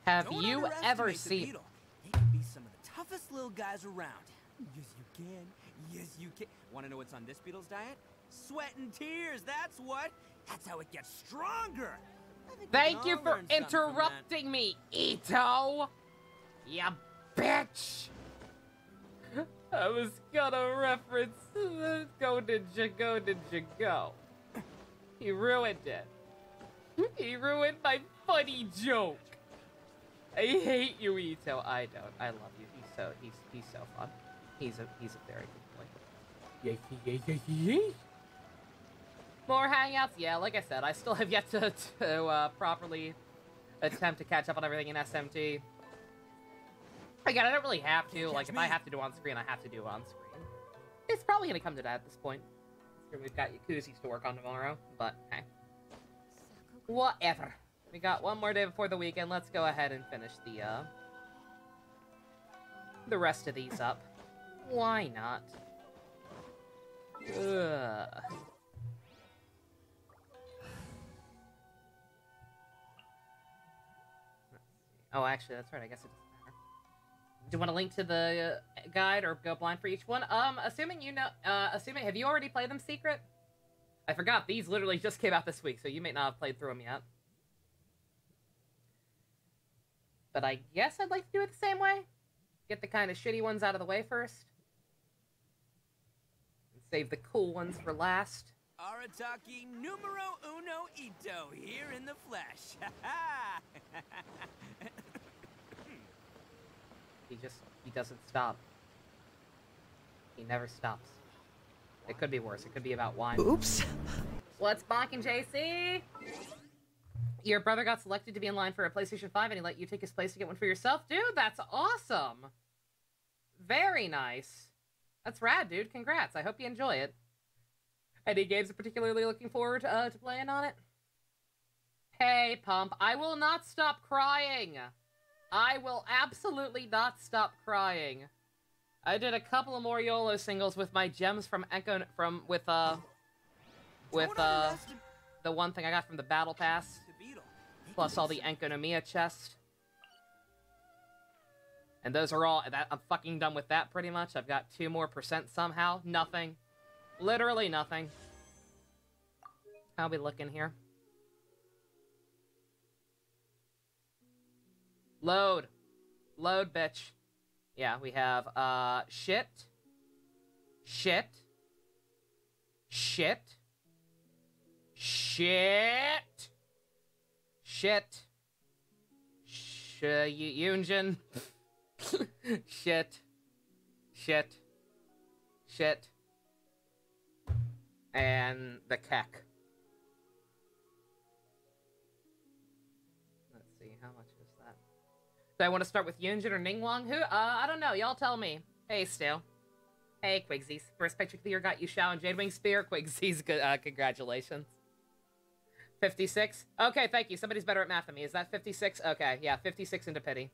Have you ever seen... Beetle. He can be some of the toughest little guys around. Yes, you can. Yes, you can. Want to know what's on this beetle's diet? Sweat and tears, that's what. That's how it gets stronger. Thank you for interrupting me, Ito! Ya bitch! I was gonna reference Go Ninja, Go Ninja, Go. He ruined it. He ruined my funny joke. I hate you, Ito. I don't. I love you. He's so fun. He's a very good boy. More hangouts? Yeah, like I said, I still have yet to properly attempt to catch up on everything in SMT. Again, I don't really have to. Like, if I have to do on screen, I have to do on screen. It's probably gonna come to that at this point. We've got Yakuzi's to work on tomorrow, but hey. Whatever. We got one more day before the weekend. Let's go ahead and finish the rest of these up. Why not? Ugh. Oh, actually, that's right. I guess it doesn't matter. Do you want a link to the guide or go blind for each one? Assuming you know, have you already played them secret? I forgot, these literally just came out this week, so you may not have played through them yet. But I guess I'd like to do it the same way. Get the kind of shitty ones out of the way first. And save the cool ones for last. Arataki numero uno Ito here in the flesh. He doesn't stop. He never stops. It could be worse. It could be about wine. Oops. What's bonking, JC? Your brother got selected to be in line for a PlayStation 5 and he let you take his place to get one for yourself? Dude, that's awesome! Very nice. That's rad, dude. Congrats. I hope you enjoy it. Any games you're particularly looking forward to playing on it? Hey, Pump. I will not stop crying! I will absolutely not stop crying. I did a couple of more YOLO singles with my gems from the one thing I got from the Battle Pass. Plus all the Enkonomiya chest. And those are all, I'm fucking done with that pretty much. I've got 2 more % somehow. Nothing. Literally nothing. How we looking here? Load. Load, bitch. Yeah, we have, shit. Shit. Shit. Shit. Shit. Yunjin. Shit. Shit. Shit. And the Keck. Let's see, how much is that? Do I want to start with Yunjin or Ningguang? Who? I don't know. Y'all tell me. Hey, Stu. Hey, Quigsies. First picture clear got you Shao and Jadewing Spear. Quigsies, congratulations. 56? Okay, thank you. Somebody's better at math than me. Is that 56? Okay, yeah, 56 into pity.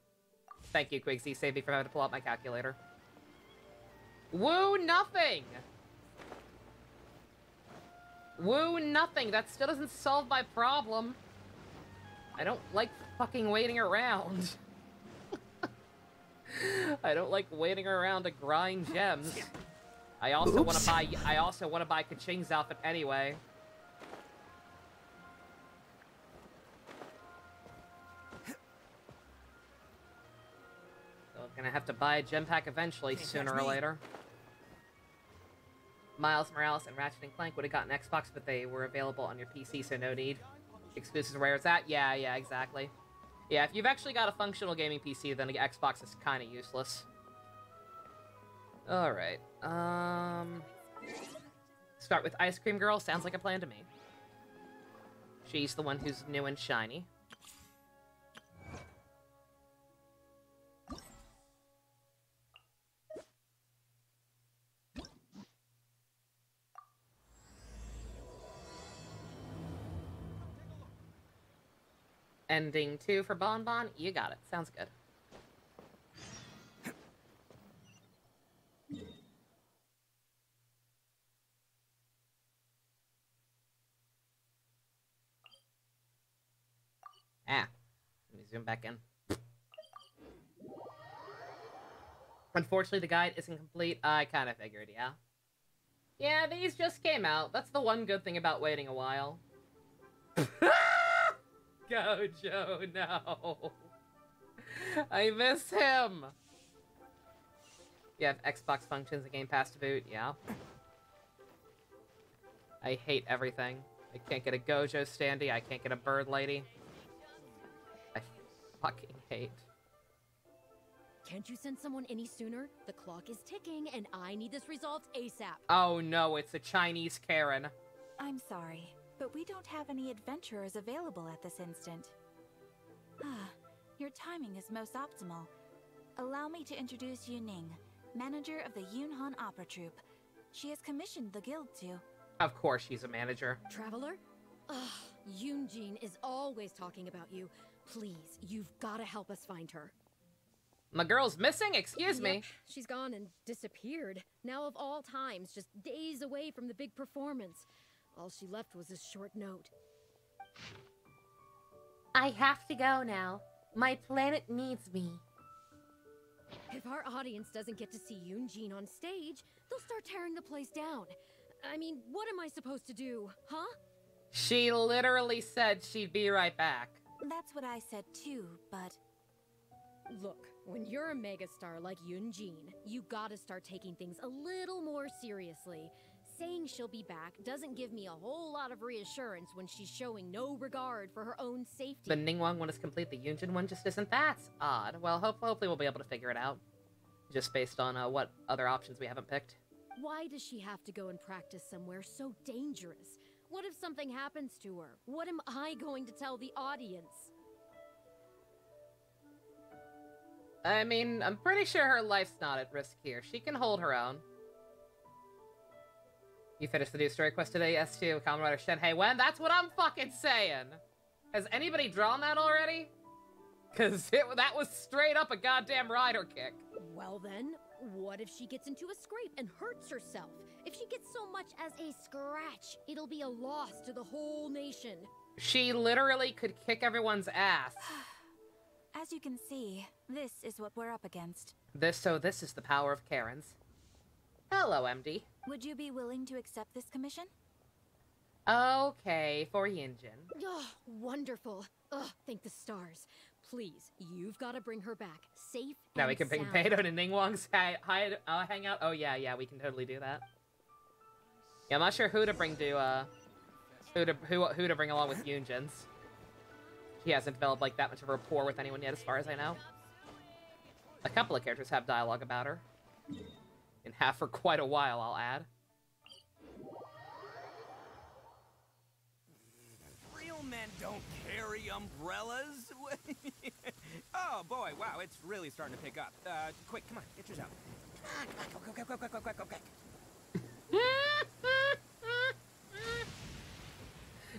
Thank you, Quigsy. Save me from having to pull out my calculator. Woo, nothing! Woo, nothing. That still doesn't solve my problem. I don't like fucking waiting around. I don't like waiting around to grind gems. I also want to buy Kaching's outfit anyway. So I'm gonna have to buy a gem pack eventually, sooner or later. Miles Morales and Ratchet and Clank would have gotten Xbox, but they were available on your PC, so no need. Exclusives where it's at? Yeah, exactly. Yeah, if you've actually got a functional gaming PC, then the Xbox is kind of useless. Alright, start with Ice Cream Girl, sounds like a plan to me. She's the one who's new and shiny. Ending 2 for Bon Bon? You got it. Sounds good. Ah. Let me zoom back in. Unfortunately, the guide isn't complete. I kind of figured, yeah. Yeah, these just came out. That's the one good thing about waiting a while. Gojo, no. I miss him. You have Xbox functions and Game Pass to boot, yeah. I hate everything. I can't get a Gojo standee. I can't get a bird lady. I fucking hate. Can't you send someone any sooner? The clock is ticking, and I need this resolved ASAP. Oh no, it's a Chinese Karen. I'm sorry, but we don't have any adventurers available at this instant. Your timing is most optimal. Allow me to introduce Yuning, manager of the Yunhan Opera Troupe. She has commissioned the guild to... Of course she's a manager. Traveler? Ugh, Yoonjin is always talking about you. Please, you've gotta help us find her. My girl's missing? Excuse me. She's gone and disappeared. Now of all times, just days away from the big performance. All she left was a short note. I have to go now. My planet needs me. If our audience doesn't get to see Yoonjin on stage, they'll start tearing the place down. I mean, what am I supposed to do, huh? She literally said she'd be right back. That's what I said too, but... Look, when you're a megastar like Yoonjin, you gotta start taking things a little more seriously. Saying she'll be back doesn't give me a whole lot of reassurance when she's showing no regard for her own safety. The Ningguang one is complete, the Yoonjin one just isn't. That's odd. Well, hopefully we'll be able to figure it out. Just based on what other options we haven't picked. Why does she have to go and practice somewhere so dangerous? What if something happens to her? What am I going to tell the audience? I mean, I'm pretty sure her life's not at risk here. She can hold her own. You finished the new story quest today, S2, Kamen Rider Shenhei when? That's what I'm fucking saying! Has anybody drawn that already? Cause that was straight up a goddamn rider kick. Well then, what if she gets into a scrape and hurts herself? If she gets so much as a scratch, it'll be a loss to the whole nation. She literally could kick everyone's ass. As you can see, this is what we're up against. This is the power of Karens. Hello, MD. Would you be willing to accept this commission? Okay, for Yinjin. Oh, wonderful. Ugh, thank the stars. Please, you've got to bring her back, safe Now and we can bring sound. Beidou to Ningguang's hangout. Oh yeah, we can totally do that. Yeah, I'm not sure who to bring to, who to bring along with Yunjin's. He hasn't developed like that much of a rapport with anyone yet, as far as I know. A couple of characters have dialogue about her. And have for quite a while, I'll add. Real men don't carry umbrellas. Oh boy, wow, it's really starting to pick up. Quick, come on, get yours out. Come on, go.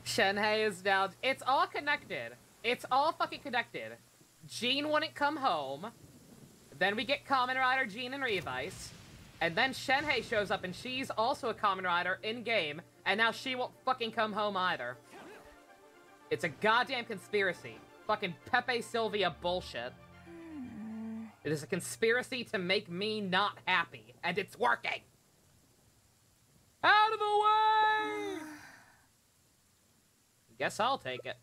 Shenhei is down. It's all connected. It's all fucking connected. Jean wouldn't come home. Then we get Kamen Rider Jean and Revice. And then Shenhei shows up and she's also a Kamen Rider in-game. And now she won't fucking come home either. It's a goddamn conspiracy. Fucking Pepe Sylvia bullshit. It is a conspiracy to make me not happy. And it's working! Out of the way! Guess I'll take it.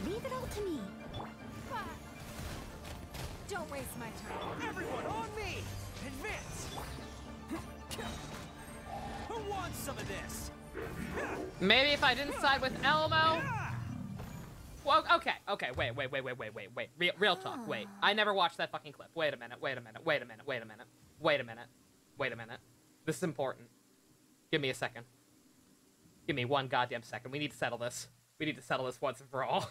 Leave it all to me. Don't waste my time. Everyone on me! Advance! Who wants some of this? Maybe if I didn't side with Elmo? Well, okay, wait. Real talk, wait. I never watched that fucking clip. Wait a minute. This is important. Give me a second. Give me one goddamn second. We need to settle this. We need to settle this once and for all.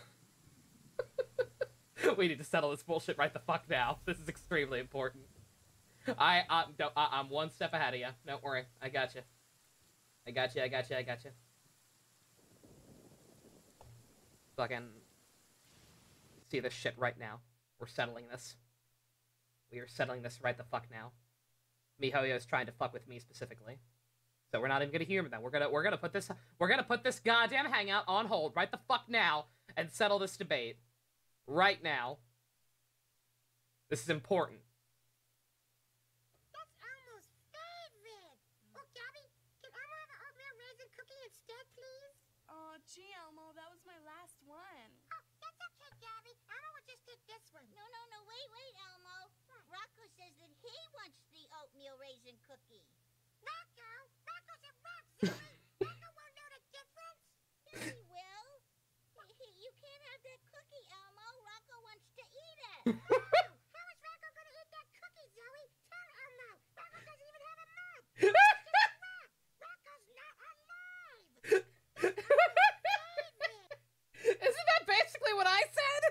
We need to settle this bullshit right the fuck now. This is extremely important. I'm one step ahead of you. Don't worry. I got you. I got you. Fucking see this shit right now. We're settling this. We are settling this right the fuck now. MiHoYo's trying to fuck with me specifically. So we're not even gonna humor them. We're gonna put this goddamn hangout on hold right the fuck now and settle this debate right now. This is important. That's Elmo's favorite. Oh, Gabby, can Elmo have an oatmeal raisin cookie instead, please? Oh, gee, Elmo, that was my last one. Oh, that's okay, Gabby. Elmo will just take this one. No, wait, Elmo. Rocco says that he wants the oatmeal raisin cookie. Rocco's a rock, Zoe. Rocco won't know the difference. He will. You can't have that cookie, Elmo. Rocco wants to eat it. How is Rocco gonna eat that cookie, Zoe? Tell Elmo. Rocco doesn't even have a mouth. He's just a rock. Rocco's not alive. Isn't that basically what I said?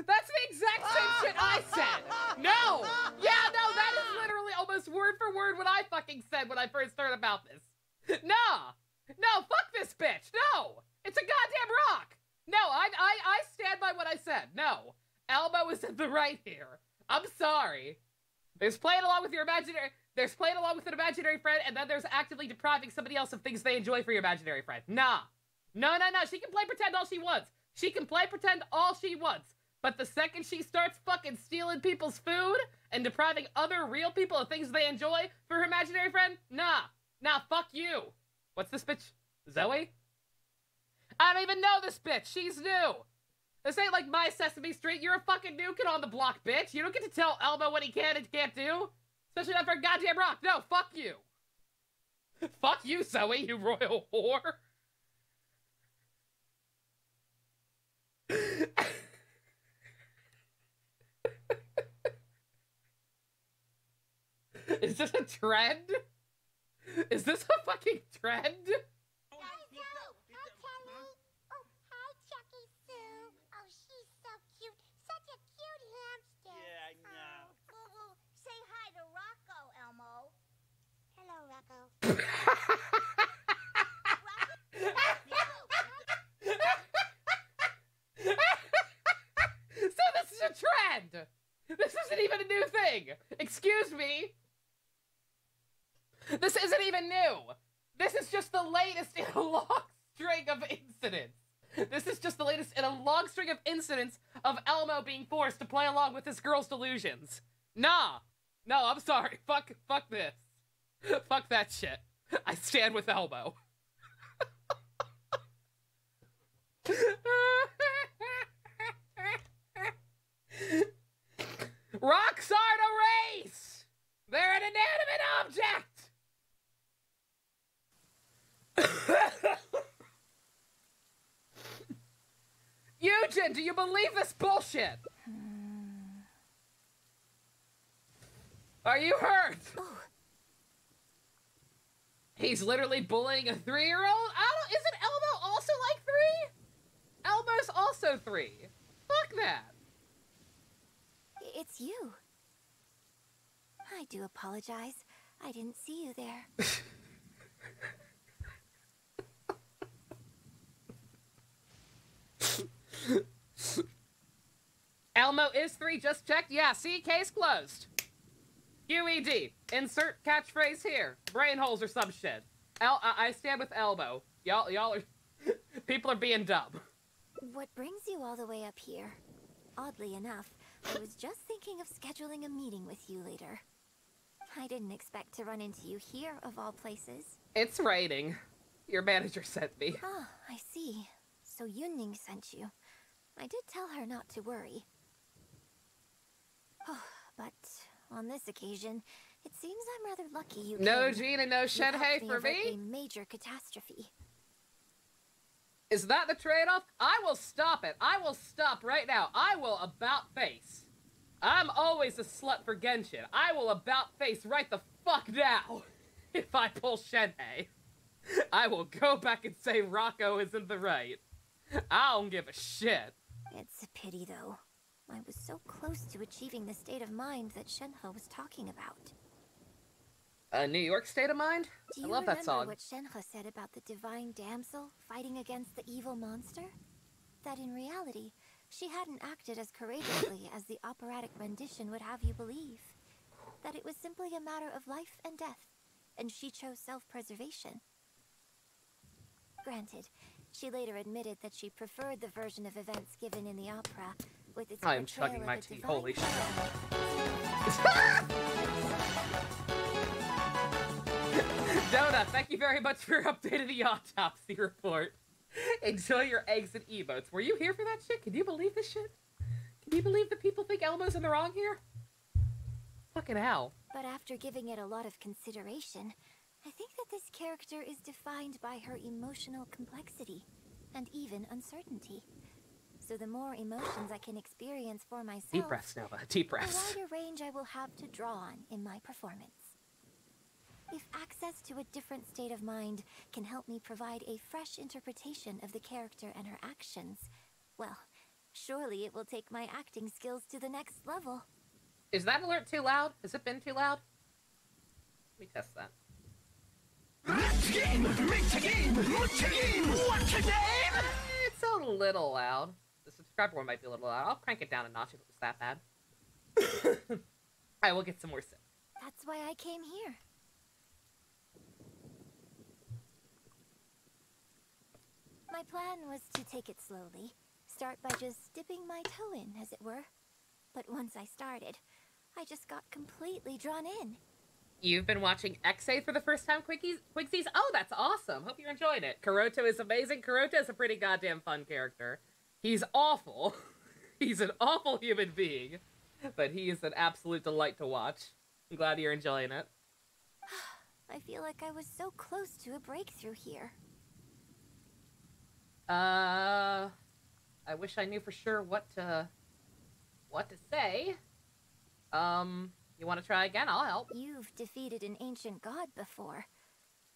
That's the exact same shit I said. No. Yeah, no, that is literally almost word for word what I fucking said when I first heard about this. Nah. No, fuck this bitch. No. It's a goddamn rock. No, I stand by what I said. No. Elmo is in the right here. I'm sorry. There's playing along with your imaginary... There's playing along with an imaginary friend, and then there's actively depriving somebody else of things they enjoy for your imaginary friend. Nah. No. She can play pretend all she wants. She can play pretend all she wants. But the second she starts fucking stealing people's food and depriving other real people of things they enjoy for her imaginary friend, nah. Nah, fuck you. What's this bitch? Zoe? I don't even know this bitch. She's new. This ain't like my Sesame Street. You're a fucking new kid on the block, bitch. You don't get to tell Elmo what he can and can't do. Especially not for a goddamn rock. No, fuck you. Fuck you, Zoe, you royal whore. Is this a trend? Is this a fucking trend? Hi, Kelly. Oh, hi, Chucky Sue. Oh, she's so cute. Such a cute hamster. Yeah, I know. Oh, say hi to Rocco, Elmo. Hello, Rocco. So this is a trend! This isn't even a new thing! Excuse me! This isn't even new! This is just the latest in a long string of incidents! This is just the latest in a long string of incidents of Elmo being forced to play along with this girl's delusions. Nah! No, I'm sorry. Fuck this. Fuck that shit. I stand with Elmo. Rocks aren't a race! They're an inanimate object! Eugen, do you believe this bullshit? Are you hurt? He's literally bullying a 3-year-old? Isn't Elmo also like 3? Elmo's also 3. Fuck that. It's you. I do apologize. I didn't see you there. Elmo is 3, just checked. Yeah, see, case closed. QED. Insert catchphrase here. Brain holes or some shit. I stand with Elmo. Y'all are... People are being dumb. What brings you all the way up here? Oddly enough, I was just thinking of scheduling a meeting with you later. I didn't expect to run into you here, of all places. It's raining. Your manager sent me. Ah, I see. So Yunning sent you. I did tell her not to worry. Oh, but on this occasion, it seems I'm rather lucky you No came. Jean and no Shenhei for avert me? a major catastrophe. Is that the trade-off? I will stop it. I will stop right now. I will about face. I'm always a slut for Genshin. I will about face right the fuck now. If I pull Shenhei, I will go back and say Rocco is in the right. I don't give a shit. It's a pity, though. I was so close to achieving the state of mind that Shenhe was talking about. A New York state of mind? Do I you love that remember song. what Shenhe said about the divine damsel fighting against the evil monster? That in reality, she hadn't acted as courageously as the operatic rendition would have you believe. That it was simply a matter of life and death, and she chose self-preservation. Granted, She later admitted that she preferred the version of events given in the opera, with its I am portrayal chugging of my a tea. divine Holy shit. Donut, thank you very much for updating the autopsy report. Enjoy your eggs and emotes. Were you here for that shit? Can you believe this shit? Can you believe that people think Elmo's in the wrong here? Fucking hell. But after giving it a lot of consideration, I think that this character is defined by her emotional complexity and even uncertainty. So the more emotions I can experience for myself, Deep breaths, Nova. Deep the breaths. wider range I will have to draw on in my performance. If access to a different state of mind can help me provide a fresh interpretation of the character and her actions, well, surely it will take my acting skills to the next level. Is that alert too loud? Has it been too loud? Let me test that. It's a little loud. The subscriber one might be a little loud. I'll crank it down a notch if it was that bad. I will get some more sips. That's why I came here. My plan was to take it slowly. Start by just dipping my toe in, as it were. But once I started, I just got completely drawn in. You've been watching XA for the first time, Quigsies? Oh, that's awesome. Hope you're enjoying it. Kuroto is amazing. Kuroto is a pretty goddamn fun character. He's awful. He's an awful human being. But he is an absolute delight to watch. I'm glad you're enjoying it. I feel like I was so close to a breakthrough here. I wish I knew for sure what to say. You want to try again? I'll help. You've defeated an ancient god before.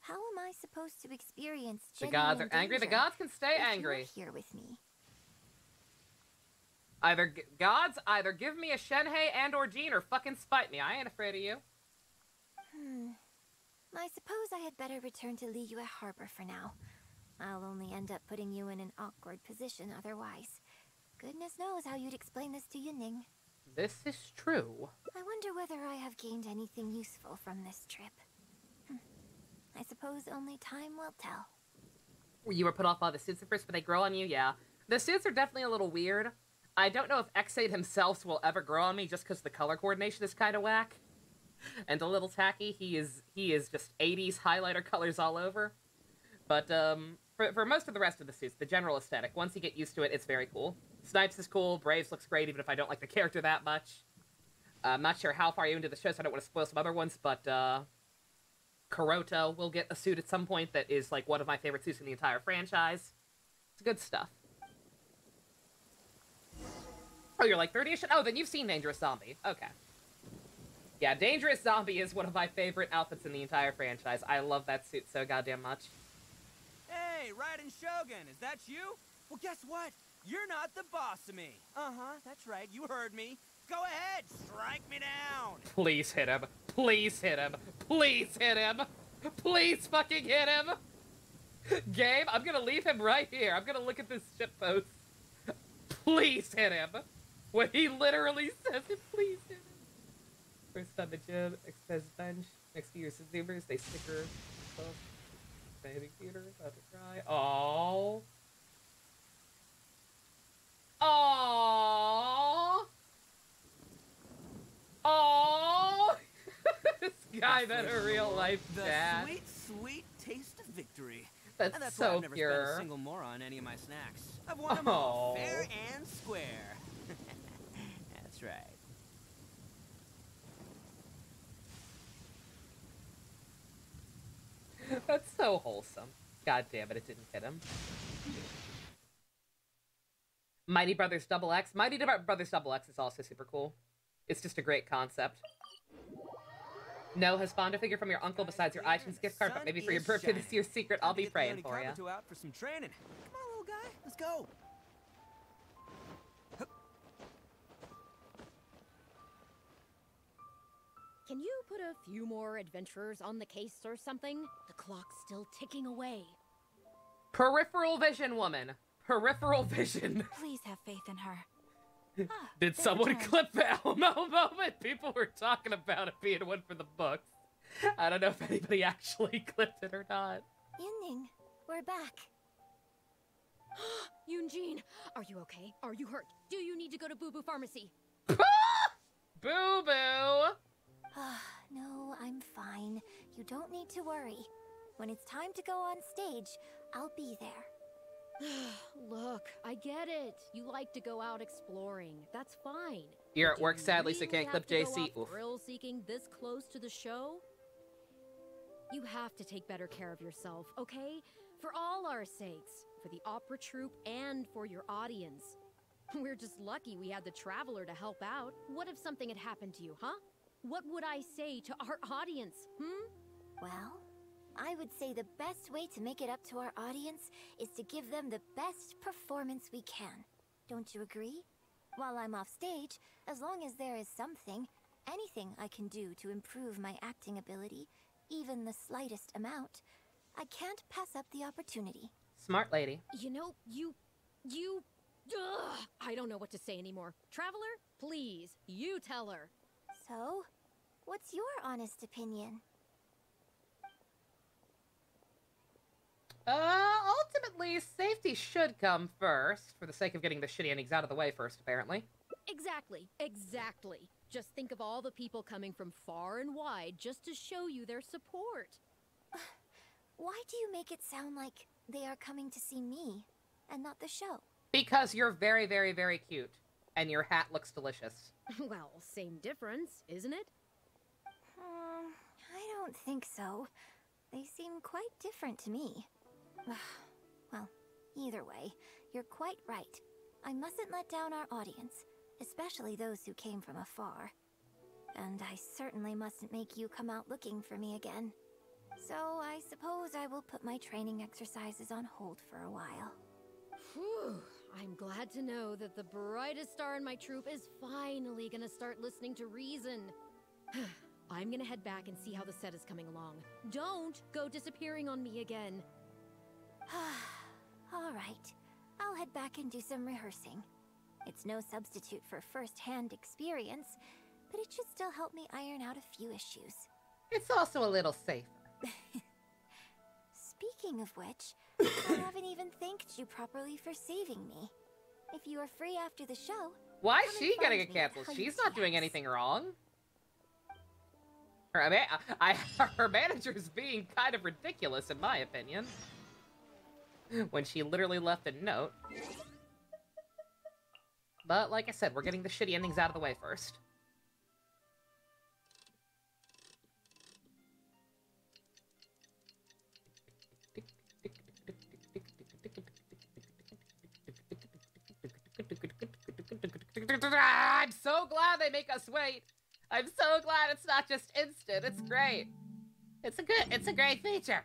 How am I supposed to experience The genuine gods are angry. The danger gods can stay if angry. you're here with me? Gods, either give me a Shenhei and or Jean or fucking spite me. I ain't afraid of you. I suppose I had better return to Liyue Harbor for now. I'll only end up putting you in an awkward position otherwise. Goodness knows how you'd explain this to Yuning. This is true. I wonder whether I have gained anything useful from this trip. I suppose only time will tell. You were put off by the suits at first, but they grow on you? Yeah. The suits are definitely a little weird. I don't know if X8 himself will ever grow on me just because the color coordination is kind of whack. And a little tacky. He is just 80s highlighter colors all over. But for most of the rest of the suits, the general aesthetic, once you get used to it, it's very cool. Snipes is cool, Braves looks great, even if I don't like the character that much. I'm not sure how far you're into the show, so I don't want to spoil some other ones, but Kuroto will get a suit at some point that is like one of my favorite suits in the entire franchise. It's good stuff. Oh, you're like 30ish? Oh, then you've seen Dangerous Zombie. Okay. Yeah, Dangerous Zombie is one of my favorite outfits in the entire franchise. I love that suit so goddamn much. Hey, Raiden Shogun, is that you? Well, guess what? You're not the boss of me. Uh-huh, that's right, you heard me. Go ahead, strike me down. Please hit him. Please hit him. Please hit him. Please fucking hit him. Game, I'm gonna leave him right here. I'm gonna look at this shit post. Please hit him. When he literally says it, please hit him. First time the gym, exercise bench, next to your zoomers, they sticker stuff. Baby computer, about to cry. Aww. Aww. Aww. This guy met a real life dad. The sweet, sweet taste of victory. That's why so I've never pure. spent a single more on any of my snacks. I've won them all, fair and square. That's right. That's so wholesome. God damn it, it didn't hit him. Mighty Brothers Double X. Mighty Brothers Double X is also super cool. It's just a great concept. No, has spawned a figure from your uncle besides your iTunes gift card, but maybe for your birthday this year's secret, I'll be praying for you. Out for some training. Come on, little guy, let's go. Can you put a few more adventurers on the case or something? The clock's still ticking away. Peripheral vision, woman. Peripheral vision. Please have faith in her. Did someone clip the Elmo moment? People were talking about it being one for the books. I don't know if anybody actually clipped it or not. Yuning, we're back. Eugene, are you okay? Are you hurt? Do you need to go to Boo Boo Pharmacy? Boo-boo! No, I'm fine. You don't need to worry. When it's time to go on stage, I'll be there. Look, I get it. You like to go out exploring. That's fine. You're But at do work, you sadly, so really can't have clip to go JC. out Oof. thrill-seeking this close to the show? You have to take better care of yourself, okay? For all our sakes. For the opera troupe and for your audience. We're just lucky we had the Traveler to help out. What if something had happened to you, huh? What would I say to our audience, Well, I would say the best way to make it up to our audience is to give them the best performance we can. Don't you agree? While I'm off stage, as long as there is something, anything I can do to improve my acting ability, even the slightest amount, I can't pass up the opportunity. Smart lady. You know, I don't know what to say anymore. Traveler, please, you tell her. So, what's your honest opinion? Ultimately, safety should come first, for the sake of getting the shitty endings out of the way first, apparently. Exactly. Just think of all the people coming from far and wide just to show you their support. Why do you make it sound like they are coming to see me, and not the show? Because you're very, very, very cute, and your hat looks delicious. Well, same difference, isn't it? I don't think so. They seem quite different to me. Well, either way, you're quite right. I mustn't let down our audience, especially those who came from afar. And I certainly mustn't make you come out looking for me again. So I suppose I will put my training exercises on hold for a while. Whew, I'm glad to know that the brightest star in my troupe is finally gonna start listening to reason. I'm gonna head back and see how the set is coming along. Don't go disappearing on me again. All right, I'll head back and do some rehearsing. It's no substitute for first-hand experience, but it should still help me iron out a few issues. It's also a little safer. Speaking of which, I haven't even thanked you properly for saving me. If you are free after the show, Why come is and she gonna find get me canceled? at She's not doing Yes. anything wrong. Her manager's being kind of ridiculous, in my opinion. When she literally left a note. But like I said, we're getting the shitty endings out of the way first. I'm so glad they make us wait. I'm so glad it's not just instant. It's great. It's a great feature.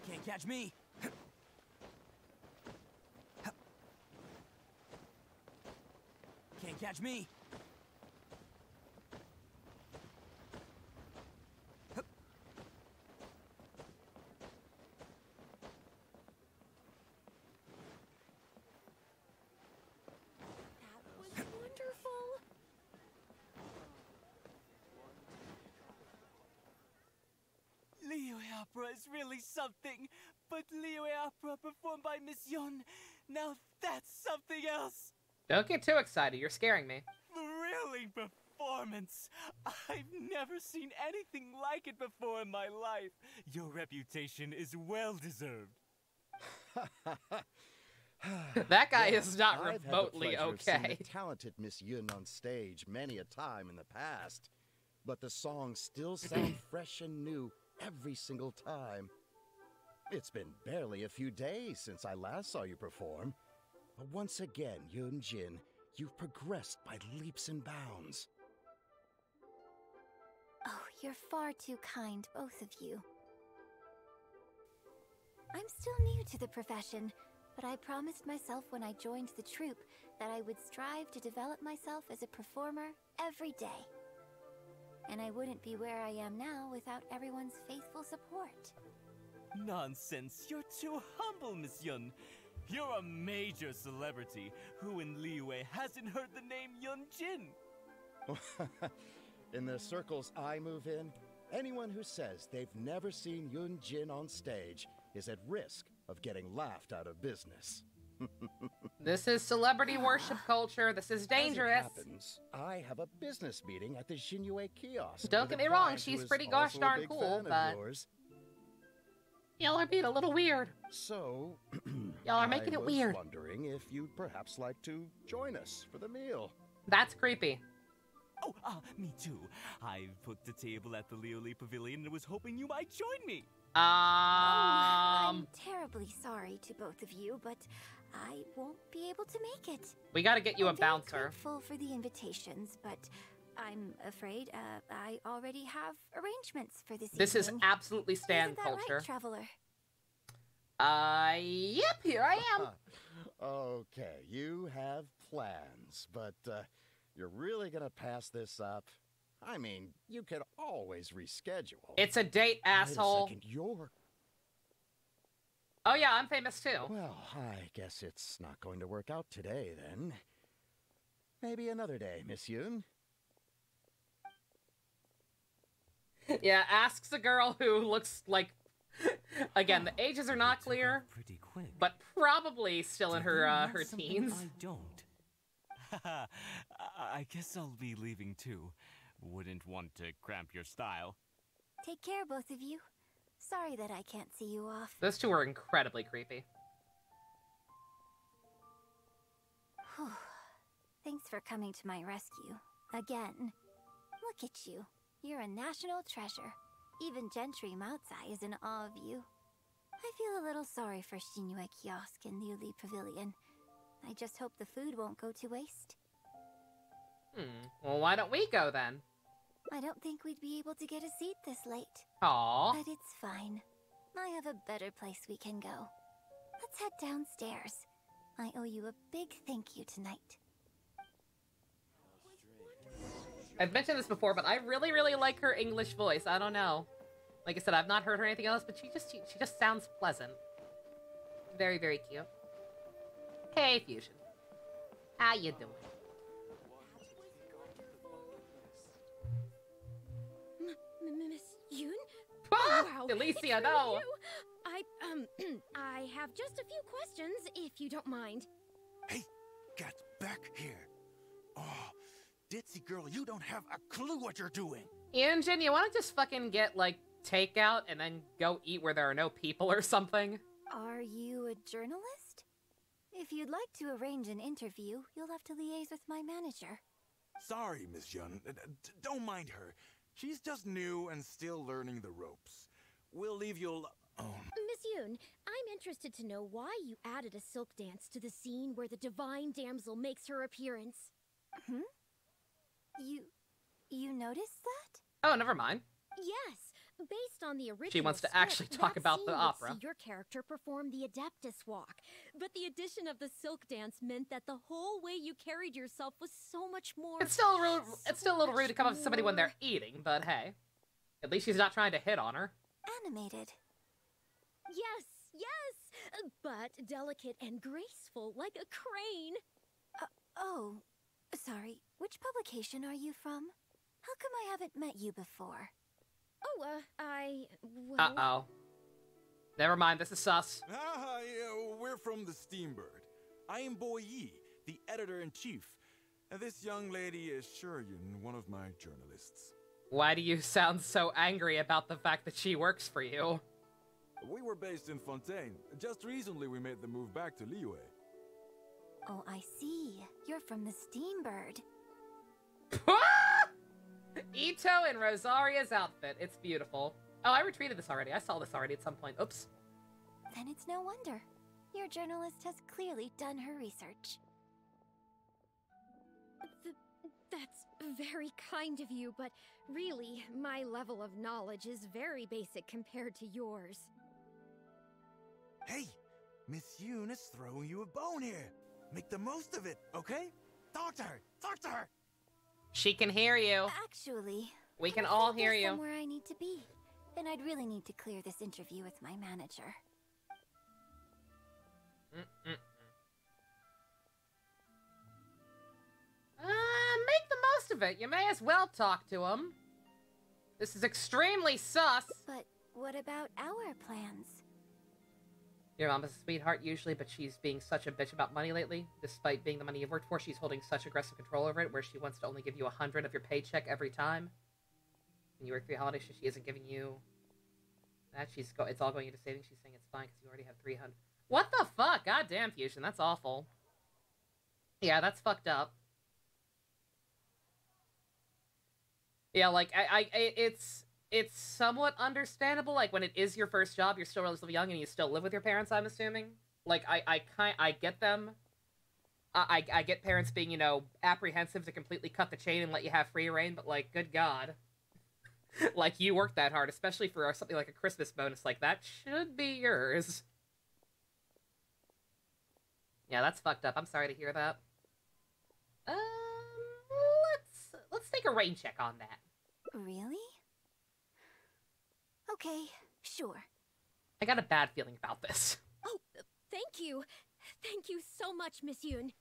Can't catch me. Can't catch me. That was wonderful. Liyue opera is really something, but Liyue opera performed by Miss Yun, now that's something else. Don't get too excited. You're scaring me. Thrilling performance. I've never seen anything like it before in my life. Your reputation is well deserved. That guy is not I've had the remotely pleasure of seeing okay. the talented Miss Yun on stage many a time in the past, but the songs still sound fresh and new every single time. It's been barely a few days since I last saw you perform, but once again, Yun Jin, you've progressed by leaps and bounds. Oh, you're far too kind, both of you. I'm still new to the profession, but I promised myself when I joined the troupe that I would strive to develop myself as a performer every day. And I wouldn't be where I am now without everyone's faithful support. Nonsense, you're too humble, Miss Yun. You're a major celebrity. Who in Liyue hasn't heard the name Yun Jin? In the circles I move in, Anyone who says they've never seen Yun Jin on stage is at risk of getting laughed out of business. This is celebrity worship culture. This is dangerous. As it happens, I have a business meeting at the Shinue kiosk. Don't with get a me wrong, client who she's is pretty gosh also a darn big cool, fan of but yours. y'all are being a little weird. So, Y'all are making I it was weird. wondering if you'd perhaps like to join us for the meal. That's creepy. Oh, me too. I booked a table at the Leoli Pavilion and was hoping you might join me. I'm terribly sorry to both of you, but I won't be able to make it. We gotta get you a I'm very bouncer. grateful for the invitations, but I'm afraid I already have arrangements for this This is evening. absolutely Stan Isn't that culture. right, Traveler? Yep, here I am. Okay, you have plans, but you're really gonna pass this up? I mean, you could always reschedule. It's a date, Wait a asshole. second, you're... Oh yeah, I'm famous too. Well, I guess it's not going to work out today, then. Maybe another day, Miss Yoon. Yeah, asks a girl who looks like... Again, the ages are not clear, Pretty quick. but probably still in Do they her know her something teens. I don't. I guess I'll be leaving too. Wouldn't want to cramp your style. Take care, both of you. Sorry that I can't see you off. Those two are incredibly creepy. Whew. Thanks for coming to my rescue. Again. Look at you. You're a national treasure. Even Gentry Moutsai is in awe of you. I feel a little sorry for Shinue Kiosk and Liuli Pavilion. I just hope the food won't go to waste. Well, why don't we go then? I don't think we'd be able to get a seat this late. Aww. But it's fine. I have a better place we can go. Let's head downstairs. I owe you a big thank you tonight. I've mentioned this before, but I really, really like her English voice. I don't know. Like I said, I've not heard her anything else, but she just sounds pleasant. Very, very cute. Hey, Fusion. How you doing? Miss Yoon? Ah, Wow, Alicia, it's really no. you. I have just a few questions, if you don't mind. Hey, get back here. Oh, ditzy girl, you don't have a clue what you're doing. Yunjin, you want to just fucking get, like, takeout and then go eat where there are no people or something? Are you a journalist? If you'd like to arrange an interview, you'll have to liaise with my manager. Sorry, Miss Yun. Don't mind her. She's just new and still learning the ropes. We'll leave you alone. Miss Yoon, I'm interested to know why you added a silk dance to the scene where the divine damsel makes her appearance. Hmm? You noticed that? Oh, never mind. Yes, based on the original She wants to script, actually talk that about scene the would opera. see your character perform the Adeptus Walk, but the addition of the silk dance meant that the whole way you carried yourself was so much more. It's still a little rude to come up to somebody when they're eating, but hey. At least she's not trying to hit on her. Animated. Yes, but delicate and graceful, like a crane. Oh, sorry. Which publication are you from? How come I haven't met you before? Oh, well... Uh-oh. Never mind, this is sus. Yeah, we're from the Steambird. I am Boy Yi, the editor-in-chief. And this young lady is Shuryun, one of my journalists. Why do you sound so angry about the fact that she works for you? We were based in Fontaine. Just recently we made the move back to Liyue. Oh, I see. You're from the Steambird. Ito in Rosaria's outfit. It's beautiful. Oh, I retweeted this already. I saw this already at some point. Oops. Then it's no wonder. Your journalist has clearly done her research. That's very kind of you, but really, my level of knowledge is very basic compared to yours. Hey, Miss Yoon is throwing you a bone here. Make the most of it, okay? Talk to her! Talk to her! She can hear you. Actually, We can I all think hear there's you. somewhere I need to be. And I'd really need to clear this interview with my manager. Make the most of it. You may as well talk to him. This is extremely sus. But what about our plans? Your mom is a sweetheart usually, but she's being such a bitch about money lately. Despite being the money you've worked for, she's holding such aggressive control over it, where she wants to only give you 100 of your paycheck every time. When you work for your holiday, she isn't giving you that. It's all going into savings. She's saying it's fine because you already have 300. What the fuck? Goddamn, Fusion, that's awful. Yeah, that's fucked up. Yeah, like, it's somewhat understandable, like, when it is your first job, you're still relatively young and you still live with your parents, I'm assuming. Like, I get them. I get parents being, you know, apprehensive to completely cut the chain and let you have free reign, but, like, good God. Like, you worked that hard, especially for something like a Christmas bonus like that should be yours. Yeah, that's fucked up. I'm sorry to hear that. Let's take a rain check on that. Really? Okay, sure. I got a bad feeling about this. Oh, thank you. Thank you so much, Miss Yoon.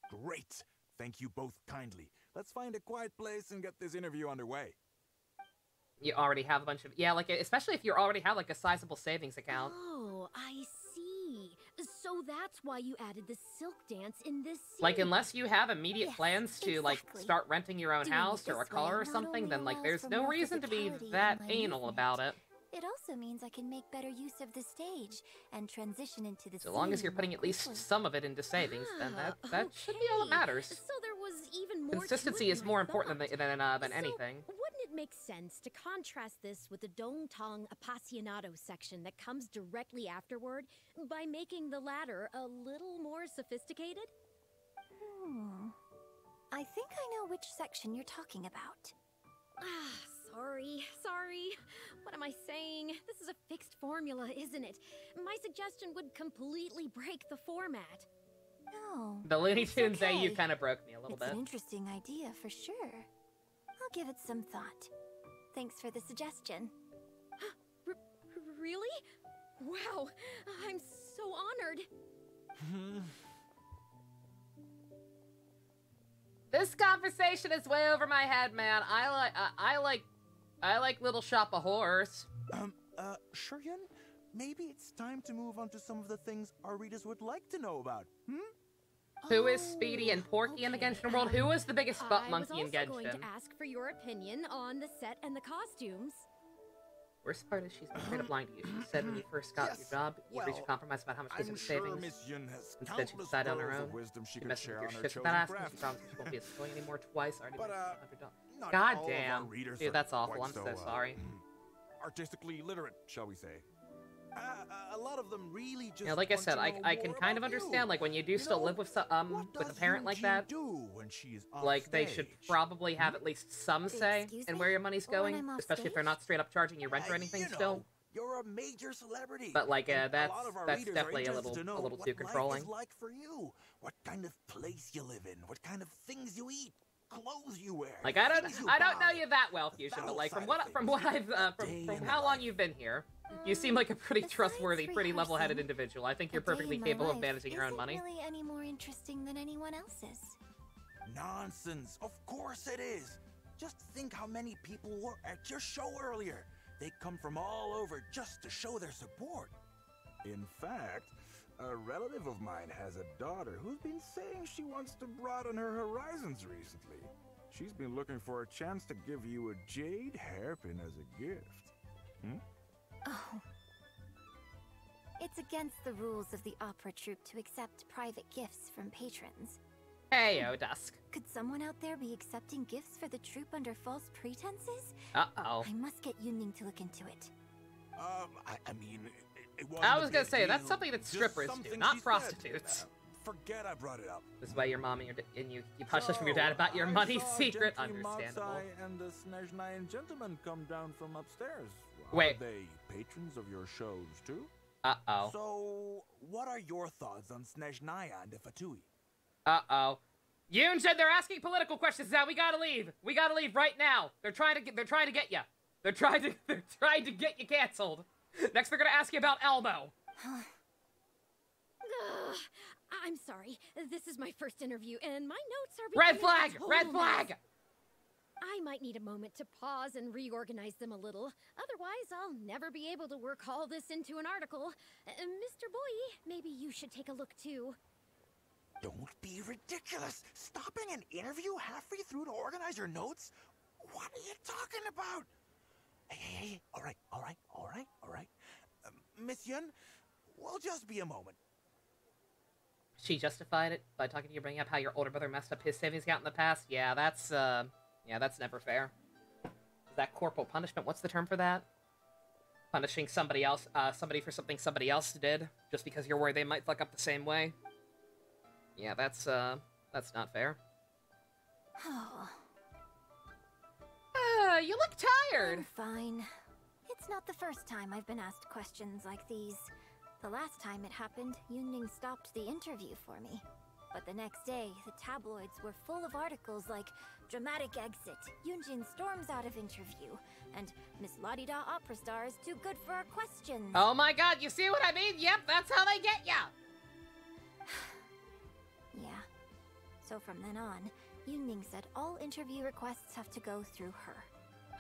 Great. Thank you both kindly. Let's find a quiet place and get this interview underway. You already have a bunch of... Yeah, like, especially if you already have, like, a sizable savings account. Oh, I see. So that's why you added the silk dance in this scene. Like, unless you have immediate plans to, like, exactly. start renting your own Doing house it or a this car way or not something, only then, like, allows there's for no more reason to be physicality that in my anal movement. about it. It also means I can make better use of the stage and transition into the So long as you're scene putting more at least quickly. some of it into savings, then that should be all that matters. So there was even more Consistency to it is than more I important thought. than anything. Wouldn't it make sense to contrast this with the Dongtong Appassionato section that comes directly afterward by making the latter a little more sophisticated? I think I know which section you're talking about. Sorry. What am I saying? This is a fixed formula, isn't it? My suggestion would completely break the format. No. The Looney it's Tunes okay. AU kind of broke me a little It's bit. an interesting idea for sure. I'll give it some thought. Thanks for the suggestion. Really? Wow, I'm so honored. This conversation is way over my head, man. I like Little Shop of Horrors. Shuryun, maybe it's time to move on to some of the things our readers would like to know about, Who is Speedy and Porky in the Genshin world? Who is the biggest butt monkey in I was also going Genshin? to ask for your opinion on the set and the costumes. Worst part is she's been straight up lying to you. She said when you first got your job, you reached a compromise about how much goes I'm into sure savings. Miss Yun has Instead, she countless decided on her pearls own. of wisdom she She could messed share with your on her shit chosen with that ass. She craft. promised she won't be a sibling anymore twice. Already But, $100. not God all of our damn. readers Dude, are that's awful. quite I'm so so, sorry. Artistically literate, shall we say. A lot of them really just Yeah, like I want said, to know I can more kind of about you. understand, like, when you do still know, live with what with a does parent like Yoonjin that, do when she's off like, they should stage? probably have at least some say Excuse in me? where your money's When going, I'm off especially if they're stage? not straight up charging you rent or anything You know, still. You're a major celebrity. But, like, and a lot of our that's readers are definitely a interested little to know too what controlling. Life is like for you. What kind of place you live in. What kind of things you eat. Clothes you wear. Like, I don't things you know buy. you that well, Fusion, but like from what I've from how long you've been here, you seem like a pretty Besides trustworthy, pretty level-headed rehearsing, individual. I think you're A day perfectly in my capable of life managing your own isn't money. really any more interesting than anyone else's. Nonsense. Of course it is. Just think how many people were at your show earlier. They come from all over just to show their support. In fact, a relative of mine has a daughter who's been saying she wants to broaden her horizons recently. She's been looking for a chance to give you a jade hairpin as a gift. Oh. It's against the rules of the opera troupe to accept private gifts from patrons. Heyo, Dusk. Could someone out there be accepting gifts for the troupe under false pretenses? Uh-oh. I must get Yunning to look into it. I mean, it wasn't I a was gonna big say, that's deal, something that just strippers do, something not she said. prostitutes. Forget I brought it up. This is why your mom and you hush hush from your dad about your money secret. I saw Understandable. Matsai and the Snezhnayan gentleman come down from upstairs. Wait. Are they patrons of your shows too? Uh-oh. So, what are your thoughts on Snezhnaya and the Fatui? Uh-oh. Yoon said they're asking political questions now. We gotta leave. We gotta leave right now. They're trying to get you. They're trying to get you canceled. Next they're gonna ask you about Elmo. I'm sorry. This is my first interview, and my notes are Red becoming a flag! total Red mess. flag! I might need a moment to pause and reorganize them a little. Otherwise, I'll never be able to work all this into an article. Mr. Boy, maybe you should take a look too. Don't be ridiculous! Stopping an interview halfway through to organize your notes? What are you talking about? Hey, all right. Miss Yun, we'll just be a moment. She justified it by talking to you, bringing up how your older brother messed up his savings account in the past. Yeah, that's never fair. Is that corporal punishment? What's the term for that? Punishing somebody else, somebody for something somebody else did, just because you're worried they might fuck up the same way. Yeah, that's not fair. Oh. You look tired. I'm fine. It's not the first time I've been asked questions like these. The last time it happened, Yunning stopped the interview for me. But the next day, the tabloids were full of articles like "Dramatic Exit, Yunjin storms out of interview," and "Miss La-di-da opera star is too good for our questions." Oh my god, you see what I mean? Yep, that's how they get ya! Yeah. So from then on, Yunning said all interview requests have to go through her.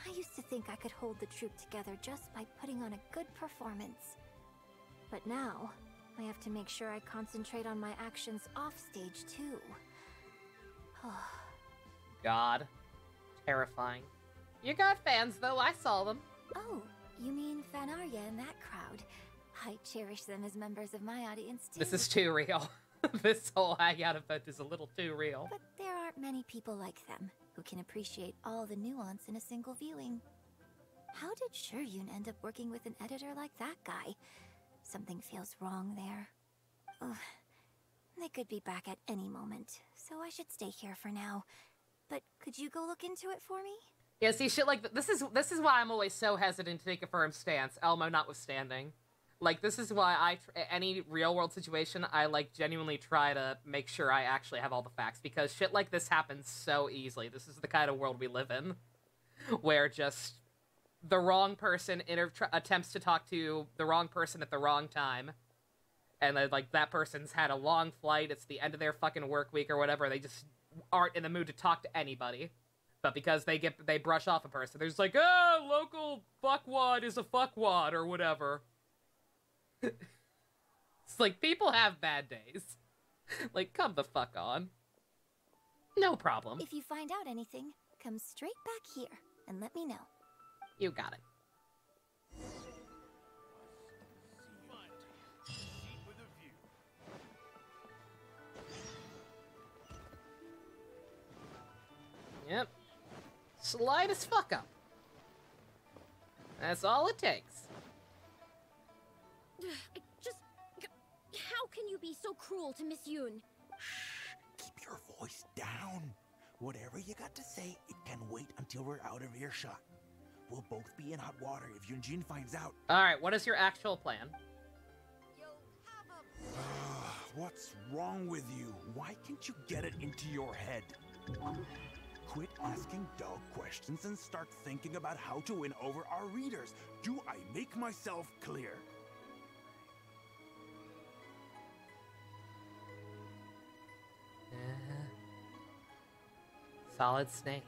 I used to think I could hold the troupe together just by putting on a good performance. But now, I have to make sure I concentrate on my actions offstage too. God. Terrifying. You got fans though, I saw them. Oh, you mean Fanarya and that crowd. I cherish them as members of my audience too. This is too real. This whole hangout event is a little too real. But there aren't many people like them, who can appreciate all the nuance in a single viewing. How did Shuryun end up working with an editor like that guy? Something feels wrong there. Ugh. They could be back at any moment, so I should stay here for now. But could you go look into it for me? Yeah, see, shit like this is why I'm always so hesitant to take a firm stance, Elmo notwithstanding. Like, this is why any real-world situation, I, like, genuinely try to make sure I actually have all the facts, because shit like this happens so easily. This is the kind of world we live in, where just the wrong person attempts to talk to the wrong person at the wrong time, and then, like, that person's had a long flight, it's the end of their fucking work week or whatever, they just aren't in the mood to talk to anybody. But because they brush off a person, they're just like, oh, local fuckwad is a fuckwad, or whatever. It's like, people have bad days. Like, come the fuck on. No problem. If you find out anything, come straight back here and let me know. You got it. Yep. Slide as fuck up. That's all it takes. How can you be so cruel to Miss Yoon? Shh, keep your voice down. Whatever you got to say, it can wait until we're out of earshot. We'll both be in hot water if Yunjin finds out. Alright, what is your actual plan? What's wrong with you? Why can't you get it into your head? Quit asking dog questions and start thinking about how to win over our readers. Do I make myself clear? Solid snake.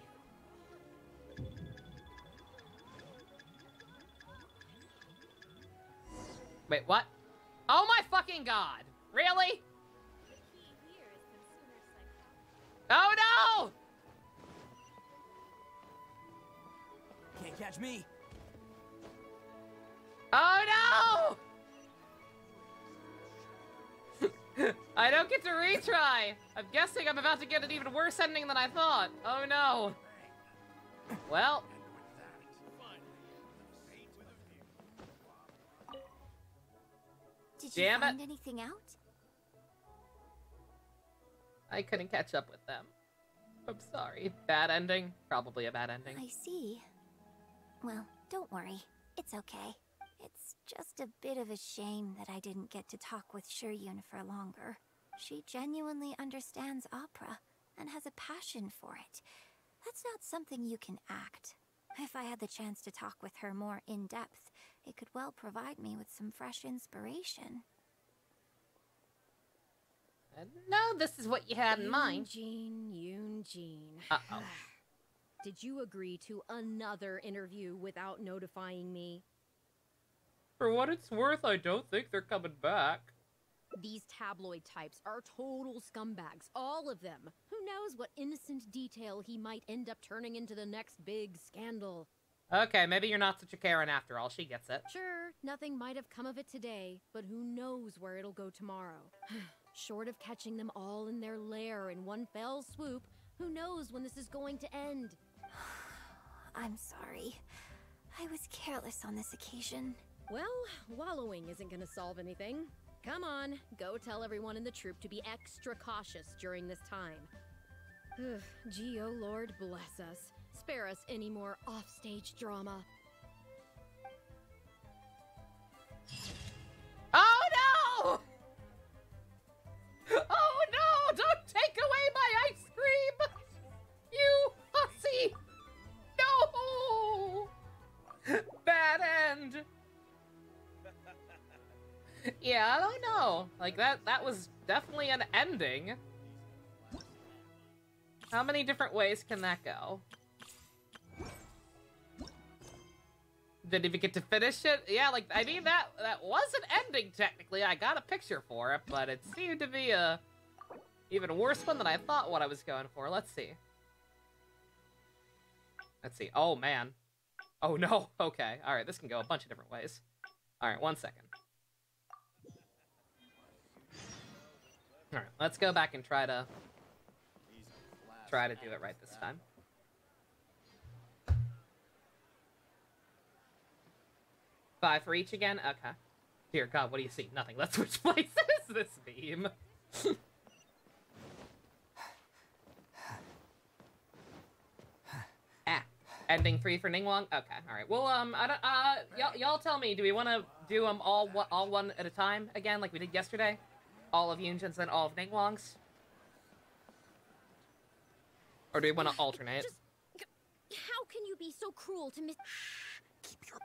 Wait, what? Oh my fucking god! Really? Oh no! Can't catch me. Oh no! I don't get to retry! I'm guessing I'm about to get an even worse ending than I thought. Oh no. Well. Did you find anything out? I couldn't catch up with them. I'm sorry. Bad ending? Probably a bad ending. I see. Well, don't worry. It's okay. It's just a bit of a shame that I didn't get to talk with Shuryun for longer. She genuinely understands opera and has a passion for it. That's not something you can act. If I had the chance to talk with her more in depth, it could well provide me with some fresh inspiration. No, this is what you had in mind. Yoon-jin. Uh-oh. Did you agree to another interview without notifying me? For what it's worth, I don't think they're coming back. These tabloid types are total scumbags, all of them. Who knows what innocent detail he might end up turning into the next big scandal. Okay, maybe you're not such a Karen after all. She gets it. Sure, nothing might have come of it today, but who knows where it'll go tomorrow. Short of catching them all in their lair in one fell swoop, who knows when this is going to end? I'm sorry. I was careless on this occasion. Well, wallowing isn't gonna solve anything. Come on, go tell everyone in the troop to be extra cautious during this time. Gee, oh Lord, bless us. Spare us any more offstage drama. Oh no! Oh no! Don't take away my ice cream! You hussy! No! Bad end! Yeah, I don't know. Like, that was definitely an ending. How many different ways can that go? Didn't even get to finish it? Yeah, like, I mean, that was an ending, technically. I got a picture for it, but it seemed to be a even worse one than I thought what I was going for. Let's see. Let's see. Oh, man. Oh, no. Okay. All right, this can go a bunch of different ways. All right, 1 second. All right, let's go back and try to do it right this time. Five for each again? Okay. Dear God, what do you see? Nothing. Let's switch places. This meme. Ending 3 for Ningguang? Okay, alright. Well, I don't, y'all tell me, do we want to do them all one at a time again, like we did yesterday? All of Yunjin's and all of Ningguang's? Or do we want to alternate? How can you be so cruel to Miss... Keep your...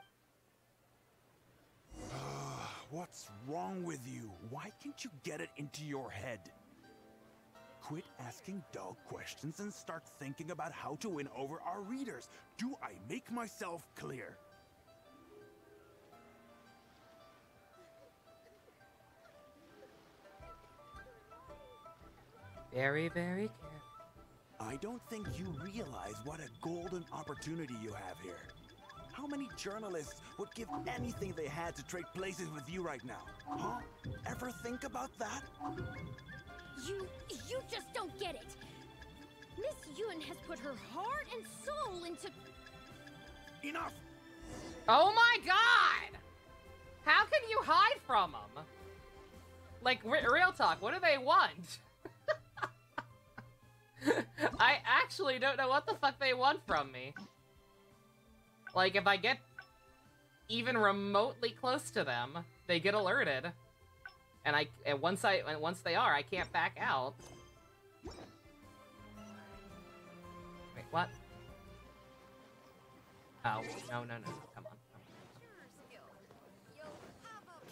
What's wrong with you? Why can't you get it into your head? Quit asking dull questions and start thinking about how to win over our readers. Do I make myself clear? Very, very careful. I don't think you realize what a golden opportunity you have here. How many journalists would give anything they had to trade places with you right now? Huh? Ever think about that? You just don't get it. Miss Yun has put her heart and soul into... Enough! Oh my God! How can you hide from them? Like, real talk, what do they want? I actually don't know what the fuck they want from me. Like, if I get even remotely close to them, they get alerted. And once they are, I can't back out. Wait, what? Oh, no, come on.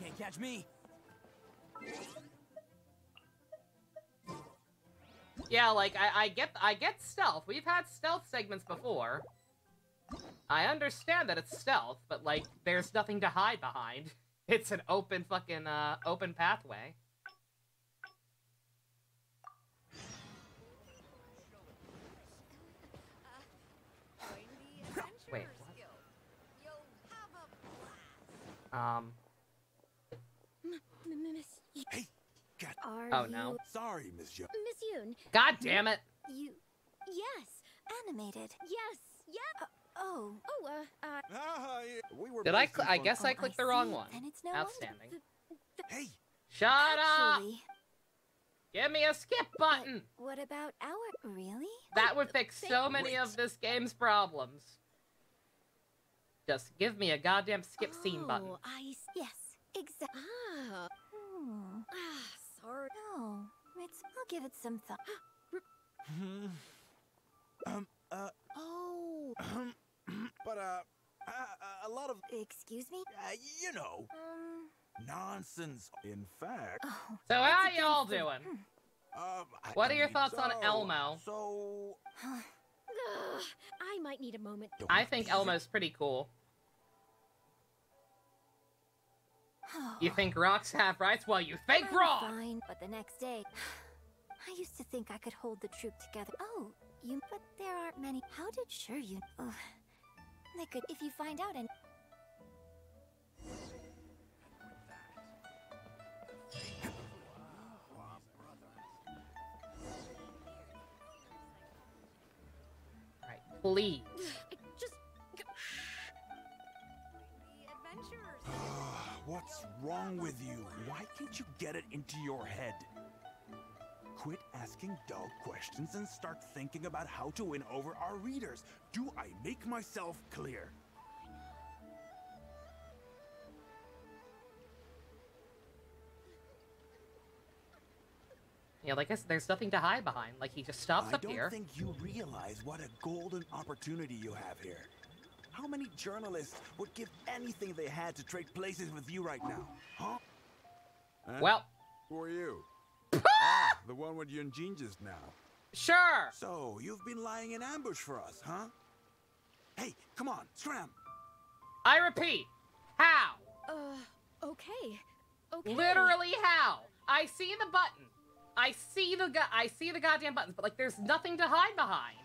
Can't catch me. Yeah, like, I get stealth. We've had stealth segments before. I understand that it's stealth, but, like, there's nothing to hide behind. It's an open fucking, open pathway. Wait, what? Hey, God. Oh, no. Sorry, Miss Yun. Miss Yun. God damn it. Yes, animated. Yes, yep. Did I guess I clicked the wrong one. And it's no Outstanding. Hey! Shut up! Actually, Give me a skip button! what about our... Really? That would fix so many of this game's problems. Just give me a goddamn skip scene button. Yes, exactly. Sorry. No, I'll give it some thought. But, a lot of... Excuse me? You know. Nonsense. In fact... So how y'all doing? What are your thoughts on Elmo? So... I might need a moment. I think Elmo's pretty cool. You think rocks have rights? Well, you think wrong! Fine, but the next day, I used to think I could hold the troop together. Oh, but there aren't many. How did you? Oh, they could, if you find out and. Alright, please. Just... What's wrong with you? Why can't you get it into your head? Quit asking dull questions and start thinking about how to win over our readers. Do I make myself clear? Yeah, like I said, there's nothing to hide behind. Like, he just stops up here. I don't think you realize what a golden opportunity you have here. How many journalists would give anything they had to trade places with you right now? Huh? Well. Who are you? The one with Yunjin just now. Sure. So, you've been lying in ambush for us, huh? Hey, come on, scram. I repeat, how? Okay. Okay. Literally how? I see the button. I see the goddamn buttons, but like there's nothing to hide behind.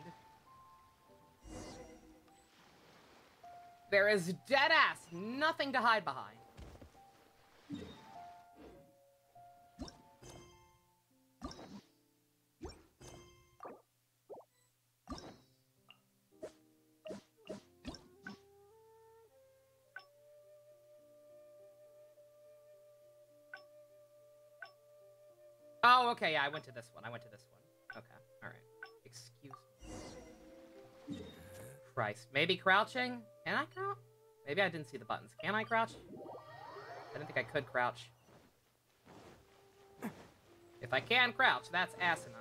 There is dead ass nothing to hide behind. Oh, okay, yeah, I went to this one. Okay, alright. Excuse me. Christ. Maybe crouching? Can I crouch? Maybe I didn't see the buttons. Can I crouch? I didn't think I could crouch. If I can crouch, that's asinine.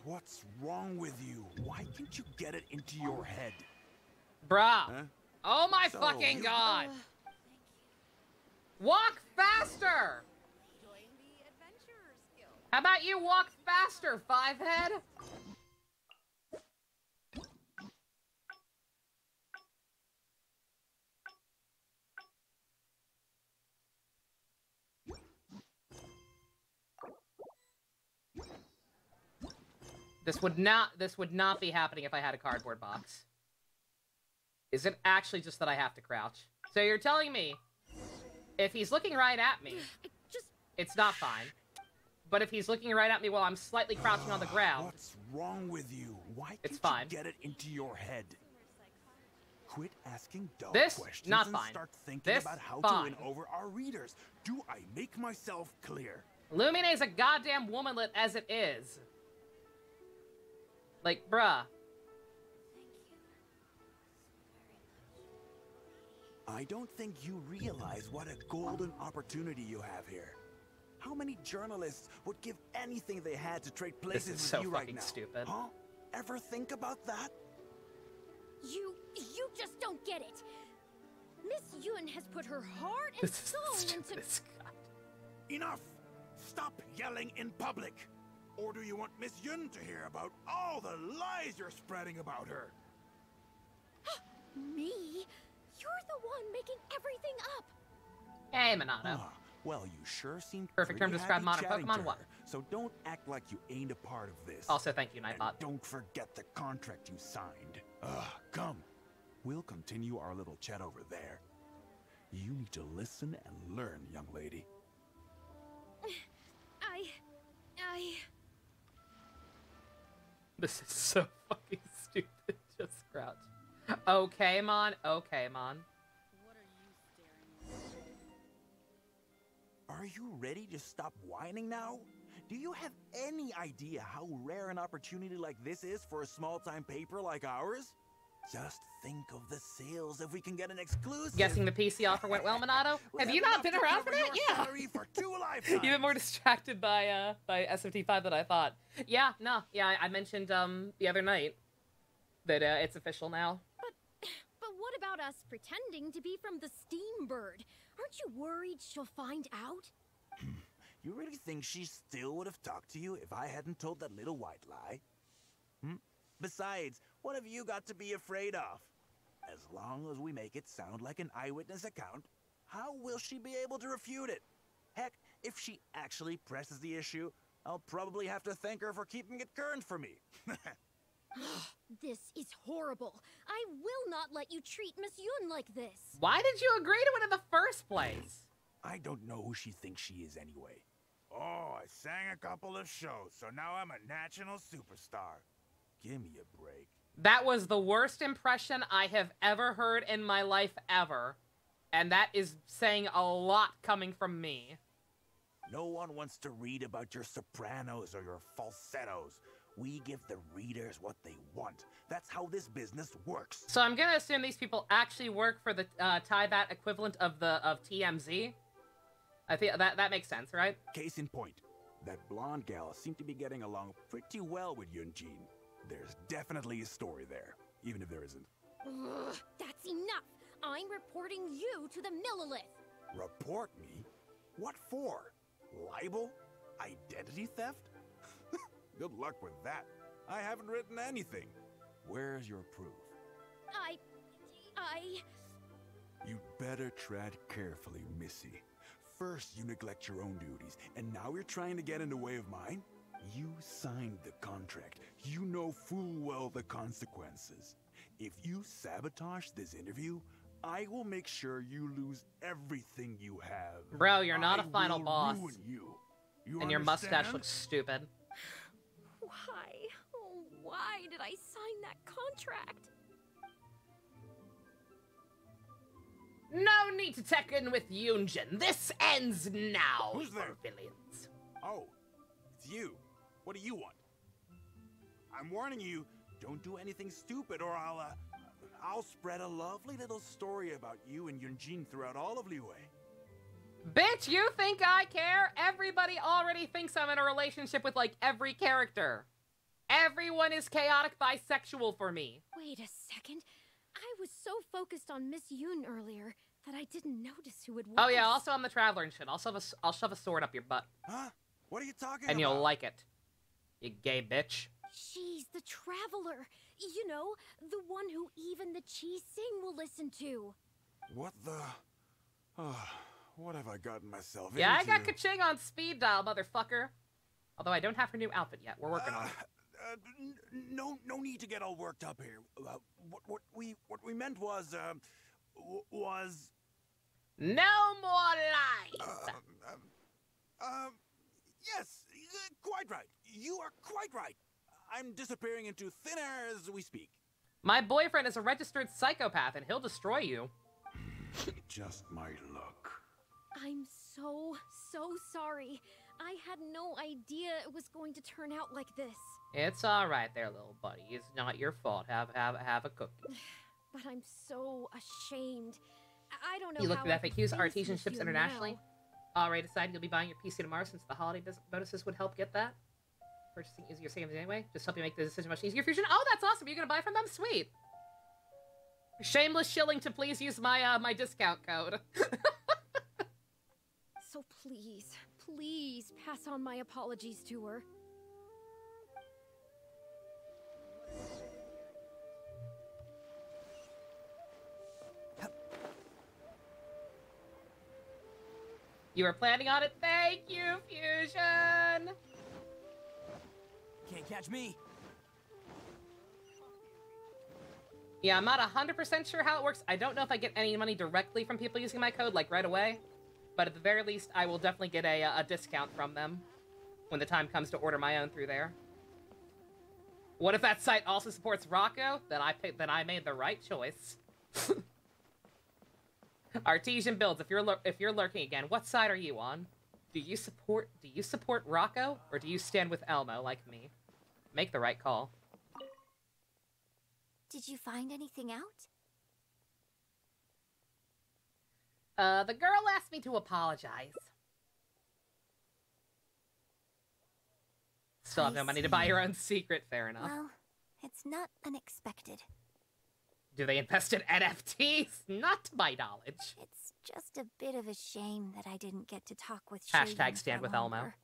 What's wrong with you? Why can't you get it into your head? Bruh. Huh? Oh my fucking god. Walk faster! How about you walk faster, Fivehead? This would not be happening if I had a cardboard box. Is it actually just that I have to crouch? So you're telling me, if he's looking right at me, it's not fine. But if he's looking right at me while I'm slightly crouching on the ground, what's wrong with you? Why it's can't fine. you get it into your head? Quit asking dull this questions not and fine. Start thinking This about how fine. to win over our readers. Do I make myself clear? Lumine's a goddamn womanlet as it is. Like, bruh. I don't think you realize what a golden opportunity you have here. How many journalists would give anything they had to trade places with so you right fucking now? stupid. Huh? Ever think about that? You just don't get it. Miss Yun has put her heart and soul into... Enough! Stop yelling in public! Or do you want Miss Yun to hear about all the lies you're spreading about her? Me? You're the one making everything up. Hey, Minato. Well, you sure seem Perfect term to describe modern Pokemon. What? So don't act like you ain't a part of this. Also, thank you, Nightbot. And don't forget the contract you signed. Come. We'll continue our little chat over there. You need to listen and learn, young lady. This is so fucking stupid. Just crouch. Okay, Mon. Okay, Mon. Are you ready to stop whining now? Do you have any idea how rare an opportunity like this is for a small-time paper like ours? Just think of the sales if we can get an exclusive. Guessing the PC offer went well, Minato? Have you not been around for that? Yeah. For 2 lifetimes. You've been more distracted by SFT5 than I thought. Yeah, no. Yeah, I mentioned the other night that it's official now. But what what about us pretending to be from the Steam Bird? Aren't you worried she'll find out? You really think she still would have talked to you if I hadn't told that little white lie? Besides, what have you got to be afraid of? As long as we make it sound like an eyewitness account, how will she be able to refute it? Heck, if she actually presses the issue, I'll probably have to thank her for keeping it current for me. This is horrible. I will not let you treat Miss Yun like this. Why did you agree to it in the first place? I don't know who she thinks she is anyway. Oh, I sang a couple of shows, so now I'm a national superstar. Give me a break. That was the worst impression I have ever heard in my life ever. And that is saying a lot coming from me. No one wants to read about your sopranos or your falsettos. We give the readers what they want. That's how this business works. So I'm gonna assume these people actually work for the Taibat equivalent of TMZ. I think that makes sense, right? Case in point, that blonde gal seemed to be getting along pretty well with Yunjin. There's definitely a story there, even if there isn't. Ugh, that's enough. I'm reporting you to the Millilith. Report me? What for? Libel? Identity theft? Good luck with that. I haven't written anything. Where's your proof? You'd better tread carefully, Missy. First, you neglect your own duties, and now you're trying to get in the way of mine? You signed the contract. You know full well the consequences. If you sabotage this interview, I will make sure you lose everything you have. Bro, you're not a final boss. Ruin you. You and your understand? mustache looks stupid. Why? Oh, why did I sign that contract? No need to check in with Yunjin. This ends now. Who's there? Villains. Oh, it's you. What do you want? I'm warning you, don't do anything stupid or I'll spread a lovely little story about you and Yunjin throughout all of Liyue. Bitch, you think I care? Everybody already thinks I'm in a relationship with, like, every character. Everyone is chaotic bisexual for me. Wait a second. I was so focused on Miss Yoon earlier that I didn't notice who it was. Oh yeah, also I'm the Traveler and shit. I'll shove a sword up your butt. Huh? What are you talking and about? You'll like it. You gay bitch. She's the Traveler. You know, the one who even the Chi Sing will listen to. What the... what have I gotten myself into? Yeah, I got ka-ching on speed dial, motherfucker. Although I don't have her new outfit yet. We're working on it. No need to get all worked up here. What we meant was no more lies. Yes, quite right. You are quite right. I'm disappearing into thin air as we speak. My boyfriend is a registered psychopath, and he'll destroy you. Just my luck. I'm so sorry. I had no idea it was going to turn out like this. It's all right there, little buddy. It's not your fault. Have a cookie. But I'm so ashamed. I don't know. You looked how at FAQs, Artesian ships you internationally. Already decided you'll be buying your PC tomorrow since the holiday bonuses would help get that. Purchasing easier savings anyway. Just help you make the decision much easier. Fusion. Oh, that's awesome. You're gonna buy from them? Sweet. Shameless shilling to please use my my discount code. So please pass on my apologies to her. You were planning on it? Thank you, Fusion! Can't catch me. Yeah, I'm not 100% sure how it works. I don't know if I get any money directly from people using my code, like, right away. But at the very least, I will definitely get a discount from them when the time comes to order my own through there. What if that site also supports Rocco? Then I made the right choice. Artesian builds. If you're lurking again, what side are you on? Do you support Rocco, or do you stand with Elmo like me? Make the right call. Did you find anything out? The girl asked me to apologize. Still have no money to buy your own secret. Fair enough. Well, it's not unexpected. Do they invest in NFTs? Not to my knowledge. It's just a bit of a shame that I didn't get to talk with Hashtag Shayan stand for with Elmo. longer.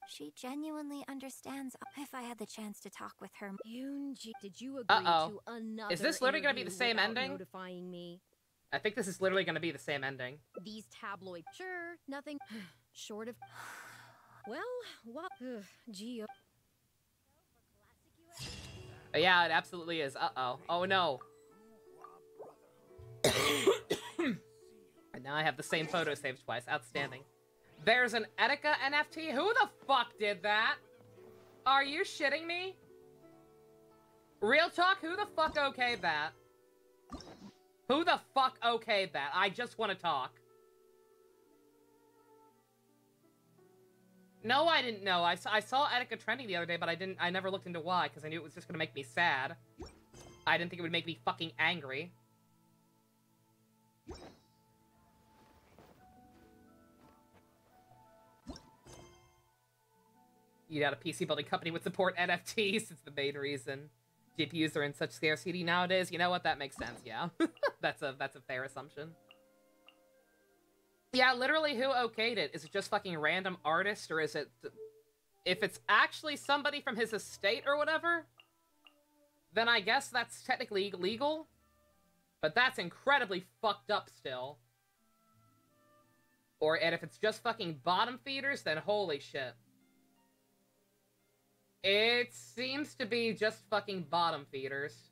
She genuinely understands. If I had the chance to talk with her. Yoonji, did you agree to another Is this literally going to be the same ending? Notifying me? I think this is literally going to be the same ending. These tabloid, sure, nothing short of. Well, what? Gee. Yeah, it absolutely is. Uh-oh. Oh, no. And now I have the same photo saved twice. Outstanding. There's an Etika NFT? Who the fuck did that? Are you shitting me? Real talk, who the fuck okayed that? Who the fuck okayed that? I just want to talk. No, I didn't know. I saw Etika trending the other day, but I never looked into why, because I knew it was just gonna make me sad. I didn't think it would make me fucking angry. You got a PC building company would support NFTs. It's the main reason. GPUs are in such scarcity nowadays. You know what? That makes sense, yeah. That's a fair assumption. Yeah, literally who okayed it? Is it just fucking random artist, or is it... If it's actually somebody from his estate or whatever, then I guess that's technically legal. But that's incredibly fucked up still. And if it's just fucking bottom feeders, then holy shit. It seems to be just fucking bottom feeders.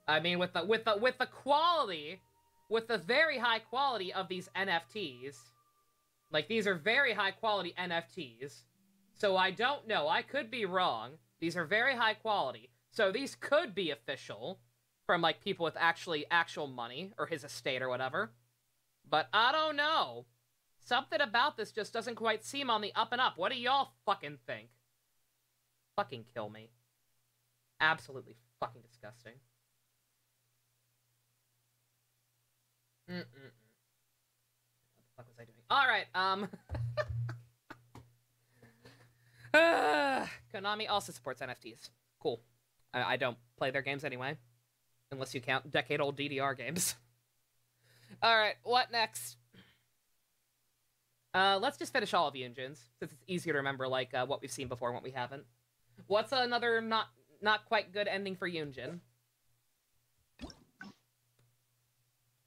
I mean, with the quality, with the very high quality of these NFTs, like, these are very high quality NFTs, so I don't know, I could be wrong. These are very high quality, so these could be official from, like, people with actual money, or his estate or whatever. But I don't know. Something about this just doesn't quite seem on the up and up. What do y'all fucking think? Fucking kill me. Absolutely fucking disgusting. What the fuck was I doing? Alright, Konami also supports NFTs. Cool. I don't play their games anyway. Unless you count decade-old DDR games. Alright, what next? Let's just finish all of Yunjin's, since it's easier to remember, like, what we've seen before and what we haven't. What's another not quite good ending for Yunjin?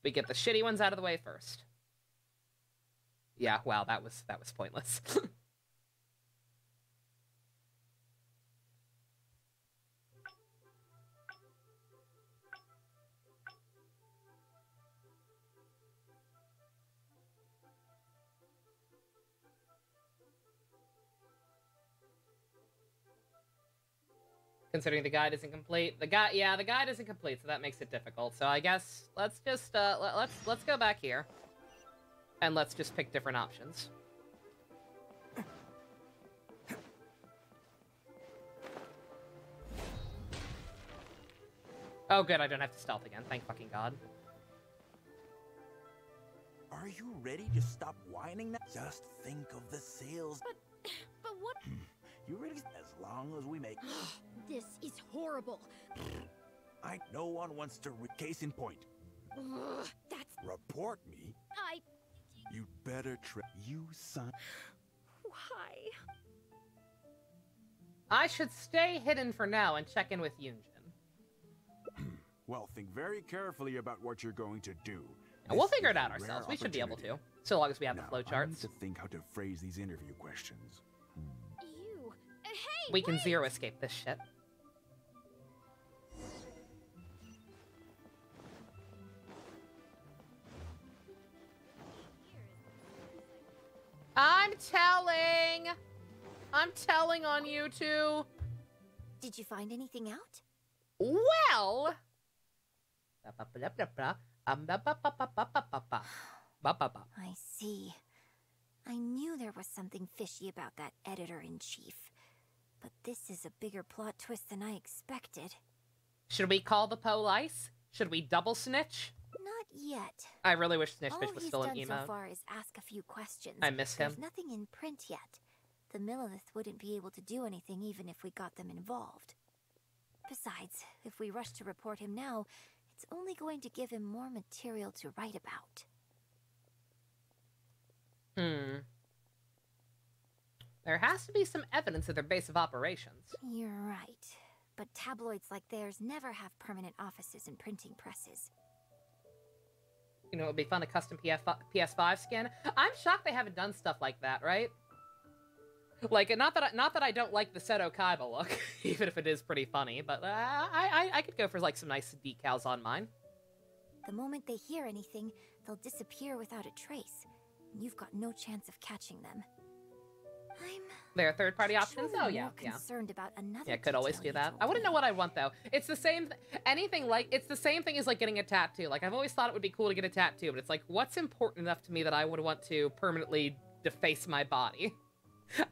We get the shitty ones out of the way first. Yeah, wow, that was pointless. Considering the guide isn't complete. The guide isn't complete, so that makes it difficult. So I guess let's just let's go back here. And let's just pick different options. Oh good, I don't have to stealth again. Thank fucking God. Are you ready to stop whining now? Just think of the sales. But what? You really, as long as we make. This is horrible. No one wants to. Case in point. That's. Report me. You'd better you son. Why? I should stay hidden for now and check in with Yunjin. Well, think very carefully about what you're going to do. And we'll figure it out ourselves. We should be able to, so long as we have the flowcharts. I need to think how to phrase these interview questions. You. Hey. We can zero escape this shit. I'm telling on you two. Did you find anything out? Well. I see. I knew there was something fishy about that editor-in-chief. But this is a bigger plot twist than I expected. Should we call the police? Should we double snitch? Not yet. I really wish Snitchfish was still an All he's emote. done so far is ask a few questions. I miss him. There's nothing in print yet. The Millilith wouldn't be able to do anything even if we got them involved. Besides, if we rush to report him now, it's only going to give him more material to write about. There has to be some evidence of their base of operations. You're right. But tabloids like theirs never have permanent offices and printing presses. You know, it would be fun, a custom PS5 skin. I'm shocked they haven't done stuff like that, right? Like, not that I don't like the Seto Kaiba look, even if it is pretty funny, but I could go for, like, some nice decals on mine. The moment they hear anything, they'll disappear without a trace. You've got no chance of catching them. There are third-party options? Oh, yeah, yeah. Concerned about another yeah, could always do that. I wouldn't know what I want, though. It's the same... it's the same thing as, like, getting a tattoo. Like, I've always thought it would be cool to get a tattoo, but it's like, what's important enough to me that I would want to permanently deface my body?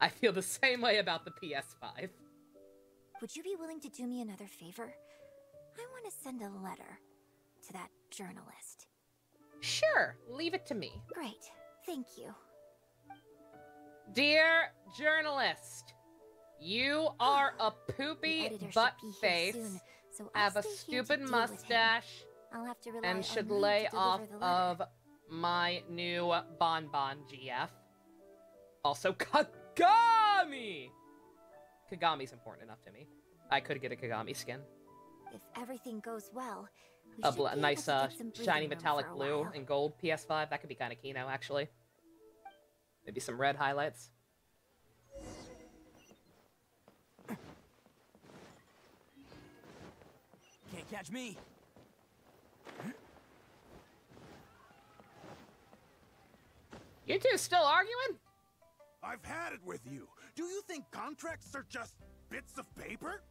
I feel the same way about the PS5. Would you be willing to do me another favor? I want to send a letter to that journalist. Sure, leave it to me. Great, thank you. Dear journalist, you are a poopy butt face, so have a stupid mustache, I'll have to rely and on should you lay to off deliver the letter. of my new Bonbon GF. Also, Kagami! Kagami's important enough to me. I could get a Kagami skin. If everything goes well, we A should be nice, able to get some shiny breathing room metallic for a blue while. and gold PS5. That could be kind of kino, actually. Maybe some red highlights. Can't catch me. You two still arguing? I've had it with you. Do you think contracts are just bits of paper?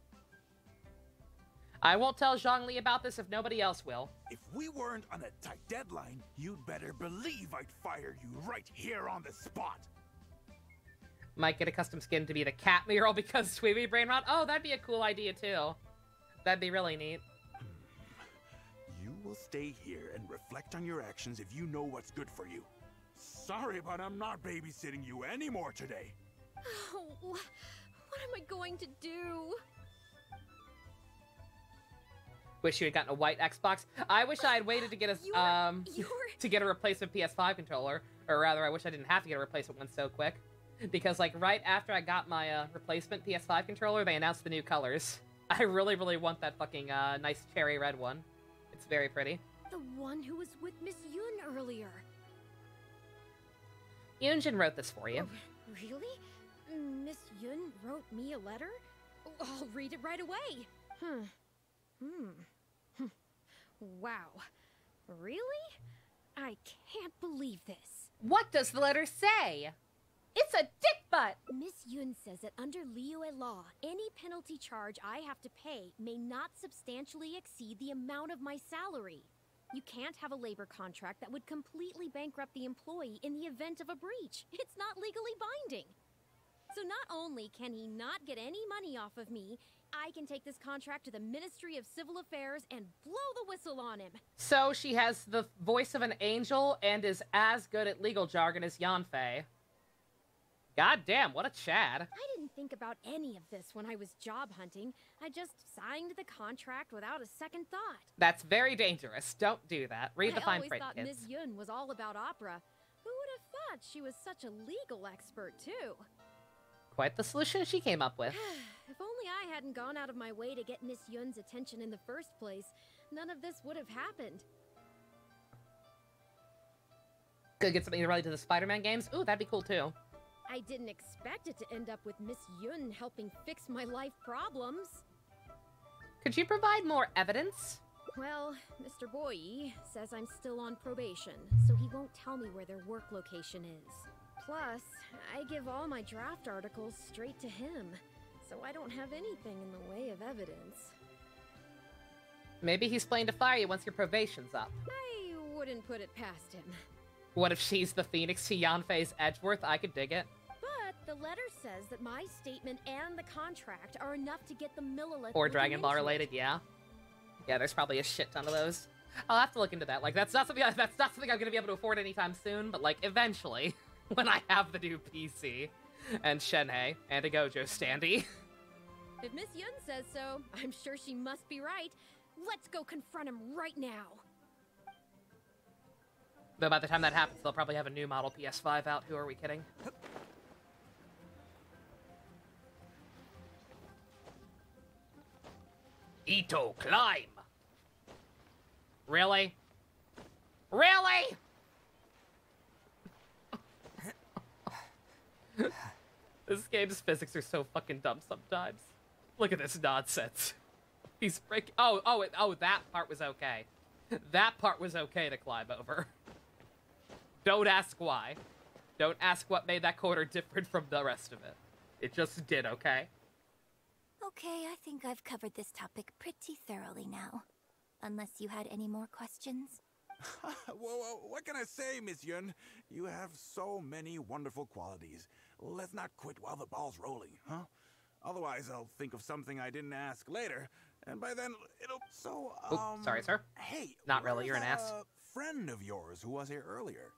I won't tell Zhongli about this if nobody else will. If we weren't on a tight deadline, you'd better believe I'd fire you right here on the spot. Might get a custom skin to be the cat mural because Sweetie Brain Rot. Oh, that'd be a cool idea too. That'd be really neat. You will stay here and reflect on your actions if you know what's good for you. Sorry, but I'm not babysitting you anymore today. Oh, what am I going to do? Wish you had gotten a white Xbox. I wish I had waited to get a to get a replacement PS5 controller, or rather, I wish I didn't have to get a replacement one so quick, because like right after I got my replacement PS5 controller, they announced the new colors. I really, really want that fucking nice cherry red one. It's very pretty. The one who was with Miss Yun earlier. Yunjin wrote this for you. Oh, really? Miss Yun wrote me a letter? Oh, I'll read it right away. Wow. Really? I can't believe this. What does the letter say? It's a dick butt! Miss Yun says that under Liyue law, any penalty charge I have to pay may not substantially exceed the amount of my salary. You can't have a labor contract that would completely bankrupt the employee in the event of a breach. It's not legally binding. So not only can he not get any money off of me, I can take this contract to the Ministry of Civil Affairs and blow the whistle on him. So she has the voice of an angel and is as good at legal jargon as Yanfei. God damn, what a Chad. I didn't think about any of this when I was job hunting. I just signed the contract without a second thought. That's very dangerous. Don't do that. Read the fine print, I always thought kids. Miss Yun was all about opera. Who would have thought she was such a legal expert, too? Quite the solution she came up with. If only I hadn't gone out of my way to get Miss Yun's attention in the first place, none of this would have happened. Could get something related to the Spider-Man games? Ooh, that'd be cool, too. I didn't expect it to end up with Miss Yun helping fix my life problems. Could you provide more evidence? Well, Mr. Boyi says I'm still on probation, so he won't tell me where their work location is. Plus, I give all my draft articles straight to him, so I don't have anything in the way of evidence. Maybe he's planning to fire you once your probation's up. I wouldn't put it past him. What if she's the Phoenix to Yanfei's Edgeworth? I could dig it. But the letter says that my statement and the contract are enough to get the Millilith Or looking Dragon Ball into it. related, yeah. Yeah, there's probably a shit ton of those. I'll have to look into that. Like, that's not something I'm gonna be able to afford anytime soon, but like, eventually, when I have the new PC, and Shenhei, and a Gojo standee. If Miss Yun says so, I'm sure she must be right. Let's go confront him right now. Though by the time that happens, they'll probably have a new model PS5 out. Who are we kidding? Ito, climb! Really? Really? This game's physics are so fucking dumb sometimes. Look at this nonsense. He's breaking. Oh, that part was okay. That part was okay to climb over. Don't ask why. Don't ask what made that corner different from the rest of it. It just did, okay? Okay, I think I've covered this topic pretty thoroughly now. Unless you had any more questions? Well, what can I say, Miss Yun? You have so many wonderful qualities. Let's not quit while the ball's rolling, huh? Otherwise, I'll think of something I didn't ask later, and by then it'll... So, sorry, sir. Hey, not really. You're an ass. Friend of yours who was here earlier.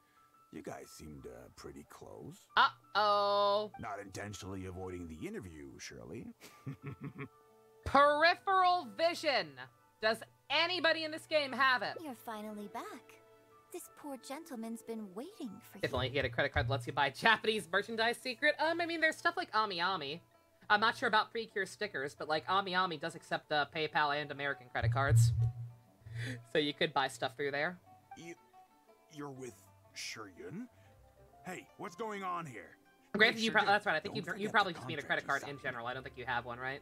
You guys seemed pretty close. Uh-oh. Not intentionally avoiding the interview, surely. Peripheral vision. Does anybody in this game have it? You're finally back. This poor gentleman's been waiting for you. If only he had a credit card that lets you buy Japanese merchandise secret. I mean, there's stuff like Ami Ami. I'm not sure about Precure stickers, but like Ami Ami does accept PayPal and American credit cards. So you could buy stuff through there. You're with Shiryun? Hey, what's going on here? Granted, that's right. I think you probably just mean a credit card in general. I don't think you have one, right?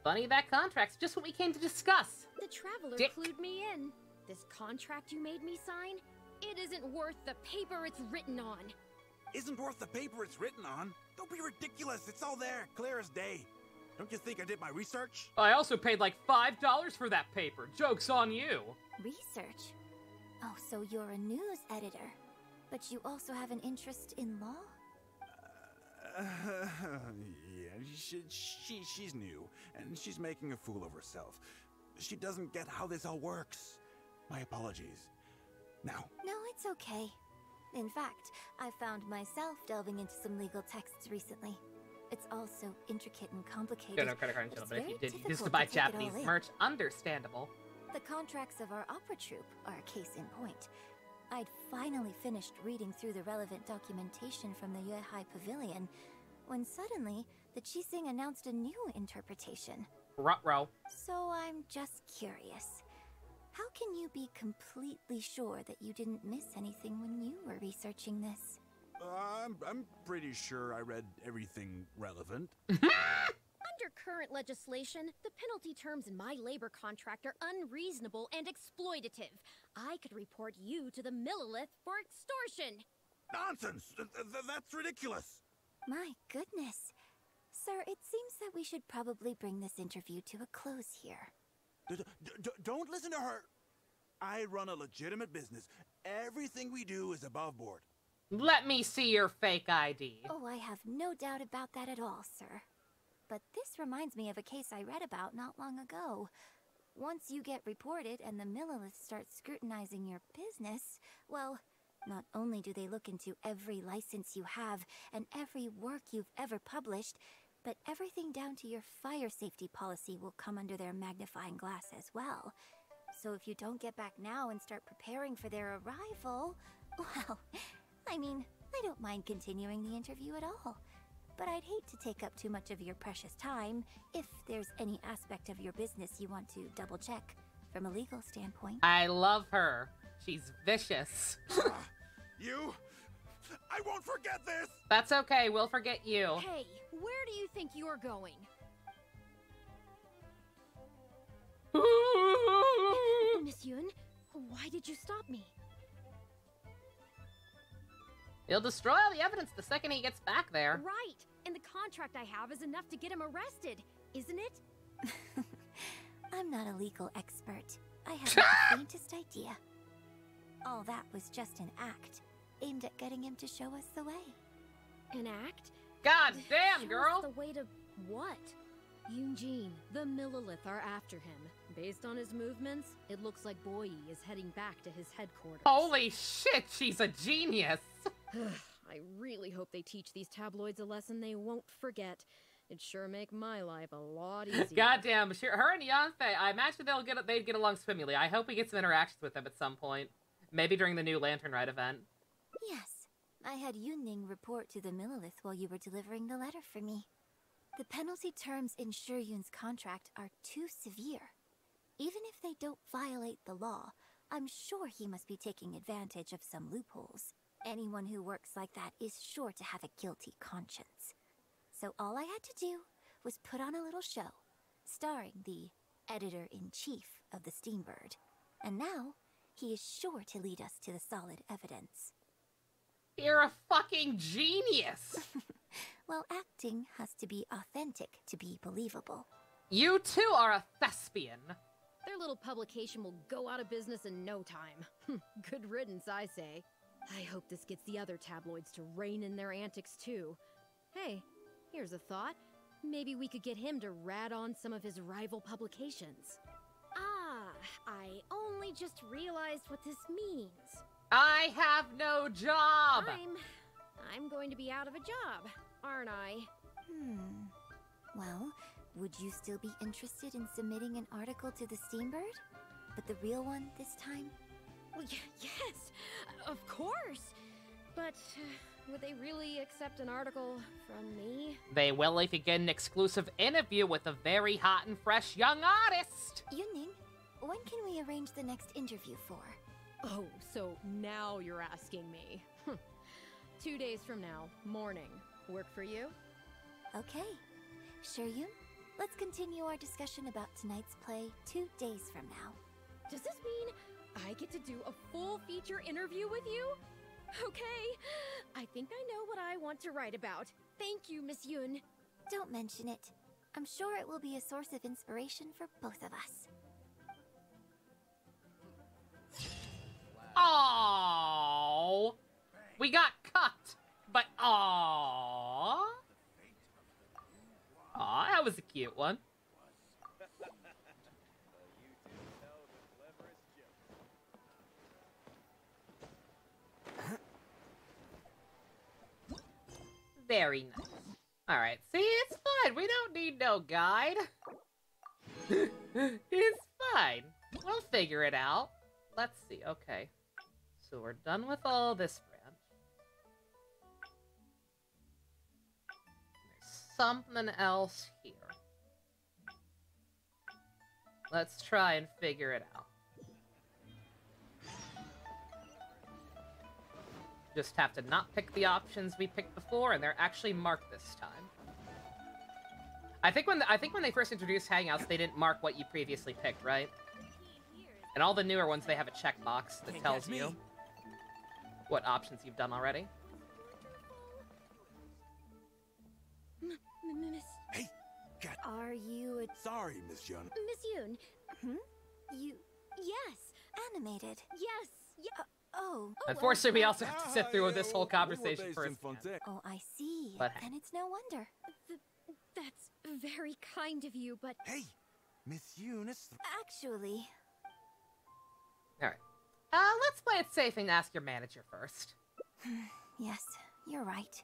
Funny, that contract's just what we came to discuss. The Traveler clued me in. This contract you made me sign, it isn't worth the paper it's written on. Isn't worth the paper it's written on? Don't be ridiculous. It's all there, clear as day. Don't you think I did my research? I also paid like $5 for that paper. Joke's on you. Research? Oh, so you're a news editor. But you also have an interest in law? Yeah, she's new, and she's making a fool of herself. She doesn't get how this all works. My apologies. Now. No, it's okay. In fact, I found myself delving into some legal texts recently. It's all so intricate and complicated. No credit card, but if you did use to buy Japanese merch, understandable. The contracts of our opera troupe are a case in point. I'd finally finished reading through the relevant documentation from the Yuehai Pavilion when suddenly the Chising announced a new interpretation. Ruh-roh. So I'm just curious. How can you be completely sure that you didn't miss anything when you were researching this? I'm pretty sure I read everything relevant. Under current legislation, the penalty terms in my labor contract are unreasonable and exploitative. I could report you to the Millilith for extortion. Nonsense! That's ridiculous! My goodness. Sir, it seems that we should probably bring this interview to a close here. Don't listen to her! I run a legitimate business. Everything we do is above board. Let me see your fake ID. Oh, I have no doubt about that at all, sir. But this reminds me of a case I read about not long ago. Once you get reported and the Millilith starts scrutinizing your business, well, not only do they look into every license you have and every work you've ever published, but everything down to your fire safety policy will come under their magnifying glass as well. So if you don't get back now and start preparing for their arrival, well, I mean, I don't mind continuing the interview at all. But I'd hate to take up too much of your precious time if there's any aspect of your business you want to double-check from a legal standpoint. I love her. She's vicious. You? I won't forget this! That's okay, we'll forget you. Hey, where do you think you're going? Miss Yun, why did you stop me? He'll destroy all the evidence the second he gets back there. Right, and the contract I have is enough to get him arrested, isn't it? I'm not a legal expert. I haven't the faintest idea. All that was just an act, aimed at getting him to show us the way. An act? God damn, girl! The way to what? Eugene, the Millilith are after him. Based on his movements, it looks like Boyi is heading back to his headquarters. Holy shit, she's a genius! I really hope they teach these tabloids a lesson they won't forget. It'd sure make my life a lot easier. Goddamn, sure. Her and Yanfei, I imagine they'd get along swimmingly. I hope we get some interactions with them at some point. Maybe during the new Lantern Rite event. Yes, I had Yunning report to the Millilith while you were delivering the letter for me. The penalty terms in Shuryun's contract are too severe. Even if they don't violate the law, I'm sure he must be taking advantage of some loopholes. Anyone who works like that is sure to have a guilty conscience. So all I had to do was put on a little show, starring the editor-in-chief of the Steambird. And now, he is sure to lead us to the solid evidence. You're a fucking genius! Well, acting has to be authentic to be believable. You too are a thespian. Their little publication will go out of business in no time. Good riddance, I say. I hope this gets the other tabloids to rein in their antics too. Hey, here's a thought. Maybe we could get him to rat on some of his rival publications. Ah, I only just realized what this means. I have no job! I'm going to be out of a job, aren't I? Well, would you still be interested in submitting an article to the Steambird? But the real one this time? Well, yes, of course. But would they really accept an article from me? They will if you get an exclusive interview with a very hot and fresh young artist! Yunning, when can we arrange the next interview for? Oh, so now you're asking me. 2 days from now, morning. Work for you? Okay. Shuryun, let's continue our discussion about tonight's play 2 days from now. Does this mean I get to do a full feature interview with you? Okay, I think I know what I want to write about. Thank you, Miss Yun. Don't mention it. I'm sure it will be a source of inspiration for both of us. Aww. We got cut, but aww. Aw, that was a cute one. Very nice. Alright, see, it's fine. We don't need no guide. It's fine. We'll figure it out. Let's see, okay. So we're done with all this branch. There's something else here. Let's try and figure it out. Just have to not pick the options we picked before, and they're actually marked this time. I think when they first introduced Hangouts, they didn't mark what you previously picked, right? And all the newer ones, they have a checkbox that tells you what options you've done already. Miss... Hey, God. Are you a... Sorry, Miss Yun. Miss Yun? You... Yes. Animated. Yes. Yeah. Oh. Unfortunately, we also have to sit through this whole conversation first. Oh, I see. But then it's no wonder. That's very kind of you, but... Hey, Miss Yun, Actually... Alright. Let's play it safe and ask your manager first. Yes, you're right.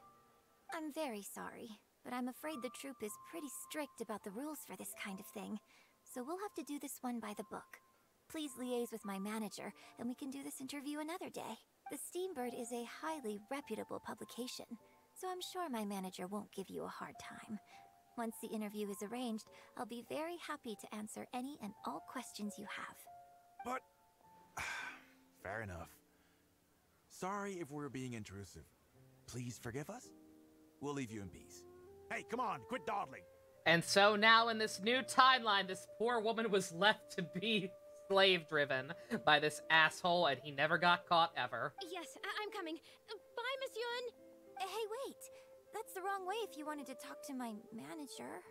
I'm very sorry, but I'm afraid the troupe is pretty strict about the rules for this kind of thing, so we'll have to do this one by the book. Please liaise with my manager, and we can do this interview another day. The Steambird is a highly reputable publication, so I'm sure my manager won't give you a hard time. Once the interview is arranged, I'll be very happy to answer any and all questions you have. But... fair enough. Sorry if we're being intrusive. Please forgive us. We'll leave you in peace. Hey, come on, quit dawdling. And so now in this new timeline, this poor woman was left to be slave-driven by this asshole, and he never got caught ever. Yes, I'm coming. Bye, Miss Yun. Hey, wait. That's the wrong way if you wanted to talk to my manager.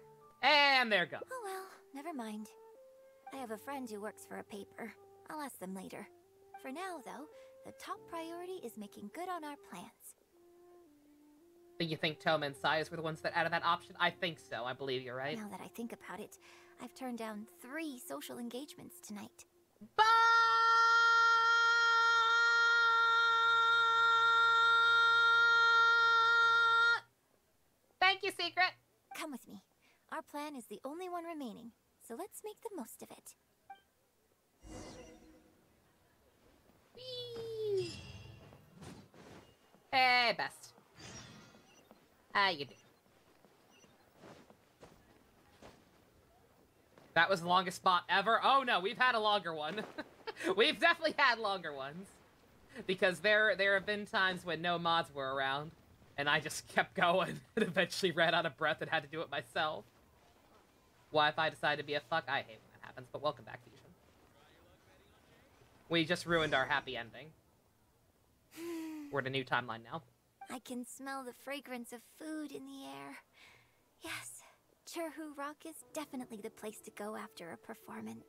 And there goes. Oh well, never mind. I have a friend who works for a paper. I'll ask them later. For now, though, the top priority is making good on our plans. Do you think Toma and Sayas were the ones that added that option? I think so. I believe you're right. Now that I think about it, I've turned down 3 social engagements tonight. But... Thank you, Secret. Come with me. Our plan is the only one remaining, so let's make the most of it. Whee! Hey, best. How you doing? That was the longest spot ever. Oh no, we've had a longer one. We've definitely had longer ones. Because there have been times when no mods were around, and I just kept going, and eventually ran out of breath and had to do it myself. Wi-Fi decided to be a fuck. I hate when that happens, but welcome back, Fusion. We just ruined our happy ending. We're at a new timeline now. I can smell the fragrance of food in the air. Yes, Cherhu Rock is definitely the place to go after a performance.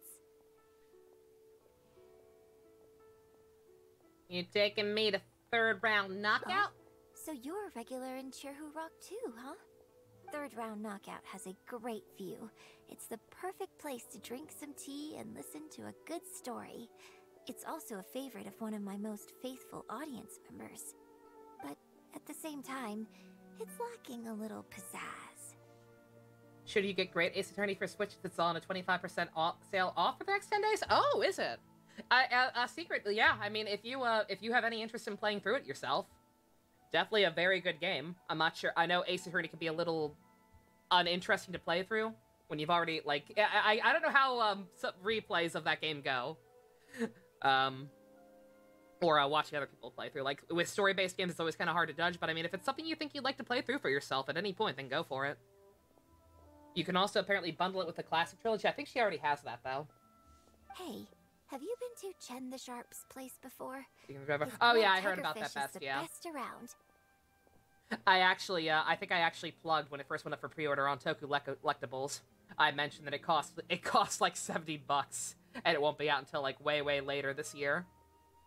You taking me to third round knockout? So you're a regular in Cherhu Rock too, huh? Third round knockout has a great view. It's the perfect place to drink some tea and listen to a good story. It's also a favorite of one of my most faithful audience members. But at the same time, it's lacking a little pizzazz. Should you get Great Ace Attorney for Switch that's on a 25% sale off for the next 10 days? Oh, is it? Secretly, yeah. I mean, if you have any interest in playing through it yourself, definitely a very good game. I'm not sure. I know Ace Attorney can be a little uninteresting to play through when you've already, like, I don't know how some replays of that game go. Or watching other people play through. Like, with story-based games, it's always kind of hard to judge, but I mean, if it's something you think you'd like to play through for yourself at any point, then go for it. You can also apparently bundle it with the Classic Trilogy. I think she already has that, though. Hey, have you been to Chen the Sharp's place before? Oh yeah, I heard about that best, yeah. Best around. I think I actually plugged when it first went up for pre-order on Toku Lectables. I mentioned that it costs like $70, and it won't be out until like way later this year.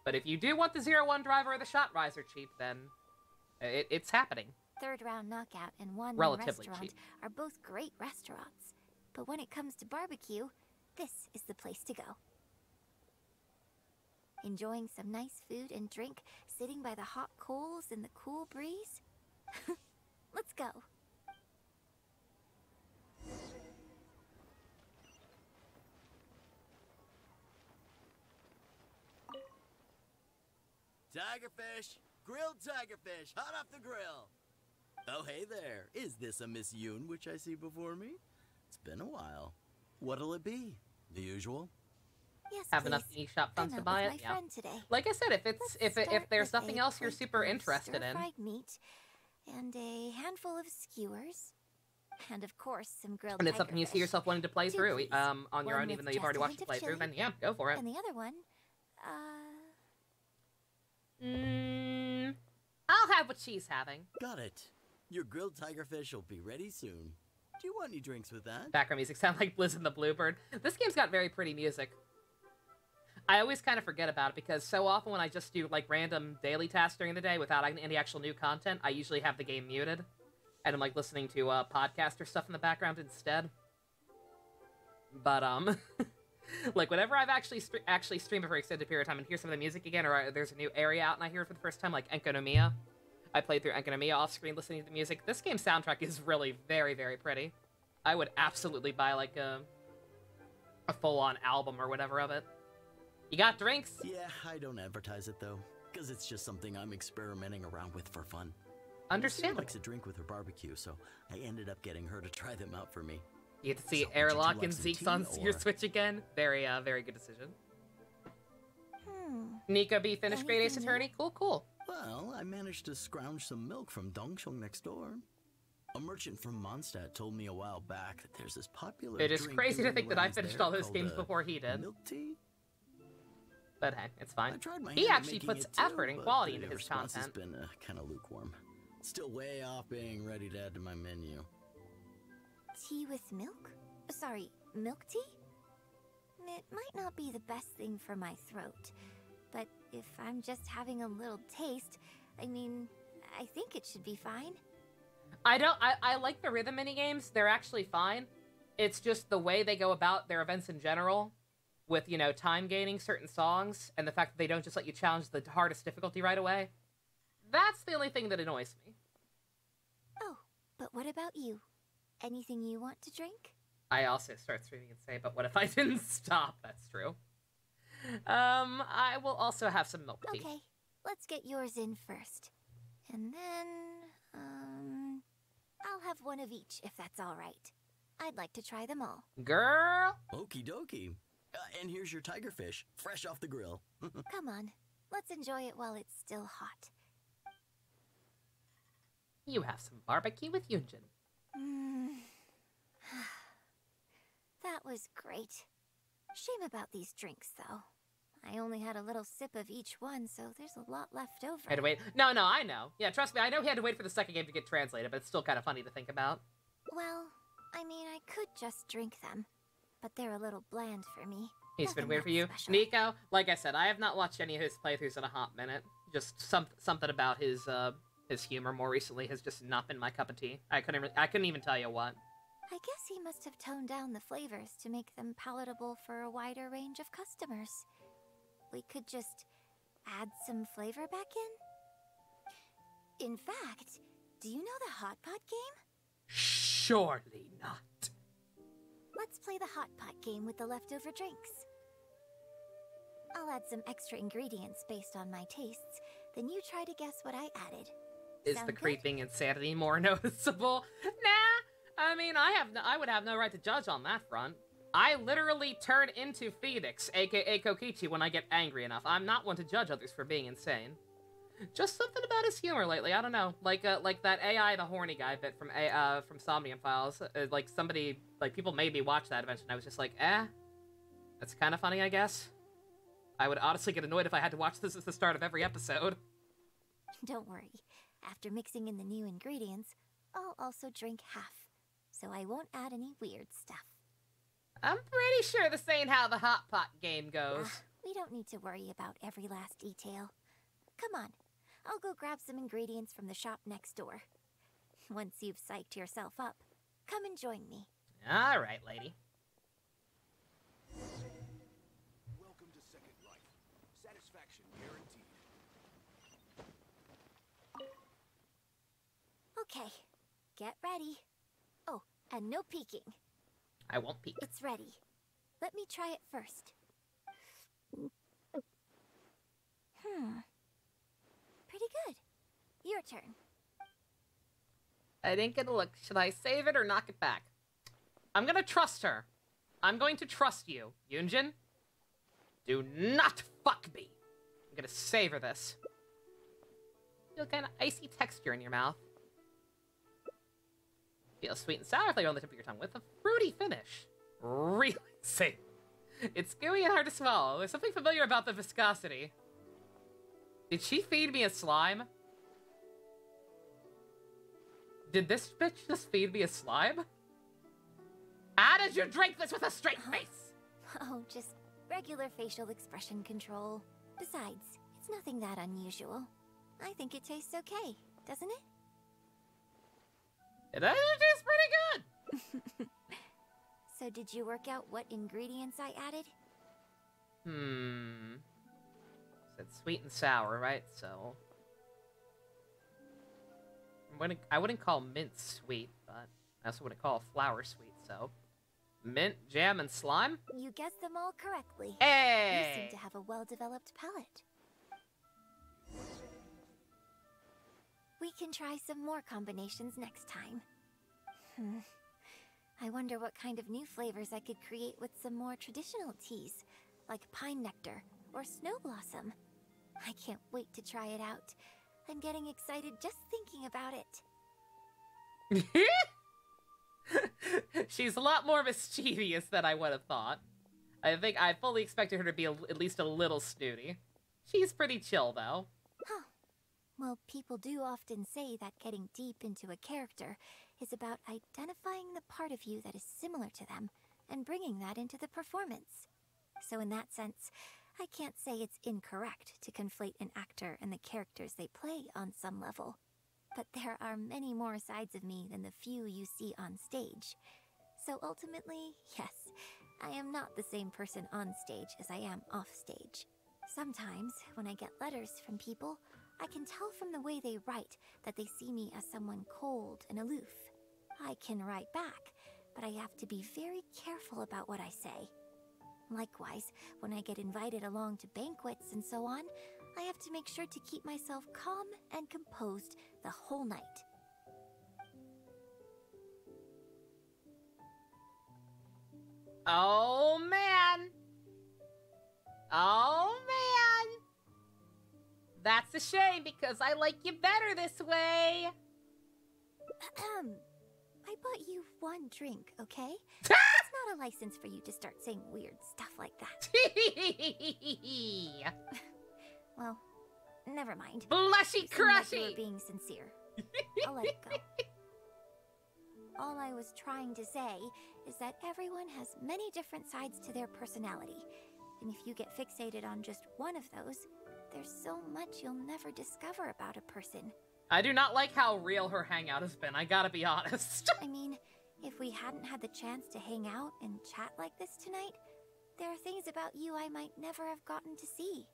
But if you do want the 01 driver or the shot riser cheap, then it's happening. Third round knockout and one relatively restaurant cheap are both great restaurants. But when it comes to barbecue, this is the place to go. Enjoying some nice food and drink, sitting by the hot coals in the cool breeze? Let's go. Tigerfish! Grilled tigerfish, hot off the grill! Oh, hey there. Is this a Miss Yoon which I see before me? It's been a while. What'll it be? The usual? Yes, have please. enough eShop funds to buy it. Yeah. Today. Like I said, if there's nothing else you're super interested in. Fried meat and a handful of skewers, and of course some grilled. And it's something you see yourself wanting to play through on your own, even though you've already watched the playthrough. Then yeah, go for it. And the other one, I'll have what she's having. Got it. Your grilled tigerfish will be ready soon. Do you want any drinks with that? Background music sound like Blizz and the Bluebird. This game's got very pretty music. I always kind of forget about it because so often when I just do like random daily tasks during the day without any actual new content, I usually have the game muted. And I'm like listening to podcast or stuff in the background instead. But like whenever I've actually streamed for an extended period of time and hear some of the music again, or there's a new area out and I hear it for the first time, like Enkonomiya. I played through Enkonomiya off screen listening to the music. This game's soundtrack is really very pretty. I would absolutely buy like a full-on album or whatever of it. You got drinks? Yeah, I don't advertise it though, because it's just something I'm experimenting around with for fun. Understandable. She likes a drink with her barbecue, so I ended up getting her to try them out for me. You get to see Airlock and Zeke's on your Switch again. Very good decision. Nico B finished Great Ace Attorney. Cool. Well, I managed to scrounge some milk from Dongsheng next door. A merchant from Mondstadt told me a while back that there's this popular. It is crazy to think that I finished all those games before he did. Milk tea. But hey, it's fine. He actually puts effort and quality into his content. Has been kind of lukewarm. Still way off being ready to add to my menu. Tea with milk? Sorry, milk tea? It might not be the best thing for my throat, but if I'm just having a little taste, I mean, I think it should be fine. I like the rhythm minigames. They're actually fine. It's just the way they go about their events in general, with, you know, time gaining certain songs, and the fact that they don't just let you challenge the hardest difficulty right away. That's the only thing that annoys me. Oh, but what about you? anything you want to drink? I also start screaming and say, but what if I didn't stop? That's true. I will also have some milk tea. Okay, let's get yours in first. And then, I'll have one of each, if that's all right. I'd like to try them all. Girl! Okie dokie. And here's your tiger fish, fresh off the grill. Come on, let's enjoy it while it's still hot. You have some barbecue with Yunjin. That was great. Shame about these drinks, though. I only had a little sip of each one, so there's a lot left over. I had to wait. No, I know. Yeah, trust me, I know he had to wait for the second game to get translated, but it's still kind of funny to think about. Well, I mean, I could just drink them, but they're a little bland for me. He's been weird for you. Special. Nico, like I said, I have not watched any of his playthroughs in a hot minute. Just something about his humor more recently has just not been my cup of tea. I couldn't even tell you what. I guess he must have toned down the flavors to make them palatable for a wider range of customers. We could just add some flavor back in? In fact, do you know the Hot Pot game? Surely not. Let's play the Hot Pot game with the leftover drinks. I'll add some extra ingredients based on my tastes, then you try to guess what I added. Is Sound the good? creeping insanity more noticeable? Nah, I mean, I would have no right to judge on that front. I literally turn into Phoenix, aka Kokichi, when I get angry enough. I'm not one to judge others for being insane. Just something about his humor lately, I don't know. Like that AI the horny guy bit from Somnium Files. People made me watch that eventually, and I was just like, that's kind of funny, I guess. I would honestly get annoyed if I had to watch this at the start of every episode. Don't worry. After mixing in the new ingredients, I'll also drink half, so I won't add any weird stuff. I'm pretty sure this ain't how the Hot Pot game goes. We don't need to worry about every last detail. Come on, I'll go grab some ingredients from the shop next door. Once you've psyched yourself up, come and join me. All right, lady. Welcome to Second Life. Satisfaction guaranteed. Okay, get ready. Oh, and no peeking. I won't peek. It's ready. Let me try it first. Pretty good. Your turn. I didn't get a look. Should I save it or knock it back? I'm gonna trust her. I'm going to trust you, Yunjin. Do not fuck me. I'm gonna savor this. Feel kind of icy texture in your mouth. Feels sweet and sour flavor on the tip of your tongue with a fruity finish. Really safe. It's gooey and hard to swallow. There's something familiar about the viscosity. Did she feed me a slime? Did this bitch just feed me a slime? How did you drink this with a straight face? Oh, just regular facial expression control. Besides, it's nothing that unusual. I think it tastes okay, doesn't it? It tastes pretty good! So did you work out what ingredients I added? Said sweet and sour, right? So I wouldn't call mint sweet, but I also wouldn't call flour sweet, so mint, jam, and slime? You guessed them all correctly. Hey! You seem to have a well-developed palate. We can try some more combinations next time. I wonder what kind of new flavors I could create with some more traditional teas, like pine nectar or snow blossom. I can't wait to try it out. I'm getting excited just thinking about it. She's a lot more mischievous than I would have thought. I think I fully expected her to be at least a little snooty. She's pretty chill, though. Huh. Well, people do often say that getting deep into a character is about identifying the part of you that is similar to them and bringing that into the performance. So in that sense, I can't say it's incorrect to conflate an actor and the characters they play on some level. But there are many more sides of me than the few you see on stage. So ultimately, yes, I am not the same person on stage as I am off stage. Sometimes, when I get letters from people, I can tell from the way they write that they see me as someone cold and aloof. I can write back, but I have to be very careful about what I say. Likewise, when I get invited along to banquets and so on, I have to make sure to keep myself calm and composed the whole night. Oh, man. Oh, man. That's a shame because I like you better this way. I bought you one drink, okay? It's not a license for you to start saying weird stuff like that. Well, never mind. Blushy crushy! You were being sincere. I'll let it go. All I was trying to say is that everyone has many different sides to their personality. And if you get fixated on just one of those, there's so much you'll never discover about a person. I do not like how real her hangout has been, I gotta be honest. I mean, if we hadn't had the chance to hang out and chat like this tonight, there are things about you I might never have gotten to see.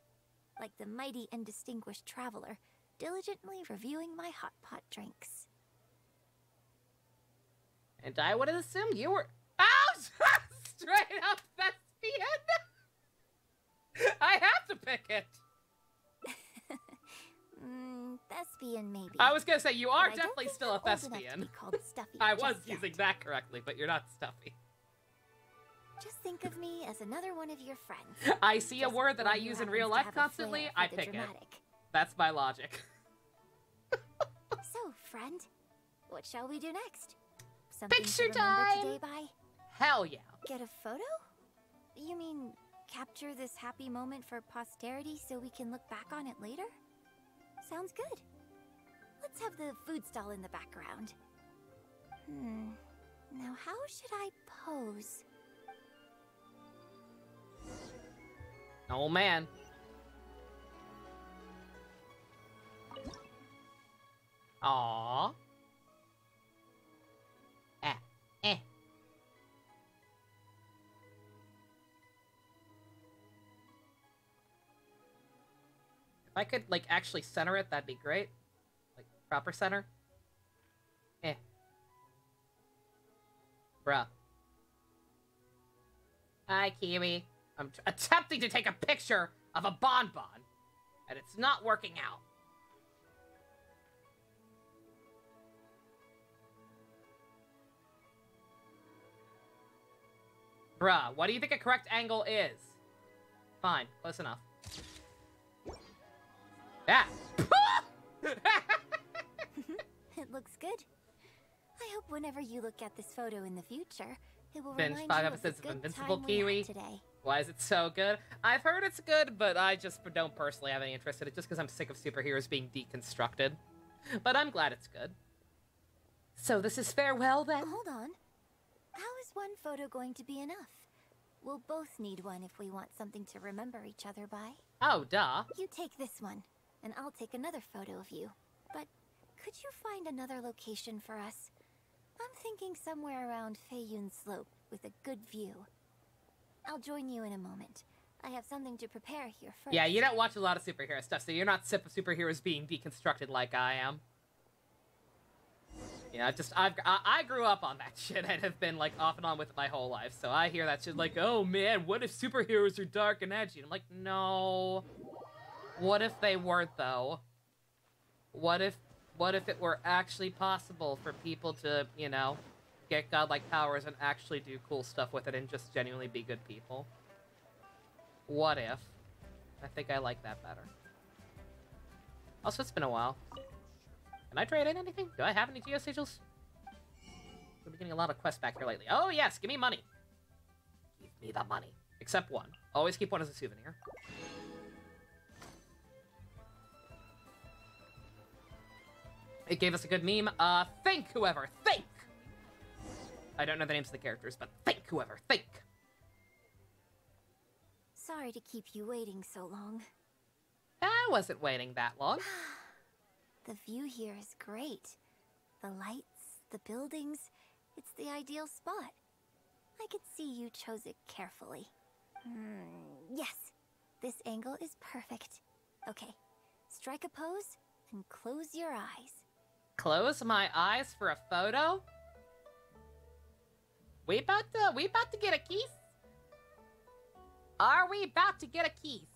Like the mighty and distinguished traveler, diligently reviewing my hot pot drinks. And I would have assumed you were... Oh! Straight up thespian! I have to pick it! Thespian, maybe. I was gonna say, you are But definitely still a thespian. Stuffy I was just yet. using that correctly, but you're not stuffy. Just think of me as another one of your friends. I see a Just word that I one who use in happens real to life have a constantly, flair I for the pick it. dramatic. That's my logic. So, friend, what shall we do next? Something Picture to remember time! today by? Hell yeah. Get a photo? You mean capture this happy moment for posterity so we can look back on it later? Sounds good. Let's have the food stall in the background. Now how should I pose? Oh man. Aww. Eh. If I could, like, actually center it, that'd be great. Like, proper center. Bruh. Hi, Kiwi. I'm attempting to take a picture of a bonbon, and it's not working out. Bruh, what do you think a correct angle is? Fine, close enough. Yeah. It looks good. I hope whenever you look at this photo in the future, it will Binge remind 5 you episodes of the of good Invincible time we had Kiwi. today. Why is it so good? I've heard it's good, but I just don't personally have any interest in it just because I'm sick of superheroes being deconstructed. But I'm glad it's good. So this is farewell then? Hold on. How is one photo going to be enough? We'll both need one if we want something to remember each other by. Oh, duh. You take this one, and I'll take another photo of you. But could you find another location for us? I'm thinking somewhere around Feiyun Slope with a good view. I'll join you in a moment. I have something to prepare here first. Yeah, you don't watch a lot of superhero stuff, so you're not sick of superheroes being deconstructed like I am. Yeah, I grew up on that shit and have been, like, off and on with it my whole life, so I hear that shit like, oh man, what if superheroes are dark and edgy? And I'm like, no. What if they weren't, though? What if it were actually possible for people to, you know, get godlike powers and actually do cool stuff with it and just genuinely be good people? What if? I think I like that better. Also, it's been a while. Can I trade in anything? Do I have any geosigils? We've been getting a lot of quests back here lately. Oh, yes, give me money. Give me the money. Except one. Always keep one as a souvenir. It gave us a good meme. Think, whoever. Think! I don't know the names of the characters, but think, whoever. Think! Sorry to keep you waiting so long. I wasn't waiting that long. The view here is great. The lights, the buildings, it's the ideal spot. I could see you chose it carefully. Yes, this angle is perfect. Okay, strike a pose and close your eyes. Close my eyes for a photo? We about to get a kiss? Are we about to get a kiss?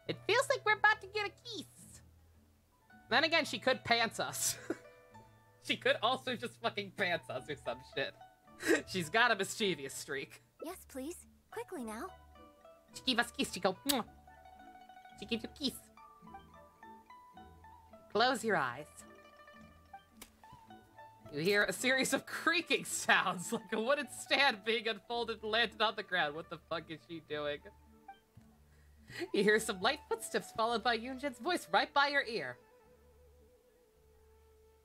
It feels like we're about to get a kiss. Then again, she could pants us. She could also just fucking pants us or some shit. She's got a mischievous streak. Yes, please. Quickly now. She gave us a kiss, she go, mwah. She gave you a kiss. Close your eyes. You hear a series of creaking sounds, like a wooden stand being unfolded and landed on the ground. What the fuck is she doing? You hear some light footsteps followed by Yunjin's voice right by your ear.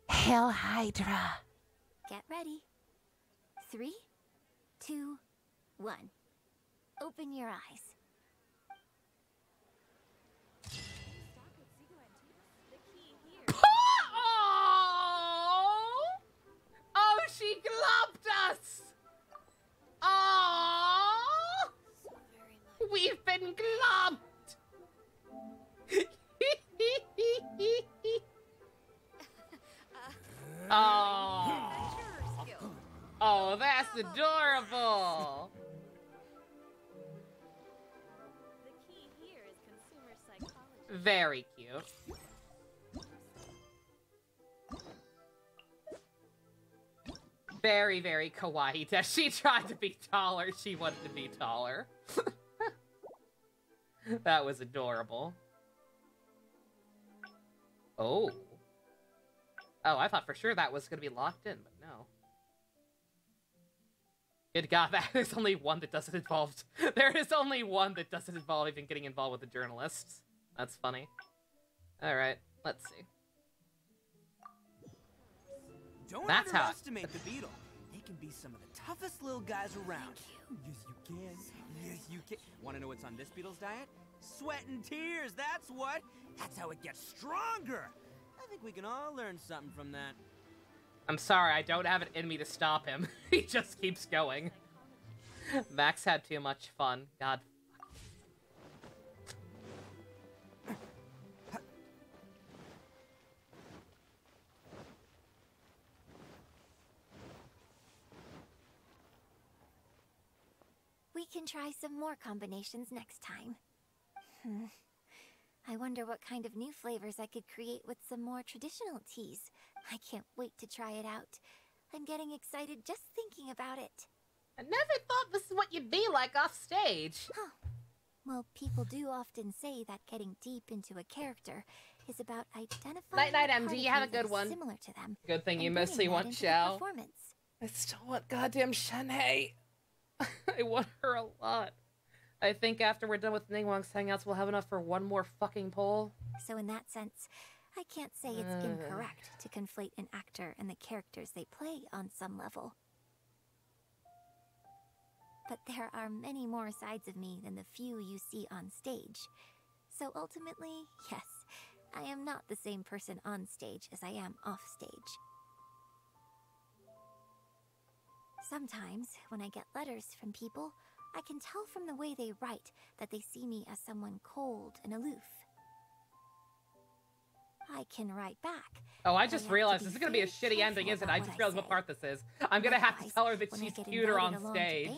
Hail Hydra. Get ready. 3, 2, 1. Open your eyes. Oh, she globbed us! Oh, we've been globbed! Oh. Oh, that's adorable! The key here is consumer psychology. Very cute. Very, very kawaii. She tried to be taller. She wanted to be taller. That was adorable. Oh. Oh, I thought for sure that was going to be locked in, but no. Good God, there's only one that doesn't involve... There is only one that doesn't involve even getting involved with the journalists. That's funny. Alright, let's see. Don't That's how underestimate the beetle. They can be some of the toughest little guys around. Yes, you can. Yes, you can. Want to know what's on this beetle's diet? Sweat and tears, that's what. That's how it gets stronger. I think we can all learn something from that. I'm sorry, I don't have it in me to stop him. He just keeps going. Max had too much fun. God. We can try some more combinations next time. I wonder what kind of new flavors I could create with some more traditional teas. I can't wait to try it out. I'm getting excited just thinking about it. I never thought this is what you'd be like off stage. Huh. Well, people do often say that getting deep into a character is about identifying Night-night, a part MD. of You have a you that good is one. similar to them. Good thing you and mostly bringing that want into the Xiao. performance. I still want goddamn Shenhei. I want her a lot. I think after we're done with Ningguang's hangouts, we'll have enough for one more fucking poll. So in that sense, I can't say it's incorrect to conflate an actor and the characters they play on some level. But there are many more sides of me than the few you see on stage. So ultimately, yes, I am not the same person on stage as I am off stage. Sometimes, when I get letters from people, I can tell from the way they write that they see me as someone cold and aloof. I can write back. Oh, I just realized this is gonna be a shitty ending, isn't it? I just realized what part this is. I'm gonna have to tell her that she's cuter on stage.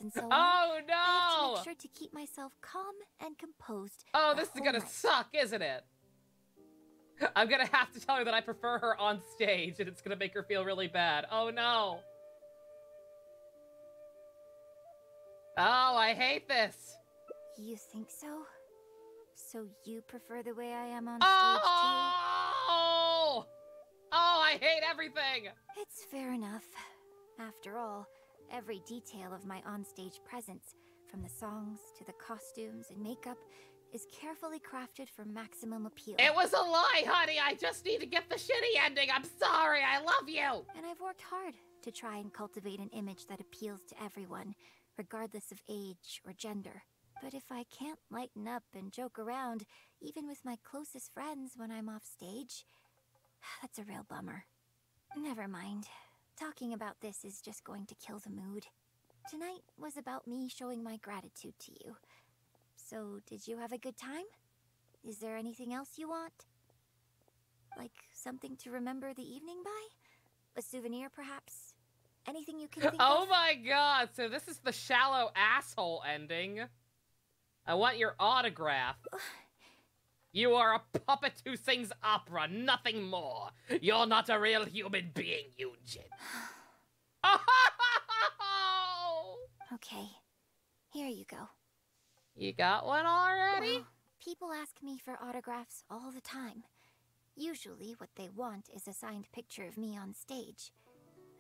And so Oh no! I have to make sure to keep myself calm and composed. Oh, this is gonna suck, isn't it? I'm gonna have to tell her that I prefer her on stage, and it's gonna make her feel really bad. Oh no! Oh, I hate this. You think so? So you prefer the way I am on stage Oh! Oh, I hate everything! too? It's fair enough. After all, every detail of my onstage presence, from the songs to the costumes and makeup, is carefully crafted for maximum appeal. It was a lie, honey! I just need to get the shitty ending! I'm sorry! I love you! And I've worked hard to try and cultivate an image that appeals to everyone, regardless of age or gender. But if I can't lighten up and joke around, even with my closest friends when I'm off stage, that's a real bummer. Never mind. Talking about this is just going to kill the mood. Tonight was about me showing my gratitude to you. So, did you have a good time? Is there anything else you want? Like something to remember the evening by? A souvenir, perhaps? Anything you can think Oh of? my god, so this is the shallow asshole ending. I want your autograph. You are a puppet who sings opera, nothing more. You're not a real human being, Yunjin. Okay, here you go. You got one already? Well, people ask me for autographs all the time. Usually what they want is a signed picture of me on stage.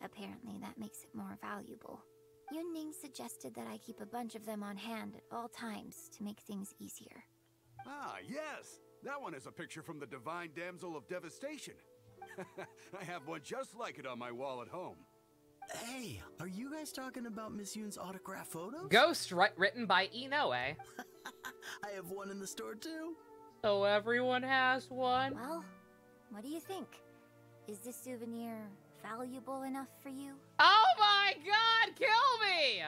Apparently that makes it more valuable. Yunning suggested that I keep a bunch of them on hand at all times to make things easier. Ah, yes! That one is a picture from the Divine Damsel of Devastation. I have one just like it on my wall at home. Hey, are you guys talking about Miss Yoon's autograph photos? Ghost, written by Inoue. I have one in the store too. So everyone has one? Well, what do you think? Is this souvenir valuable enough for you? Oh my god, kill me!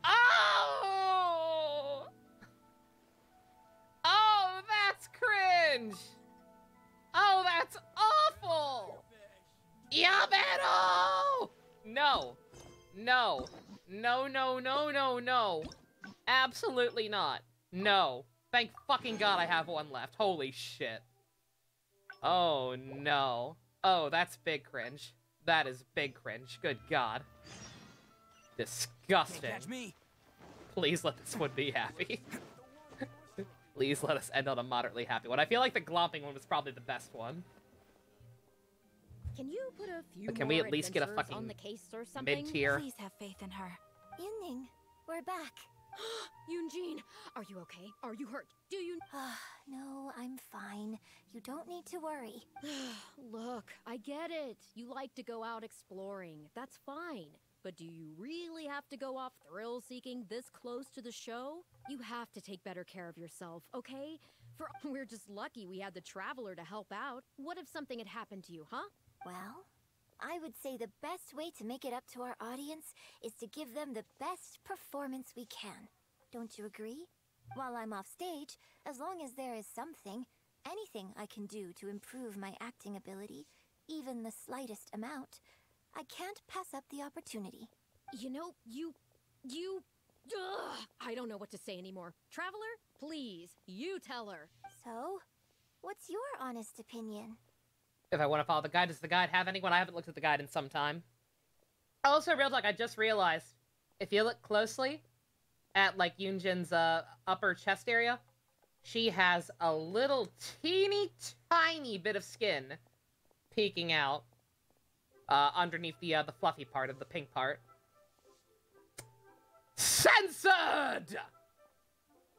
Oh! Oh, that's cringe! Oh, that's awful! Yamero! No. No. No, no, no, no, no. Absolutely not. No. Thank fucking god I have one left. Holy shit. Oh, no. Oh, that's big cringe. That is big cringe. Good god. Disgusting. Catch me. Please let this one be happy. Please let us end on a moderately happy one. I feel like the glomping one was probably the best one. Can you put a few But can more we at least get a adventures fucking on the case or something? mid-tier? Please have faith in her. Yunning, we're back. Yunjin, are you okay? Are you hurt? Do you... No, I'm fine. You don't need to worry. Look, I get it. You like to go out exploring. That's fine. But do you really have to go off thrill-seeking this close to the show? You have to take better care of yourself, okay? We're just lucky we had the Traveler to help out. What if something had happened to you, huh? Well, I would say the best way to make it up to our audience is to give them the best performance we can. Don't you agree? While I'm off stage, as long as there is something, anything I can do to improve my acting ability, even the slightest amount, I can't pass up the opportunity. You know, Ugh, I don't know what to say anymore. Traveler, please, you tell her. So, what's your honest opinion? If I want to follow the guide, does the guide have anyone? I haven't looked at the guide in some time. Also, real talk, I just realized, if you look closely at, like, Yunjin's upper chest area, she has a little teeny tiny bit of skin peeking out underneath the fluffy part of the pink part. Censored!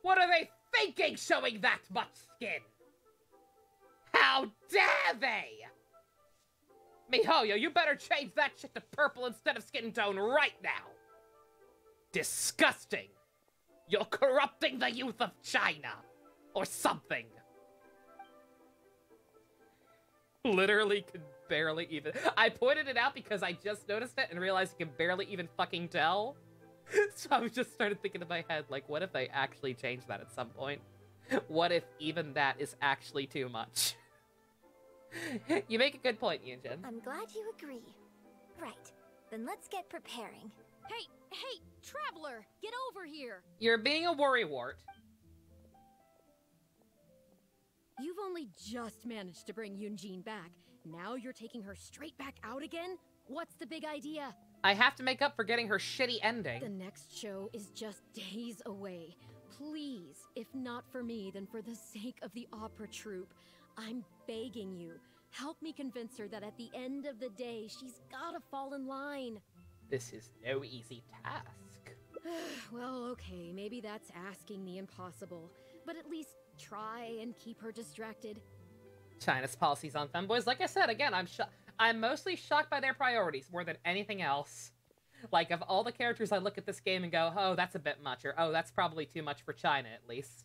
What are they thinking showing that much skin? How dare they! Mihoyo, you better change that shit to purple instead of skin tone right now! Disgusting! You're corrupting the youth of China! Or something! Literally could barely even... I pointed it out because I just noticed it and realized you can barely even fucking tell. So I just started thinking in my head, like, what if they actually change that at some point? What if even that is actually too much? You make a good point, Yunjin. I'm glad you agree. Right, then let's get preparing. Hey, Traveler, get over here. You're being a worrywart. You've only just managed to bring Yunjin back. Now you're taking her straight back out again? What's the big idea? I have to make up for getting her shitty ending. The next show is just days away. Please, if not for me, then for the sake of the opera troupe, I'm begging you, help me convince her that at the end of the day, she's gotta fall in line. This is no easy task. Well, okay, maybe that's asking the impossible, but at least try and keep her distracted. China's policies on femboys, like I said, again, I'm mostly shocked by their priorities more than anything else. Like, of all the characters I look at this game and go, oh, that's a bit much, or oh, that's probably too much for China, at least.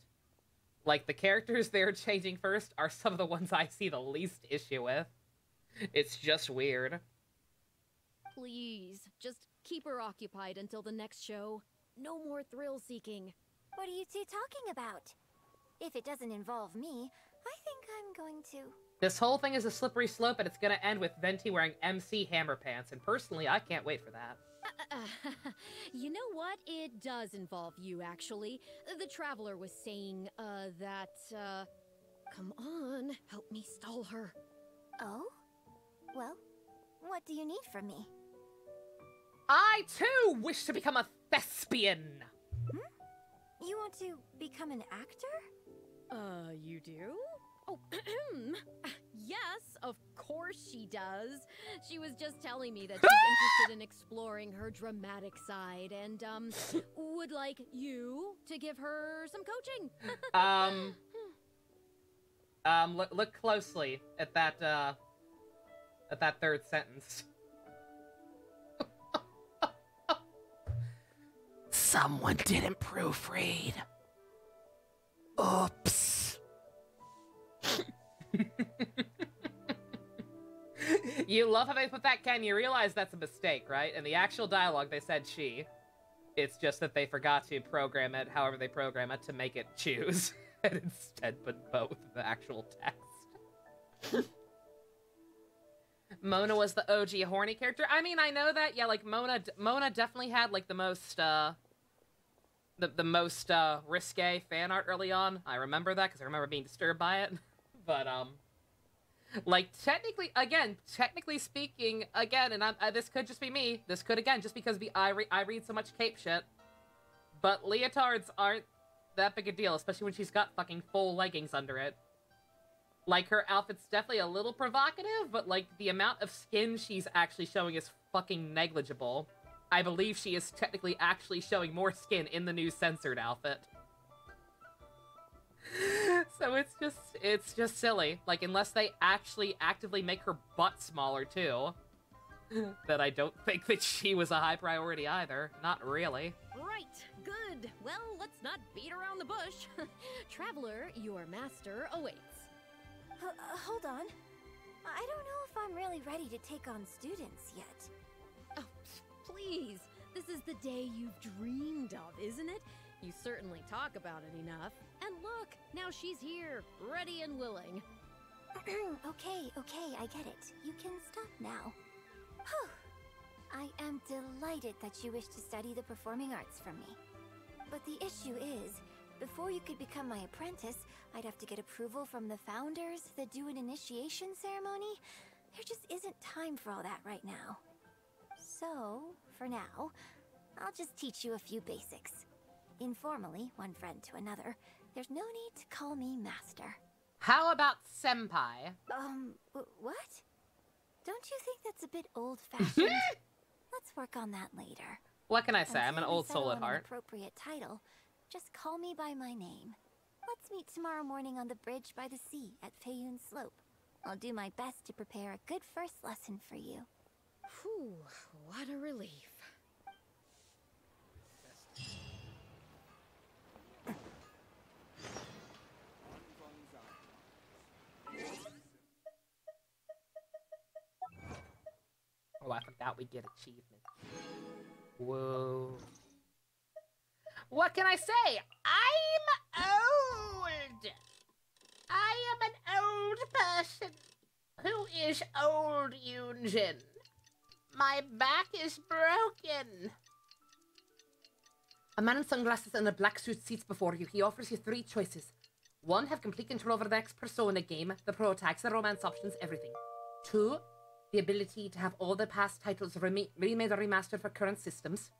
Like, the characters they're changing first are some of the ones I see the least issue with. It's just weird. Please, just keep her occupied until the next show. No more thrill-seeking. What are you two talking about? If it doesn't involve me, I think I'm going to... This whole thing is a slippery slope, and it's gonna end with Venti wearing MC Hammer pants, and personally, I can't wait for that. You know what? It does involve you, actually. The Traveler was saying, come on, help me stall her. Oh? Well, what do you need from me? I, too, wish to become a thespian! You want to become an actor? You do? Oh, yes, of course she does. She was just telling me that she's interested in exploring her dramatic side and, would like you to give her some coaching. Look closely at that third sentence. Someone didn't proofread. Oops. You love how they put that, Ken. You realize that's a mistake, right? In the actual dialogue, they said she. It's just that they forgot to program it, however they program it, to make it choose. And instead put both in the actual text. Mona was the OG horny character. I mean, I know that. Yeah, like, Mona definitely had, like, the most, the most risque fan art early on. I remember that, because I remember being disturbed by it. But, like, technically speaking, again, and this could just be me. This could, again, just because I read so much cape shit. But leotards aren't that big a deal, especially when she's got fucking full leggings under it. Like, her outfit's definitely a little provocative, but, like, the amount of skin she's actually showing is fucking negligible. I believe she is technically actually showing more skin in the new censored outfit. So it's just silly. Like, unless they actually actively make her butt smaller, too. That I don't think that she was a high priority either. Not really. Right, good. Well, let's not beat around the bush. Traveler, your master awaits. Hold on. I don't know if I'm really ready to take on students yet. Oh, please. This is the day you've dreamed of, isn't it? You certainly talk about it enough. And look, now she's here, ready and willing. Okay, I get it. You can stop now. Whew. I am delighted that you wish to study the performing arts from me. But the issue is, before you could become my apprentice, I'd have to get approval from the founders that do an initiation ceremony. There just isn't time for all that right now. So, for now, I'll just teach you a few basics. Informally, one friend to another, there's no need to call me master. How about senpai? What? Don't you think that's a bit old-fashioned? Let's work on that later. What can I say? I'm an old soul at heart. An appropriate title. Just call me by my name. Let's meet tomorrow morning on the bridge by the sea at Feiyun Slope. I'll do my best to prepare a good first lesson for you. Whew, what a relief. Oh, I forgot we get achievements. Whoa. What can I say? I'm old! I am an old person. Who is old, Yunjin? My back is broken. A man in sunglasses and a black suit sits before you. He offers you 3 choices. 1, have complete control over the next Persona game, the pro tags, the romance options, everything. 2, the ability to have all the past titles remade or remastered for current systems.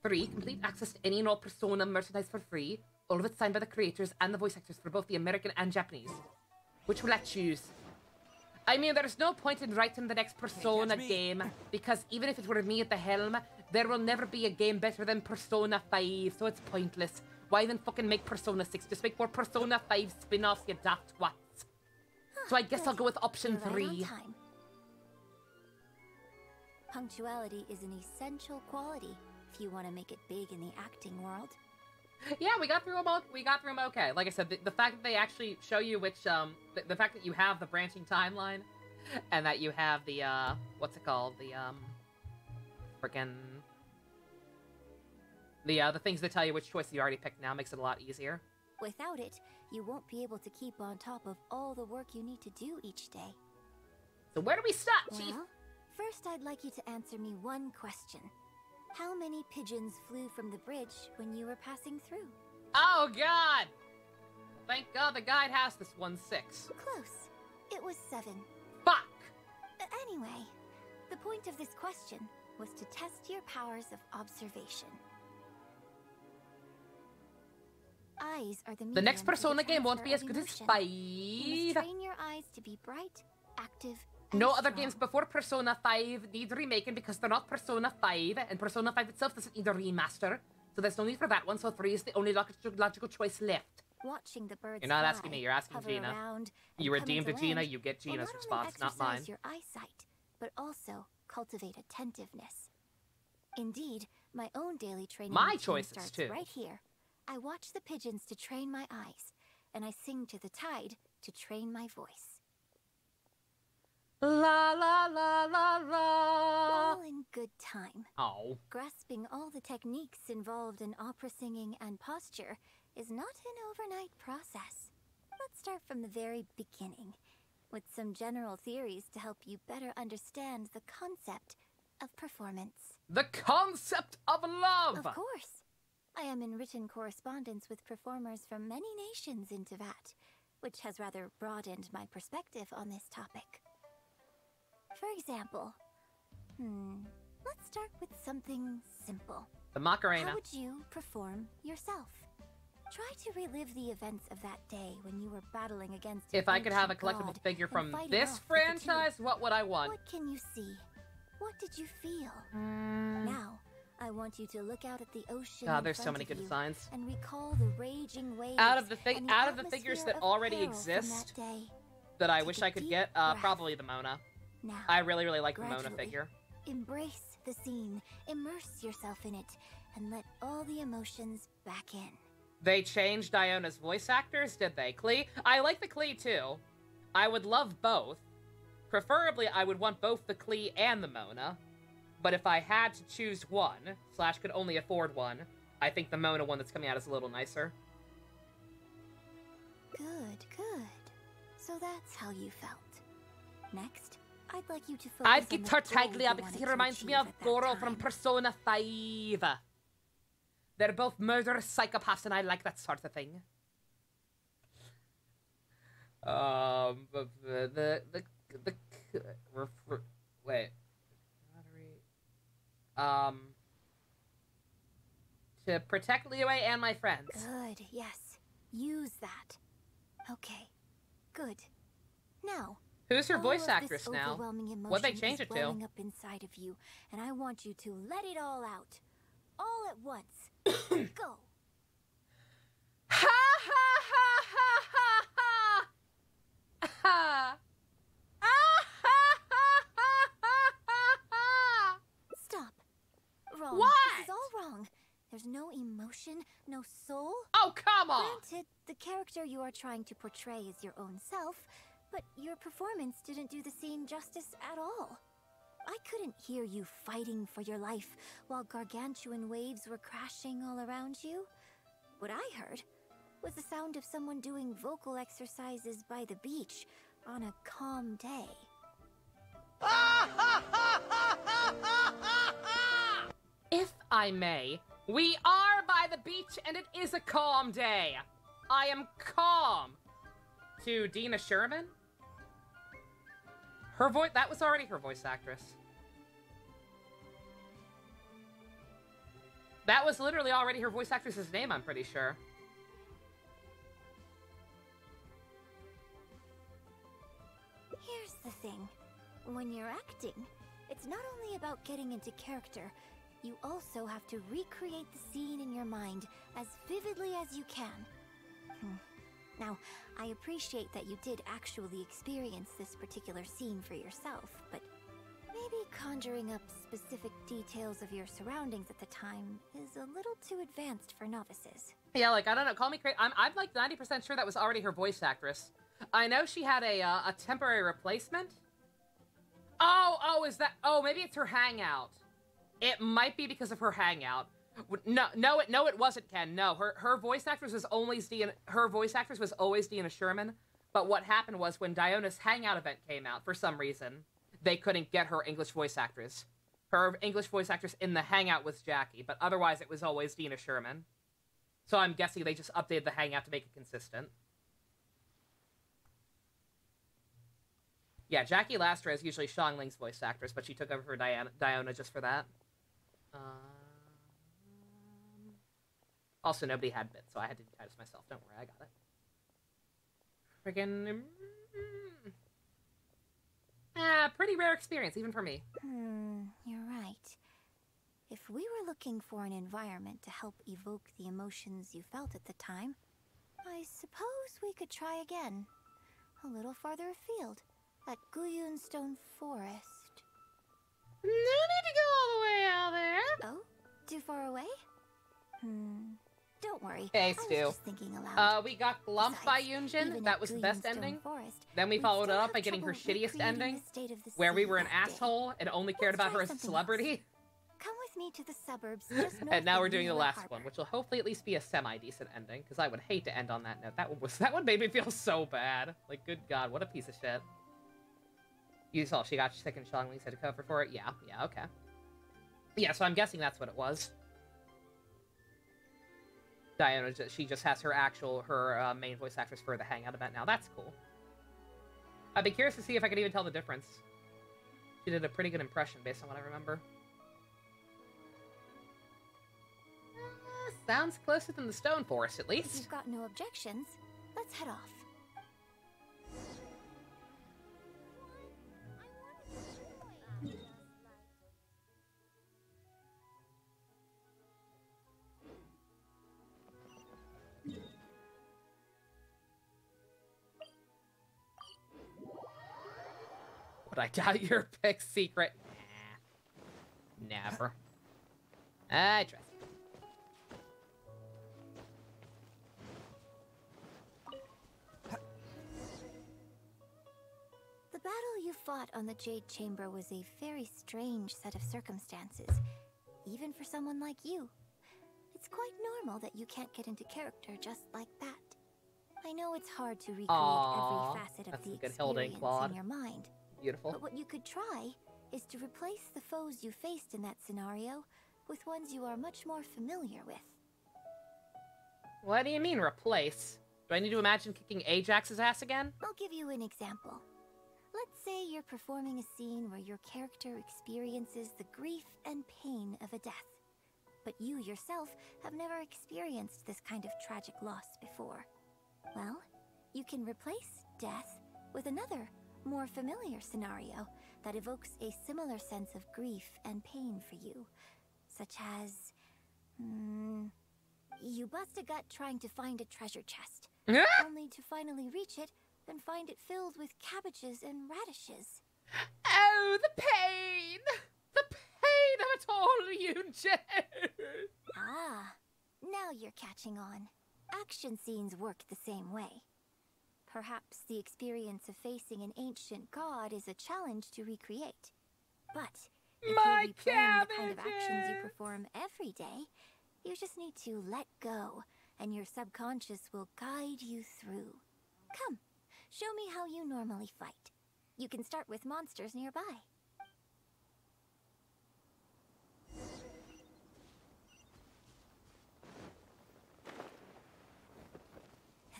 3, complete access to any and all Persona merchandise for free, all of it signed by the creators and the voice actors for both the American and Japanese. Which will I choose? I mean, there's no point in writing the next Persona game, because even if it were me at the helm, there will never be a game better than Persona 5, so it's pointless. Why then fucking make Persona 6? Just make more Persona 5 spin-offs, you daft twats. So I guess I'll go with option 3. Punctuality is an essential quality if you want to make it big in the acting world. Yeah, we got through them all. We got through them okay. Like I said, the fact that they actually show you which, the fact that you have the branching timeline, and that you have the, what's it called? The, frickin'... the things that tell you which choices you already picked now makes it a lot easier. Without it, you won't be able to keep on top of all the work you need to do each day. So where do we start, Chief? Well, first I'd like you to answer me one question. How many pigeons flew from the bridge when you were passing through? Oh, God! Thank God the guide has this one 6. Close. It was 7. Fuck! Anyway, the point of this question was to test your powers of observation. Eyes are the next Persona game won't be as good as 5. You must train your eyes to be bright, active, no other games before Persona 5 need remaking because they're not Persona 5, and Persona 5 itself doesn't need a remaster, so there's no need for that one, so 3 is the only logical choice left. Watching the birds You're not asking me, you're asking Gina. You redeemed to Gina, you get Gina's response, not mine. Your eyesight, but also cultivate attentiveness. Indeed, my own daily training choices starts too. Right here. I watch the pigeons to train my eyes, and I sing to the tide to train my voice. La la la la la. All in good time. Oh. Grasping all the techniques involved in opera singing and posture is not an overnight process. Let's start from the very beginning, with some general theories to help you better understand the concept of performance. The concept of love! Of course. I am in written correspondence with performers from many nations in Teyvat, which has rather broadened my perspective on this topic. For example, let's start with something simple. The Macarena. How would you perform yourself? Try to relive the events of that day when you were battling against If I could have a collectible figure from this franchise, what would I want? What can you see? What did you feel? Now, I want you to look out at the ocean. God, there's so many good designs. And recall the raging waves. Out of the figures that already exist, that I wish I could get, probably the Mona. Now, I really like the Mona figure. Embrace the scene, immerse yourself in it, and let all the emotions back in. They changed Iona's voice actors, did they? Klee? I like the Klee too. I would love both. Preferably, I would want both the Klee and the Mona. But if I had to choose one, / could only afford one, I think the Mona one that's coming out is a little nicer. Good. So that's how you felt. Next, I'd like you to focus I'd on get the Tartaglia goal because you he wanted to reminds me achieve of at that Goro time. from Persona 5. They're both murderous psychopaths and I like that sort of thing. Wait. To protect Liyue and my friends. Good, yes. Use that. Okay, good. Now, who's her voice all of actress this now? overwhelming emotion What'd they change is it to? welling up inside of you, and I want you to let it all out. All at once. Go. Ha ha ha ha ha ha! Ha! Stop. Wrong. What? This is all wrong. There's no emotion, no soul. Oh, come on! Granted, the character you are trying to portray is your own self, but your performance didn't do the scene justice at all. I couldn't hear you fighting for your life while gargantuan waves were crashing all around you. What I heard was the sound of someone doing vocal exercises by the beach on a calm day. If I may, we are by the beach and it is a calm day. I am calm. To Dina Sherman? Her voice, that was already her voice actress. That was literally already her voice actress's name, I'm pretty sure. Here's the thing. When you're acting, it's not only about getting into character, you also have to recreate the scene in your mind as vividly as you can. Now, I appreciate that you did actually experience this particular scene for yourself, but maybe conjuring up specific details of your surroundings at the time is a little too advanced for novices. Yeah, like, I don't know, call me crazy. I'm like 90% sure that was already her voice actress. I know she had a temporary replacement. Oh, is that... Oh, maybe it's her hangout. It might be because of her hangout. No, it wasn't, Ken. No, her voice actress was always Deanna Sherman. But what happened was when Diona's Hangout event came out, for some reason, they couldn't get her English voice actress. Her English voice actress in the Hangout was Jackie, but otherwise it was always Deanna Sherman. So I'm guessing they just updated the Hangout to make it consistent. Yeah, Jackie Lastra is usually Xiangling's voice actress, but she took over for Diona just for that. Also, nobody had bits, so I had to digitize myself. Don't worry, I got it. Friggin'... pretty rare experience, even for me. You're right. If we were looking for an environment to help evoke the emotions you felt at the time, I suppose we could try again. A little farther afield, at Guyunstone Forest. No need to go all the way out there. Oh? Too far away? Don't worry. Hey, I Stu. was just thinking aloud. We got Glumped by Yunjin. That was the best ending. Then we followed it up by getting her shittiest ending, where we were an asshole and only cared about her as a celebrity. Come with me to the suburbs. Just And now we're doing the last one, which will hopefully at least be a semi-decent ending, because I would hate to end on that note. That one made me feel so bad. Like, good God, what a piece of shit. You saw she got sick and Xiangling said to cover for it? Yeah, okay. Yeah, so I'm guessing that's what it was. Diana, she just has her main voice actress for the Hangout event now. That's cool. I'd be curious to see if I could even tell the difference. She did a pretty good impression based on what I remember. Sounds closer than the Stone Forest, at least. If you've got no objections, let's head off. Would I doubt your pick secret? Nah. Never. I trust you. The battle you fought on the Jade Chamber was a very strange set of circumstances, even for someone like you. It's quite normal that you can't get into character just like that. I know it's hard to recreate every facet of the experience in your mind. Beautiful. But what you could try is to replace the foes you faced in that scenario with ones you are much more familiar with. What do you mean, replace? Do I need to imagine kicking Ajax's ass again? I'll give you an example. Let's say you're performing a scene where your character experiences the grief and pain of a death. But you yourself have never experienced this kind of tragic loss before. Well, you can replace death with another, more familiar scenario that evokes a similar sense of grief and pain for you. Such as... you bust a gut trying to find a treasure chest. Only to finally reach it and find it filled with cabbages and radishes. Oh, the pain! The pain of it all, Yunjin! Ah, now you're catching on. Action scenes work the same way. Perhaps the experience of facing an ancient god is a challenge to recreate. But if you're replaying the kind of actions you perform every day, you just need to let go, and your subconscious will guide you through. Come, show me how you normally fight. You can start with monsters nearby.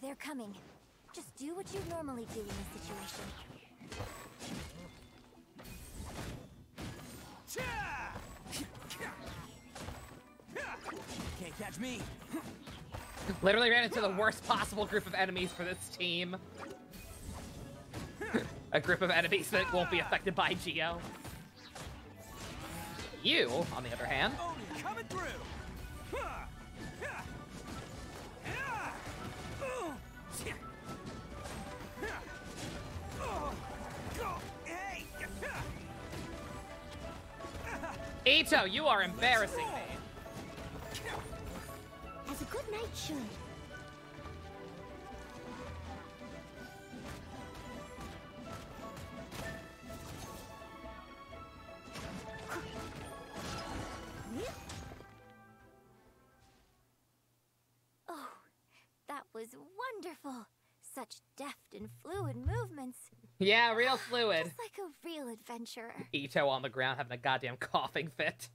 They're coming. Just do what you normally do in this situation. Can't catch me. Literally ran into the worst possible group of enemies for this team. A group of enemies that won't be affected by Geo. You, on the other hand, coming through. Ito, you are embarrassing me. As a good knight should. such deft and fluid movements. Yeah, real fluid. Just like a real adventurer. Ito on the ground having a goddamn coughing fit.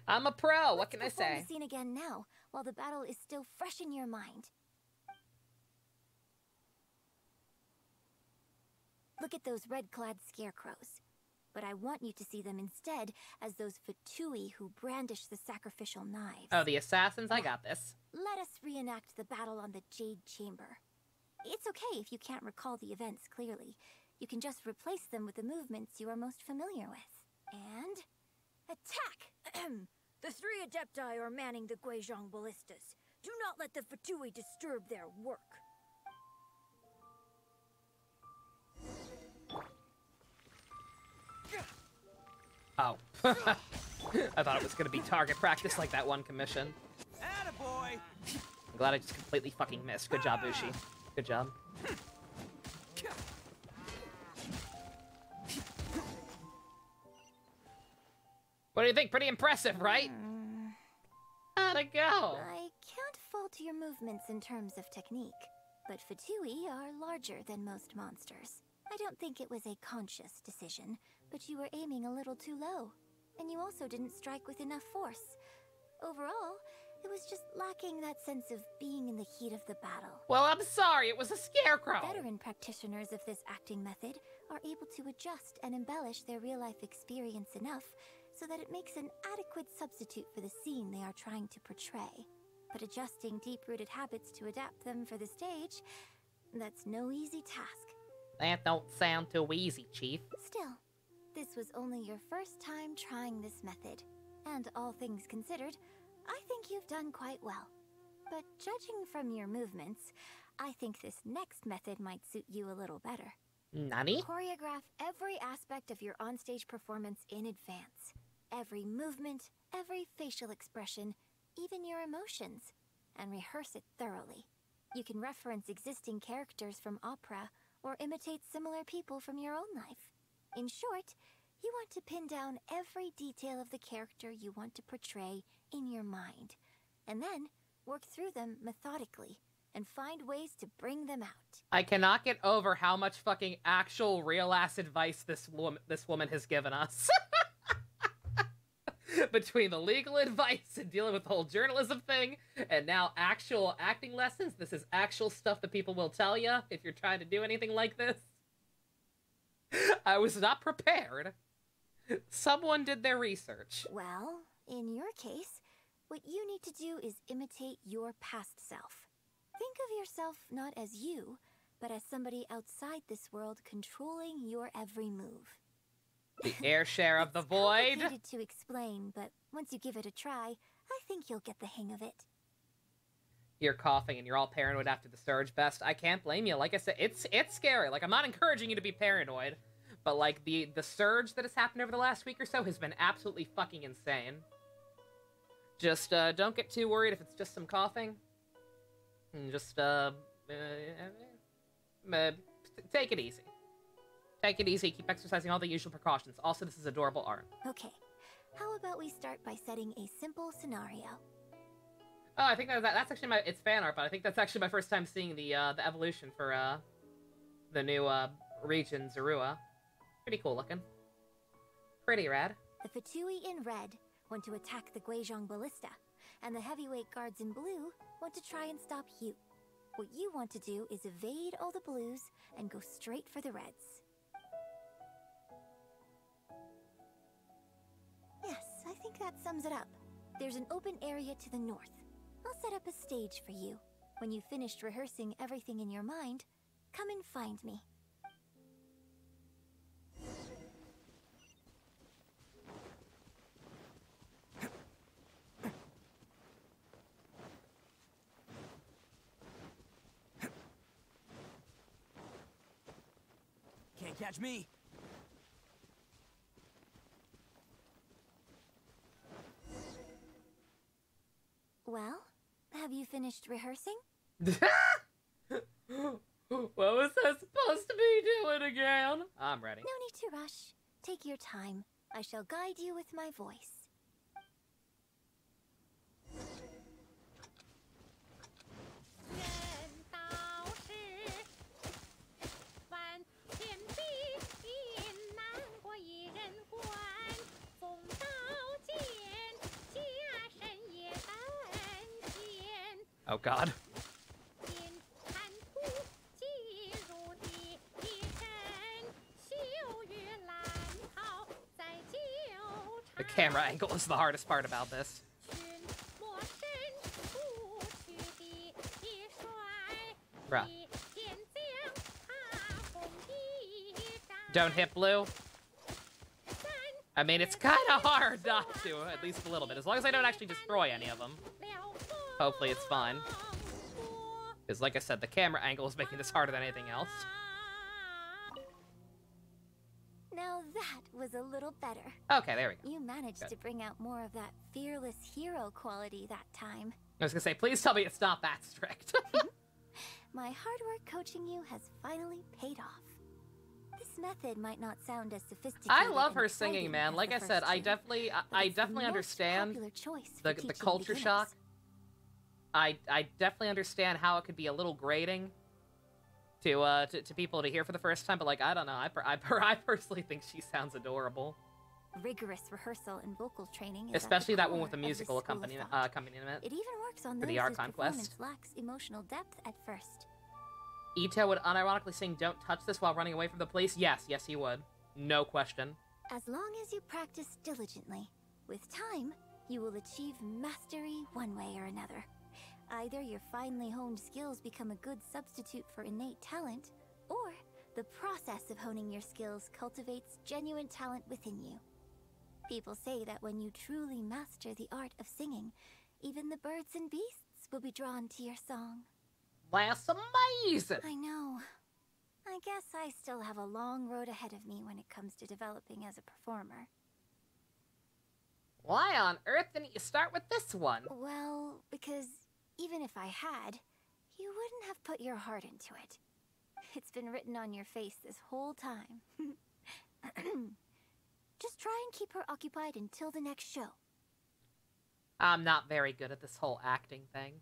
I'm a pro, what can I say? Let's perform the scene again now, while the battle is still fresh in your mind. Look at those red-clad scarecrows. But I want you to see them instead as those Fatui who brandish the sacrificial knives. Oh, the assassins? I got this. Let us reenact the battle on the Jade Chamber. It's okay if you can't recall the events clearly. You can just replace them with the movements you are most familiar with. And... attack! The 3 Adepti are manning the Guizhong ballistas. Do not let the Fatui disturb their work. Oh. I thought it was gonna be target practice like that one commission. Attaboy! I'm glad I just completely fucking missed. Good job, Bushi. Good job. What do you think? Pretty impressive, right? How'd it go? I can't fault your movements in terms of technique, but Fatui are larger than most monsters. I don't think it was a conscious decision, but you were aiming a little too low. And you also didn't strike with enough force. Overall, it was just lacking that sense of being in the heat of the battle. Well, I'm sorry, it was a scarecrow. Veteran practitioners of this acting method are able to adjust and embellish their real-life experience enough so that it makes an adequate substitute for the scene they are trying to portray. But adjusting deep-rooted habits to adapt them for the stage, that's no easy task. That don't sound too easy, Chief. Still, this was only your first time trying this method, and all things considered, I think you've done quite well. But judging from your movements, I think this next method might suit you a little better. Nani? Choreograph every aspect of your onstage performance in advance. Every movement, every facial expression, even your emotions, and rehearse it thoroughly. You can reference existing characters from opera or imitate similar people from your own life. In short, you want to pin down every detail of the character you want to portray in your mind, and then work through them methodically and find ways to bring them out. I cannot get over how much fucking actual real-ass advice this woman has given us. Between the legal advice and dealing with the whole journalism thing, and now actual acting lessons, this is actual stuff that people will tell you if you're trying to do anything like this. I was not prepared. Someone did their research. Well, in your case, what you need to do is imitate your past self. Think of yourself not as you, but as somebody outside this world controlling your every move. The air share of the void. It's complicated to explain, but once you give it a try, I think you'll get the hang of it. You're coughing and you're all paranoid after the surge. Best, I can't blame you. Like I said, it's scary. Like, I'm not encouraging you to be paranoid, but like the surge that has happened over the last week or so has been absolutely fucking insane. Just don't get too worried if it's just some coughing. And just take it easy. Take it easy, keep exercising all the usual precautions. Also, this is adorable art. Okay, how about we start by setting a simple scenario? Oh, I think that's actually it's fan art, but I think that's actually my first time seeing the evolution for the new region Zorua. Pretty cool looking. Pretty rad. The Fatui in red want to attack the Guizhong ballista, and the heavyweight guards in blue want to try and stop you. What you want to do is evade all the blues and go straight for the reds. Yes, I think that sums it up. There's an open area to the north. I'll set up a stage for you. When you've finished rehearsing everything in your mind, come and find me. Can't catch me. Well, have you finished rehearsing? What was I supposed to be doing again? I'm ready. No need to rush. Take your time. I shall guide you with my voice. Oh god. The camera angle is the hardest part about this. Bruh. Don't hit blue. I mean, it's kind of hard not to, at least a little bit. As long as I don't actually destroy any of them. Hopefully it's fine. Because like I said, the camera angle is making this harder than anything else. Now that was a little better. Okay, there we go. You managed to bring out more of that fearless hero quality that time. I was gonna say, please tell me it's not that strict. My hard work coaching you has finally paid off. This method might not sound as sophisticated. I love her singing, man. Like I said, I definitely understand the culture shock. I definitely understand how it could be a little grating to people to hear for the first time, but like I don't know, I personally think she sounds adorable. Rigorous rehearsal and vocal training, especially that one with the musical accompaniment. It even works on for those the whose Conquest. performance lacks emotional depth at first. Ito would unironically sing "Don't touch this" while running away from the police. Yes, he would. No question. As long as you practice diligently, with time, you will achieve mastery one way or another. Either your finely honed skills become a good substitute for innate talent, or the process of honing your skills cultivates genuine talent within you. People say that when you truly master the art of singing, even the birds and beasts will be drawn to your song. That's amazing! I know. I guess I still have a long road ahead of me when it comes to developing as a performer. Why on earth didn't you start with this one? Well, because even if I had, you wouldn't have put your heart into it. It's been written on your face this whole time. Just try and keep her occupied until the next show. I'm not very good at this whole acting thing.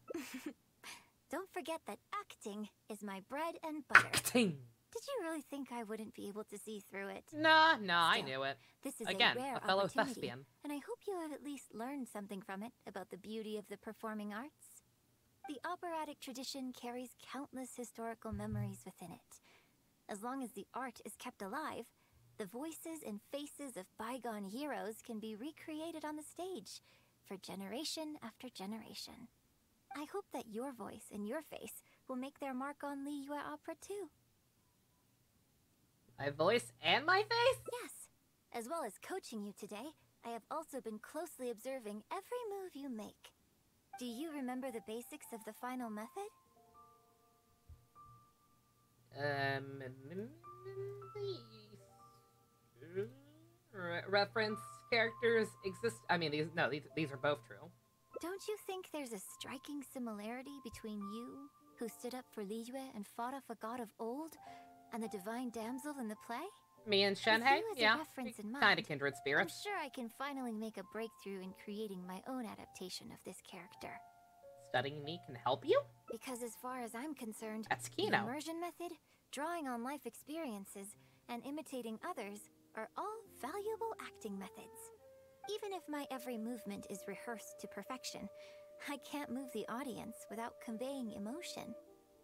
Don't forget that acting is my bread and butter. Acting! Did you really think I wouldn't be able to see through it? Nah, I knew it. This is again, a rare fellow opportunity, thespian. and I hope you have at least learned something from it about the beauty of the performing arts. The operatic tradition carries countless historical memories within it. As long as the art is kept alive, the voices and faces of bygone heroes can be recreated on the stage for generation after generation. I hope that your voice and your face will make their mark on Liyue Opera too. My voice and my face? Yes. As well as coaching you today, I have also been closely observing every move you make. Do you remember the basics of the final method? Reference characters exist. I mean, these are both true. Don't you think there's a striking similarity between you, who stood up for Liyue and fought off a god of old, and the divine damsel in the play? Me and Shenhei? Yeah, kind of kindred I'm spirits. sure I can finally make a breakthrough in creating my own adaptation of this character. Studying me can help you? Because as far as I'm concerned, that's the Kino. immersion method, drawing on life experiences, and imitating others are all valuable acting methods. Even if my every movement is rehearsed to perfection, I can't move the audience without conveying emotion.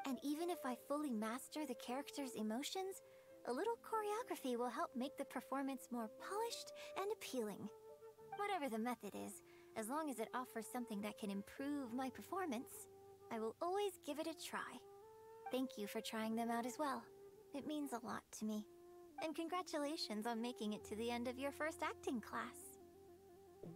And even if I fully master the character's emotions, a little choreography will help make the performance more polished and appealing. Whatever the method is, as long as it offers something that can improve my performance, I will always give it a try. Thank you for trying them out as well. It means a lot to me. And congratulations on making it to the end of your first acting class.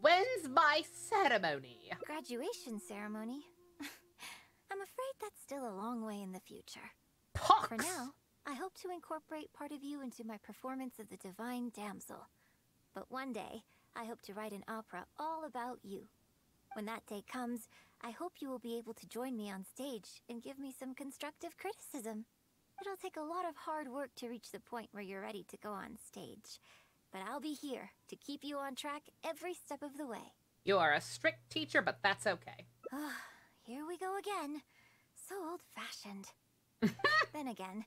When's my ceremony? Graduation ceremony? I'm afraid that's still a long way in the future. Pox. For now, I hope to incorporate part of you into my performance of the Divine Damsel. But one day, I hope to write an opera all about you. When that day comes, I hope you will be able to join me on stage and give me some constructive criticism. It'll take a lot of hard work to reach the point where you're ready to go on stage. But I'll be here to keep you on track every step of the way. You are a strict teacher, but that's okay. Here we go again. So old-fashioned. Then again,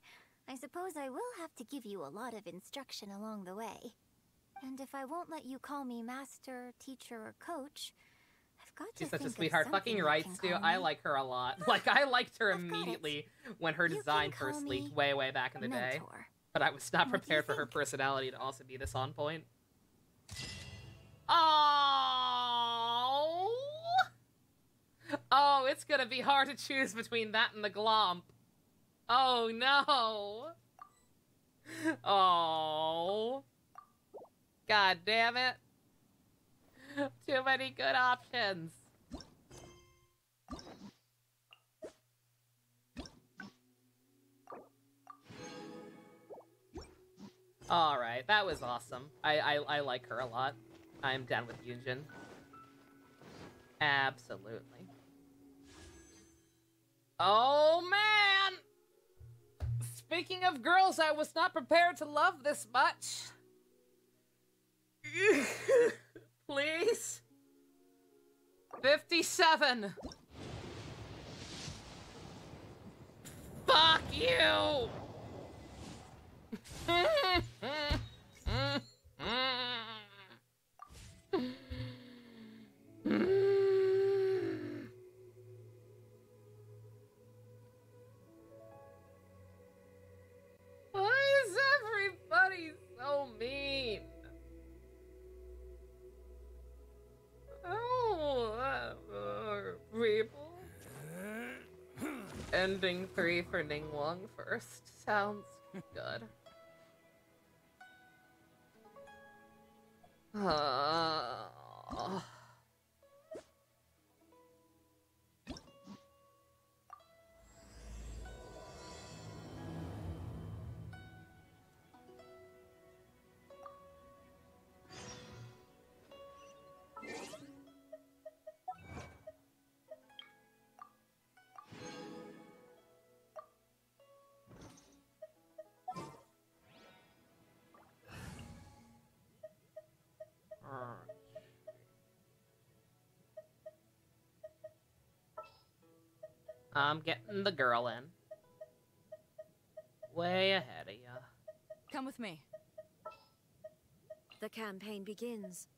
I suppose I will have to give you a lot of instruction along the way. And if I won't let you call me master, teacher, or coach, got She's to such a think of sweetheart. something Fucking you right, can Stu. call I me. like her a lot. Like, I liked her I've got it. immediately when her You design can call first me leaked way, way back in the day. Mentor. But I was not What do you prepared for her think? personality to also be this on point. Oh! Oh, it's gonna be hard to choose between that and the glomp. Oh, no! Oh. God damn it. Too many good options. Alright, that was awesome. I like her a lot. I'm down with Yunjin. Absolutely. Oh, man! Speaking of girls, I was not prepared to love this much. Please? 57. Fuck you! Why is everybody so mean? Oh, people. Ending 3 for Ningguang first. Sounds good. I'm getting the girl in. Way ahead of ya. Come with me. The campaign begins.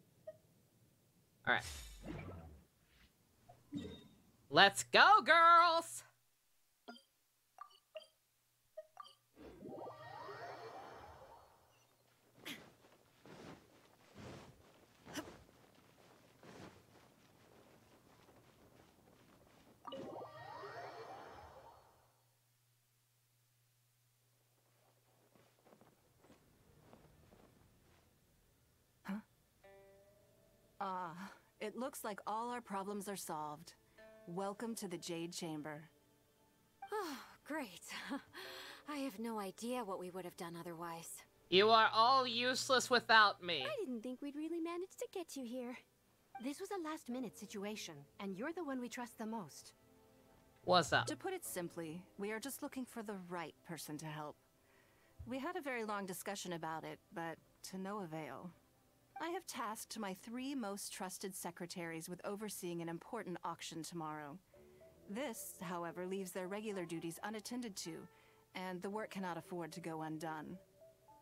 Alright. Let's go, girls! It looks like all our problems are solved. Welcome to the Jade Chamber. Oh, great. I have no idea what we would have done otherwise. You are all useless without me. I didn't think we'd really manage to get you here. This was a last-minute situation, and you're the one we trust the most. What's up? To put it simply, we are just looking for the right person to help. We had a very long discussion about it, but to no avail. I have tasked my 3 most trusted secretaries with overseeing an important auction tomorrow. This, however, leaves their regular duties unattended to, and the work cannot afford to go undone.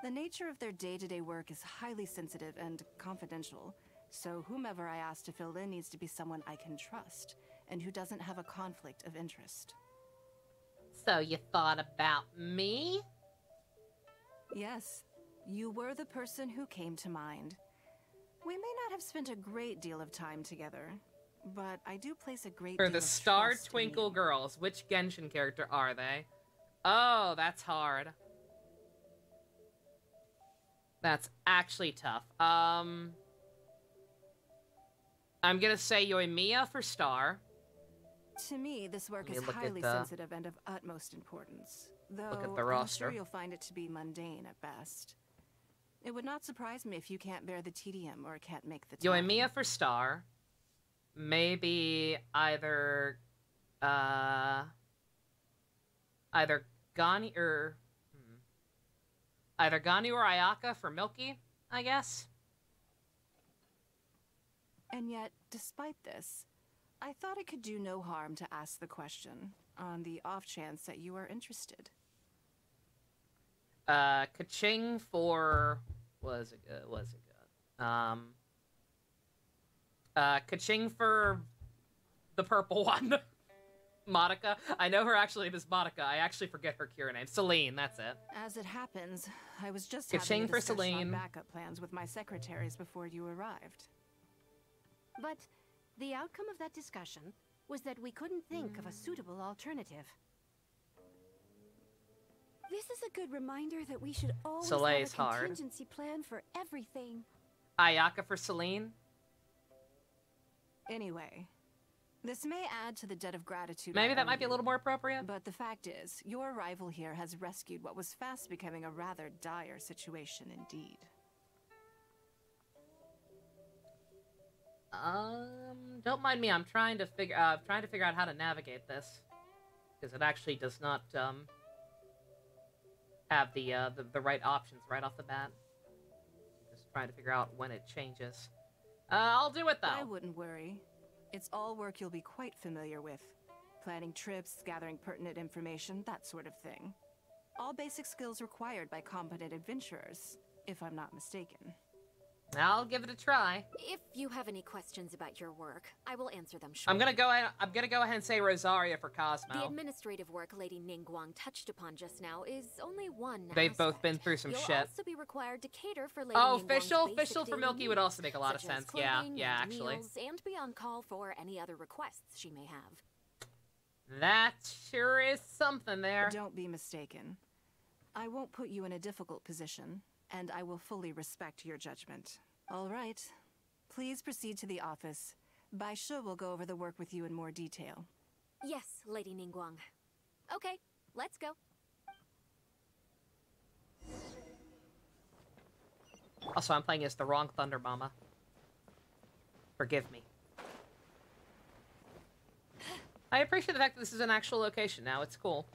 The nature of their day-to-day work is highly sensitive and confidential, so whomever I ask to fill in needs to be someone I can trust, and who doesn't have a conflict of interest. So you thought about me? Yes, you were the person who came to mind. We may not have spent a great deal of time together, but I do place a great deal For the of Star trust in Twinkle you. Girls, which Genshin character are they? Oh, that's hard. That's actually tough. I'm gonna say Yoimiya for Star. To me, this work Let is me look at highly the- sensitive and of utmost importance. Though Look at the I'm roster. sure you'll find it to be mundane at best. It would not surprise me if you can't bear the tedium or can't make the time. Yoimiya for Star. Maybe either Gani or either Gani or Ayaka for Milky, I guess. And yet, despite this, I thought it could do no harm to ask the question, on the off chance that you are interested. Kaching for was it good? Kaching for The purple one. Monica. I know her actually name is Monica. I actually forget her cure name. Celine, that's it. As it happens, I was just Ka-ching having a for discussion on Celine. backup plans with my secretaries before you arrived. But the outcome of that discussion was that we couldn't think of a suitable alternative. This is a good reminder that we should always Soleil's have a hard. contingency plan for everything. Ayaka for Celine. Anyway, this may add to the debt of gratitude. Maybe I that owe might be a you, little more appropriate. But the fact is, your arrival here has rescued what was fast becoming a rather dire situation indeed. Don't mind me. I'm trying to figure out how to navigate this, because it actually does not have the right options right off the bat. Just trying to figure out when it changes. I'll do it though. I wouldn't worry. It's all work you'll be quite familiar with. Planning trips, gathering pertinent information, that sort of thing. All basic skills required by competent adventurers, if I'm not mistaken. I'll give it a try. If you have any questions about your work, I will answer them shortly. I'm gonna go ahead and say Rosaria for Cosmo. The administrative work Lady Ningguang touched upon just now is only one They've aspect. both been through some You'll shit. also be required to cater for Lady Oh, Ningguang's Fischl basic for daily Milky would needs, also make a lot of such as sense. Yeah, clothing yeah, and actually. meals, and be on call for any other requests she may have. That sure is something there. Don't be mistaken. I won't put you in a difficult position, and I will fully respect your judgment. All right. Please proceed to the office. Bai Shi will go over the work with you in more detail. Yes, Lady Ningguang. Okay, let's go. Also, I'm playing as the wrong Thunder Mama. Forgive me. I appreciate the fact that this is an actual location now. It's cool.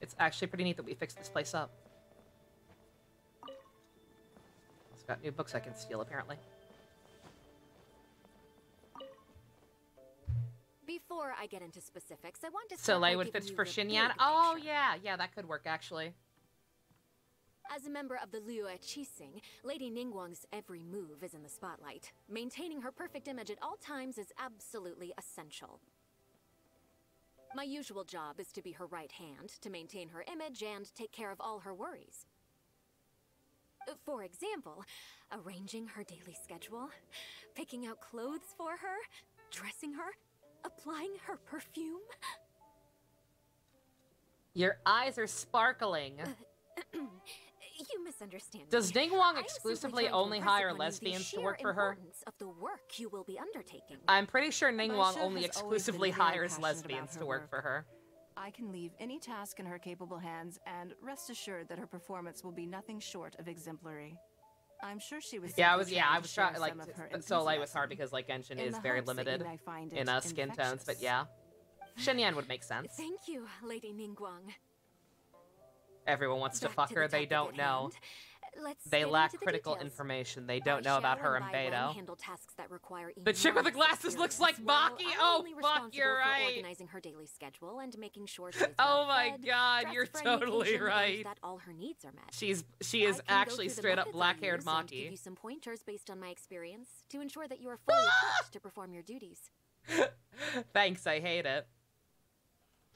It's actually pretty neat that we fixed this place up. It's got new books I can steal, apparently. Before I get into specifics, I want to start Soleil by would giving fit you for the Xinyan. big Oh, picture. yeah, that could work, actually. As a member of the Liyue Qixing, Lady Ningguang's every move is in the spotlight. Maintaining her perfect image at all times is absolutely essential. My usual job is to be her right hand, to maintain her image and take care of all her worries. For example, arranging her daily schedule, picking out clothes for her, dressing her, applying her perfume. Your eyes are sparkling. You misunderstand me. Does Ningguang I am exclusively simply trying to only impress hire upon you the lesbians to sheer work for her? importance of the work you will be undertaking. I'm pretty sure Bai Ningguang Shi only has always been exclusively very hires passionate lesbians about to work for her. I can leave any task in her capable hands, and rest assured that her performance will be nothing short of exemplary. I'm sure she was. Yeah, I simply was trying trying, to like, share some of her Soleil was enthusiasm. hard because, like, Genshin In is the very hopes that you limited may find in it skin tones, but yeah. Xinyan would make sense. Thank you, Lady Ningguang. Everyone wants to Back fuck to the her, they topic don't at know. hand. Let's They get lack into the critical details. information. They don't know about her and Beto. Handle tasks that require The chick with the enormous glasses looks like experience, Maki? while I'm Oh, only fuck, responsible you're for right. Organizing her daily schedule and making sure she's Oh well my fed, god, dressed you're for any totally occasion, and right. that all her needs are met. She I is can go actually through the straight up methods I black-haired use and give Maki. you some pointers based on my experience to ensure that you are fully equipped to perform your duties. Thanks, I hate it.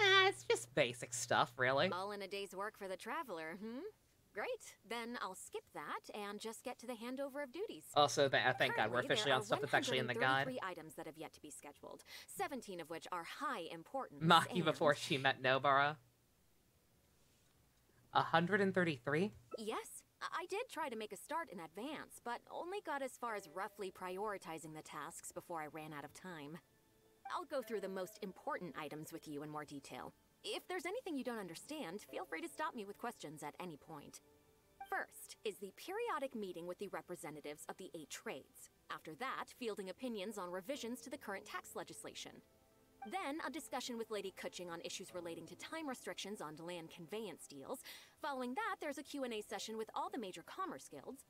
It's just basic stuff, really. All in a day's work for the traveler, Great. Then I'll skip that and just get to the handover of duties. Also, thank God, we're Currently, officially there on are stuff that's actually in the guide. 133 items that have yet to be scheduled, 17 of which are high importance. Maki and... before she met Nobara. 133? Yes, I did try to make a start in advance, but only got as far as roughly prioritizing the tasks before I ran out of time. I'll go through the most important items with you in more detail. If there's anything you don't understand, feel free to stop me with questions at any point. First is the periodic meeting with the representatives of the 8 trades. After that, fielding opinions on revisions to the current tax legislation. Then, a discussion with Lady Kuching on issues relating to time restrictions on land conveyance deals. Following that, there's a Q&A session with all the major commerce guilds.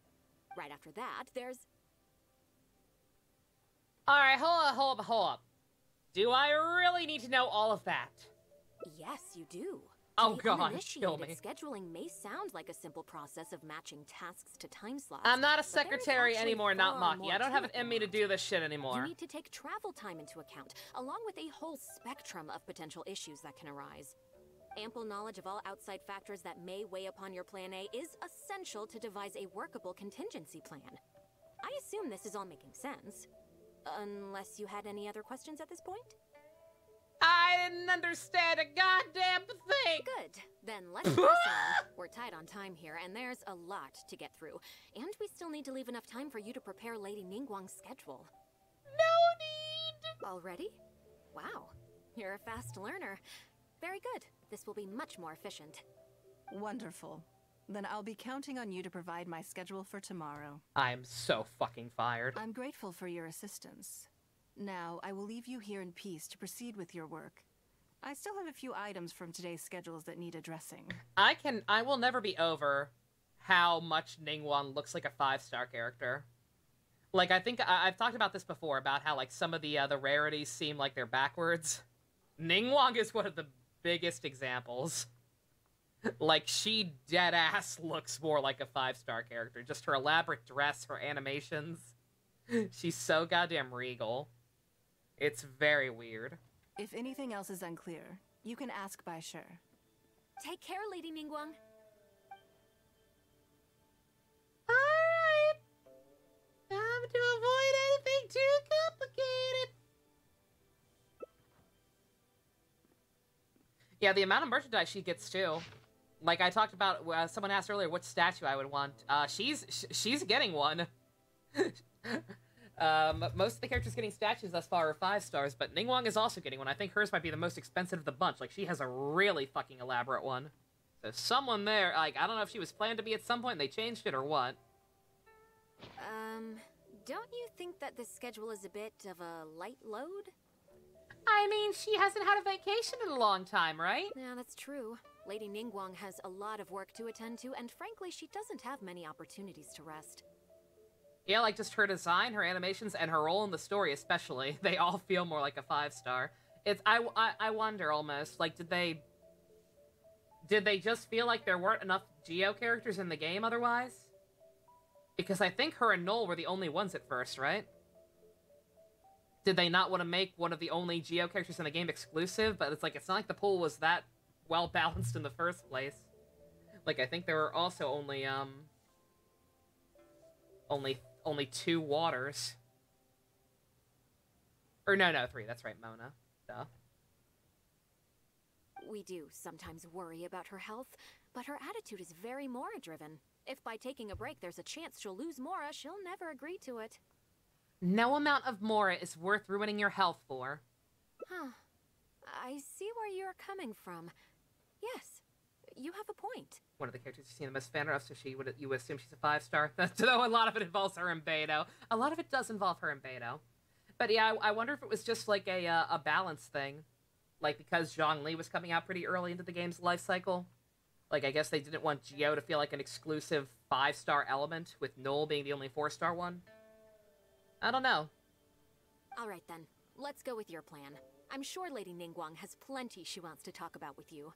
Right after that, there's... Alright, hold up. Do I really need to know all of that? Yes, you do. Oh The gosh, kill uninitiated me. scheduling may sound like a simple process of matching tasks to time slots. I'm not a but there is secretary actually anymore, not far Maki. more I don't to have it it in than me to that. do this shit You anymore. need to take travel time into account, along with a whole spectrum of potential issues that can arise. Ample knowledge of all outside factors that may weigh upon your Plan A is essential to devise a workable contingency plan. I assume this is all making sense. Unless you had any other questions at this point? I didn't understand a goddamn thing! Good. Then let's press on. We're tight on time here, and there's a lot to get through. And we still need to leave enough time for you to prepare Lady Ningguang's schedule. No need! Already? Wow. You're a fast learner. Very good. This will be much more efficient. Wonderful. Then I'll be counting on you to provide my schedule for tomorrow. I'm so fucking fired. I'm grateful for your assistance. Now, I will leave you here in peace to proceed with your work. I still have a few items from today's schedules that need addressing. I will never be over how much Ningguang looks like a 5-star character. Like, I think I've talked about this before, about how, like, some of the rarities seem like they're backwards. Ningguang is one of the biggest examples. Like, she deadass looks more like a 5-star character. Just her elaborate dress, her animations. She's so goddamn regal. It's very weird. If anything else is unclear, you can ask Bai Shi. Take care, Lady Ningguang. Alright. Time to avoid anything too complicated. Yeah, the amount of merchandise she gets too. Like I talked about, someone asked earlier what statue I would want. She's getting one. Most of the characters getting statues thus far are 5 stars, but Ningguang is also getting one. I think hers might be the most expensive of the bunch. Like, she has a really fucking elaborate one. So someone there, like, I don't know if she was planned to be at some point and they changed it or what. Don't you think that this schedule is a bit of a light load? I mean, she hasn't had a vacation in a long time, right? Yeah, that's true. Lady Ningguang has a lot of work to attend to, and frankly, she doesn't have many opportunities to rest. Yeah, like just her design, her animations, and her role in the story especially. They all feel more like a 5-star. It's, I wonder almost, like, did they just feel like there weren't enough Geo characters in the game otherwise? Because I think her and Noel were the only ones at first, right? Did they not want to make one of the only Geo characters in the game exclusive? But it's like, it's not like the pool was that well balanced in the first place. Like, I think there were also only 2 waters. Or no, 3. That's right, Mona. Duh. We do sometimes worry about her health, but her attitude is very Mora-driven. If by taking a break there's a chance she'll lose Mora, she'll never agree to it. No amount of Mora is worth ruining your health for. Huh. I see where you're coming from. Yes, you have a point. One of the characters you've seen the most fan of, so you would assume she's a 5-star. Though a lot of it involves her and Beidou. A lot of it does involve her and Beidou. But yeah, I wonder if it was just like a balance thing. Like, because Zhongli was coming out pretty early into the game's life cycle. Like, I guess they didn't want Geo to feel like an exclusive 5-star element, with Noel being the only 4-star one. I don't know. Alright then, let's go with your plan. I'm sure Lady Ningguang has plenty she wants to talk about with you.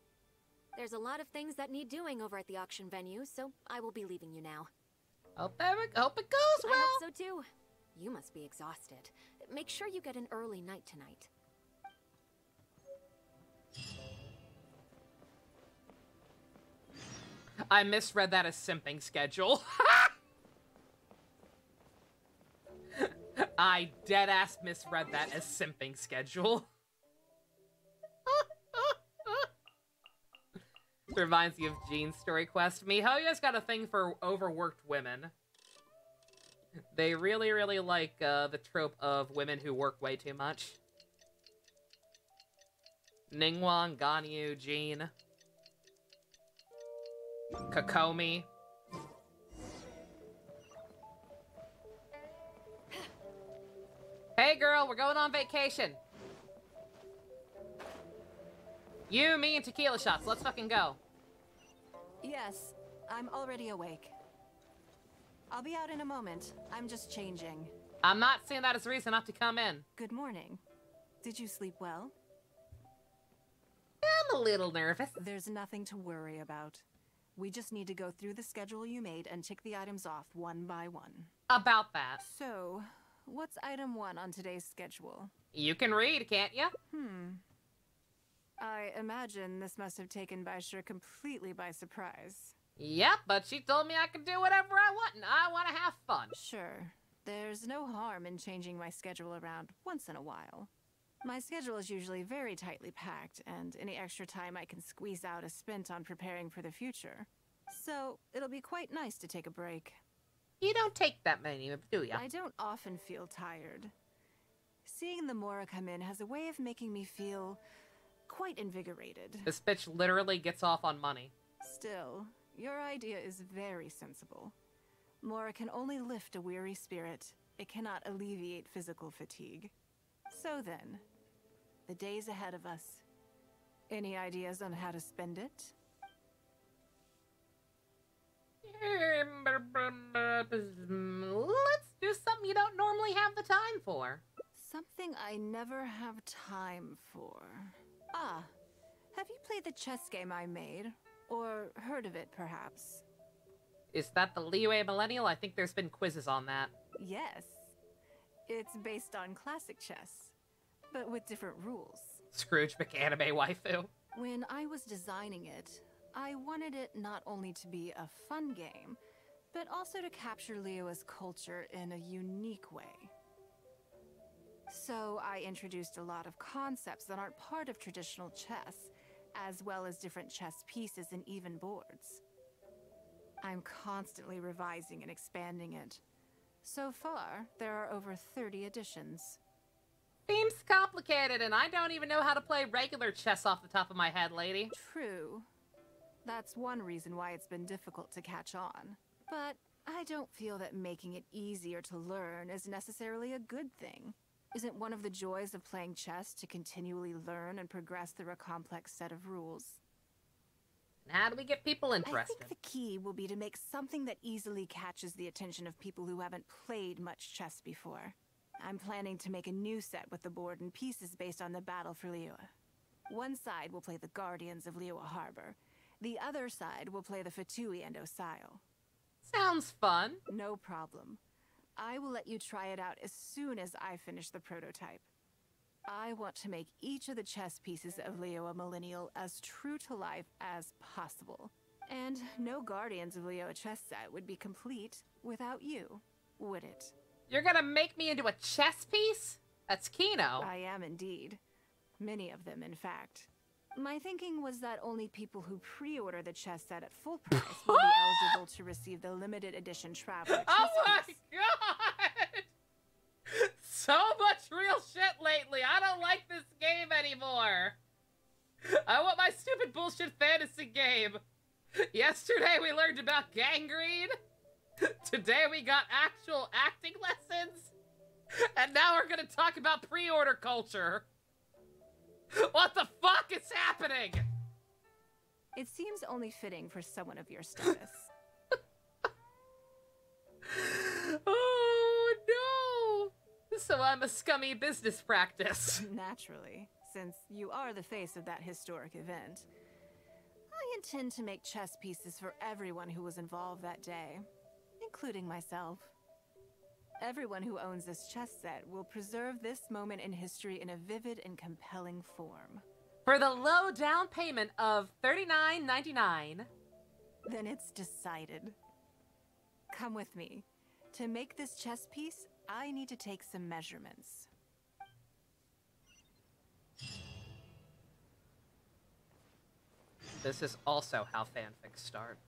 There's a lot of things that need doing over at the auction venue, so I will be leaving you now. Hope it goes well! I hope so too. You must be exhausted. Make sure you get an early night tonight. I misread that as simping schedule. I deadass misread that as simping schedule. Reminds me of Jean's story quest. MiHoYo's got a thing for overworked women. They really, really like the trope of women who work way too much. Ningguang, Ganyu, Jean. Kokomi. Hey girl, we're going on vacation. You, me, and tequila shots. Let's fucking go. Yes, I'm already awake. I'll be out in a moment. I'm just changing. I'm not seeing that as a reason not to come in. Good morning. Did you sleep well? Yeah, I'm a little nervous. There's nothing to worry about. We just need to go through the schedule you made and tick the items off one by one. About that. So, what's item 1 on today's schedule? You can read, can't you? I imagine this must have taken Baisher completely by surprise. Yep, but she told me I could do whatever I want, and I want to have fun. Sure. There's no harm in changing my schedule around once in a while. My schedule is usually very tightly packed, and any extra time I can squeeze out is spent on preparing for the future. So, it'll be quite nice to take a break. You don't take that many, do ya? I don't often feel tired. Seeing the Mora come in has a way of making me feel quite invigorated. This bitch literally gets off on money. Still, your idea is very sensible. Mora can only lift a weary spirit. It cannot alleviate physical fatigue. So then, the days ahead of us. Any ideas on how to spend it? Let's do something you don't normally have the time for. Something I never have time for. Ah, have you played the chess game I made? Or heard of it, perhaps? Is that the Liyue Millennial? I think there's been quizzes on that. Yes. It's based on classic chess, but with different rules. Scrooge McAnime waifu. When I was designing it, I wanted it not only to be a fun game, but also to capture Liyue's culture in a unique way. So I introduced a lot of concepts that aren't part of traditional chess, as well as different chess pieces and even boards. I'm constantly revising and expanding it. So far, there are over 30 editions. Seems complicated, and I don't even know how to play regular chess off the top of my head, lady. True. That's one reason why it's been difficult to catch on. But I don't feel that making it easier to learn is necessarily a good thing. Isn't one of the joys of playing chess to continually learn and progress through a complex set of rules? And how do we get people interested? I think the key will be to make something that easily catches the attention of people who haven't played much chess before. I'm planning to make a new set with the board and pieces based on the battle for Liyue. One side will play the Guardians of Liyue Harbor. The other side will play the Fatui and Osio. Sounds fun. No problem. I will let you try it out as soon as I finish the prototype. I want to make each of the chess pieces of Liyue Millennial as true to life as possible. And no Guardians of Liyue chess set would be complete without you, would it? You're gonna make me into a chess piece? That's Kino. I am indeed. Many of them, in fact. My thinking was that only people who pre-order the chess set at full price will be eligible to receive the limited edition Traveler chess Oh my piece. god! So much real shit lately. I don't like this game anymore. I want my stupid bullshit fantasy game. Yesterday we learned about gangrene. Today we got actual acting lessons. And now we're gonna talk about pre-order culture. What the fuck is happening? It seems only fitting for someone of your status. Oh no! So I'm a scummy business practice. Naturally, since you are the face of that historic event. I intend to make chess pieces for everyone who was involved that day, including myself. Everyone who owns this chess set will preserve this moment in history in a vivid and compelling form. For the low down payment of $39.99. Then it's decided. Come with me. To make this chess piece, I need to take some measurements. This is also how fanfics start.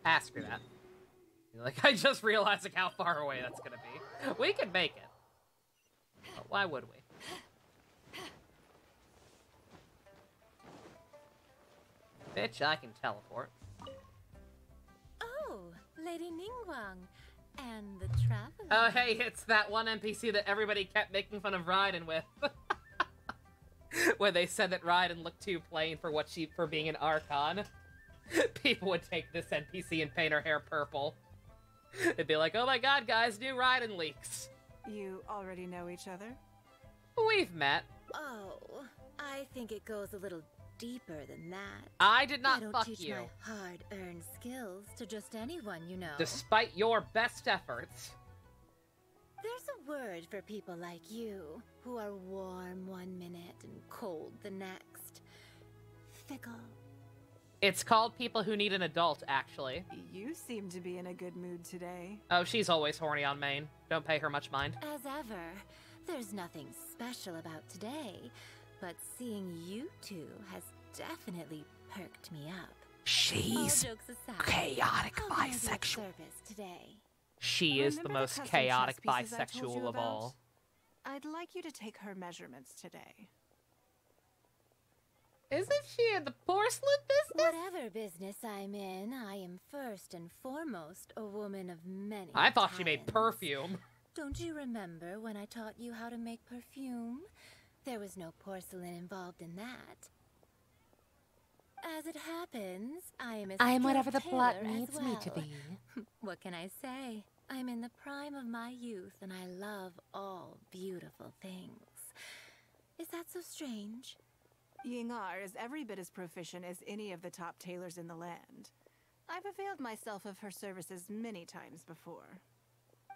Ask her that. You're like, I just realized like how far away that's gonna be. We can make it. But why would we? Bitch, I can teleport. Oh, Lady Ningguang. And the traveler. Oh, hey, it's that one NPC that everybody kept making fun of Raiden with. Where they said that Raiden looked too plain for for being an Archon. People would take this NPC and paint her hair purple. They'd be like, oh my god, guys, new Raiden leaks. You already know each other? We've met. Oh, I think it goes a little deeper than that. I did not I fuck don't teach you. my hard-earned skills to just anyone, you know. Despite your best efforts. There's a word for people like you, who are warm one minute and cold the next. Fickle. It's called people who need an adult, actually. You seem to be in a good mood today. Oh, she's always horny on main. Don't pay her much mind. As ever, there's nothing special about today, but seeing you two has definitely perked me up. She's All jokes aside, chaotic how can I be of bisexual. service today? She is the Remember most custom chaotic chess pieces I told bisexual you of about? all. I'd like you to take her measurements today. Isn't she in the porcelain business? Whatever business I'm in, I am first and foremost a woman of many I thought she made talents. perfume. Don't you remember when I taught you how to make perfume? There was no porcelain involved in that. As it happens, I am a I am skilled whatever the plot tailor as needs me to well. be. What can I say? I'm in the prime of my youth, and I love all beautiful things. Is that so strange? Yingar is every bit as proficient as any of the top tailors in the land. I've availed myself of her services many times before.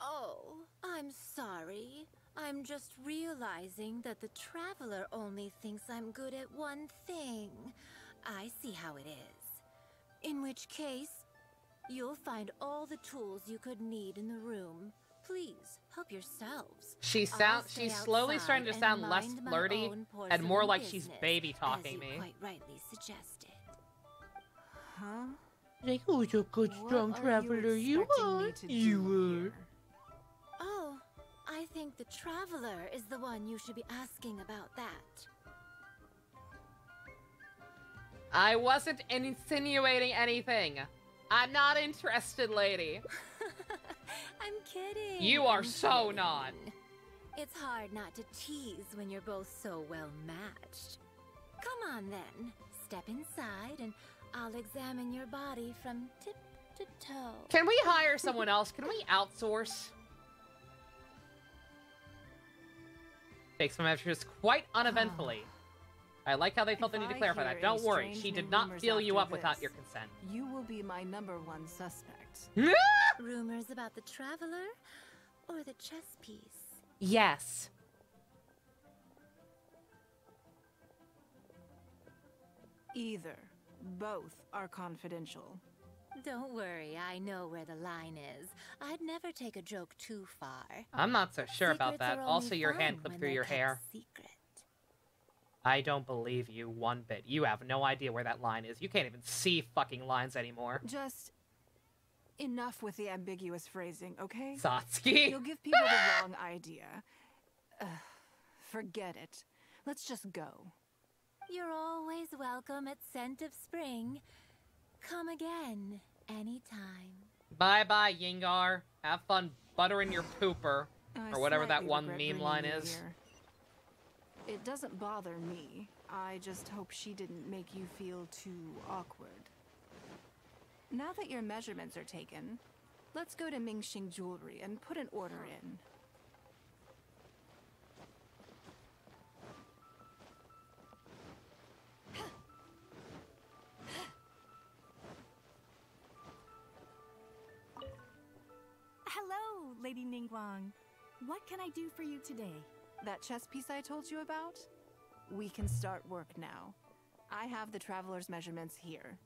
Oh, I'm sorry. I'm just realizing that the Traveler only thinks I'm good at one thing. I see how it is. In which case, you'll find all the tools you could need in the room. Please, help yourselves. She's slowly starting to sound less flirty and more like she's baby talking me. Quite rightly suggested. Huh? Like, who's a good, strong What are traveler you expecting me are? to do You are. here? Oh, I think the Traveler is the one you should be asking about that. I wasn't insinuating anything. I'm not interested, lady. I'm kidding. You are I'm so kidding. not. It's hard not to tease when you're both so well matched. Come on then, step inside and I'll examine your body from tip to toe. Can we hire someone else? Can we outsource? Takes my measures quite uneventfully. I like how they felt the need to clarify that. Don't worry, she did not feel you up without your consent. You will be my #1 suspect. Rumors about the Traveler or the chess piece? Yes. Either. Both are confidential. Don't worry, I know where the line is. I'd never take a joke too far. I'm not so sure about Secrets that. are Also, only your fun hand clipped when through they're your kept hair. secret. I don't believe you one bit. You have no idea where that line is. You can't even see fucking lines anymore. Just enough with the ambiguous phrasing, okay? Satsuki. You'll give people the wrong idea. Forget it. Let's just go. You're always welcome at Scent of Spring. Come again, anytime. Bye-bye, Yingar. Have fun buttering your pooper. I Or whatever that slightly one regret meme bringing line you is. here. It doesn't bother me. I just hope she didn't make you feel too awkward. Now that your measurements are taken, let's go to Mingxing Jewelry and put an order in. Hello, Lady Ningguang. What can I do for you today? That chess piece I told you about? We can start work now. I have the Traveler's measurements here.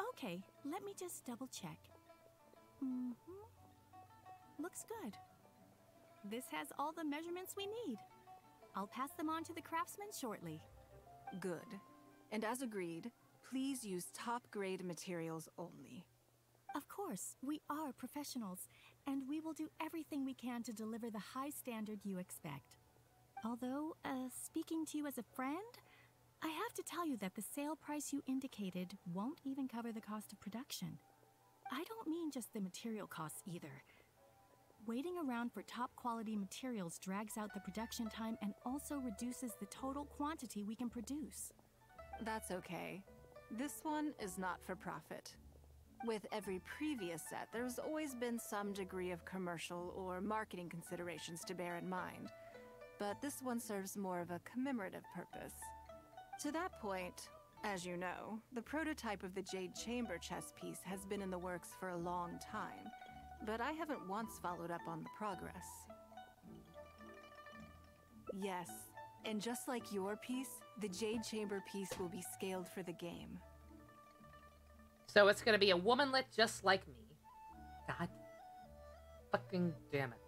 Okay, let me just double check. Looks good. This has all the measurements we need. I'll pass them on to the craftsman shortly. Good. And as agreed, please use top-grade materials only. Of course, we are professionals, and we will do everything we can to deliver the high standard you expect. Although, speaking to you as a friend, I have to tell you that the sale price you indicated won't even cover the cost of production. I don't mean just the material costs either. Waiting around for top quality materials drags out the production time and also reduces the total quantity we can produce. That's okay. This one is not for profit. With every previous set, there's always been some degree of commercial or marketing considerations to bear in mind, but this one serves more of a commemorative purpose. To that point, as you know, the prototype of the Jade Chamber chess piece has been in the works for a long time, but I haven't once followed up on the progress. Yes, and just like your piece, the Jade Chamber piece will be scaled for the game. So it's gonna be a womanlet just like me. God fucking damn it.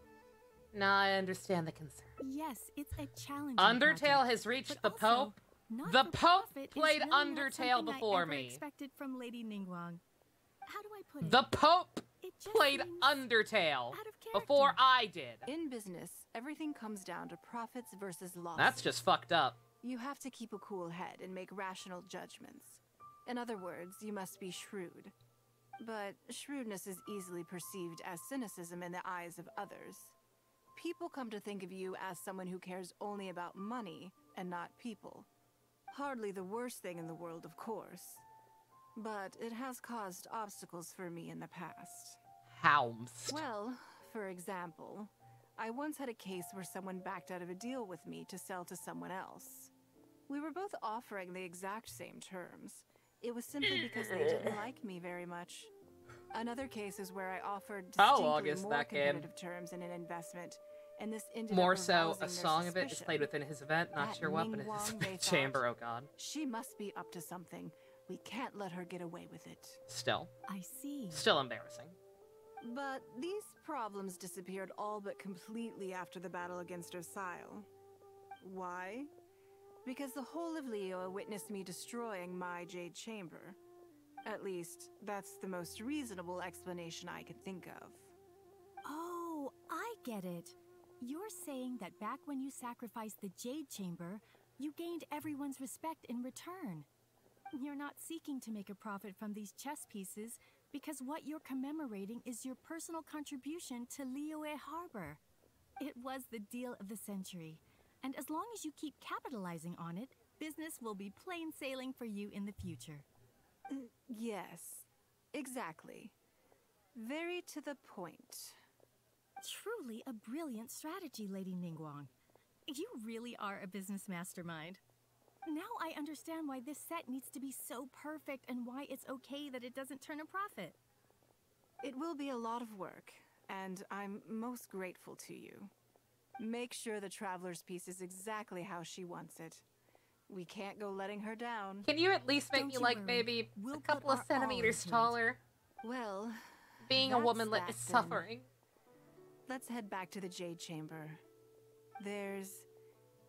Now I understand the concern. Yes, it's a challenge. Undertale has reached the Pope. The Pope played Undertale before me. Expected from Lady Ningguang. How do I put it? The Pope played Undertale before I did. In business, everything comes down to profits versus losses. That's just fucked up. You have to keep a cool head and make rational judgments. In other words, you must be shrewd. But shrewdness is easily perceived as cynicism in the eyes of others. People come to think of you as someone who cares only about money and not people. Hardly the worst thing in the world, of course. But it has caused obstacles for me in the past. How? Well, for example, I once had a case where someone backed out of a deal with me to sell to someone else. We were both offering the exact same terms. It was simply because they didn't like me very much. Another case is where I offered distinctly more competitive terms in an investment, and this ended more up so, arousing a song their of it is suspicion. played within his event, not That your weapon in Ningguang, they his chamber, oh thought. god. She must be up to something. We can't let her get away with it. Still. I see. Still embarrassing. But these problems disappeared all but completely after the battle against Osile. Why? Because the whole of Liyue witnessed me destroying my Jade Chamber. At least, that's the most reasonable explanation I can think of. Oh, I get it. You're saying that back when you sacrificed the Jade Chamber, you gained everyone's respect in return. You're not seeking to make a profit from these chess pieces because what you're commemorating is your personal contribution to Liyue Harbor. It was the deal of the century, and as long as you keep capitalizing on it, business will be plain sailing for you in the future. Yes, exactly. Very to the point. Truly a brilliant strategy, Lady Ningguang. You really are a business mastermind. Now I understand why this set needs to be so perfect and why it's okay that it doesn't turn a profit. It will be a lot of work, and I'm most grateful to you. Make sure the Traveler's piece is exactly how she wants it. We can't go letting her down. Can you at least make me, like, maybe a couple of centimeters taller? Well, being a womanlet is suffering. Let's head back to the Jade Chamber. There's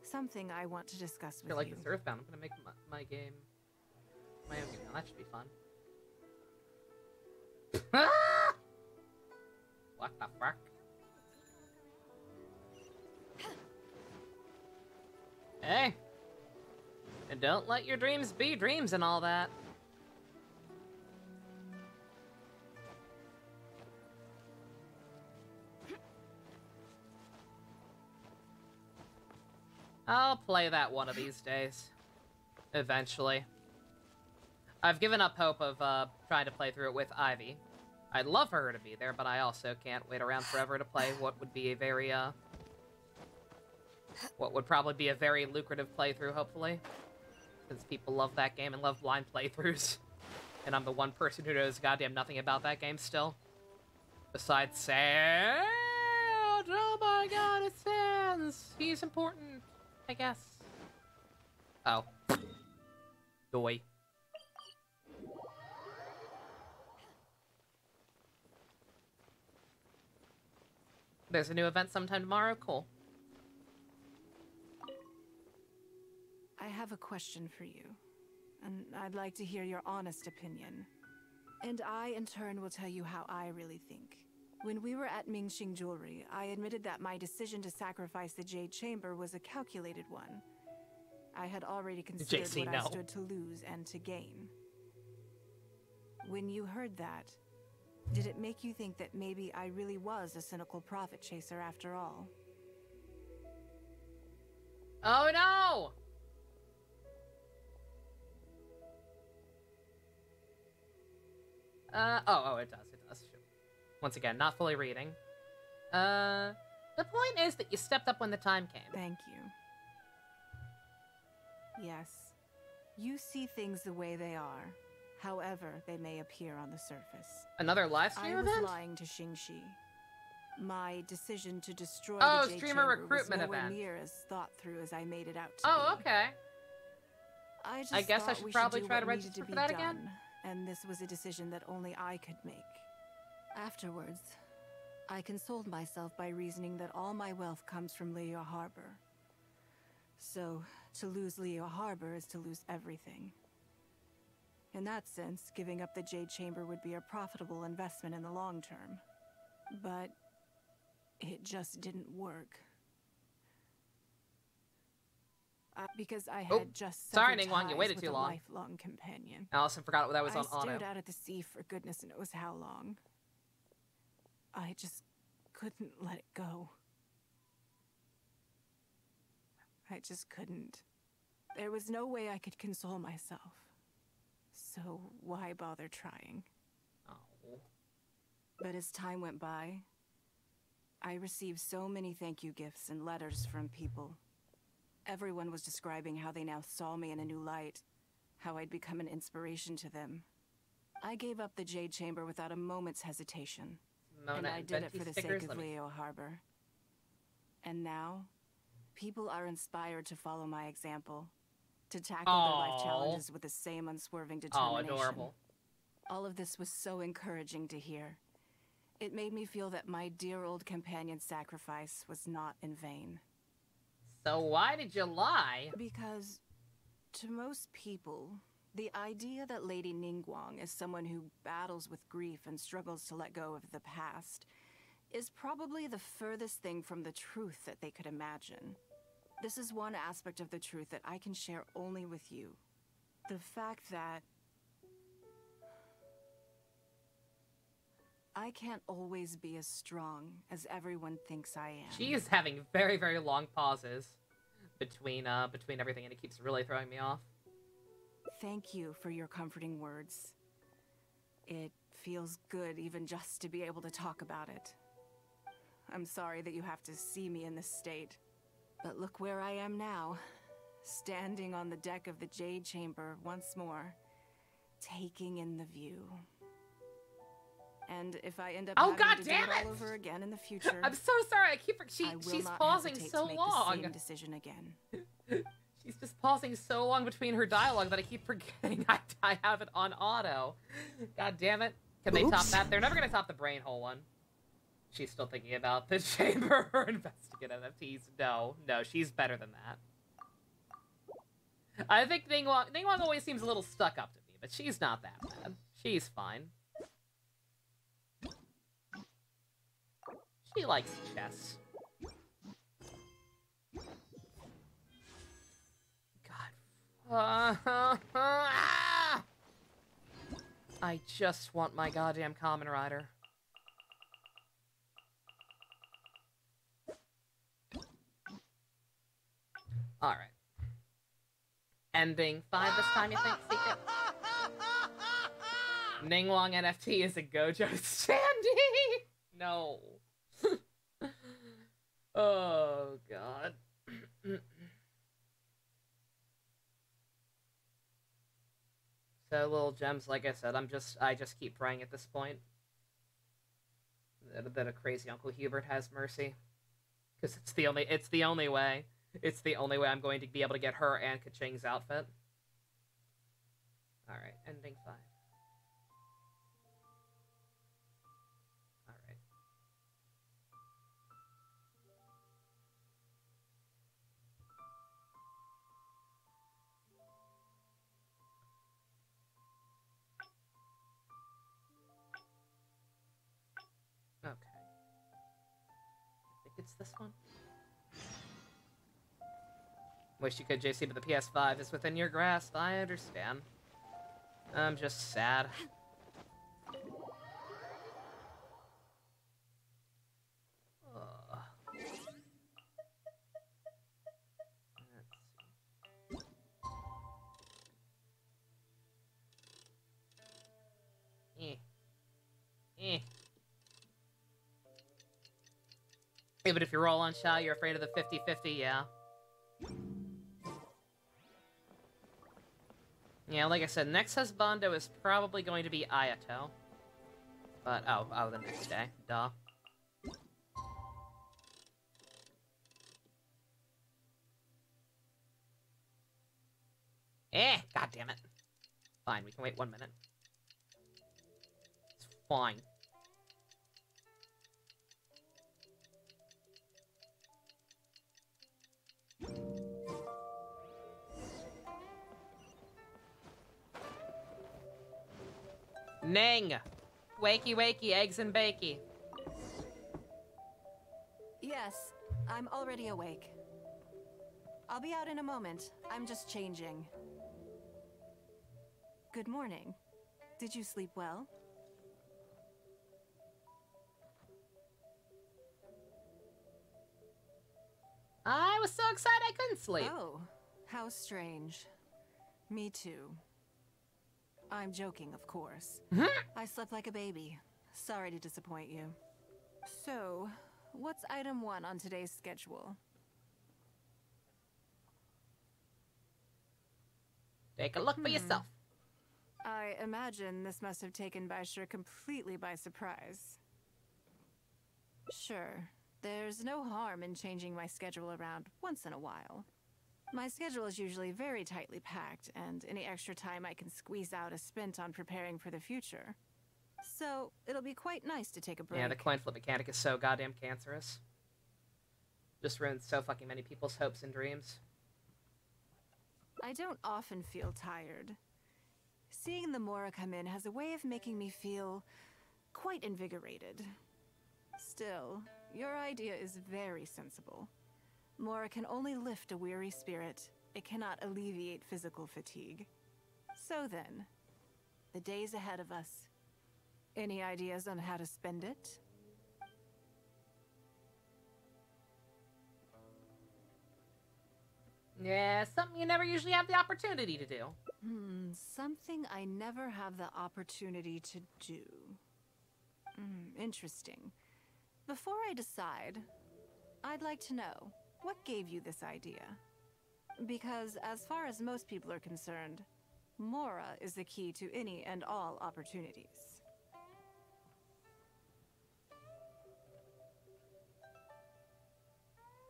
something I want to discuss with I feel like you. this Earthbound. I'm gonna make my game my own game now. That should be fun. What the fuck? Hey! And don't let your dreams be dreams and all that. I'll play that one of these days. Eventually. I've given up hope of trying to play through it with Ivy. I'd love for her to be there, but I also can't wait around forever to play what would be a very, what would probably be a very lucrative playthrough, hopefully. Because people love that game and love blind playthroughs. And I'm the one person who knows goddamn nothing about that game still. Besides Sans! Oh my god, it's Sans! He's important, I guess. Oh. Doy. There's a new event sometime tomorrow? Cool. I have a question for you, and I'd like to hear your honest opinion. And I, in turn, will tell you how I really think. When we were at Mingxing Jewelry, I admitted that my decision to sacrifice the Jade Chamber was a calculated one. I had already considered what I stood to lose and to gain. When you heard that, Did it make you think that maybe I really was a cynical profit chaser after all? Oh no! It does. Shoot. Once again, not fully reading. The point is that you stepped up when the time came. Thank you. Yes, you see things the way they are, however they may appear on the surface. Another live stream event? I was lying to Xingxi. My decision to destroy the Jade streamer Chamber recruitment was nowhere event. near as thought through as I made it out to be. Okay. I guess I should probably try to register for that again. And this was a decision that only I could make. Afterwards, I consoled myself by reasoning that all my wealth comes from Leo Harbor. So, to lose Leo Harbor is to lose everything. In that sense, giving up the Jade Chamber would be a profitable investment in the long term. But it just didn't work. Because I had just sorry, severed Ningguang, you ties waited with too a long. lifelong companion. Allison forgot that was on I auto. stared out at the sea for goodness knows how long. I just couldn't let it go. I just couldn't. There was no way I could console myself. So why bother trying? Oh. But as time went by, I received so many thank you gifts and letters from people. Everyone was describing how they now saw me in a new light, how I'd become an inspiration to them. I gave up the Jade Chamber without a moment's hesitation. And I did it for the sake of Leo Harbor. And now, people are inspired to follow my example, to tackle their life challenges with the same unswerving determination. Oh, adorable. All of this was so encouraging to hear. It made me feel that my dear old companion's sacrifice was not in vain. So why did you lie? Because, to most people, the idea that Lady Ningguang is someone who battles with grief and struggles to let go of the past is probably the furthest thing from the truth that they could imagine. This is one aspect of the truth that I can share only with you. The fact that I can't always be as strong as everyone thinks I am. She is having very, very long pauses between everything, and it keeps really throwing me off. Thank you for your comforting words. It feels good even just to be able to talk about it. I'm sorry that you have to see me in this state. But look where I am now, standing on the deck of the Jade Chamber once more, taking in the view. And if I end up having to do it all over again in the future, I'm so sorry. She's pausing so to make long. the same decision again. She's just pausing so long between her dialogue that I keep forgetting I have it on auto. God damn it. Can they top that? They're never gonna top the brain hole one. She's still thinking about the chamber or investigate NFTs. No, she's better than that. I think Ningguang always seems a little stuck up to me, but she's not that bad. She's fine. She likes chess. God. I just want my goddamn Kamen Rider. Alright. Ending 5 this time, you think? Secret? Ningguang NFT is a Gojo standee! No. Oh, God. So, little gems, like I said, I just keep praying at this point that a crazy Uncle Hubert has mercy. Because it's the only way. It's the only way I'm going to be able to get her and Kaching's outfit. Alright, ending 5. Alright. Okay. I think it's this one. Wish you could, JC, but the PS5 is within your grasp. I understand. I'm just sad. Even if you roll on Shy, you're afraid of the 50-50, yeah. Yeah, like I said, next husbando is probably going to be Ayato. But, oh, the next day. Duh. God damn it. Fine, we can wait 1 minute. It's fine. Ning! Wakey, wakey, eggs and bakey. Yes, I'm already awake. I'll be out in a moment. I'm just changing. Good morning. Did you sleep well? I was so excited I couldn't sleep. Oh, how strange. Me too. I'm joking, of course. I slept like a baby. Sorry to disappoint you. So, what's item 1 on today's schedule? Take a look for yourself. I imagine this must have taken Baisher completely by surprise. Sure, there's no harm in changing my schedule around once in a while. My schedule is usually very tightly packed, and any extra time I can squeeze out is spent on preparing for the future. So, it'll be quite nice to take a break. Yeah, the coin flip mechanic is so goddamn cancerous. Just ruins so fucking many people's hopes and dreams. I don't often feel tired. Seeing the Mora come in has a way of making me feel quite invigorated. Still, your idea is very sensible. Mora can only lift a weary spirit. It cannot alleviate physical fatigue. So then, the days ahead of us. Any ideas on how to spend it? Yeah, something you never usually have the opportunity to do. Something I never have the opportunity to do. Interesting. Before I decide, I'd like to know, what gave you this idea? Because as far as most people are concerned, Mora is the key to any and all opportunities.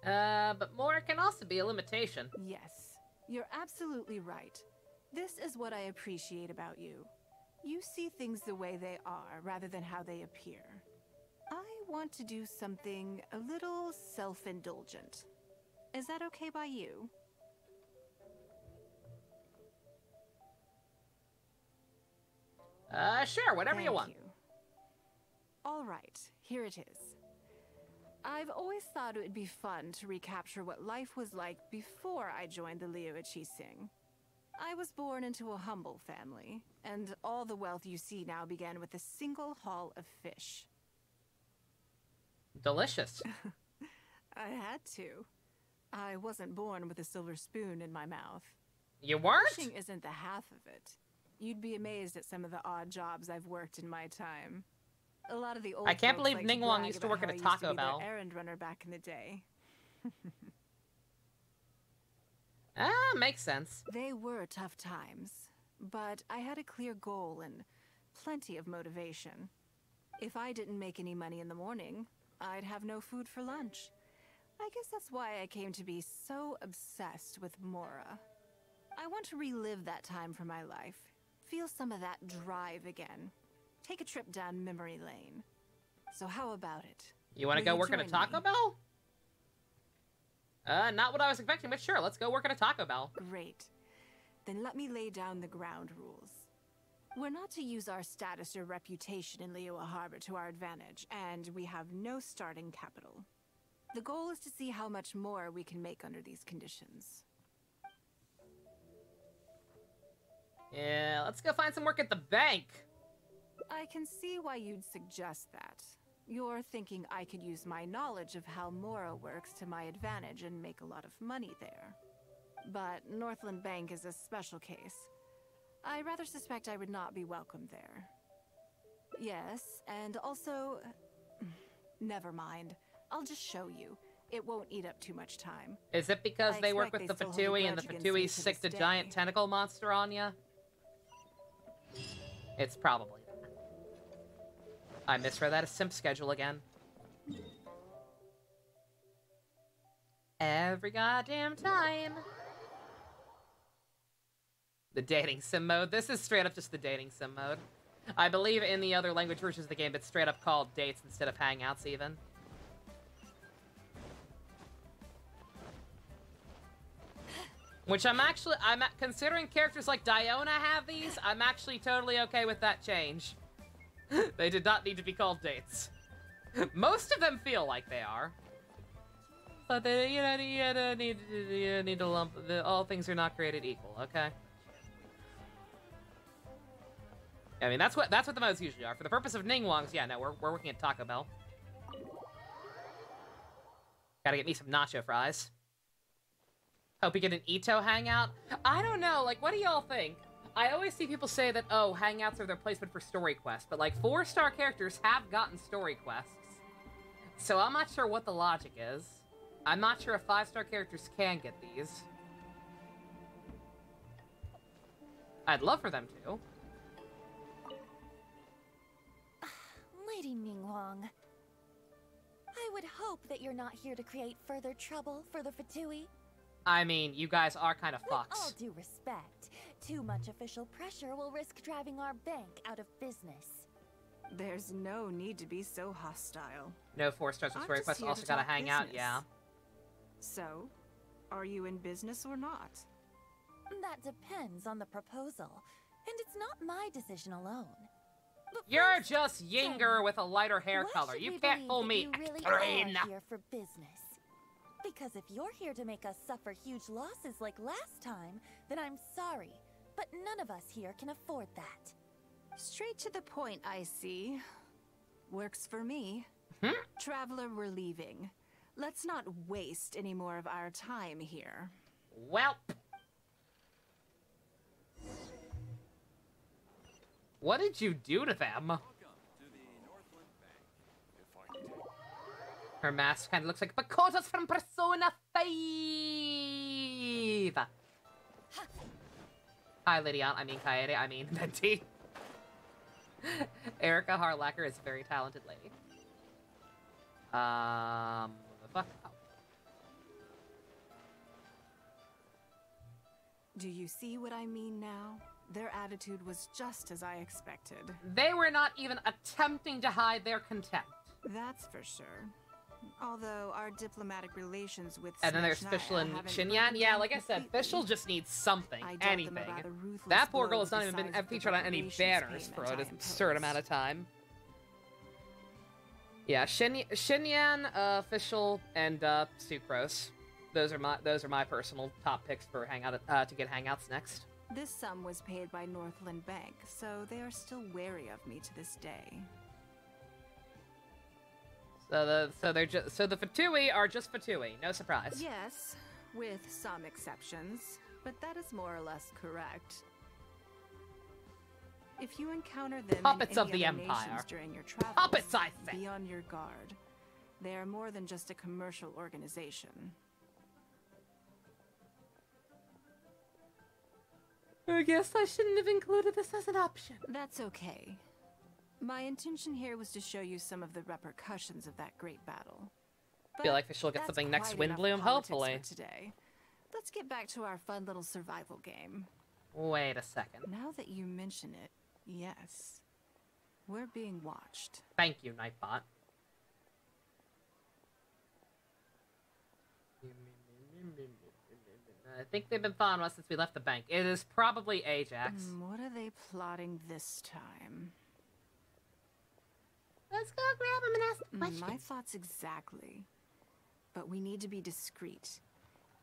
But more can also be a limitation. Yes, you're absolutely right. This is what I appreciate about you. You see things the way they are, rather than how they appear. I want to do something a little self-indulgent. Is that okay by you? Sure, whatever you want. Thank you. All right, here it is. I've always thought it would be fun to recapture what life was like before I joined the Liu Sing. I was born into a humble family, and all the wealth you see now began with a single haul of fish. Delicious. I had to. I wasn't born with a silver spoon in my mouth. You weren't? Fishing isn't the half of it. You'd be amazed at some of the odd jobs I've worked in my time. A lot of the old I can't folks believe like to Ningguang brag used to about work at how a I used Taco to be their Bell. errand runner back in the day. Makes sense. They were tough times, but I had a clear goal and plenty of motivation. If I didn't make any money in the morning, I'd have no food for lunch. I guess that's why I came to be so obsessed with Mora. I want to relive that time for my life, feel some of that drive again, take a trip down memory lane. So how about it? You want to go work at a Taco Bell? Not what I was expecting, but sure, let's go work at a Taco Bell. Great. Then let me lay down the ground rules. We're not to use our status or reputation in Liyue Harbor to our advantage, and we have no starting capital. The goal is to see how much more we can make under these conditions. Yeah, let's go find some work at the bank. I can see why you'd suggest that. You're thinking I could use my knowledge of how Mora works to my advantage and make a lot of money there. But Northland Bank is a special case. I rather suspect I would not be welcome there. Yes, and also... Never mind. I'll just show you. It won't eat up too much time. Is it because I they work expect with the they still hold a Fatui and the grudge against me Fatui's to sick this the giant day. tentacle monster on ya? It's probably that. I misread that as simp schedule again. Every goddamn time. The dating sim mode. This is straight up just the dating sim mode. I believe in the other language versions of the game, it's straight up called dates instead of hangouts even. Which I'm considering characters like Diona have these, I'm actually totally okay with that change. They did not need to be called dates. Most of them feel like they are. But they, you need to lump, all things are not created equal, okay? I mean, that's what the modes usually are. For the purpose of Ningguangs, yeah, no, we're working at Taco Bell. Gotta get me some nacho fries. Hope we get an Ito hangout. I don't know, like, what do y'all think? I always see people say that, oh, hangouts are their placement for story quests, but, like, 4-star characters have gotten story quests. So I'm not sure what the logic is. I'm not sure if 5-star characters can get these. I'd love for them to. Lady Ningguang, I would hope that you're not here to create further trouble for the Fatui. I mean, you guys are kind of With all fucks. due respect, too much official pressure will risk driving our bank out of business. There's no need to be so hostile. No 4-stars with I'm story just quests here also to gotta talk hang out, business. yeah. So, are you in business or not? That depends on the proposal, and it's not my decision alone. But You're just Yinger with a lighter hair color. You can't fool me. You really Extreme. are here for business. Because if you're here to make us suffer huge losses like last time, then I'm sorry, but none of us here can afford that. Straight to the point, I see. Works for me. Traveler, we're leaving. Let's not waste any more of our time here. Welp. What did you do to them? Her mask kind of looks like Pakotas from Persona 5. Hi, Lydia. I mean, Kaede. I mean, Venti. Erica Harlacker is a very talented lady. The fuck? Oh. Do you see what I mean now? Their attitude was just as I expected. They were not even attempting to hide their contempt. That's for sure. Although our diplomatic relations with And then there's Snatchnaya Fischl and haven't Xinyan. broken Yeah, down like I said, completely. Fischl just needs something, I doubt them anything. about a ruthless That poor girl blow has not the even been size of the featured on any reparations banners for payment an I absurd imposed. amount of time. Yeah, Xinyan, Fischl, and Sucrose. Those are my personal top picks for to get hangouts next. This sum was paid by Northland Bank, so they are still wary of me to this day. So the Fatui are just Fatui, no surprise. Yes, with some exceptions, but that is more or less correct. If you encounter them Puppets in of any the other Empire. nations during your travels, Puppets, I say. be on your guard. They are more than just a commercial organization. I guess I shouldn't have included this as an option. That's okay. My intention here was to show you some of the repercussions of that great battle. Feel like Fischl will get that's something next quite enough Windbloom, politics hopefully. for today. Let's get back to our fun little survival game. Wait a second. Now that you mention it, yes. We're being watched. Thank you, Nightbot. I think they've been following us since we left the bank. It is probably Ajax. What are they plotting this time? Let's go grab him and ask the question. My thoughts exactly. But we need to be discreet.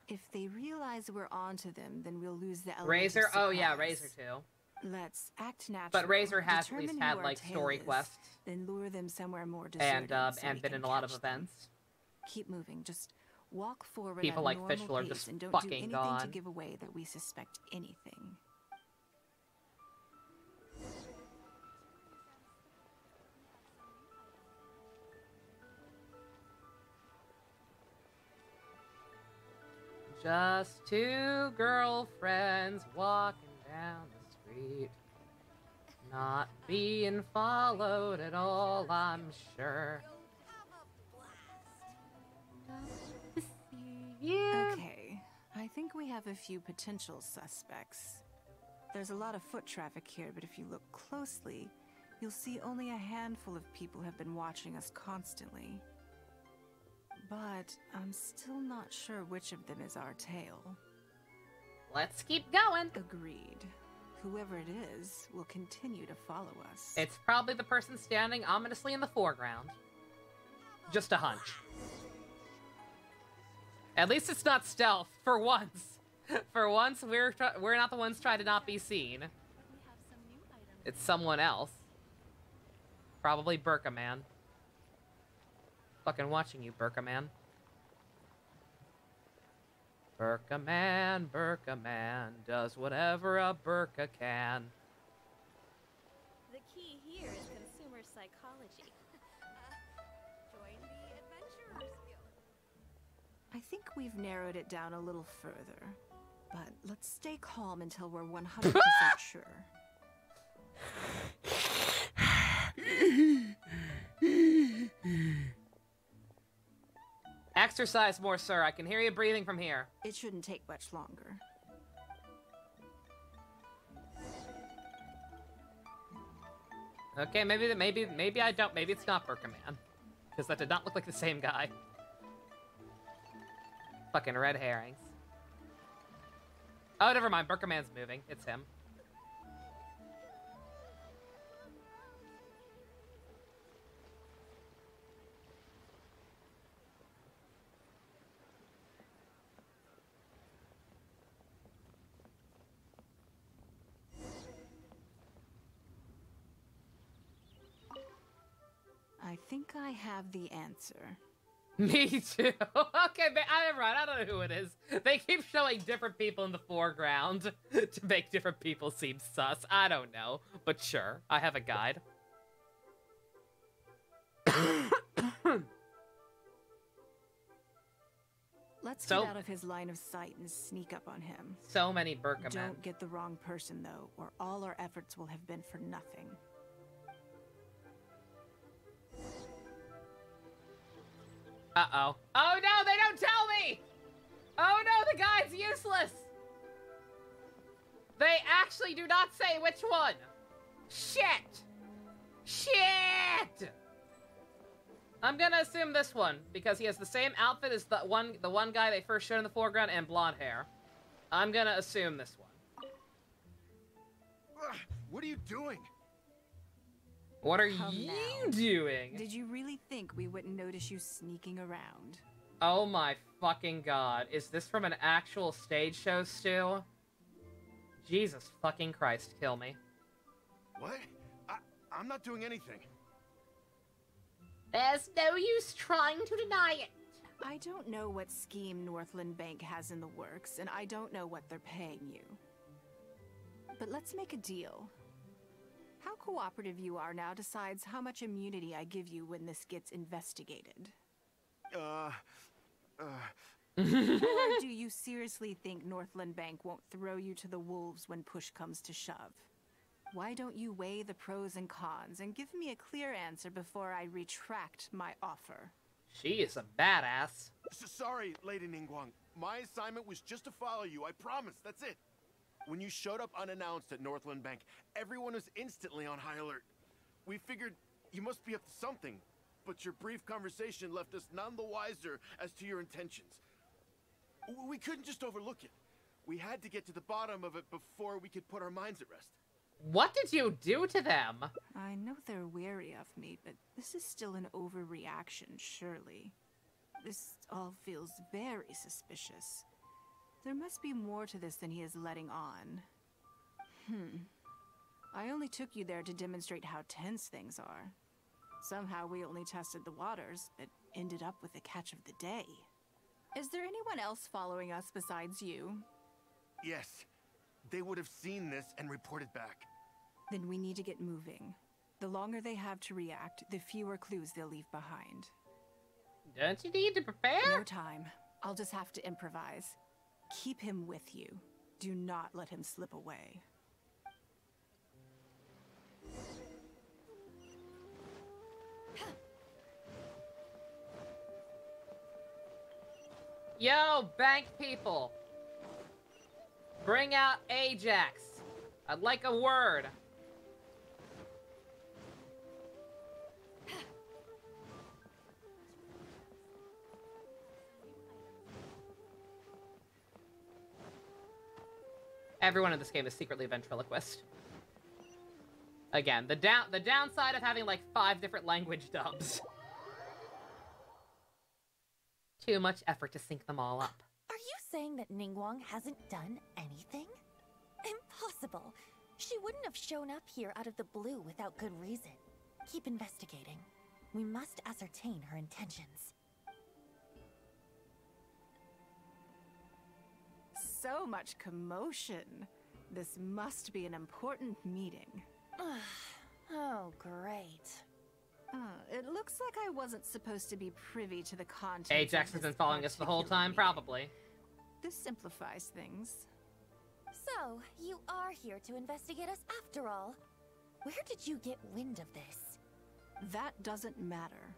If they realize we're onto them, then we'll lose the element Razor? of Oh yeah, surprise. Razor too. Let's act natural. But Razor has at least determine had who our like tail story is, quests then lure them somewhere more deserted and been in a lot of events. Keep moving. Just walk forward People at like a normal Fischl are pace just and don't fucking do anything gone. to give away that we suspect anything. Just two girlfriends walking down the street. Not being followed at all, I'm sure. Okay, I think we have a few potential suspects. There's a lot of foot traffic here, but if you look closely, you'll see only a handful of people have been watching us constantly. But I'm still not sure which of them is our tail. Let's keep going. Agreed. Whoever it is will continue to follow us. It's probably the person standing ominously in the foreground. Just a hunch. At least it's not stealth, for once. For once, we're not the ones trying to not be seen. It's someone else. Probably Burka Man. Fucking watching you, Burka Man. Burka Man does whatever a Burka can. The key here is consumer psychology. Join the Adventurers Guild. I think we've narrowed it down a little further, but let's stay calm until we're 100% sure. Exercise more, sir. I can hear you breathing from here. It shouldn't take much longer. Okay, maybe I don't. Maybe it's not Burka Man, because that did not look like the same guy. Fucking red herrings. Oh, never mind. Burka Man's moving. It's him. I think I have the answer. Me too. Okay, I'm right. I don't know who it is. They keep showing different people in the foreground to make different people seem sus. I don't know, but sure. I have a guide. Let's get out of his line of sight and sneak up on him. So many Burka Men. Don't get the wrong person, though, or all our efforts will have been for nothing. Uh-oh. Oh no, they don't tell me! Oh no, the guide's useless! They actually do not say which one! Shit! Shit! I'm gonna assume this one, because he has the same outfit as the one guy they first showed in the foreground and blonde hair. I'm gonna assume this one. What are you doing? What are you doing? Did you really think we wouldn't notice you sneaking around? Oh my fucking god. Is this from an actual stage show, Stu? Jesus fucking Christ, kill me. What? I'm not doing anything. There's no use trying to deny it. I don't know what scheme Northland Bank has in the works, and I don't know what they're paying you. But let's make a deal. How cooperative you are now decides how much immunity I give you when this gets investigated. Or do you seriously think Northland Bank won't throw you to the wolves when push comes to shove? Why don't you weigh the pros and cons and give me a clear answer before I retract my offer? She is a badass. Sorry, Lady Ningguang. My assignment was just to follow you, I promise, that's it. When you showed up unannounced at Northland Bank, everyone was instantly on high alert. We figured you must be up to something, but your brief conversation left us none the wiser as to your intentions. We couldn't just overlook it. We had to get to the bottom of it before we could put our minds at rest. What did you do to them? I know they're wary of me, but this is still an overreaction, surely. This all feels very suspicious. There must be more to this than he is letting on. I only took you there to demonstrate how tense things are. Somehow we only tested the waters, but ended up with the catch of the day. Is there anyone else following us besides you? Yes. They would have seen this and reported back. Then we need to get moving. The longer they have to react, the fewer clues they'll leave behind. Don't you need to prepare? No time. I'll just have to improvise. Keep him with you. Do not let him slip away. Yo, bank people! Bring out Ajax. I'd like a word. Everyone in this game is secretly a ventriloquist. Again, the downside of having like 5 different language dubs. Too much effort to sync them all up. Are you saying that Ningguang hasn't done anything? Impossible. She wouldn't have shown up here out of the blue without good reason. Keep investigating. We must ascertain her intentions. So much commotion. This must be an important meeting. Oh, great. It looks like I wasn't supposed to be privy to the content. Ajax has been following us the whole time, probably. This simplifies things. So, you are here to investigate us after all. Where did you get wind of this? That doesn't matter.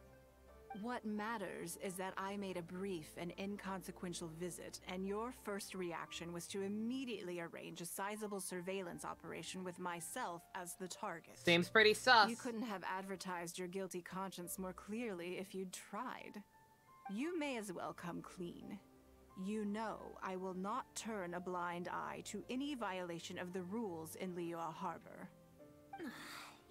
What matters is that I made a brief and inconsequential visit, and your first reaction was to immediately arrange a sizable surveillance operation with myself as the target. Seems pretty sus. You couldn't have advertised your guilty conscience more clearly if you'd tried. You may as well come clean. You know I will not turn a blind eye to any violation of the rules in Liyue Harbor.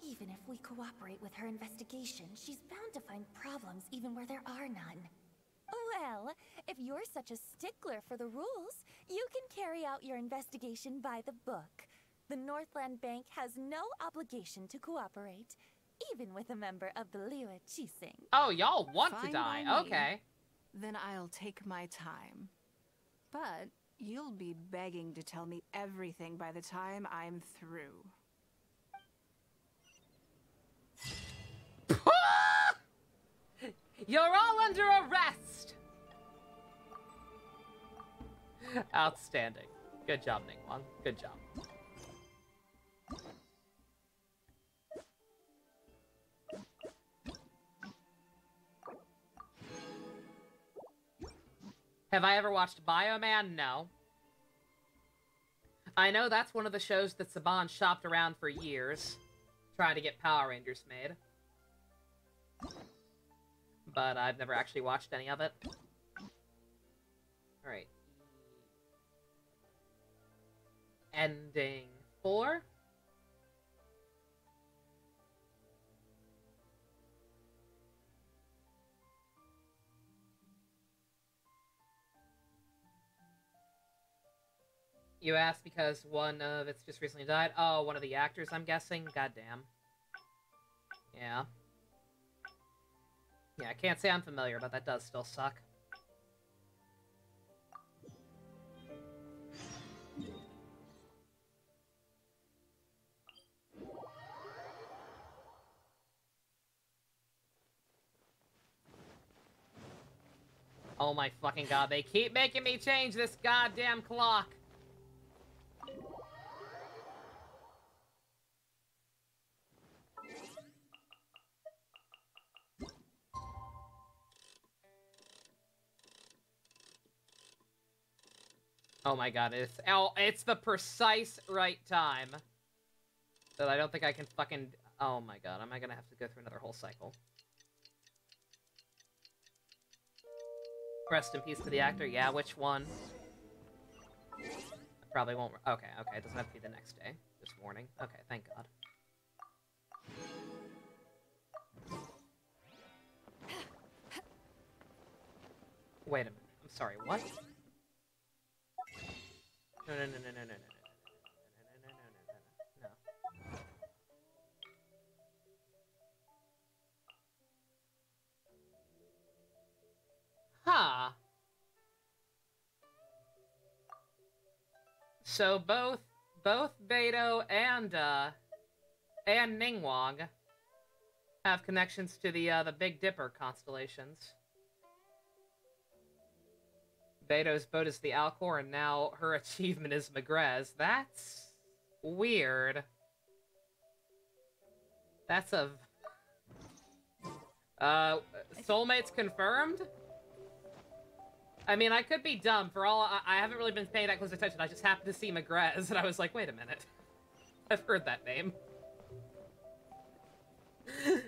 Even if we cooperate with her investigation, she's bound to find problems even where there are none. Well, if you're such a stickler for the rules, you can carry out your investigation by the book. The Northland Bank has no obligation to cooperate, even with a member of the Liyue Qixing. Oh, y'all want to Fine die. by me. Okay. Then I'll take my time. But you'll be begging to tell me everything by the time I'm through. You're all under arrest! Outstanding. Good job, Ningguang. Good job. Have I ever watched Bioman? No. I know that's one of the shows that Saban shopped around for years, trying to get Power Rangers made. But I've never actually watched any of it. Alright. Ending 4? You asked because one of it's just recently died? Oh, one of the actors, I'm guessing? Goddamn. Yeah. Yeah, I can't say I'm familiar, but that does still suck. Oh my fucking god, they keep making me change this goddamn clock! Oh my god, it's the precise right time. That I don't think I can fucking... Oh my god, am I gonna have to go through another whole cycle? Rest in peace to the actor. Yeah, which one? I probably won't... Okay, it doesn't have to be the next day. Just morning. Okay, thank god. Wait a minute. I'm sorry, what? No. Huh. So both Beidou and Ningguang have connections to the Big Dipper constellations. Beto's boat is the Alcor, and now her achievement is Magrez. That's weird. That's a... soulmates confirmed? I mean, I could be dumb. For all I haven't really been paying that close attention. I just happened to see Magrez, and I was like, wait a minute. I've heard that name.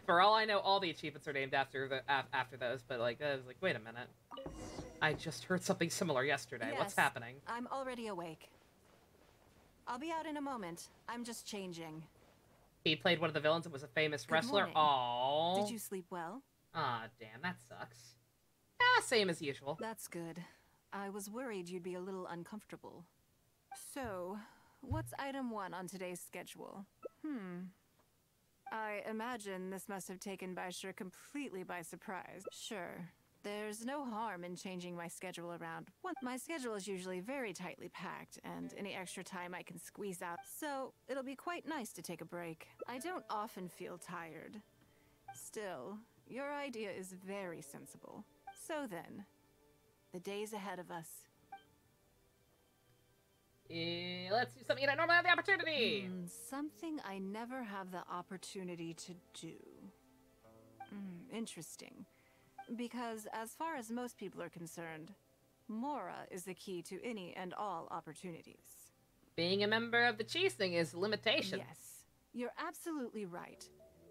For all I know, all the achievements are named after after those, but like, I was like, wait a minute. I just heard something similar yesterday. Yes, what's happening? I'm already awake. I'll be out in a moment. I'm just changing. He played one of the villains and was a famous Good wrestler. morning. Aww. Did you sleep well? Aw, damn, that sucks. Ah, same as usual. That's good. I was worried you'd be a little uncomfortable. So, what's item 1 on today's schedule? I imagine this must have taken Baishur completely by surprise. Sure. There's no harm in changing my schedule around. My schedule is usually very tightly packed, and any extra time I can squeeze out, so it'll be quite nice to take a break. I don't often feel tired. Still, your idea is very sensible. So then, the days ahead of us. Let's do something I don't normally have the opportunity! Something I never have the opportunity to do. Interesting. Because as far as most people are concerned, Mora is the key to any and all opportunities. Being a member of the Cheese Thing is a limitation. Yes, you're absolutely right.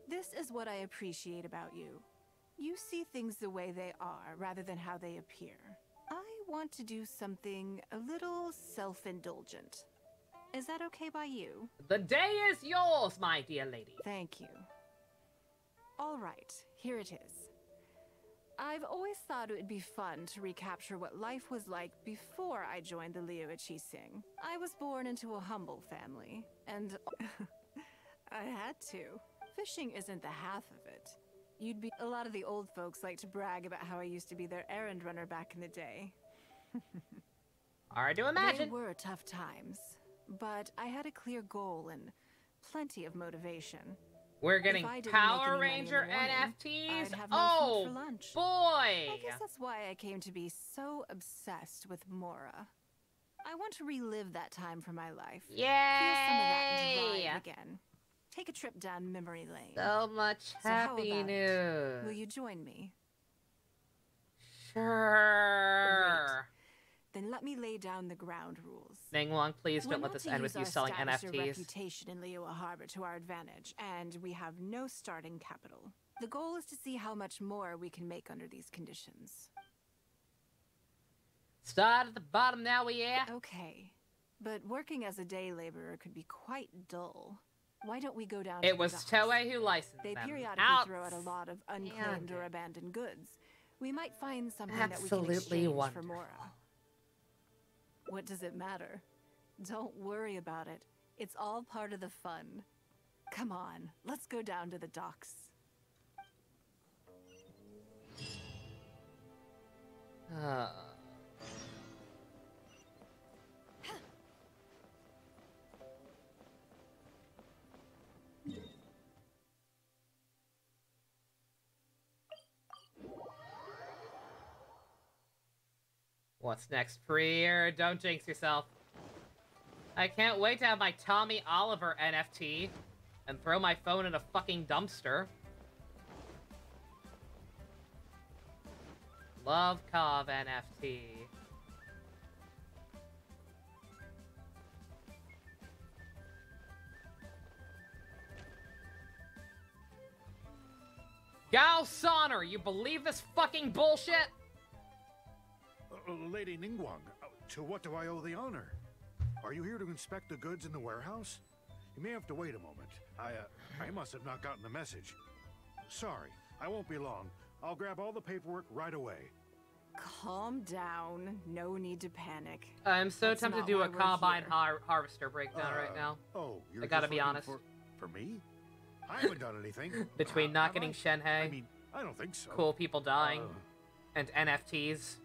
This is what I appreciate about you. You see things the way they are, rather than how they appear. I want to do something a little self-indulgent. Is that okay by you? The day is yours, my dear lady. Thank you. All right, here it is. I've always thought it would be fun to recapture what life was like before I joined the Liu Qixing. I was born into a humble family, and I had to. Fishing isn't the half of it. A lot of the old folks like to brag about how I used to be their errand runner back in the day. Hard to imagine. They were tough times, but I had a clear goal and plenty of motivation. We're getting Power Ranger NFTs? Oh, boy! I guess that's why I came to be so obsessed with Mora. I want to relive that time from my life. Yay! Feel some of that drive again. Take a trip down memory lane. So much happy news. Will you join me? Sure. Great. Then let me lay down the ground rules. Ningguang, please don't let this end with you selling NFTs. Our reputation in Liyue Harbor to our advantage, and we have no starting capital. The goal is to see how much more we can make under these conditions. Start at the bottom now, yeah? Okay. But working as a day laborer could be quite dull. Why don't we go down to the was docks? Toei who licensed They them. periodically throw out a lot of unclaimed or abandoned goods. We might find something that we can exchange for Mora. What does it matter? Don't worry about it. It's all part of the fun. Come on, let's go down to the docks. What's next, Freer? Don't jinx yourself. I can't wait to have my Tommy Oliver NFT and throw my phone in a fucking dumpster. Love Cov NFT. Gao Sonner, you believe this fucking bullshit? Lady Ningguang, to what do I owe the honor? Are you here to inspect the goods in the warehouse? You may have to wait a moment. I must have not gotten the message. Sorry, I won't be long. I'll grab all the paperwork right away. Calm down. No need to panic. I'm so tempted to do a combine harvester breakdown right now. Oh, you're I gotta be honest. For me? I haven't done anything. Between not getting Shenhei, I mean, I don't think so. Cool people dying, and NFTs.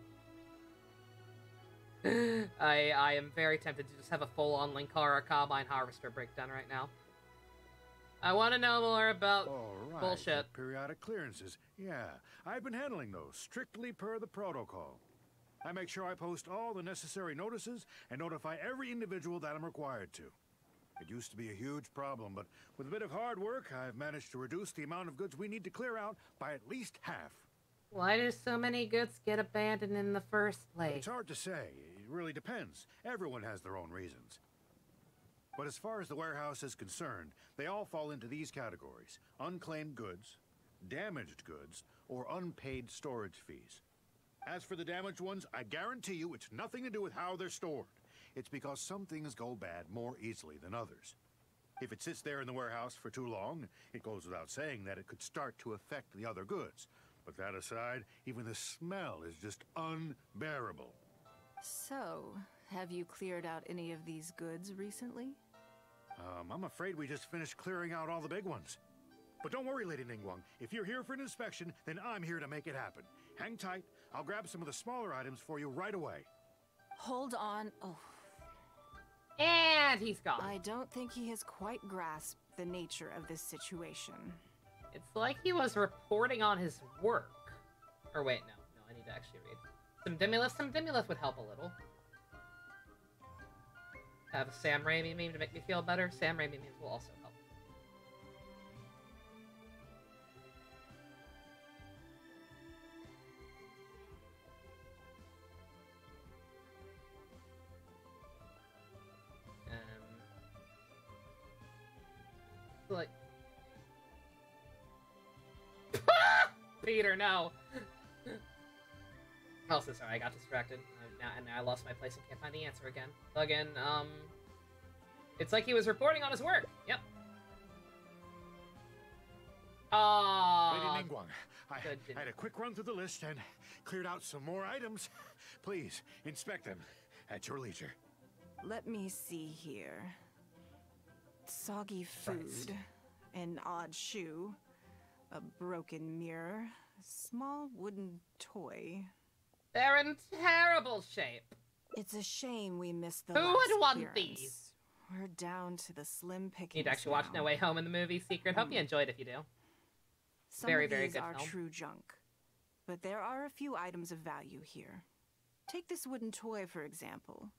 I am very tempted to just have a full-on Linkara Combine Harvester breakdown right now. I want to know more about bullshit. Periodic clearances. Yeah, I've been handling those, strictly per the protocol. I make sure I post all the necessary notices and notify every individual that I'm required to. It used to be a huge problem, but with a bit of hard work, I've managed to reduce the amount of goods we need to clear out by at least half. Why do so many goods get abandoned in the first place? It's hard to say. It really depends. Everyone has their own reasons. But as far as the warehouse is concerned, they all fall into these categories: unclaimed goods, damaged goods, or unpaid storage fees. As for the damaged ones, I guarantee you it's nothing to do with how they're stored. It's because some things go bad more easily than others. If it sits there in the warehouse for too long, it goes without saying that it could start to affect the other goods. But that aside, even the smell is just unbearable. So, have you cleared out any of these goods recently? I'm afraid we just finished clearing out all the big ones. But don't worry, Lady Ningguang. If you're here for an inspection, then I'm here to make it happen. Hang tight. I'll grab some of the smaller items for you right away. Hold on. Oh. And he's gone. I don't think he has quite grasped the nature of this situation. It's like he was reporting on his work. Or wait, no, I need to actually read. Some Dimulith would help a little. Have a Sam Raimi meme to make me feel better. Sam Raimi memes will also help. Like... Peter, no! Also, sorry, I got distracted. And now I lost my place and can't find the answer again. Again, it's like he was reporting on his work. Yep. Lady Ningguang, I had a quick run through the list and cleared out some more items. Please, inspect them at your leisure. Let me see here. Soggy food, an odd shoe, a broken mirror, a small wooden toy. They're in terrible shape. It's a shame we missed the Who last would want clearance. these? We're down to the slim pickings. Need to actually watch No Way Home in the movie Secret. Hope you enjoyed if you do. Some Very, of very these good are film. true junk, but there are a few items of value here. Take this wooden toy, for example.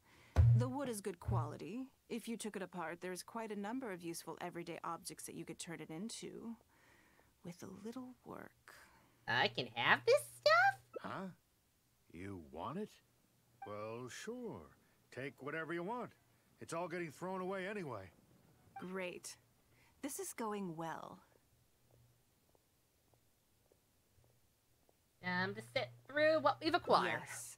The wood is good quality. If you took it apart, there's quite a number of useful everyday objects that you could turn it into. With a little work. I can have this stuff? Huh? You want it? Well, sure. Take whatever you want. It's all getting thrown away anyway. Great. This is going well. To sit through what we've acquired. Yes.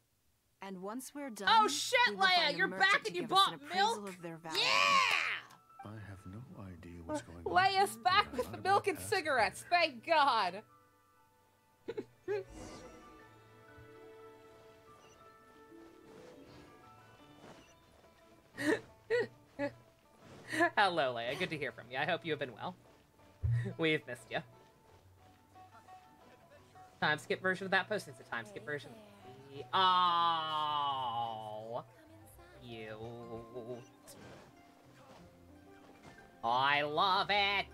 And once we're done, Oh shit, we will Leia, find a you're merchant back to and you give us bought an appraisal milk? of their value. Yeah! I have no idea what's going on. Leia's back with the milk and cigarettes, thank God! Hello, Leia. Good to hear from you. I hope you have been well. We've missed you. Time skip version of that post. It's a time skip version. Oh, cute. I love it.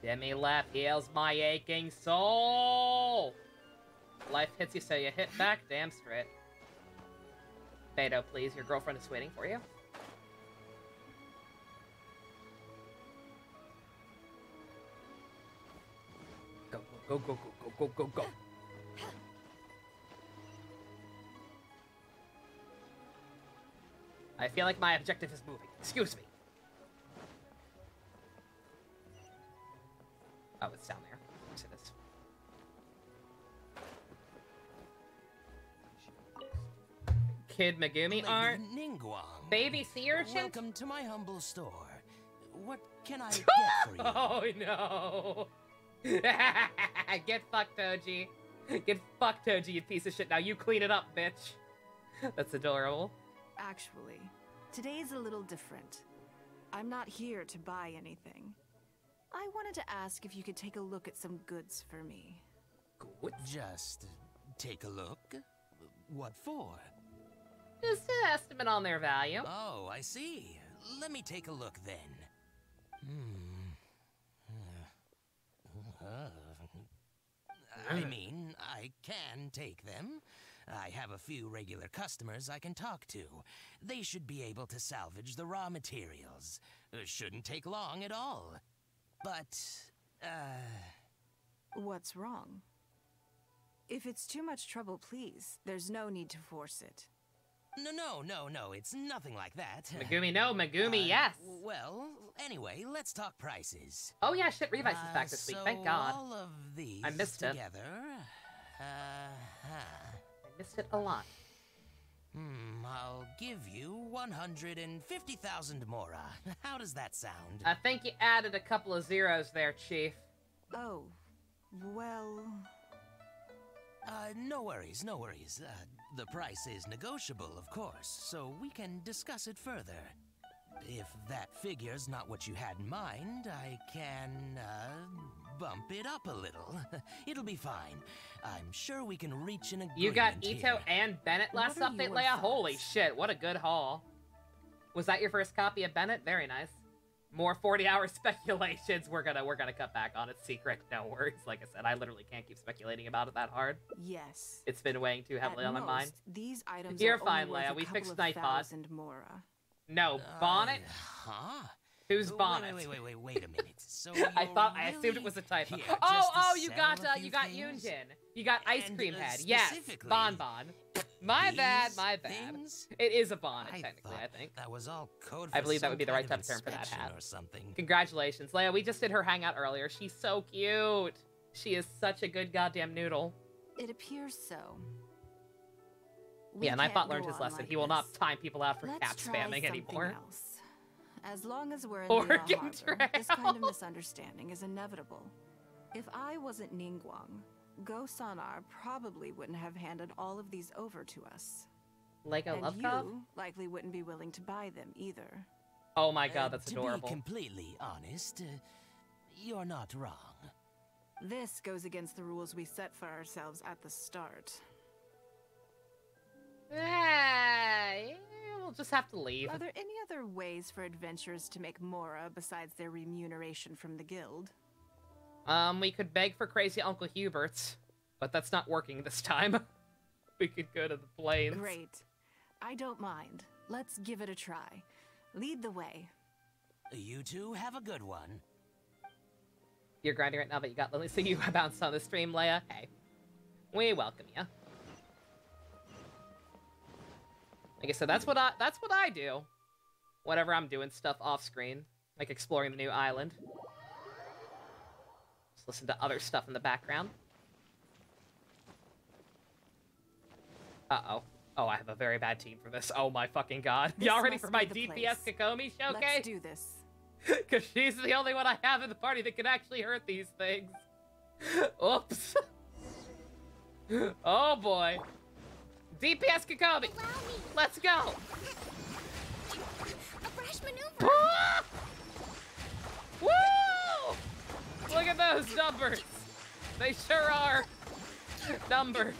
Demi left heals my aching soul. Life hits you, so you hit back. Damn straight. Beto, please. Your girlfriend is waiting for you. Go, go, go, go, go, go, go, go. I feel like my objective is moving. Excuse me. Oh, it's down there. Yes, it is. Kid Megumi art. Ningguang. Baby sea urchin. Welcome to my humble store. What can I get for you? Oh no. Get fucked, Toji. Get fucked, Toji, you piece of shit. Now you clean it up, bitch. That's adorable. Actually, today's a little different. I'm not here to buy anything. I wanted to ask if you could take a look at some goods for me. Good. Just take a look. What for? Just an estimate on their value. Oh, I see. Let me take a look then. I mean, I can take them, I have a few regular customers I can talk to. They should be able to salvage the raw materials. Shouldn't take long at all. But, What's wrong? If it's too much trouble, please, there's no need to force it. No, it's nothing like that. Megumi, no, Megumi, yes. Well, anyway, let's talk prices. Oh yeah, shit, Revice is back this week, thank God. All of these I missed together, I missed it a lot. I'll give you 150,000 mora. How does that sound? I think you added a couple of zeros there, Chief. Oh, well... No worries. The price is negotiable, of course, so we can discuss it further. If that figure's not what you had in mind, I can, bump it up a little. It'll be fine. I'm sure we can reach an agreement. You got Ito here. and Bennett last update, Leia? Holy shit, what a good haul. Was that your first copy of Bennett? Very nice. More 40-hour speculations. We're gonna cut back on its secret. No worries. Like I said, I literally can't keep speculating about it that hard. Yes. It's been weighing too heavily on my mind. These items You're are fine, only worth Leia. a We couple fixed of Nightbot. thousand mora. No, Bonnet? Huh? Who's Bonnet? Wait a minute. So I assumed it was a typo. Here, You got Yunjin. You got Ice Cream Head. Yes, Bon. My bad. It is a bonnet, technically, I think. That was all code for I believe that would be the right some type of term for that inspection hat. or something. Congratulations, Leia. We just did her hangout earlier. She's so cute. She is such a good goddamn noodle. It appears so. Yeah, and I thought learned his on lesson. like He will this. not time people out for Let's cap try spamming something anymore. else. As long as we're in Oregon Liyue Harbor, this Trail. kind of misunderstanding is inevitable. If I wasn't Ningguang, Go-Sanar probably wouldn't have handed all of these over to us. Lego And Love Cup? you likely wouldn't be willing to buy them either. Oh my god, that's To adorable. be completely honest, you're not wrong. This goes against the rules we set for ourselves at the start. Hey, we'll just have to leave. Are there any other ways for adventurers to make mora besides their remuneration from the guild? We could beg for crazy Uncle Hubert's, but that's not working this time. We could go to the plains. Great. I don't mind. Let's give it a try. Lead the way. You two have a good one. You're grinding right now, but you got Lily, so you bounced on the stream, Leia. Hey, we welcome you. Like I said, that's what I do. Whenever I'm doing stuff off screen, like exploring the new island. Just listen to other stuff in the background. Uh-oh. Oh, I have a very bad team for this. Oh my fucking god. Y'all ready for my DPS Kokomi showcase? Let's do this. Because she's the only one I have in the party that can actually hurt these things. Oops. Oh boy. DPS Kokomi. Let's go. A fresh maneuver. Woo! Look at those numbers. They sure are numbers.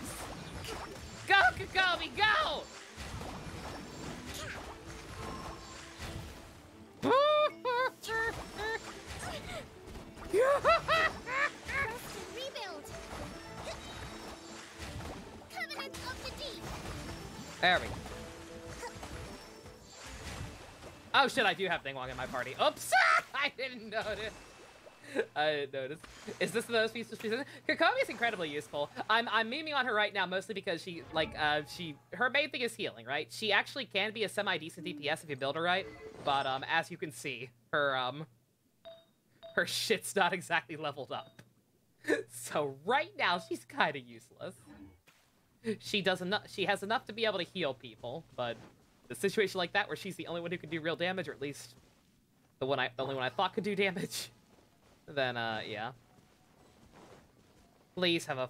Go, Kokomi, go! Rebuild. Covenant of the Deep. There we go. Oh shit, I do have Dingwong in my party. Oops! I didn't notice. I didn't notice. Is this the most useful species? Kokomi is incredibly useful. I'm memeing on her right now mostly because she, like, her main thing is healing, right? She actually can be a semi-decent DPS if you build her right, but, as you can see, her shit's not exactly leveled up. So right now, she's kind of useless. She has enough to be able to heal people, but a situation like that where she's the only one who can do real damage, or at least the only one I thought could do damage, then yeah. Please have a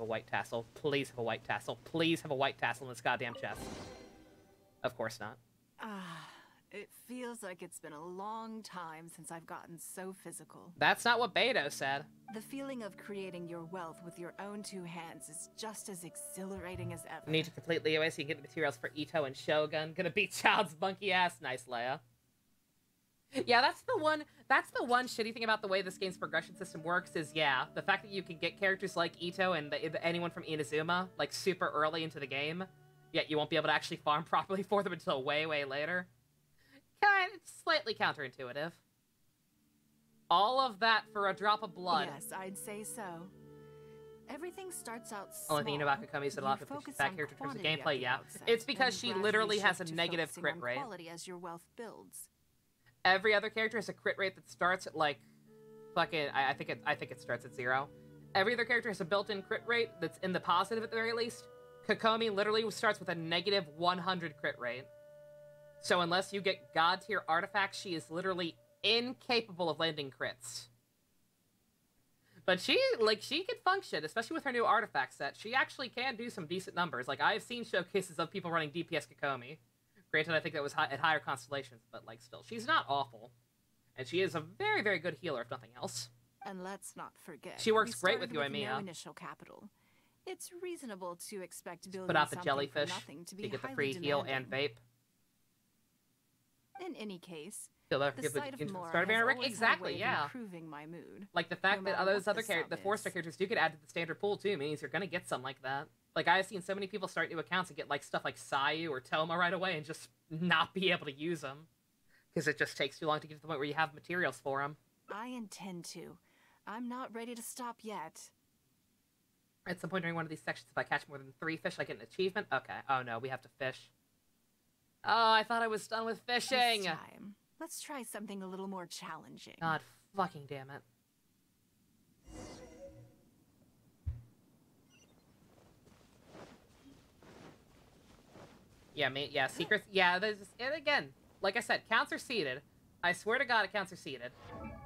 white tassel. Please have a white tassel. Please have a white tassel in this goddamn chest. Of course not. It feels like it's been a long time since I've gotten so physical. That's not what Beto said. The feeling of creating your wealth with your own two hands is just as exhilarating as ever. Need to complete Liyue so you can get the materials for Ito and Shogun. Gonna beat Child's monkey ass. Nice, Leia. Yeah, that's the one. That's the one shitty thing about the way this game's progression system works. Is yeah, the fact that you can get characters like Ito and anyone from Inazuma like super early into the game, yet you won't be able to actually farm properly for them until way, way later. It's slightly counterintuitive. All of that for a drop of blood. Yes, I'd say so. Everything starts out small. Only thing about Kokomi is that a lot of people think that character in terms of gameplay. Yeah, outset, it's because she literally has a to negative focusing crit on rate. quality as your wealth builds. Every other character has a crit rate that starts at like, fucking. I think it starts at 0. Every other character has a built-in crit rate that's in the positive at the very least. Kokomi literally starts with a negative 100 crit rate. So unless you get god tier artifacts, she is literally incapable of landing crits. But she can function, especially with her new artifact set. She actually can do some decent numbers. Like, I've seen showcases of people running DPS Kokomi. Granted, I think that was at higher constellations, but, like, still. She's not awful. And she is a very, very good healer, if nothing else. And let's not forget, she works we great with started Yoimiya. No initial capital. It's reasonable to expect building Put out the something jellyfish from nothing to be to get the highly free heal demanding. and vape. In any case, Feel better the give sight of the Mora start of has Rick. always Exactly, had a way of yeah. improving my mood. Like the fact No that matter those what other the characters, the sum 4-star is. characters do get added to the standard pool too, means you're gonna get some like that. Like I've seen so many people start new accounts and get like stuff like Sayu or Toma right away and just not be able to use them. Because it just takes too long to get to the point where you have materials for them. I intend to. I'm not ready to stop yet. At some point during one of these sections, if I catch more than 3 fish, I get an achievement? Okay. Oh no, we have to fish. Oh, I thought I was done with fishing! This time, let's try something a little more challenging. God fucking damn it. Yeah, secrets. Yeah, there's, and again, like I said, counts are seeded. I swear to God, accounts are seeded.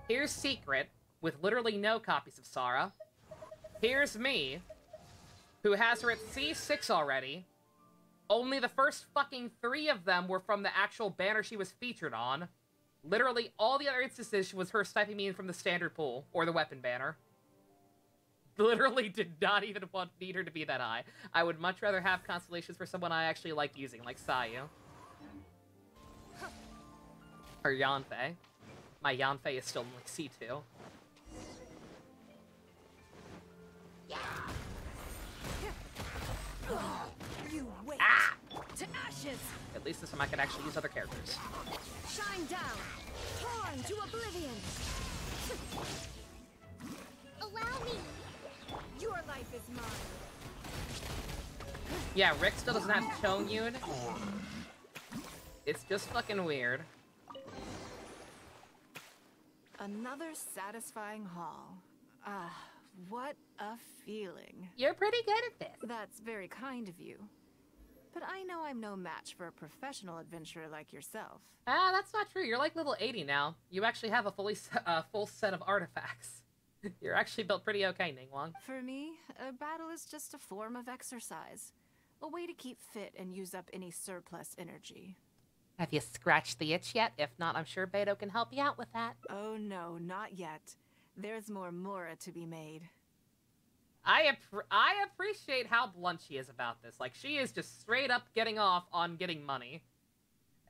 Here's Secret, with literally no copies of Sarah. Here's me, who has her at C6 already. Only the first fucking 3 of them were from the actual banner she was featured on. Literally, all the other instances was her sniping me in from the standard pool, or the weapon banner. Literally did not even need her to be that high. I would much rather have constellations for someone I actually like using, like Sayu. Or Yanfei. My Yanfei is still in like C2. You wait. Ah! To ashes. At least this time I can actually use other characters. Shine down. Torn to oblivion. Allow me. Your life is mine. Yeah, Rick still doesn't have Chongyun. It's just fucking weird. Another satisfying haul. Ah, what a feeling. You're pretty good at this. That's very kind of you. But I know I'm no match for a professional adventurer like yourself. Ah, that's not true. You're like level 80 now. You actually have a full set of artifacts. You're actually built pretty okay, Ningguang. For me, a battle is just a form of exercise. A way to keep fit and use up any surplus energy. Have you scratched the itch yet? If not, I'm sure Beto can help you out with that. Oh no, not yet. There's more Mora to be made. I appreciate how blunt she is about this. Like, she is just straight up getting off on getting money.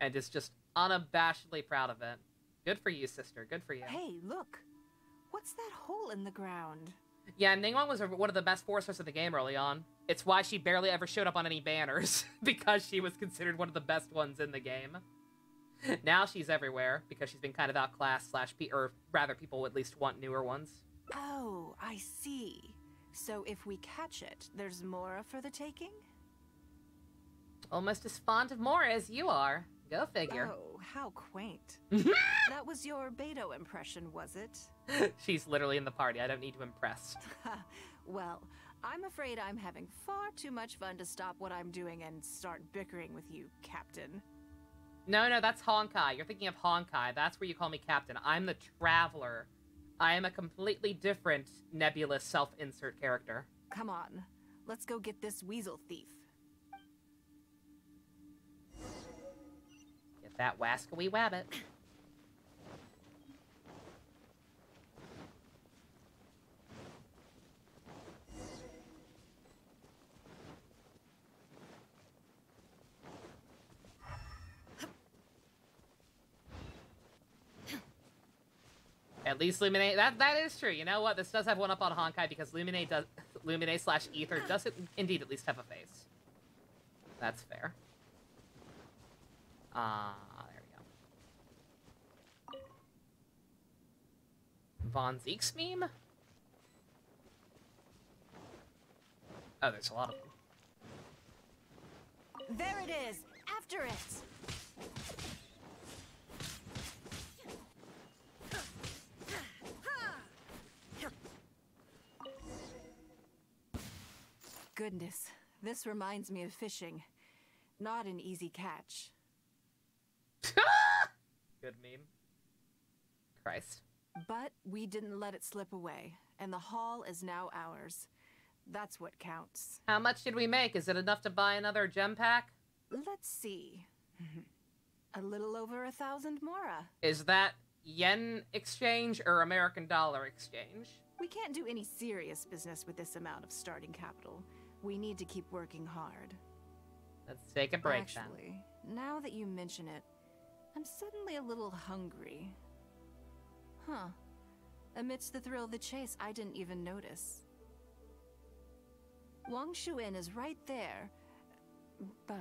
And is just unabashedly proud of it. Good for you, sister. Good for you. Hey, look! What's that hole in the ground? Yeah, Ningguang was one of the best foresters in the game early on. It's why she barely ever showed up on any banners, because she was considered one of the best ones in the game. Now she's everywhere, because she's been kind of outclassed, or rather people at least want newer ones. Oh, I see. So if we catch it, there's Mora for the taking? Almost as fond of Mora as you are. Go figure. Oh, how quaint. That was your Beto impression, was it? She's literally in the party. I don't need to impress. Well, I'm afraid I'm having far too much fun to stop what I'm doing and start bickering with you, Captain. No, that's Honkai. You're thinking of Honkai. That's where you call me Captain. I'm the Traveler. I am a completely different nebulous self-insert character. Come on, let's go get this weasel thief. Get that wascally wabbit. At least Lumine, that is true. You know what? This does have one up on Honkai because Lumine slash Ether does indeed at least have a face. That's fair. There we go. Von Zeke's meme? Oh, there's a lot of them. There it is! After it! Goodness, this reminds me of fishing. Not an easy catch. Good meme. Christ. But we didn't let it slip away, and the haul is now ours. That's what counts. How much did we make? Is it enough to buy another gem pack? Let's see. A little over 1,000 mora. Is that yen exchange or American dollar exchange? We can't do any serious business with this amount of starting capital. We need to keep working hard. Let's take a break Actually, now that you mention it, I'm suddenly a little hungry. Huh. Amidst the thrill of the chase, I didn't even notice. Wangshu Inn is right there, but...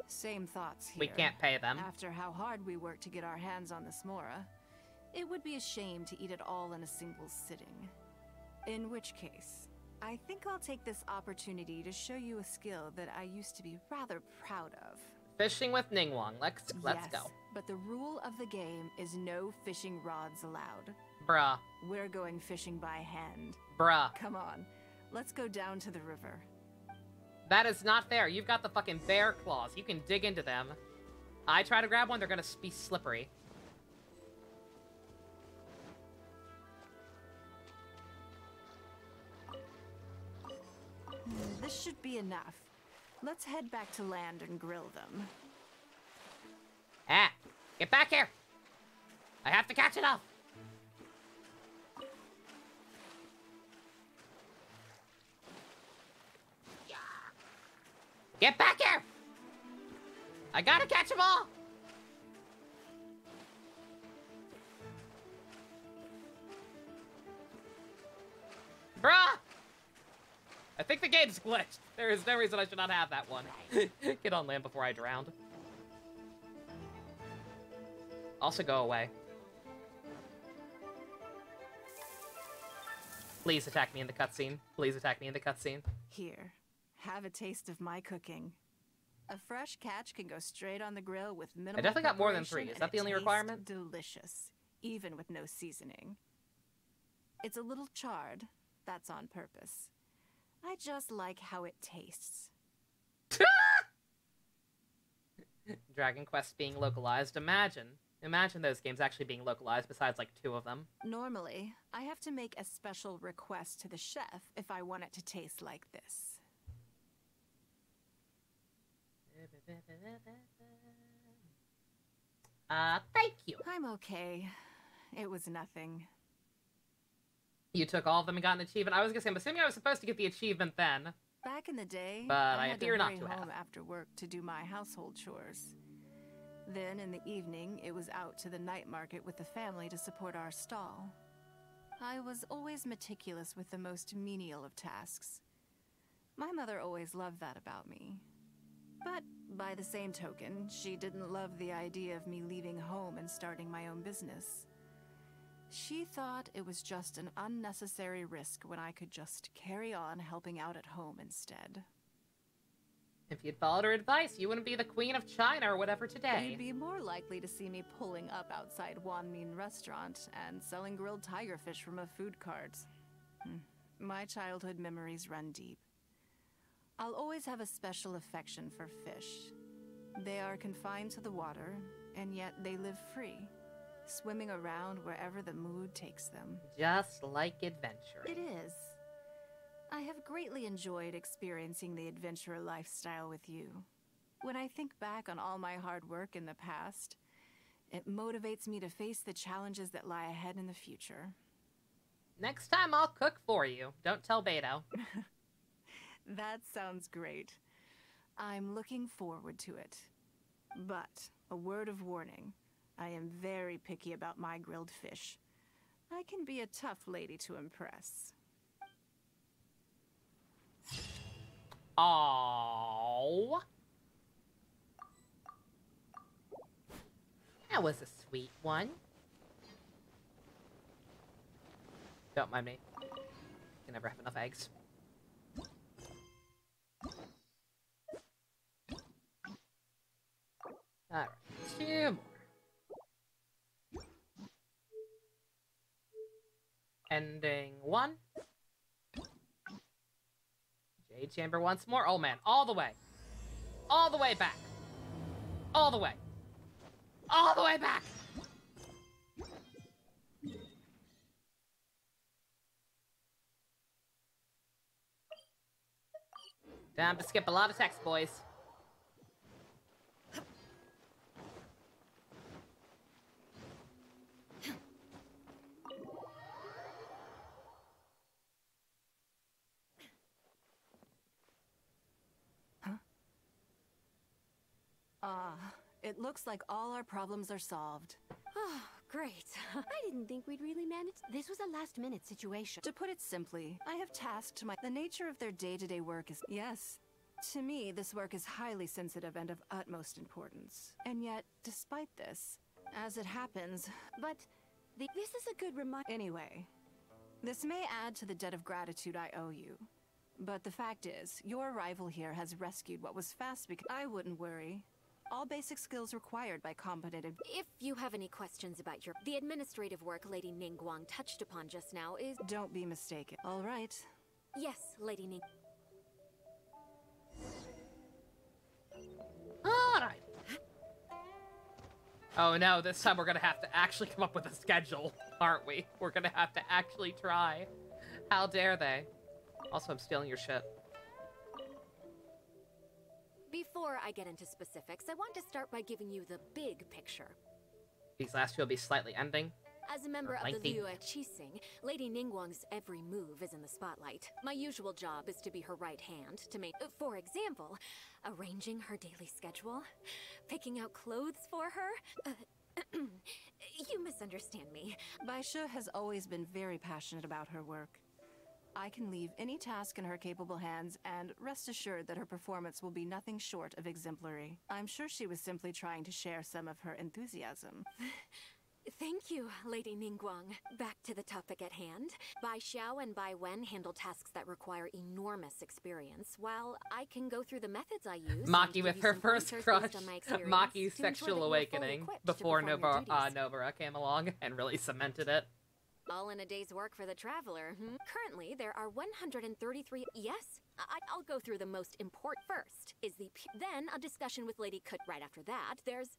Same thoughts here. We can't pay them. After how hard we worked to get our hands on this mora, it would be a shame to eat it all in a single sitting. In which case, I think I'll take this opportunity to show you a skill that I used to be rather proud of. Fishing with Ningguang. Let's Yes, go. but the rule of the game is no fishing rods allowed. Bruh. We're going fishing by hand. Bruh. Come on, let's go down to the river. That is not fair. You've got the fucking bear claws. You can dig into them. I try to grab one, they're gonna be slippery. This should be enough. Let's head back to land and grill them. Ah! Get back here! I have to catch it off! Get back here! I gotta catch them all! Bruh! I think the game's glitched. There is no reason I should not have that one. Get on land before I drown. Also go away. Please attack me in the cutscene. Please attack me in the cutscene. Here, have a taste of my cooking. A fresh catch can go straight on the grill with minimal I definitely got more than 3. preparation, Is that and the it only tastes requirement? Delicious, even with no seasoning. It's a little charred. That's on purpose. I just like how it tastes. Dragon Quest being localized. Imagine those games actually being localized besides like 2 of them. Normally, I have to make a special request to the chef if I want it to taste like this. Thank you. I'm okay. It was nothing. You took all of them and got an achievement. I was gonna say, I'm assuming I was supposed to get the achievement then. Back in the day, But I had appear to not hurry to have. home after work to do my household chores. Then in the evening, it was out to the night market with the family to support our stall. I was always meticulous with the most menial of tasks. My mother always loved that about me. But by the same token, she didn't love the idea of me leaving home and starting my own business. She thought it was just an unnecessary risk when I could just carry on helping out at home instead. If you'd followed her advice, you wouldn't be the Queen of China or whatever today. You'd be more likely to see me pulling up outside Wanmin Restaurant and selling grilled tiger fish from a food cart. My childhood memories run deep. I'll always have a special affection for fish. They are confined to the water, and yet they live free, swimming around wherever the mood takes them. Just like adventure. It is. I have greatly enjoyed experiencing the adventurer lifestyle with you. When I think back on all my hard work in the past, it motivates me to face the challenges that lie ahead in the future. Next time I'll cook for you. Don't tell Beto. That sounds great. I'm looking forward to it. But, a word of warning. I am very picky about my grilled fish. I can be a tough lady to impress. Oh, that was a sweet one. Don't mind me. Can never have enough eggs. Alright, 2 more. Ending 1. Jade Chamber once more. Oh man, all the way. All the way back. All the way. All the way back! Time to skip a lot of text, boys. It looks like all our problems are solved. Oh, great. I didn't think we'd really manage. This was a last-minute situation. To put it simply, I have tasked my... The nature of their day-to-day work is... Yes. To me, this work is highly sensitive and of utmost importance. And yet, despite this, as it happens... But this is a good reminder... Anyway, this may add to the debt of gratitude I owe you. But the fact is, your arrival here has rescued what was fast because... I wouldn't worry. All basic skills required by competent... If you have any questions about the administrative work Lady Ningguang touched upon just now is... Don't be mistaken. All right. Yes, Lady Ning... Alright. Oh no, this time we're gonna have to actually come up with a schedule, aren't we? We're gonna have to actually try. How dare they? Also, I'm stealing your shit. Before I get into specifics, I want to start by giving you the big picture. These last two will be slightly ending. As a member of lengthy. the Liyue Qixing, Lady Ningguang's every move is in the spotlight. My usual job is to be her right hand to make, for example, arranging her daily schedule, picking out clothes for her. You misunderstand me. Baisha has always been very passionate about her work. I can leave any task in her capable hands, and rest assured that her performance will be nothing short of exemplary. I'm sure she was simply trying to share some of her enthusiasm. Thank you, Lady Ningguang. Back to the topic at hand. Bai Xiao and Bai Wen handle tasks that require enormous experience, while I can go through the methods I use. Maki with her first crush. Maki's sexual awakening before Novara came along and really cemented it. All in a day's work for the traveler. Currently, there are 133... Yes, I'll go through the most important. First is then a discussion with Lady Kut. Right after that, there's...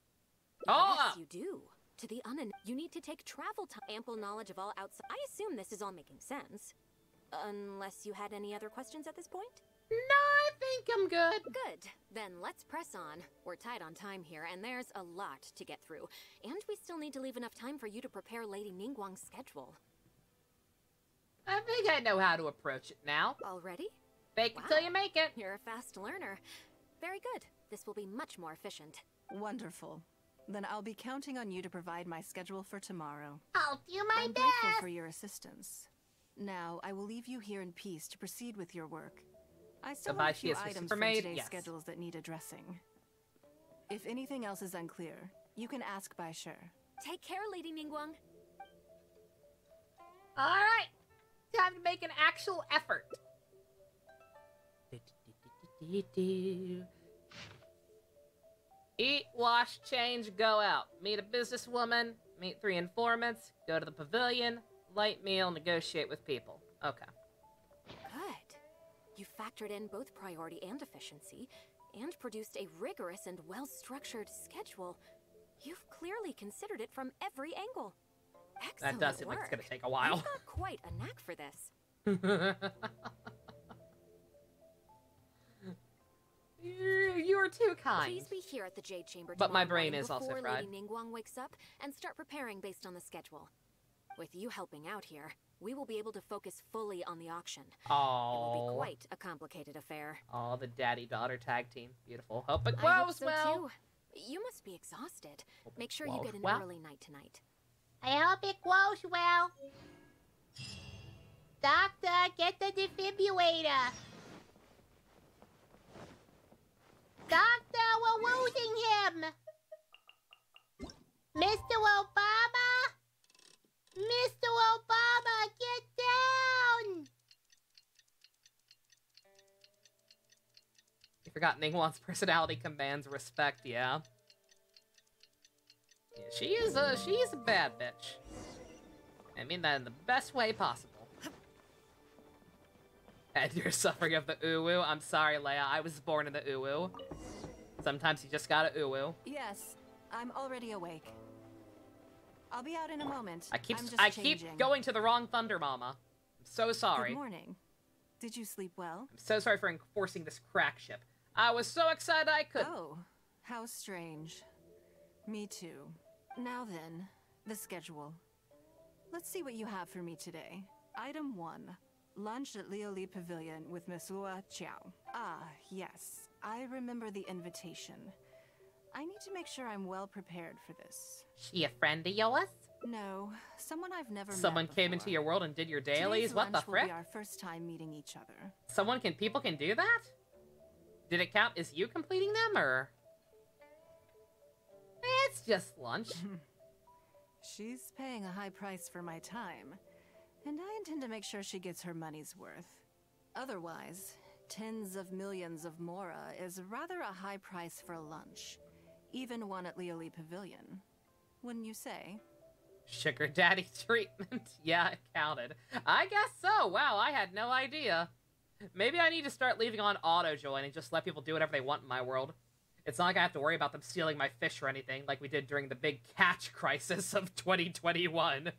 Oh! Yes, you do. To the you need to take travel time. Ample knowledge of all outside... I assume this is all making sense. Unless you had any other questions at this point? No, I think I'm good. Good. Then let's press on. We're tight on time here, and there's a lot to get through. And we still need to leave enough time for you to prepare Lady Ningguang's schedule. I think I know how to approach it now. Already? Fake it till you make it. You're a fast learner. Very good. This will be much more efficient. Wonderful. Then I'll be counting on you to provide my schedule for tomorrow. I'll do my I'm best. grateful for your assistance. Now, I will leave you here in peace to proceed with your work. I still have a few items from today's schedules that need addressing. If anything else is unclear, you can ask Bai Shi. Take care, Lady Ningguang. Alright. Time to make an actual effort. Eat, wash, change, go out. Meet a businesswoman, meet 3 informants, go to the pavilion, light meal, negotiate with people. Okay. Good. You factored in both priority and efficiency, and produced a rigorous and well-structured schedule. You've clearly considered it from every angle. Excellent That does seem like it's gonna take a while. You've got quite a knack for this. You are too kind. Please be here at the Jade Chamber But my tomorrow brain morning is also before fried. Lady Ningguang wakes up and start preparing based on the schedule. With you helping out here, we will be able to focus fully on the auction. It will be quite a complicated affair. Oh, the daddy-daughter tag team. Beautiful. Hope it I hope grows so well. too. You must be exhausted. Make sure you Well, get an well. early night tonight. I hope it goes well. Doctor, get the defibrillator. Doctor, we're losing him. Mr. Obama? Mr. Obama, get down! You forgot Ningguang's personality commands respect, yeah? Yeah, she's a bad bitch. I mean that in the best way possible. And you're suffering of the uwu? I'm sorry, Leia. I was born in the uwu. Sometimes you just gotta uwu. Yes, I'm already awake. I'll be out in a moment. I keep going to the wrong Thunder Mama. I'm so sorry. Good morning. Did you sleep well? I'm so sorry for enforcing this crack ship. I was so excited I could. Oh, how strange. Me too. Now then, the schedule. Let's see what you have for me today. Item 1. Lunch at Lioli Pavilion with Miss Lua Chiao. Ah, yes. I remember the invitation. I need to make sure I'm well prepared for this. She a friend of yours? No, someone I've never met Someone came before. into your world and did your dailies? Today's What the lunch will frick? be our first time meeting each other. People can do that? Did it count as you completing them, or? It's just lunch. She's paying a high price for my time, and I intend to make sure she gets her money's worth. Otherwise, tens of millions of Mora is rather a high price for a lunch. Even one at Lioli Pavilion. Wouldn't you say? Sugar daddy treatment? Yeah, it counted. I guess so. Wow, I had no idea. Maybe I need to start leaving on auto-join and just let people do whatever they want in my world. It's not like I have to worry about them stealing my fish or anything, like we did during the big catch crisis of 2021.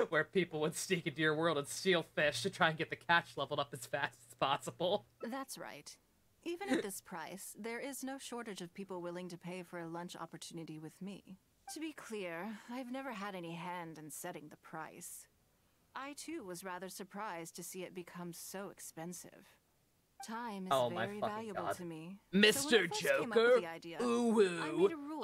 Where people would sneak into your world and steal fish to try and get the catch leveled up as fast as possible. That's right. Even at this price, there is no shortage of people willing to pay for a lunch opportunity with me. To be clear, I've never had any hand in setting the price. I too was rather surprised to see it become so expensive. Time is very valuable to me. Mr. Joker? Ooh,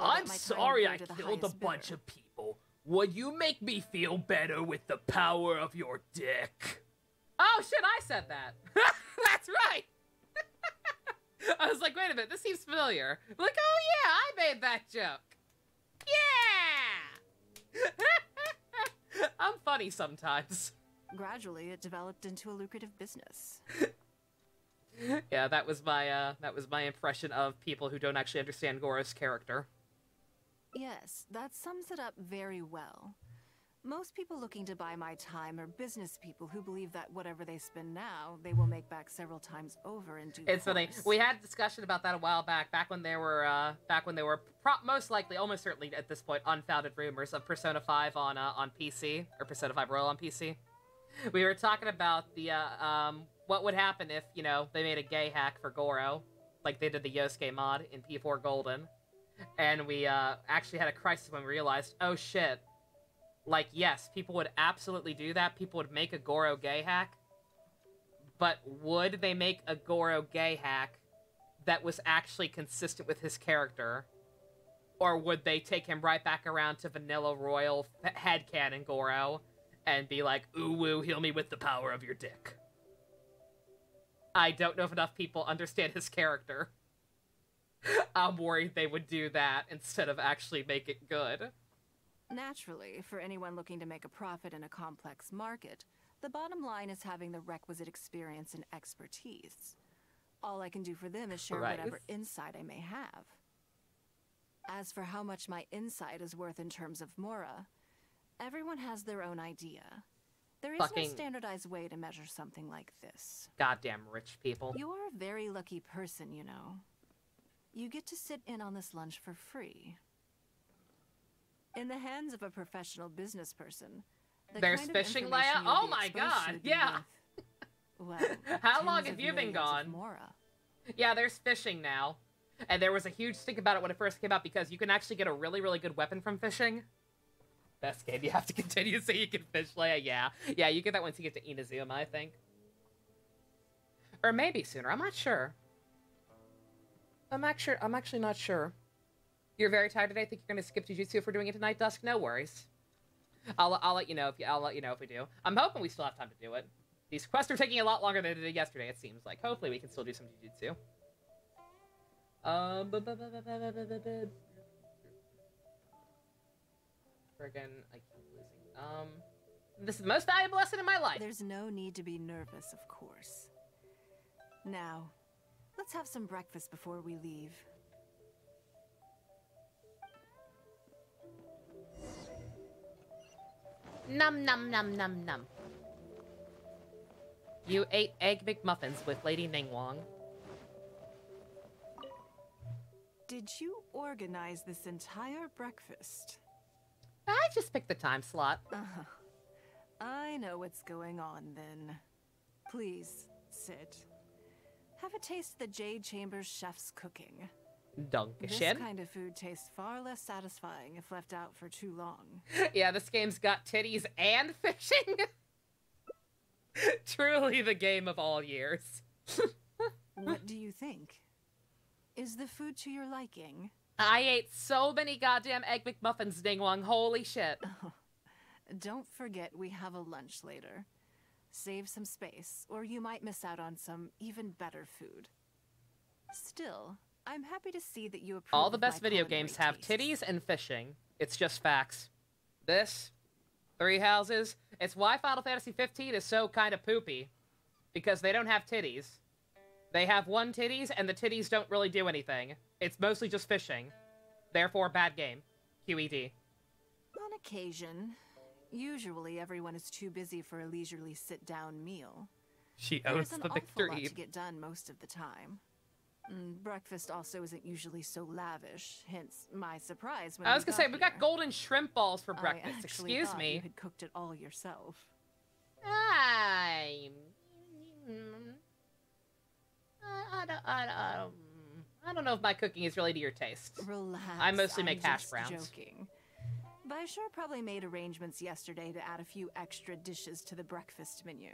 I'm my time sorry would I go to the killed a highest bunch of people. Would you make me feel better with the power of your dick? Oh shit, I said that. That's right. I was like, wait a minute, this seems familiar. Like, oh yeah, I made that joke. Yeah! I'm funny sometimes. Gradually, it developed into a lucrative business. Yeah, that was my impression of people who don't actually understand Goro's character. Yes, that sums it up very well. Most people looking to buy my time are business people who believe that whatever they spend now, they will make back several times over in due It's course. funny. We had a discussion about that a while back when there were most likely, almost certainly at this point, unfounded rumors of Persona 5 on PC, or Persona 5 Royal on PC. We were talking about the what would happen if, you know, they made a gay hack for Goro, like they did the Yosuke mod in P4 Golden. And we actually had a crisis when we realized, oh shit, like, yes, people would absolutely do that. People would make a Goro gay hack. But would they make a Goro gay hack that was actually consistent with his character? Or would they take him right back around to vanilla royal headcanon Goro and be like, ooh woo, heal me with the power of your dick? I don't know if enough people understand his character. I'm worried they would do that instead of actually make it good. Naturally, for anyone looking to make a profit in a complex market, the bottom line is having the requisite experience and expertise. All I can do for them is share whatever insight I may have. As for how much my insight is worth in terms of Mora, everyone has their own idea. There is no standardized way to measure something like this. Goddamn rich people. You're a very lucky person, you know. You get to sit in on this lunch for free. In the hands of a professional business person, there's fishing, Leia? Oh my god, yeah! Well, how long have you been gone? Yeah, there's fishing now. And there was a huge stink about it when it first came out because you can actually get a really, really good weapon from fishing. Best game, you have to continue so you can fish, Leia. Yeah. Yeah, you get that once you get to Inazuma, I think. Or maybe sooner, I'm not sure. I'm actually not sure. You're very tired today. I think you're gonna skip jujutsu if we're doing it tonight, Dusk. No worries. I'll let you know if we do. I'm hoping we still have time to do it. These quests are taking a lot longer than they did yesterday. It seems like. Hopefully, we can still do some jujutsu. Friggin', I keep losing. This is the most valuable lesson in my life. There's no need to be nervous, of course. Now, let's have some breakfast before we leave. Num num num num num. You ate egg McMuffins with Lady Ningguang. Did you organize this entire breakfast? I just picked the time slot. Uh-huh. I know what's going on, then. Please, sit. Have a taste of the Jade Chamber's chef's cooking. Dankeschön. This kind of food tastes far less satisfying if left out for too long. Yeah, this game's got titties and fishing. Truly the game of all years. What do you think? Is the food to your liking? I ate so many goddamn egg McMuffins, Ningguang. Holy shit. Oh, don't forget we have a lunch later. Save some space, or you might miss out on some even better food. Still, I'm happy to see that you approve All the of best my video culinary games have tastes. titties and fishing. It's just facts. This, Three Houses, it's why Final Fantasy 15 is so kind of poopy. Because they don't have titties. They have one titties, and the titties don't really do anything. It's mostly just fishing. Therefore, bad game. QED. On occasion. Usually everyone is too busy for a leisurely sit-down meal. She owns There's the an awful lot victory. to get done most of the time. Breakfast also isn't usually so lavish, hence my surprise when I was gonna say, here. we got golden shrimp balls for I breakfast. actually Excuse thought me. You had cooked it all yourself. I don't know if my cooking is really to your taste. Relax. I mostly make I'm hash just browns. Joking. But I sure probably made arrangements yesterday to add a few extra dishes to the breakfast menu.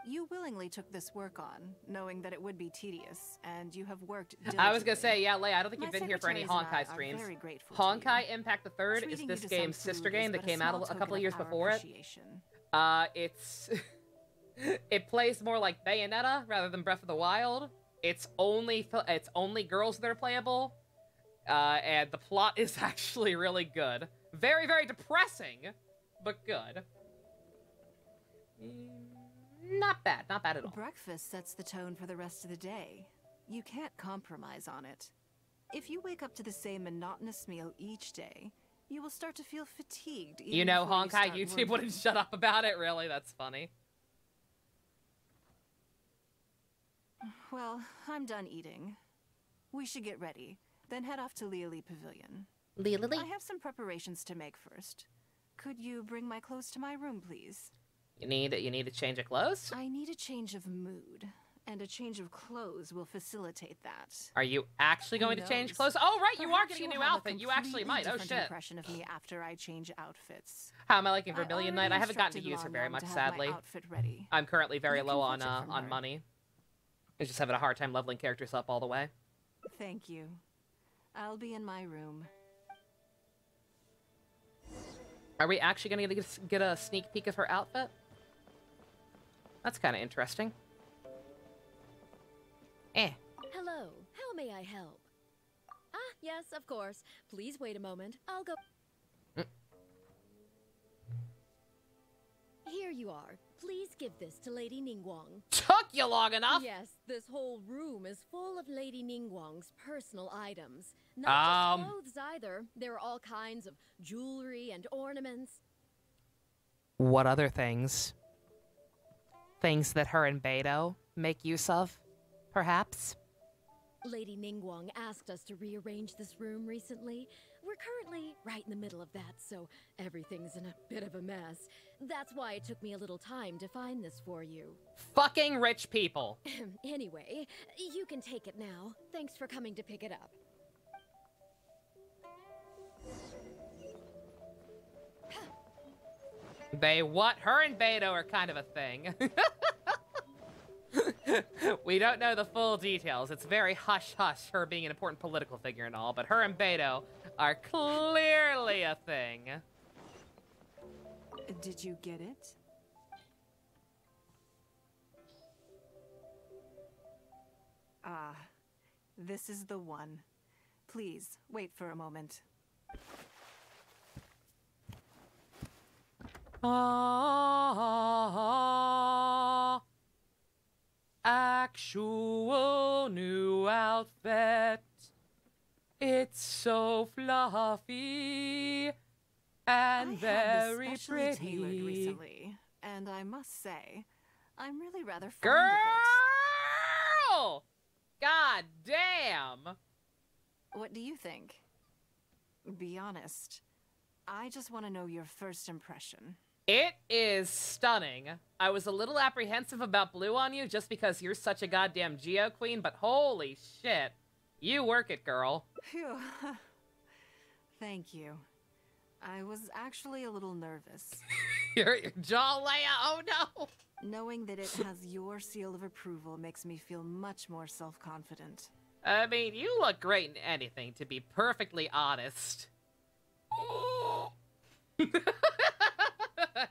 You willingly took this work on, knowing that it would be tedious, and you have worked diligently. I was gonna say, yeah, Leia, I don't think My you've been here for any secretaries and I Honkai are streams. very grateful to Honkai Impact the Third is Treating this you to game's some sister food is game that but came out small a couple token of years our before it. appreciation. It's... it plays more like Bayonetta rather than Breath of the Wild. It's only girls that are playable. And the plot is actually really good. Very, very depressing, but good. Not bad at all. Breakfast sets the tone for the rest of the day. You can't compromise on it. If you wake up to the same monotonous meal each day, you will start to feel fatigued. You know, before Honkai start YouTube working. wouldn't shut up about it, really? That's funny. Well, I'm done eating. We should get ready, then head off to Leoli Pavilion. Leoli? I have some preparations to make first. Could you bring my clothes to my room, please? You need a change of clothes? I need a change of mood, and a change of clothes will facilitate that. Are you actually Who going to change knows? clothes? Oh, right, you are Perhaps getting a you'll new have outfit. You actually might. Oh, completely shit. Impression of me after I change outfits. How am I liking I Vermilion already Knight? I haven't gotten to instructed use her Lon very Lon much, to have my sadly. outfit ready. I'm currently very You low can on fetch it from on her. money. I'm just having a hard time leveling characters up all the way. Thank you. I'll be in my room. Are we actually going to get a sneak peek of her outfit? That's kind of interesting. Hello, how may I help? Ah, yes, of course. Please wait a moment. I'll go. Here you are. Please give this to Lady Ningguang. Took you long enough? Yes, this whole room is full of Lady Ningguang's personal items. Not just clothes either. There are all kinds of jewelry and ornaments. What other things? Things that her and Beto make use of, perhaps? Lady Ningguang asked us to rearrange this room recently. We're currently right in the middle of that, so everything's in a bit of a mess. That's why it took me a little time to find this for you. Fucking rich people. Anyway, you can take it now. Thanks for coming to pick it up. They what? Her and Beto are kind of a thing. We don't know the full details. It's very hush-hush, her being an important political figure and all, but her and Beto are clearly a thing. Did you get it? Ah, this is the one. Please, wait for a moment. Actual new outfit. It's so fluffy and very I had this specially pretty. tailored recently, and I must say, I'm really rather fond Girl! of God damn! it. What do you think? Be honest. I just want to know your first impression. It is stunning. I was a little apprehensive about blue on you just because you're such a goddamn Geo queen, but holy shit. You work it, girl. Phew. Thank you. I was actually a little nervous. your jaw, Leia, oh no! Knowing that it has your seal of approval makes me feel much more self-confident. I mean, you look great in anything, to be perfectly honest.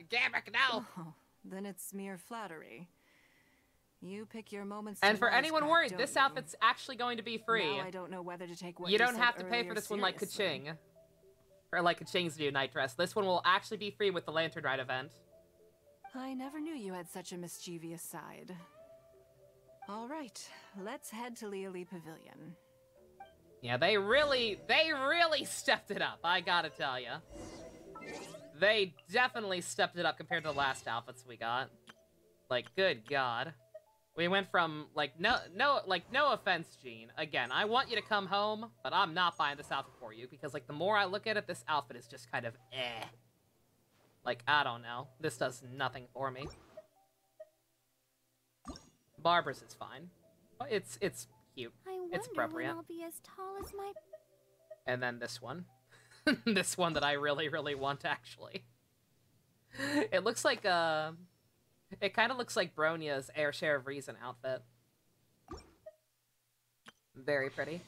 Gammick, no! Oh, then it's mere flattery. You pick your moments. And for anyone worried, this outfit's actually going to be free. Now I don't know whether to take what you don't said have to pay for earlier this one like seriously. Kaching. Or like Kaching's new night dress. This one will actually be free with the Lantern Ride event. I never knew you had such a mischievous side. All right, let's head to Leoli Pavilion. Yeah, they really stepped it up, I gotta tell ya. They definitely stepped it up compared to the last outfits we got. Like, good God. We went from, like, no offense, Jean. Again, I want you to come home, but I'm not buying this outfit for you, because, like, the more I look at it, this outfit is just kind of eh. Like, I don't know. This does nothing for me. Barbara's is fine. It's cute. It's appropriate. When I'll be as tall as my... And then this one. This one that I really, really want, actually. It looks like, it kind of looks like Bronia's Air Share of Reason outfit. Very pretty.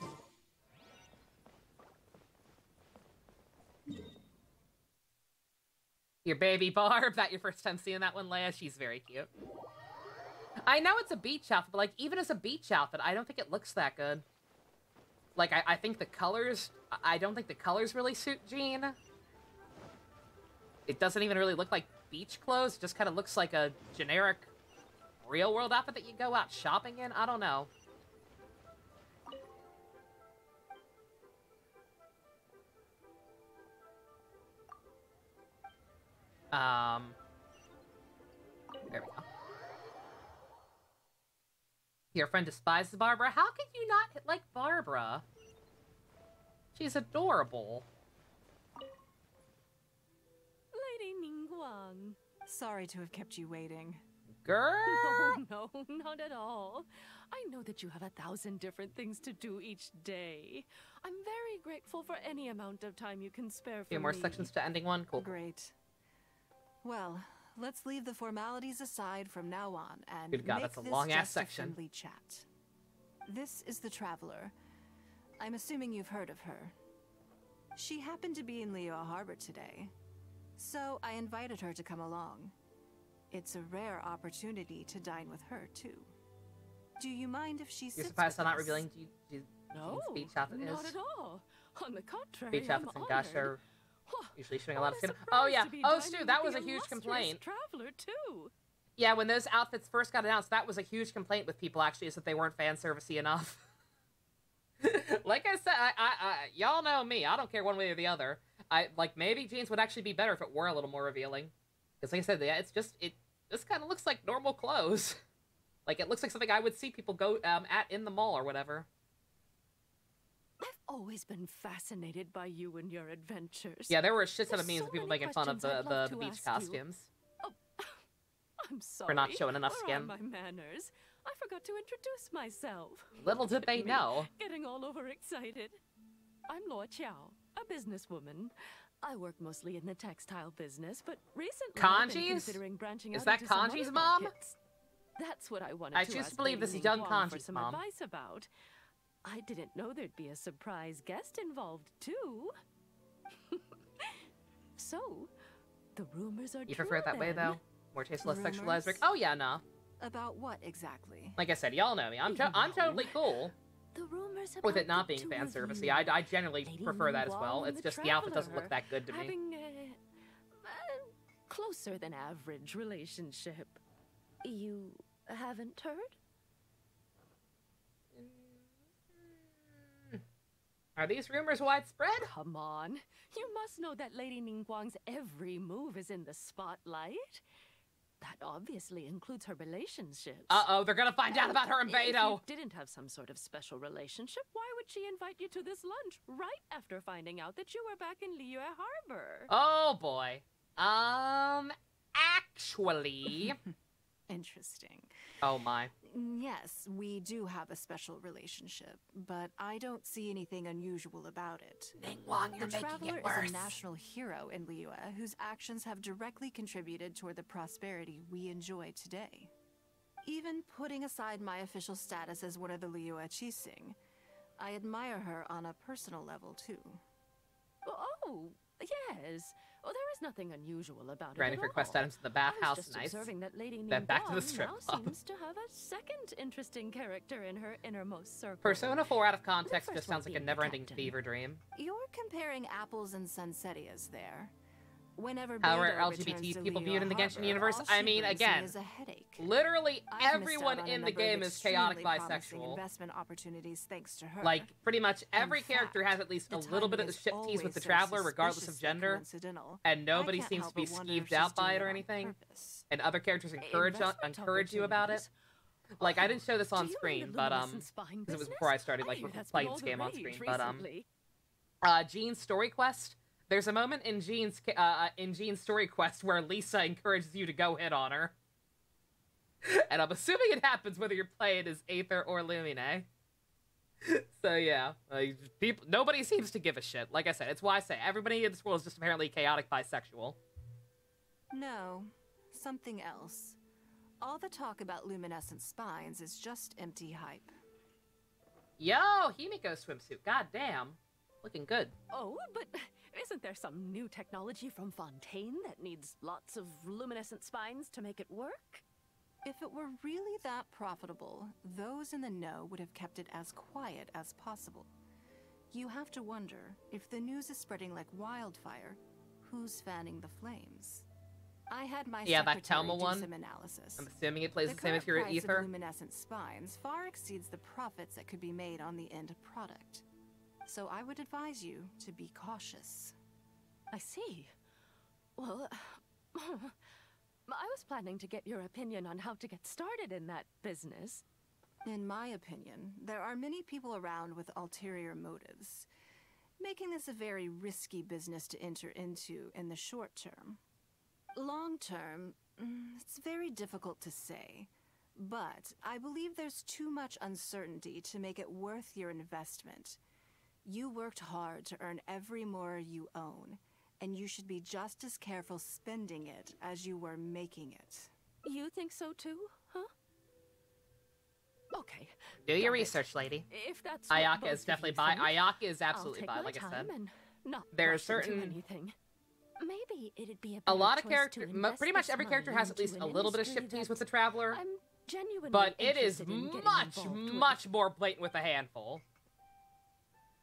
Your baby Barb, that your first time seeing that one, Leia? She's very cute. I know it's a beach outfit, but, like, even as a beach outfit, I don't think it looks that good. Like, I think the colors... I don't think the colors really suit Jean. It doesn't even really look like beach clothes. It just kind of looks like a generic real-world outfit that you go out shopping in. I don't know. There we go. Your friend despises Barbara? How could you not like Barbara? She's adorable. Lady Ningguang. Sorry to have kept you waiting. Girl! No, not at all. I know that you have 1,000 different things to do each day. I'm very grateful for any amount of time you can spare for me. Few more sections to ending one? Cool. Great. Well, let's leave the formalities aside from now on and Good God, make that's a this long-ass just section. a friendly chat. This is the Traveler. I'm assuming you've heard of her. She happened to be in Leo Harbor today, so I invited her to come along. It's a rare opportunity to dine with her, too. Do you mind if she You're sits surprised I'm with not us? revealing No, Jean's beach outfit is? not at all. On the contrary, Beach outfits I'm and Gush honored. are usually showing a lot of skin. surprise Oh yeah. to be Oh dining Stu, with that was the a huge illustrious complaint. Traveler too. Yeah, when those outfits first got announced, that was a huge complaint with people actually, is that they weren't fan servicey enough. Like I said, y'all know me. I don't care one way or the other. Like maybe jeans would actually be better if it were a little more revealing. Because like I said, yeah, it just kind of looks like normal clothes. Like it looks like something I would see people go at in the mall or whatever. I've always been fascinated by you and your adventures. Yeah, there were a shit ton of There's memes so of people many making fun of questions I'd love the to beach ask you. costumes. I'm sorry. For not showing enough Where are skin. my manners? I forgot to introduce myself. Little did Look at they me, know. Getting all overexcited. I'm Law Chow, a businesswoman. I work mostly in the textile business, but recently I've been Kanji's? considering branching Is out that into some Kanji's other mom? markets. That's what I wanted I to choose ask to believe Lady this is young Ningguang for Kanji's some mom. advice about. I didn't know there'd be a surprise guest involved, too. So, the rumors are You true, prefer it that way, then? though? More taste, less sexualized. Rumors? Rick? Oh, yeah, nah. About what exactly? Like I said, y'all know me. I'm totally cool The rumors with it about not the being two fan of servicey. you, I generally Lady prefer that as well. Ningguang and It's the just the outfit doesn't look Traveler that good to me. having a closer than average relationship. You haven't heard? Are these rumors widespread? Come on. You must know that Lady Ningguang's every move is in the spotlight. That obviously includes her relationships. Uh-oh, they're gonna find out about her and If you Beto. didn't have some sort of special relationship, why would she invite you to this lunch right after finding out that you were back in Liyue Harbor? Oh, boy. Actually... Interesting. Oh, my. Yes, we do have a special relationship, but I don't see anything unusual about it. Ningguang, you're the making Traveler it worse. is a national hero in Liyue whose actions have directly contributed toward the prosperity we enjoy today. Even putting aside my official status as one of the Liyue Qixing, I admire her on a personal level too. Oh, yes. Oh, there is nothing unusual about Granting it for at quest all. items in the I was bathhouse, just nice. observing that Lady Then back to the Ningguang strip now club. seems to have a second interesting character in her innermost circle. Persona 4 out of context The just first one sounds like a being the never-ending captain. fever dream. You're comparing apples and sunsettias there. Whenever How are Beto LGBT returns to people Liyue viewed in the Genshin Harbor, universe? all I she mean, brings me again, is a headache. literally I've missed everyone out on a in the number of game is chaotic extremely promising bisexual. investment opportunities thanks to her. Like, pretty much every In character has at least a little bit of the ship tease with the Traveler, regardless of gender, and nobody can't seems to help be but wonder if skeeved out she's by doing it or on anything. purpose. And other characters encourage you about it. Like, I didn't show this on screen, but, because it was before I started, like, playing this game on screen, but, Jean's story quest, there's a moment in Jean's story quest where Lisa encourages you to go hit on her. And I'm assuming it happens whether you're playing as Aether or Lumine. So yeah, nobody seems to give a shit. Like I said, it's why I say everybody in this world is just apparently chaotic bisexual. No, something else. All the talk about luminescent spines is just empty hype. Yo, Himiko swimsuit, goddamn, looking good. Oh, but isn't there some new technology from Fontaine that needs lots of luminescent spines to make it work? If it were really that profitable, those in the know would have kept it as quiet as possible. You have to wonder, if the news is spreading like wildfire, who's fanning the flames? I had my secretary that Telma do one. some analysis. I'm assuming it plays the same as current your price Aether. of luminescent spines far exceeds the profits that could be made on the end product. So I would advise you to be cautious. I see. Well, I was planning to get your opinion on how to get started in that business. In my opinion, there are many people around with ulterior motives, making this a very risky business to enter into in the short term. Long term, it's very difficult to say, but I believe there's too much uncertainty to make it worth your investment. You worked hard to earn every more you own, and you should be just as careful spending it as you were making it. You think so too, huh? Okay. Do your research, lady. If that's what Ayaka both is of definitely you bi. think, Ayaka is I'll absolutely take bi, my like I said. time and not There are rush into certain anything. Maybe it'd be a lot of characters, pretty much every character has at least a little bit of ship tease with the Traveler, I'm genuinely but it is interested in getting much, involved with. much more blatant with a handful.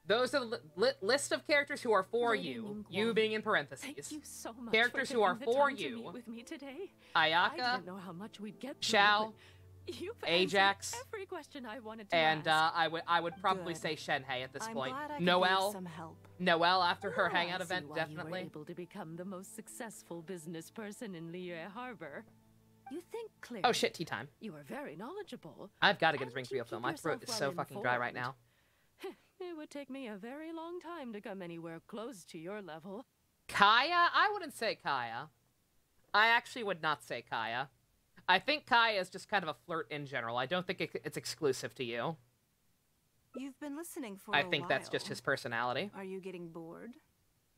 Those are the list of characters who are for Lady you, Ningguang, you being in parentheses. Thank you so much Characters for who are taking the for time to you. meet with me today. Ayaka, I didn't know how much we'd get through, Xiao, but you've Ajax, answered every question I wanted to and ask. I would probably Good. say Shenhei at this I'm point. glad I could Noelle, give some help. Noelle after her Oh, hangout I see event, why definitely. You were able to become the most successful business person in Liyue Harbor. You think clearly. Oh shit, tea time. You are very knowledgeable. I've got to get a drink you refill. keep My throat is yourself so well fucking dry right informed. now. It would take me a very long time to come anywhere close to your level. Kaya? I wouldn't say Kaya. I actually would not say Kaya. I think Kaya is just kind of a flirt in general. I don't think it's exclusive to you. You've been listening for I a think that's just while. his personality. Are you getting bored?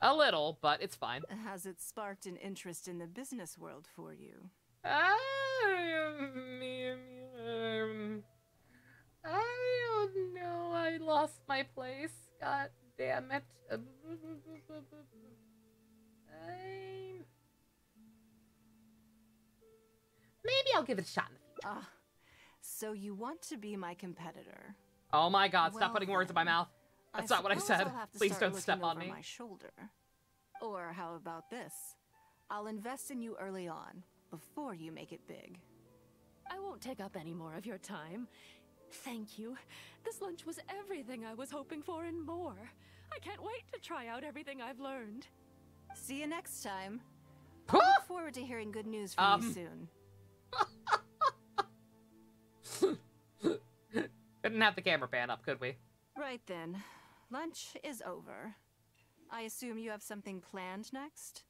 A little, but it's fine. Has it sparked an interest in the business world for you? I don't know. I lost my place. God damn it. Maybe I'll give it a shot in the future. Ah, so you want to be my competitor? Oh my god, stop Well, putting words in my mouth. That's not what I suppose said. I'll have to Please start don't step looking on over me. my shoulder. Or how about this? I'll invest in you early on, before you make it big. I won't take up any more of your time. Thank you. This lunch was everything I was hoping for and more. I can't wait to try out everything I've learned. See you next time. I look forward to hearing good news from you soon. Couldn't have the camera pan up, could we? Right then. Lunch is over. I assume you have something planned next?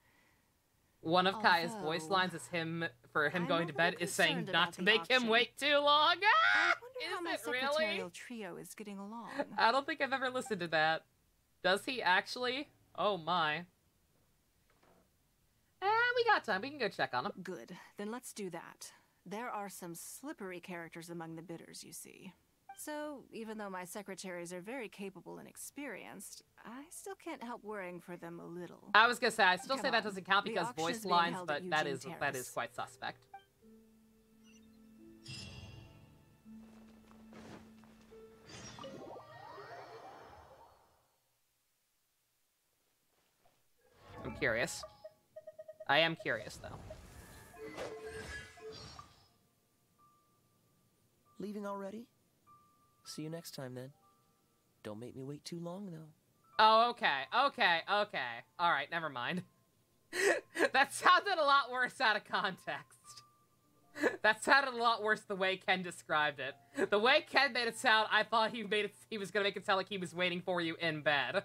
One of Kaya's voice lines is him going to bed is saying not to make him wait too long. Ah! How my secretarial trio is getting along. I don't think I've ever listened to that. Does he actually? Oh my. We got time. We can go check on him. Good. Then let's do that. There are some slippery characters among the bidders, you see. So, even though my secretaries are very capable and experienced, I still can't help worrying for them a little. I was gonna say, I still Come say that on. doesn't count The because auction voice is being lines, held but at that Eugene is Terrace. quite suspect. I'm curious. I am curious, though. Leaving already? See you next time, then. Don't make me wait too long, though. Oh, okay. Alright, never mind. That sounded a lot worse out of context. That sounded a lot worse the way Ken described it. The way Ken made it sound, I thought he was gonna make it sound like he was waiting for you in bed.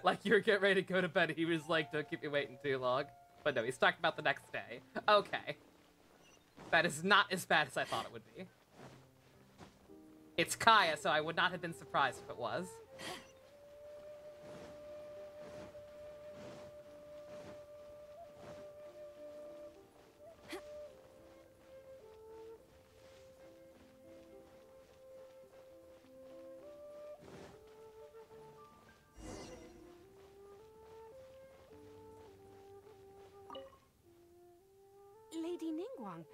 Like you were getting ready to go to bed, he was like, don't keep me waiting too long. But no, he's talking about the next day. Okay. That is not as bad as I thought it would be. It's Kaya, so I would not have been surprised if it was. Lady Ningguang,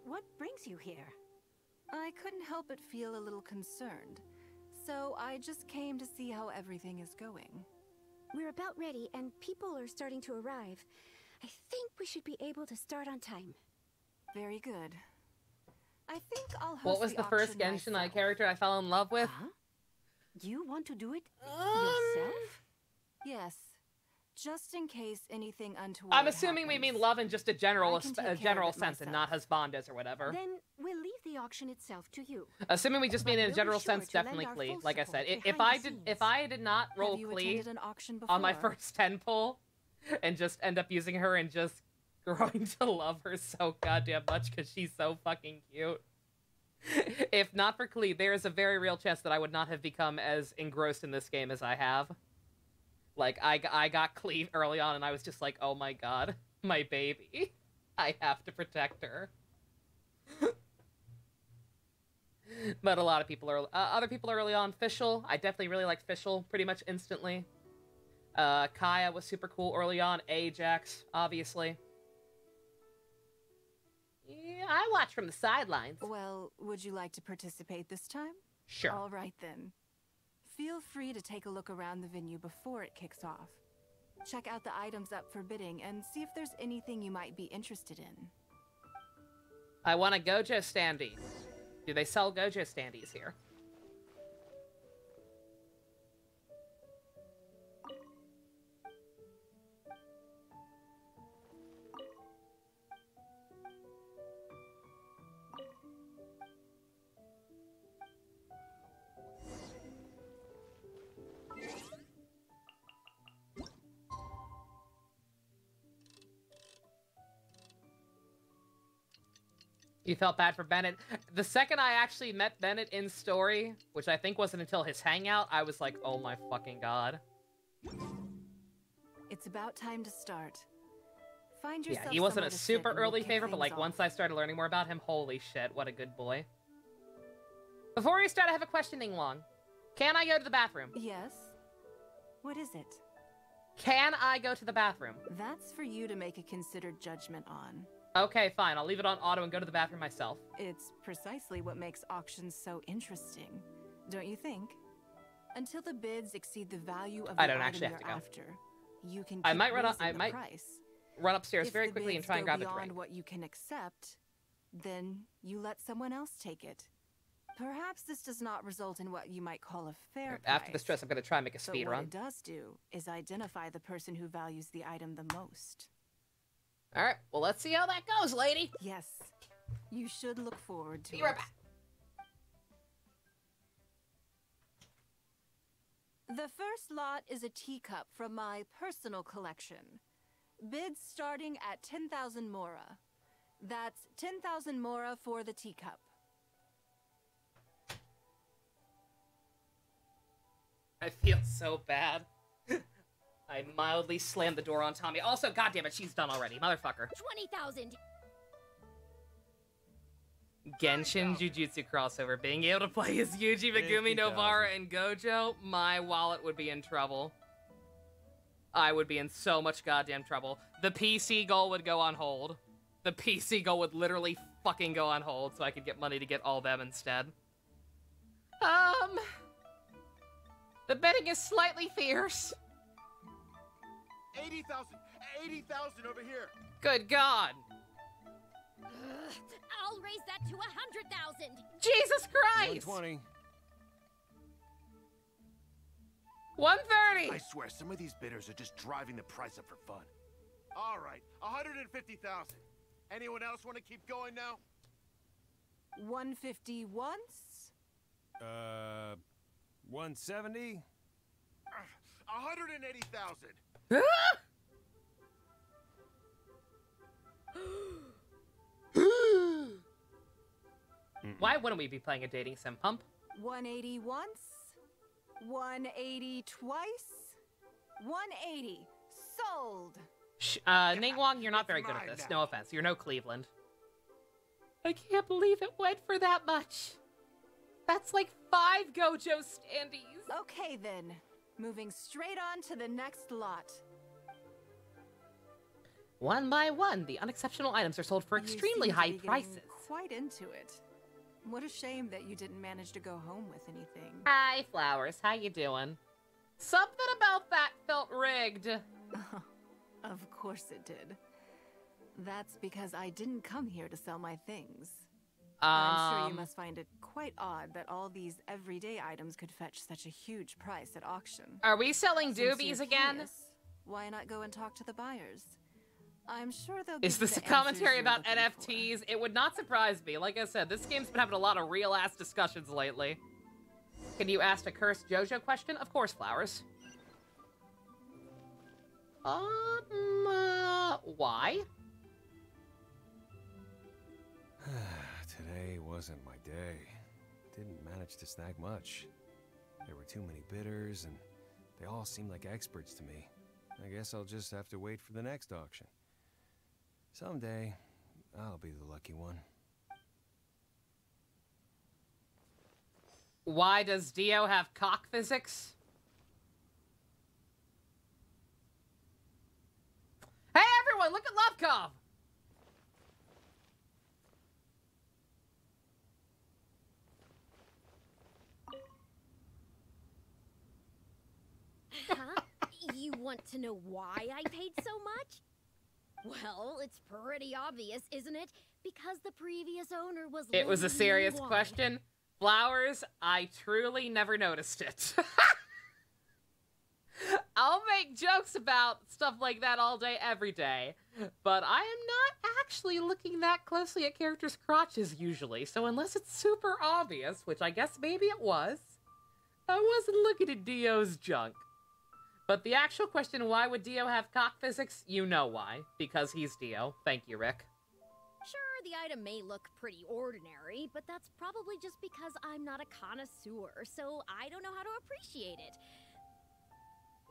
what brings you here? I couldn't help but feel a little concerned, so I just came to see how everything is going. We're about ready, and people are starting to arrive. I think we should be able to start on time. Very good. I think I'll host What was the first auction Genshin character I fell in love with? Huh? You want to do it yourself? Yes. Just in case anything untoward I'm assuming we mean love in just a general, I can take care of it sense and not husbandes or whatever. Then we'll leave the auction itself to you. Assuming we just mean in a we'll general be sure sense, to lend definitely our Clee. full Like I said, support if I did not roll you Clee attended an auction on my before? first 10 pull and just end up using her and just growing to love her so goddamn much because she's so fucking cute. If not for Clee, there is a very real chance that I would not have become as engrossed in this game as I have. Like, I got Clee early on, and I was just like, oh my god, my baby. I have to protect her. But a lot of people are, other people are early on. Fischl, I definitely really liked Fischl pretty much instantly. Kaya was super cool early on. Ajax, obviously. Yeah, I watch from the sidelines. Well, would you like to participate this time? Sure. All right, then. Feel free to take a look around the venue before it kicks off. Check out the items up for bidding and see if there's anything you might be interested in. I want a Gojo standee. Do they sell Gojo standees here? You felt bad for Bennett. The second I actually met Bennett in story, which I think wasn't until his hangout, I was like, oh my fucking god. It's about time to start. Find Yeah, yourself he wasn't somewhere a to sit super and we'll early kick favorite, but things like off. once I started learning more about him, holy shit, what a good boy. Before we start, I have a question, Ning Long. Can I go to the bathroom? Yes. What is it? Can I go to the bathroom? That's for you to make a considered judgment on. Okay, fine. I'll leave it on auto and go to the bathroom myself. It's precisely what makes auctions so interesting, don't you think? Until the bids exceed the value of the I don't item actually have you're to go. after, you can keep I might run up. raising I the might price. run upstairs If very the quickly and bids try and go grab a beyond drink. what you can accept, then you let someone else take it. Perhaps this does not result in what you might call a fair After price. the stress, I'm gonna try and make a But speed what run. it does do is identify the person who values the item the most. All right. Well, let's see how that goes, lady. Yes, you should look forward to Be it. right back. The first lot is a teacup from my personal collection. Bids starting at 10,000 mora. That's 10,000 mora for the teacup. I feel so bad. I mildly slammed the door on Tommy. Also, goddammit, she's done already. Motherfucker. 20,000. Genshin Jujutsu crossover. Being able to play as Yuji, Megumi, 50,000. Novara, and Gojo, my wallet would be in trouble. I would be in so much goddamn trouble. The PC goal would go on hold. The PC goal would literally fucking go on hold so I could get money to get all them instead. The bidding is slightly fierce. 80,000! 80,000 over here! Good God. I'll raise that to 100,000. Jesus Christ! 120. 130. I swear, some of these bidders are just driving the price up for fun. All right, 150,000. Anyone else want to keep going now? 150 once? 170? 180,000. Why wouldn't we be playing a dating sim, pump? 180 once? 180 twice? 180. Sold. Ningguang, you're not very good at this. No offense. You're no Cleveland. I can't believe it went for that much. That's like 5 Gojo standees. Okay then. Moving straight on to the next lot. One by one, the unexceptional items are sold for You extremely seem to high be getting prices. Quite into it. What a shame that you didn't manage to go home with anything. Hi, Flowers. How you doing? Something about that felt rigged. Of course it did. That's because I didn't come here to sell my things. I'm sure you must find it quite odd that all these everyday items could fetch such a huge price at auction. Are we selling Since you're doobies again? curious, why not go and talk to the buyers? I'm sure they'll Is give you this a the commentary answers about you're looking NFTs? It would not surprise me. Like I said, this game's been having a lot of real-ass discussions lately. Can you ask a cursed JoJo question? Of course, Flowers. Why? Today wasn't my day. Didn't manage to snag much. There were too many bidders, and they all seemed like experts to me. I guess I'll just have to wait for the next auction. Someday, I'll be the lucky one. Why does Dio have cock physics? Hey everyone, look at Lovekov! Huh? You want to know why I paid so much? Well, it's pretty obvious, isn't it? Because the previous owner was It was a Lady serious Ningguang. question. Flowers, I truly never noticed it. I'll make jokes about stuff like that all day, every day. But I am not actually looking that closely at characters' crotches usually. So unless it's super obvious, which I guess maybe it was, I wasn't looking at Dio's junk. But the actual question, why would Dio have cock physics? You know why. Because he's Dio. Thank you, Rick. Sure, the item may look pretty ordinary, but that's probably just because I'm not a connoisseur, so I don't know how to appreciate it.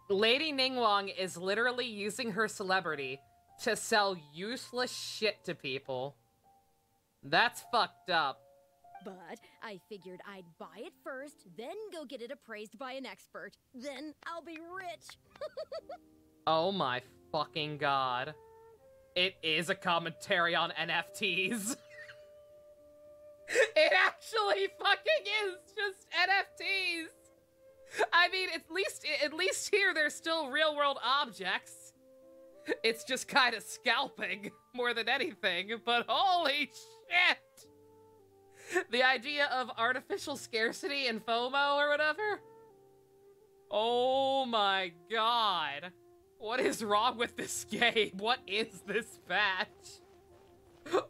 Lady Ningguang is literally using her celebrity to sell useless shit to people. That's fucked up. But I figured I'd buy it first, then go get it appraised by an expert. Then I'll be rich. Oh my fucking god. It is a commentary on NFTs. It actually fucking is just NFTs. I mean, at least here they're still real-world objects. It's just kind of scalping more than anything, but holy shit! The idea of artificial scarcity and FOMO or whatever? Oh my god. What is wrong with this game? What is this patch?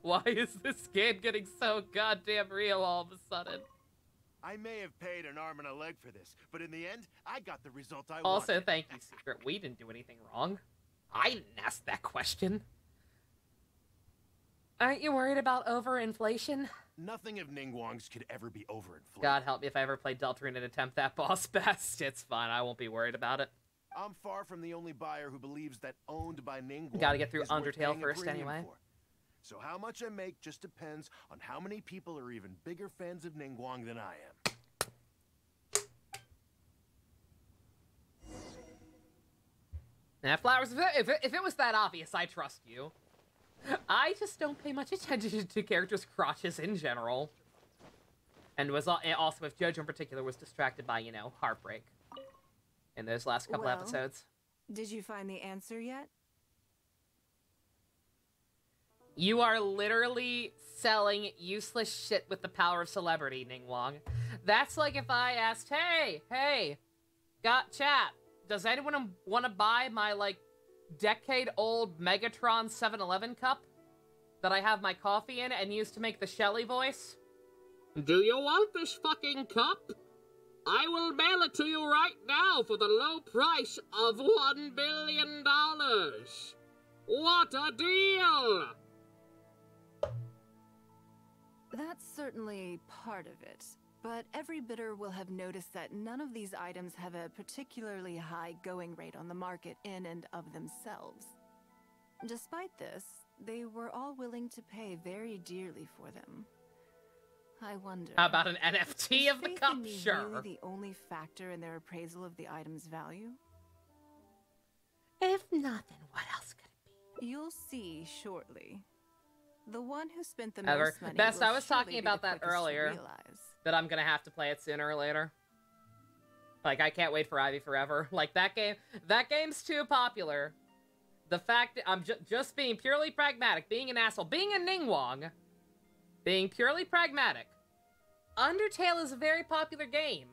Why is this game getting so goddamn real all of a sudden? I may have paid an arm and a leg for this, but in the end, I got the result I wanted. Also, thank you, Secret. We didn't do anything wrong. I didn't ask that question. Aren't you worried about overinflation? Nothing of Ningguang's could ever be overinflated. God help me if I ever play Deltarune and attempt that boss best. It's fine. I won't be worried about it. I'm far from the only buyer who believes that owned by Ningguang. Gotta get through is worth Undertale paying a first premium anyway. for. So how much I make just depends on how many people are even bigger fans of Ningguang than I am. Now, Flowers, if it was that obvious, I trust you. I just don't pay much attention to characters' crotches in general. And was also, if JoJo in particular was distracted by, you know, heartbreak in those last couple episodes. Did you find the answer yet? You are literally selling useless shit with the power of celebrity, Ningguang. That's like if I asked, hey, got chat. Does anyone want to buy my, like, decade-old Megatron 7-Eleven cup that I have my coffee in and use to make the Shelly voice? Do you want this fucking cup? I will mail it to you right now for the low price of $1 billion. What a deal! That's certainly part of it. But every bidder will have noticed that none of these items have a particularly high going rate on the market in and of themselves. Despite this, they were all willing to pay very dearly for them. I wonder... How about an NFT of the cup? Sure. Really the only factor in their appraisal of the item's value? If nothing, what else could it be? You'll see shortly. The one who spent the Ever. most money Best, will I was surely talking be about the that quickest to earlier. realize. That I'm gonna have to play it sooner or later. Like, I can't wait for Ivy Forever. Like, that game's too popular. The fact that I'm just being purely pragmatic, being an asshole, being a Ningguang, being purely pragmatic. Undertale is a very popular game.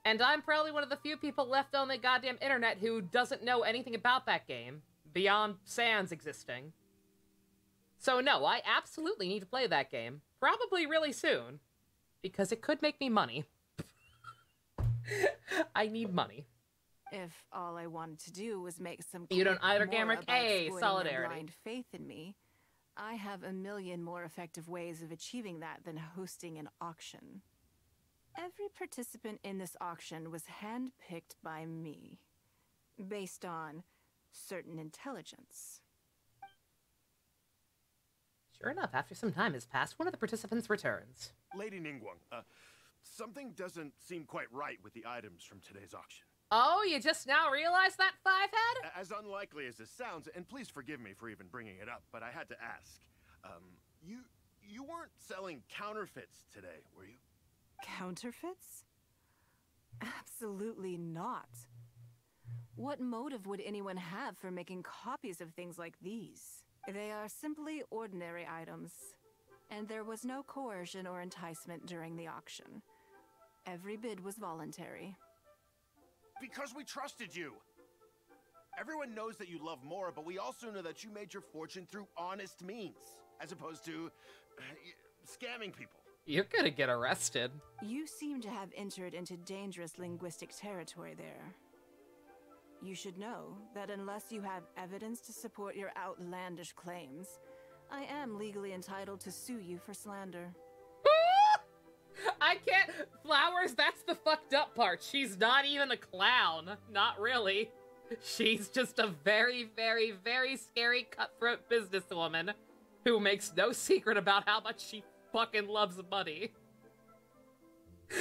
And I'm probably one of the few people left on the goddamn internet who doesn't know anything about that game, beyond Sans existing. So no, I absolutely need to play that game. Probably really soon. Because it could make me money. I need money. If all I wanted to do was make some You don't either, more Gamrick? about Hey, exploiting solidarity. their blind faith in me, I have a million more effective ways of achieving that than hosting an auction. Every participant in this auction was handpicked by me, based on certain intelligence. Sure enough, after some time has passed, one of the participants returns. Lady Ningguang, something doesn't seem quite right with the items from today's auction. Oh, you just now realized that, Fivehead? As unlikely as this sounds, and please forgive me for even bringing it up, but I had to ask. You weren't selling counterfeits today, were you? Counterfeits? Absolutely not. What motive would anyone have for making copies of things like these? They are simply ordinary items, and there was no coercion or enticement during the auction. Every bid was voluntary. Because we trusted you! Everyone knows that you love Mora, but we also know that you made your fortune through honest means, as opposed to scamming people. You're gonna get arrested. You seem to have entered into dangerous linguistic territory there. You should know that unless you have evidence to support your outlandish claims, I am legally entitled to sue you for slander. I can't... Flowers, that's the fucked up part. She's not even a clown. Not really. She's just a very, very, very scary cutthroat businesswoman who makes no secret about how much she fucking loves money.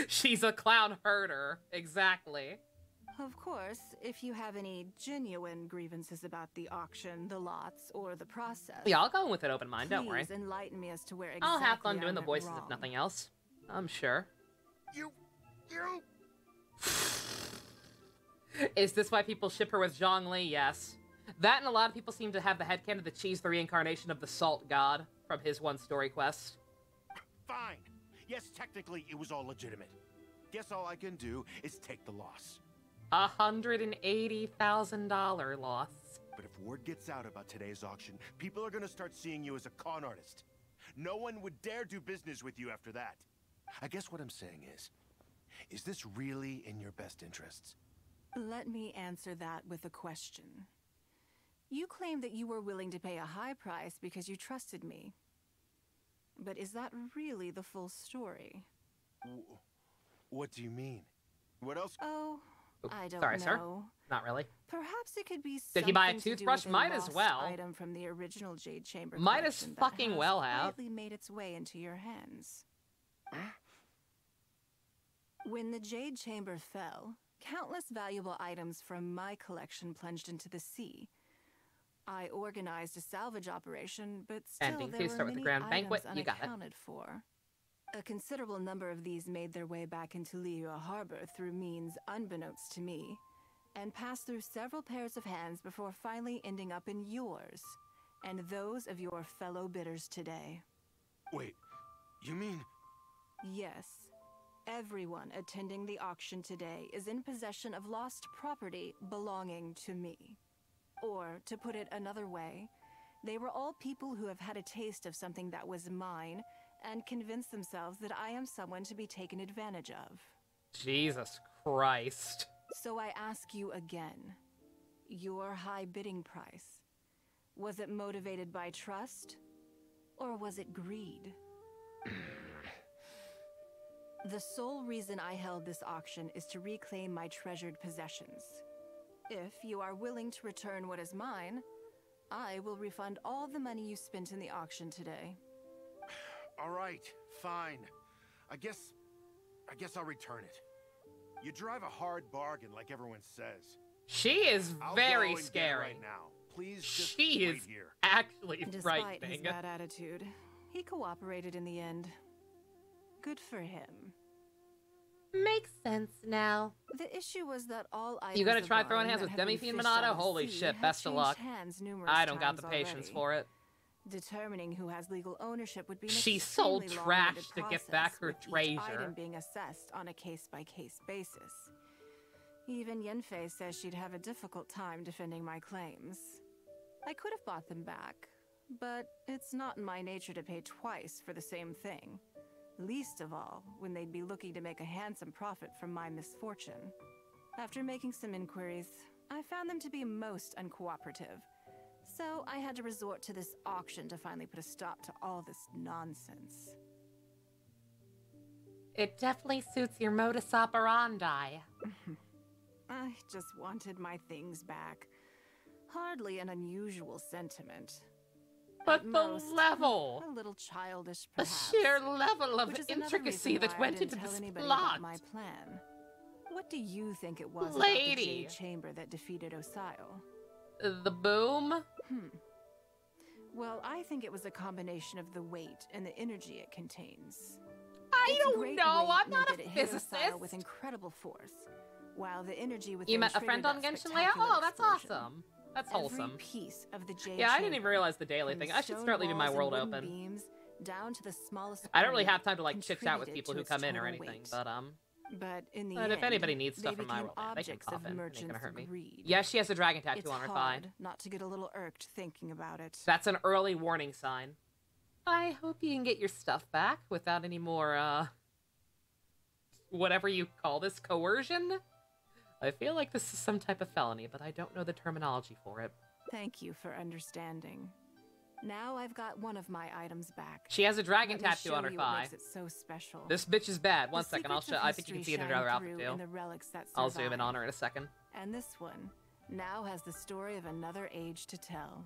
She's a clown herder, exactly. Of course, if you have any genuine grievances about the auction, the lots, or the process... Yeah, I'll go in with an open mind, don't worry. Please enlighten me as to where exactly I'll have fun doing I the went voices wrong. if nothing else. I'm sure. You... Is this why people ship her with Zhongli? Yes. That and a lot of people seem to have the headcanon that she's the reincarnation of the Salt God from his one story quest. Fine. Yes, technically it was all legitimate. Guess all I can do is take the loss. $180,000 loss. But if word gets out about today's auction, people are gonna start seeing you as a con artist. No one would dare do business with you after that. I guess what I'm saying is this really in your best interests? Let me answer that with a question. You claim that you were willing to pay a high price because you trusted me. But is that really the full story? What do you mean? What else? Oh, I don't Sorry, know. sir. Not really. Perhaps it could be Did he buy a something to do toothbrush? with a Might as lost well. Item from the original Jade Chamber Might as collection that fucking has well have. quietly made its way into your hands. When the Jade Chamber fell, countless valuable items from my collection plunged into the sea. I organized a salvage operation, but still Ending. there Please were start with the many grand banquet. items You got it. unaccounted for. A considerable number of these made their way back into Liyue Harbor through means unbeknownst to me, and passed through several pairs of hands before finally ending up in yours, and those of your fellow bidders today. Wait, you mean... Yes. Everyone attending the auction today is in possession of lost property belonging to me. Or, to put it another way, they were all people who have had a taste of something that was mine and convinced themselves that I am someone to be taken advantage of. Jesus Christ. So I ask you again, your high bidding price, was it motivated by trust, or was it greed? The sole reason I held this auction is to reclaim my treasured possessions. If you are willing to return what is mine, I will refund all the money you spent in the auction today. All right, fine. I guess I'll return it. You drive a hard bargain like everyone says. She is I'll very go and get it scary. right now. Please just She wait is here. actually Despite frightening. his bad attitude, he cooperated in the end. Good for him. Makes sense now. The issue was that all items You gonna of try throwing mine hands that with had Demi been Fiend fished out Monado? of the Holy sea shit, had best of changed luck. hands numerous I don't got the times patience already. for it. Determining who has legal ownership would be an She sold extremely trash long-winded to get back her process, with each treasure. item being assessed on a case-by-case basis. Even Yenfei says she'd have a difficult time defending my claims. I could have bought them back, but it's not in my nature to pay twice for the same thing. Least of all, when they'd be looking to make a handsome profit from my misfortune. After making some inquiries, I found them to be most uncooperative. So I had to resort to this auction to finally put a stop to all this nonsense. It definitely suits your modus operandi. I just wanted my things back. Hardly an unusual sentiment. But At the most, level! A little childish, The perhaps. sheer level of Which is another intricacy reason that why I went didn't into tell this anybody plot. about my plan. What do you think it was Lady. about the Jade Chamber that defeated Osio? The boom? Well, I think it was a combination of the weight and the energy it contains. I Its don't great know, weight I'm meant not a that it hit Osio physicist. with incredible force, while the energy within You met a friend on triggered that Genshin layout? spectacular Oh, that's explosion. awesome. That's Every wholesome. piece of the Jade Yeah, I didn't Chamber, even realize the daily from thing. the I should stone start leaving my walls and world wooden open. beams, down to the smallest I don't really ornament, have time to like chit chat with contributed people to who its come in or total anything, weight. but in the But end, if anybody needs they stuff from my became world, man, they can objects pop of in. It ain't merchants' gonna hurt me. greed. Yeah, she has a dragon tattoo It's on her hard thigh. not to get a little irked thinking about it. That's an early warning sign. I hope you can get your stuff back without any more, whatever you call this, coercion? I feel like this is some type of felony, but I don't know the terminology for it. Thank you for understanding. Now I've got one of my items back. She has a dragon Let me tattoo show on her you what thigh. makes it so special. This bitch is bad. One The second, I'll secrets show. of I think you can see history it in another shine outfit through too. in the relics that I'll zoom in survive. on her in a second. And this one now has the story of another age to tell.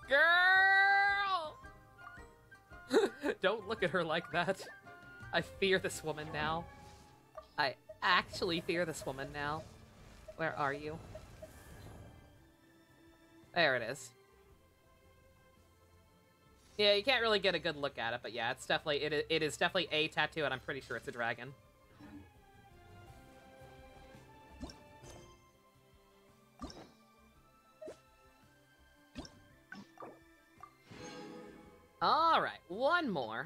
Girl! Don't look at her like that. I fear this woman now. I actually fear this woman now. Where are you? There it is. Yeah, you can't really get a good look at it, but yeah, it's definitely it is definitely a tattoo, and I'm pretty sure it's a dragon. All right, one more.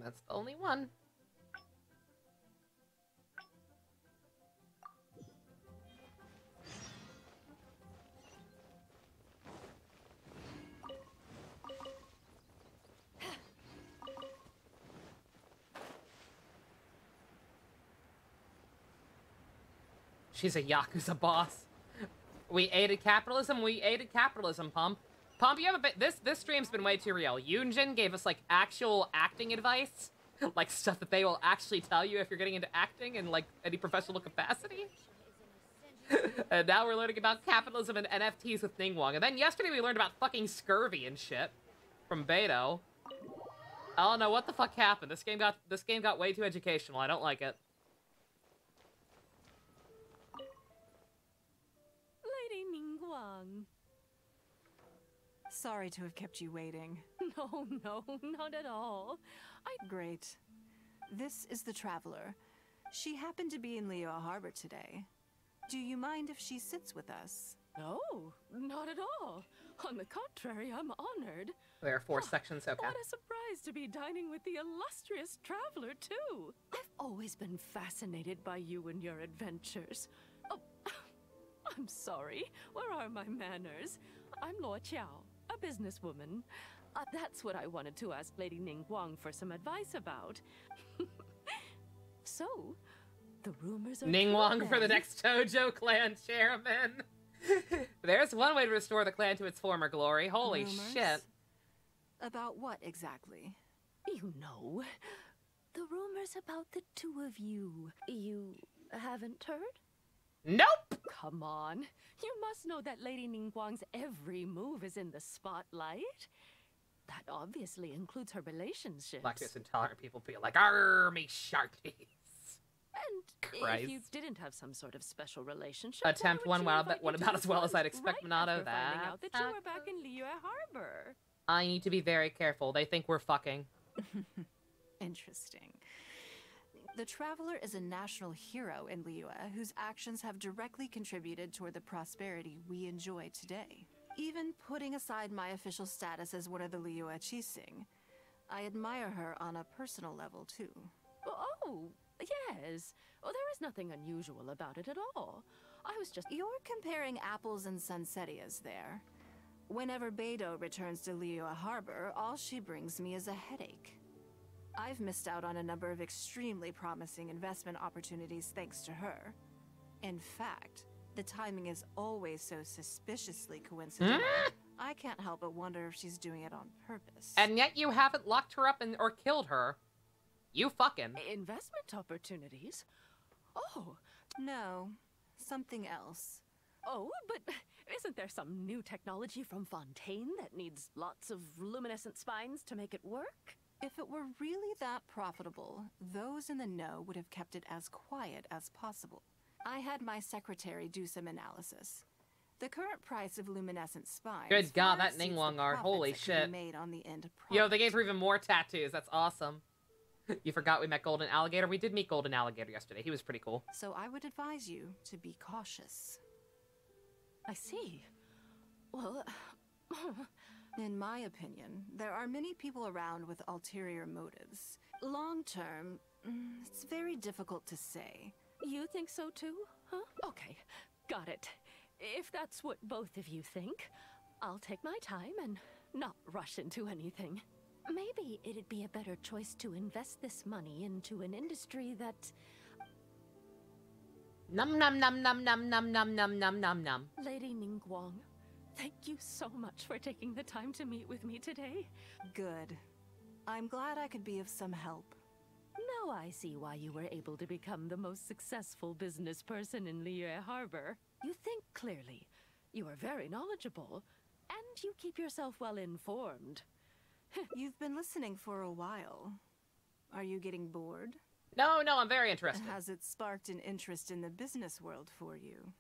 That's the only one. She's a Yakuza boss. We aided capitalism, Pump. Pump, you have a bit. This stream's been way too real. Yunjin gave us like actual acting advice, like stuff that they will actually tell you if you're getting into acting in like any professional capacity. And now we're learning about capitalism and NFTs with Ningguang. And then yesterday we learned about fucking scurvy and shit from Beto. I don't know what the fuck happened. This game got way too educational. I don't like it. Lady Ningguang. Sorry to have kept you waiting. No, not at all. Great. This is the Traveler. She happened to be in Liyue Harbor today. Do you mind if she sits with us? No, not at all. On the contrary, I'm honored. There are 4 sections, okay. What a surprise to be dining with the illustrious Traveler, too. I've always been fascinated by you and your adventures. Oh, I'm sorry. Where are my manners? I'm Luo Qiao, a businesswoman. That's what I wanted to ask Lady Ningguang for some advice about. So, the rumors are Ningguang for the next Tojo clan chairman. There's one way to restore the clan to its former glory. Holy shit. About what exactly? You know, the rumors about the two of you. You haven't heard? Nope! Come on. You must know that Lady Ningguang's every move is in the spotlight. That obviously includes her relationships. Lactose intolerant people feel like, "Arr, me sharkies." And Christ. if you didn't have some sort of special relationship, Attempt one about as well as I'd expect Minato. Finding out that you were back in Liyue Harbor. I need to be very careful. They think we're fucking. Interesting. The Traveler is a national hero in Liyue whose actions have directly contributed toward the prosperity we enjoy today. Even putting aside my official status as one of the Liyue Qixing, I admire her on a personal level too. Oh, yes. Well, there is nothing unusual about it at all. I was just... You're comparing apples and sunsettias there. Whenever Beidou returns to Liyue Harbor, all she brings me is a headache. I've missed out on a number of extremely promising investment opportunities thanks to her. In fact, the timing is always so suspiciously coincidental. I can't help but wonder if she's doing it on purpose. And yet you haven't locked her up or killed her. You fucking... Investment opportunities? Oh. No, something else. Oh, but isn't there some new technology from Fontaine that needs lots of luminescent spines to make it work? If it were really that profitable, those in the know would have kept it as quiet as possible. I had my secretary do some analysis. The current price of luminescent spines... Good God, that Ningguang art. Holy shit. Made on the end Yo, they gave her even more tattoos. That's awesome. You forgot we met Golden Alligator? We did meet Golden Alligator yesterday. He was pretty cool. So I would advise you to be cautious. I see. Well... In my opinion, there are many people around with ulterior motives. Long term, it's very difficult to say. You think so too? Huh? Okay, got it. If that's what both of you think, I'll take my time and not rush into anything. Maybe it'd be a better choice to invest this money into an industry that Num num num num num num num num num num num. Lady Ningguang, thank you so much for taking the time to meet with me today. Good. I'm glad I could be of some help. Now I see why you were able to become the most successful business person in Liyue Harbor. You think clearly, you are very knowledgeable, and you keep yourself well informed. You've been listening for a while. Are you getting bored? No, I'm very interested. Has it sparked an interest in the business world for you?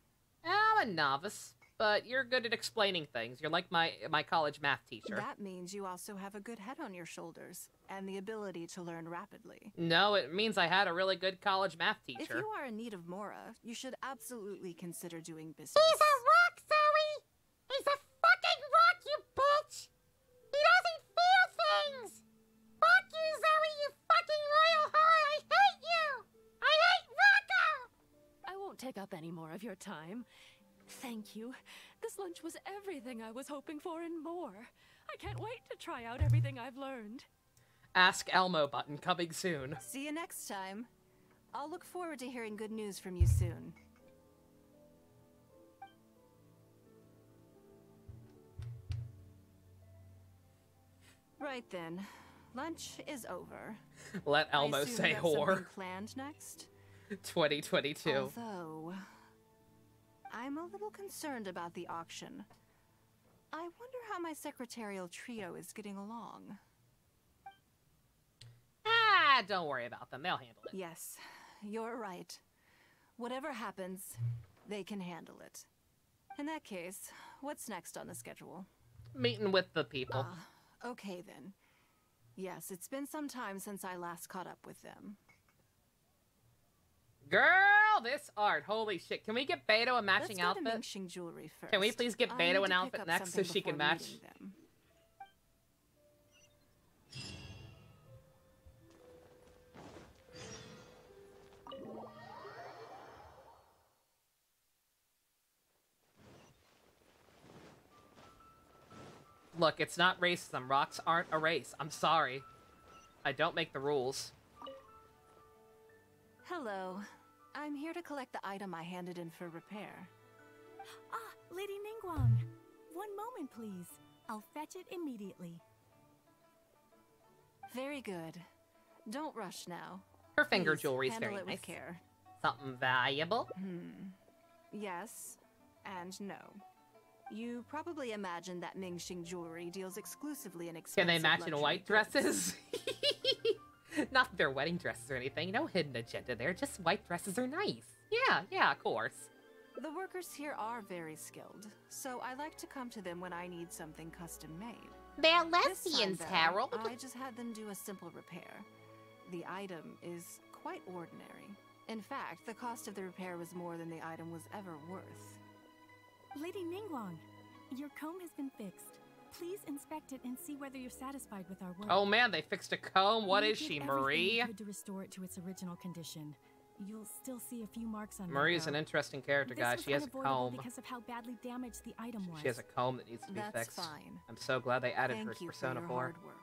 I'm a novice, but you're good at explaining things. You're like my college math teacher. That means you also have a good head on your shoulders, and the ability to learn rapidly. No, it means I had a really good college math teacher. If you are in need of Mora, you should absolutely consider doing business. He's a rock, Zoe! He's a fucking rock, you bitch! He doesn't feel things! Fuck you, Zoe, you fucking royal whore! I hate you! I hate Rocco! I won't take up any more of your time. Thank you. This lunch was everything I was hoping for and more. I can't wait to try out everything I've learned. Ask Elmo button coming soon. See you next time. I'll look forward to hearing good news from you soon. Right then. Lunch is over. Let Elmo say you have whore. something planned next? 2022. Although, I'm a little concerned about the auction. I wonder how my secretarial trio is getting along. Ah, don't worry about them. They'll handle it. Yes, you're right. Whatever happens, they can handle it. In that case, what's next on the schedule? Meeting with the people. Okay then. Yes, it's been some time since I last caught up with them. Girl, this art. Holy shit. Can we get Beto a matching outfit? Let's go to Mingxing Jewelry first. Can we please get I Beto need an to outfit pick up next so something she can before match? meeting them. Look, it's not racism. Rocks aren't a race. I'm sorry. I don't make the rules. Hello. I'm here to collect the item I handed in for repair. Ah, Lady Ningguang. One moment, please. I'll fetch it immediately. Very good. Don't rush now. Her finger Please, jewelry's handle very it nice. with care. Something valuable? Yes and no. You probably imagine that Mingxing Jewelry deals exclusively in expensive Can they match in luxury white goods. dresses? Not their wedding dresses or anything. No hidden agenda there. Just white dresses are nice. Yeah, of course. The workers here are very skilled, so I like to come to them when I need something custom made. They're This lesbians, time, though, Harold. I just had them do a simple repair. The item is quite ordinary. In fact, the cost of the repair was more than the item was ever worth. Lady Ningguang, your comb has been fixed. Please inspect it and see whether you're satisfied with our work. Oh man, they fixed a comb. What We is did she, everything Marie? we could to restore it to its original condition. You'll still see a few marks on Marie's it, an though. interesting character, This guys. was She has a unavoidable comb. because of how badly damaged the item was. She has a comb that needs to be That's fixed. fine. I'm so glad they added her Thank you Persona for 4. your hard work.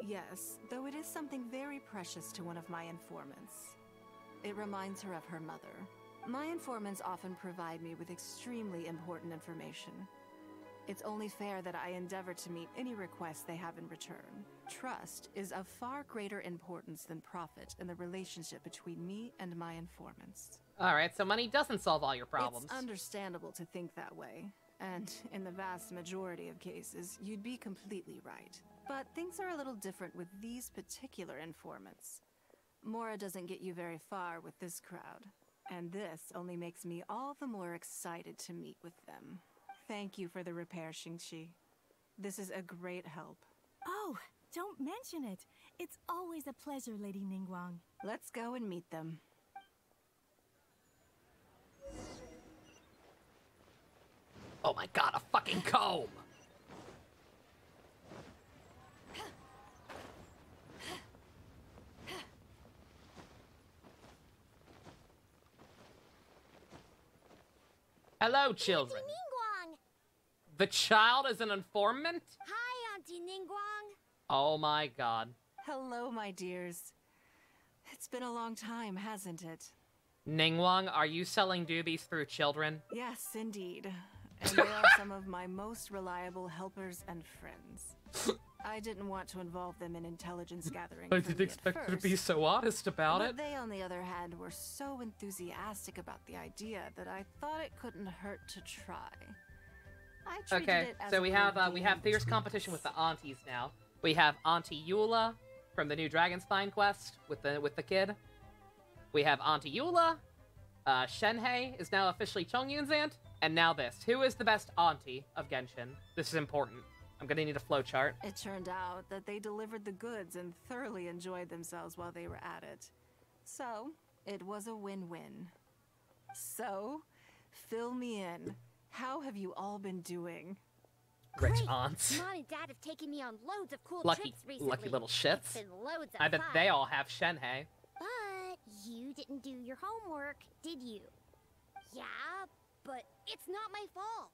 Yes, though it is something very precious to one of my informants. It reminds her of her mother. My informants often provide me with extremely important information. It's only fair that I endeavor to meet any request they have in return. Trust is of far greater importance than profit in the relationship between me and my informants. Alright, so money doesn't solve all your problems. It's understandable to think that way, and in the vast majority of cases, you'd be completely right. But things are a little different with these particular informants. Mora doesn't get you very far with this crowd, and this only makes me all the more excited to meet with them. Thank you for the repair, Xingqi. This is a great help. Oh, don't mention it. It's always a pleasure, Lady Ningguang. Let's go and meet them. Oh my god, a fucking comb! Hello, children. Ningguang! The child is an informant? Hi, Auntie Ningguang! Oh my god. Hello, my dears. It's been a long time, hasn't it? Ningguang, are you selling doobies through children? Yes, indeed. And they are some of my most reliable helpers and friends. I didn't want to involve them in intelligence gathering. I didn't expect you to be so honest about it. But they, on the other hand, were so enthusiastic about the idea that I thought it couldn't hurt to try. I treated it as so we have fierce competition with the aunties now. We have Auntie Eula from the new Dragonspine quest with the kid. We have Auntie Eula. Shenhei is now officially Chongyun's aunt, and now this. Who is the best auntie of Genshin? This is important. I'm gonna need a flowchart. It turned out that they delivered the goods and thoroughly enjoyed themselves while they were at it. So, it was a win-win. So, fill me in. How have you all been doing? Rich aunts. Mom and Dad have taken me on loads of cool Lucky, trips recently. lucky little shits. It's been loads of I bet fun. they all have Shenhei. But you didn't do your homework, did you? Yeah, but it's not my fault.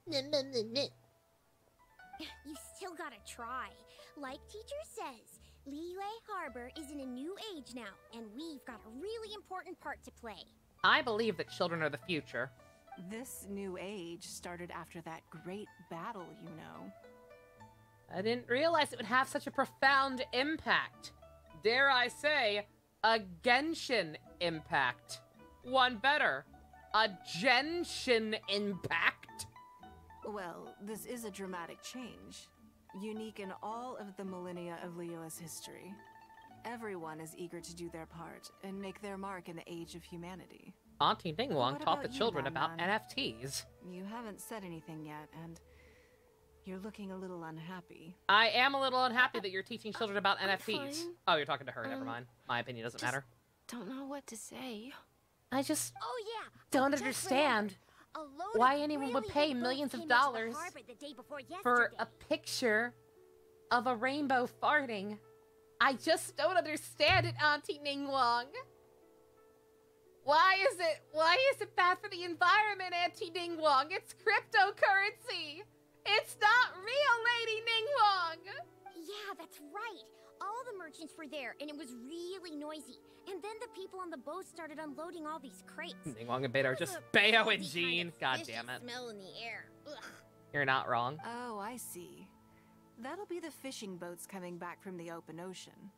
You still gotta try. Like teacher says, Liyue Harbor is in a new age now, and we've got a really important part to play. I believe that children are the future. This new age started after that great battle, you know. I didn't realize it would have such a profound impact. Dare I say, a Genshin impact. One better, a Genshin impact. Well, this is a dramatic change, unique in all of the millennia of Liyue's history. Everyone is eager to do their part and make their mark in the age of humanity. Auntie Ningguang taught the you, children about Nan? NFTs. You haven't said anything yet, and you're looking a little unhappy. I am a little unhappy that you're teaching children about NFTs. fine. Oh, you're talking to her, never mind. My opinion doesn't matter. Don't know what to say. I just Oh yeah. don't just understand remembered. A load why of anyone would really pay big millions boats of came into the dollars harbor the day before for yesterday. a picture of a rainbow farting. I just don't understand it, Auntie Ningguang. Why is it bad for the environment, Auntie Ningguang? It's cryptocurrency. It's not real, Lady Ningguang. Yeah, that's right. All the merchants were there, and it was really noisy. And then the people on the boat started unloading all these crates. Ningguang and Beta are just Bayo and Jean. God damn it. Smell in the air. Ugh. You're not wrong. Oh, I see. That'll be the fishing boats coming back from the open ocean.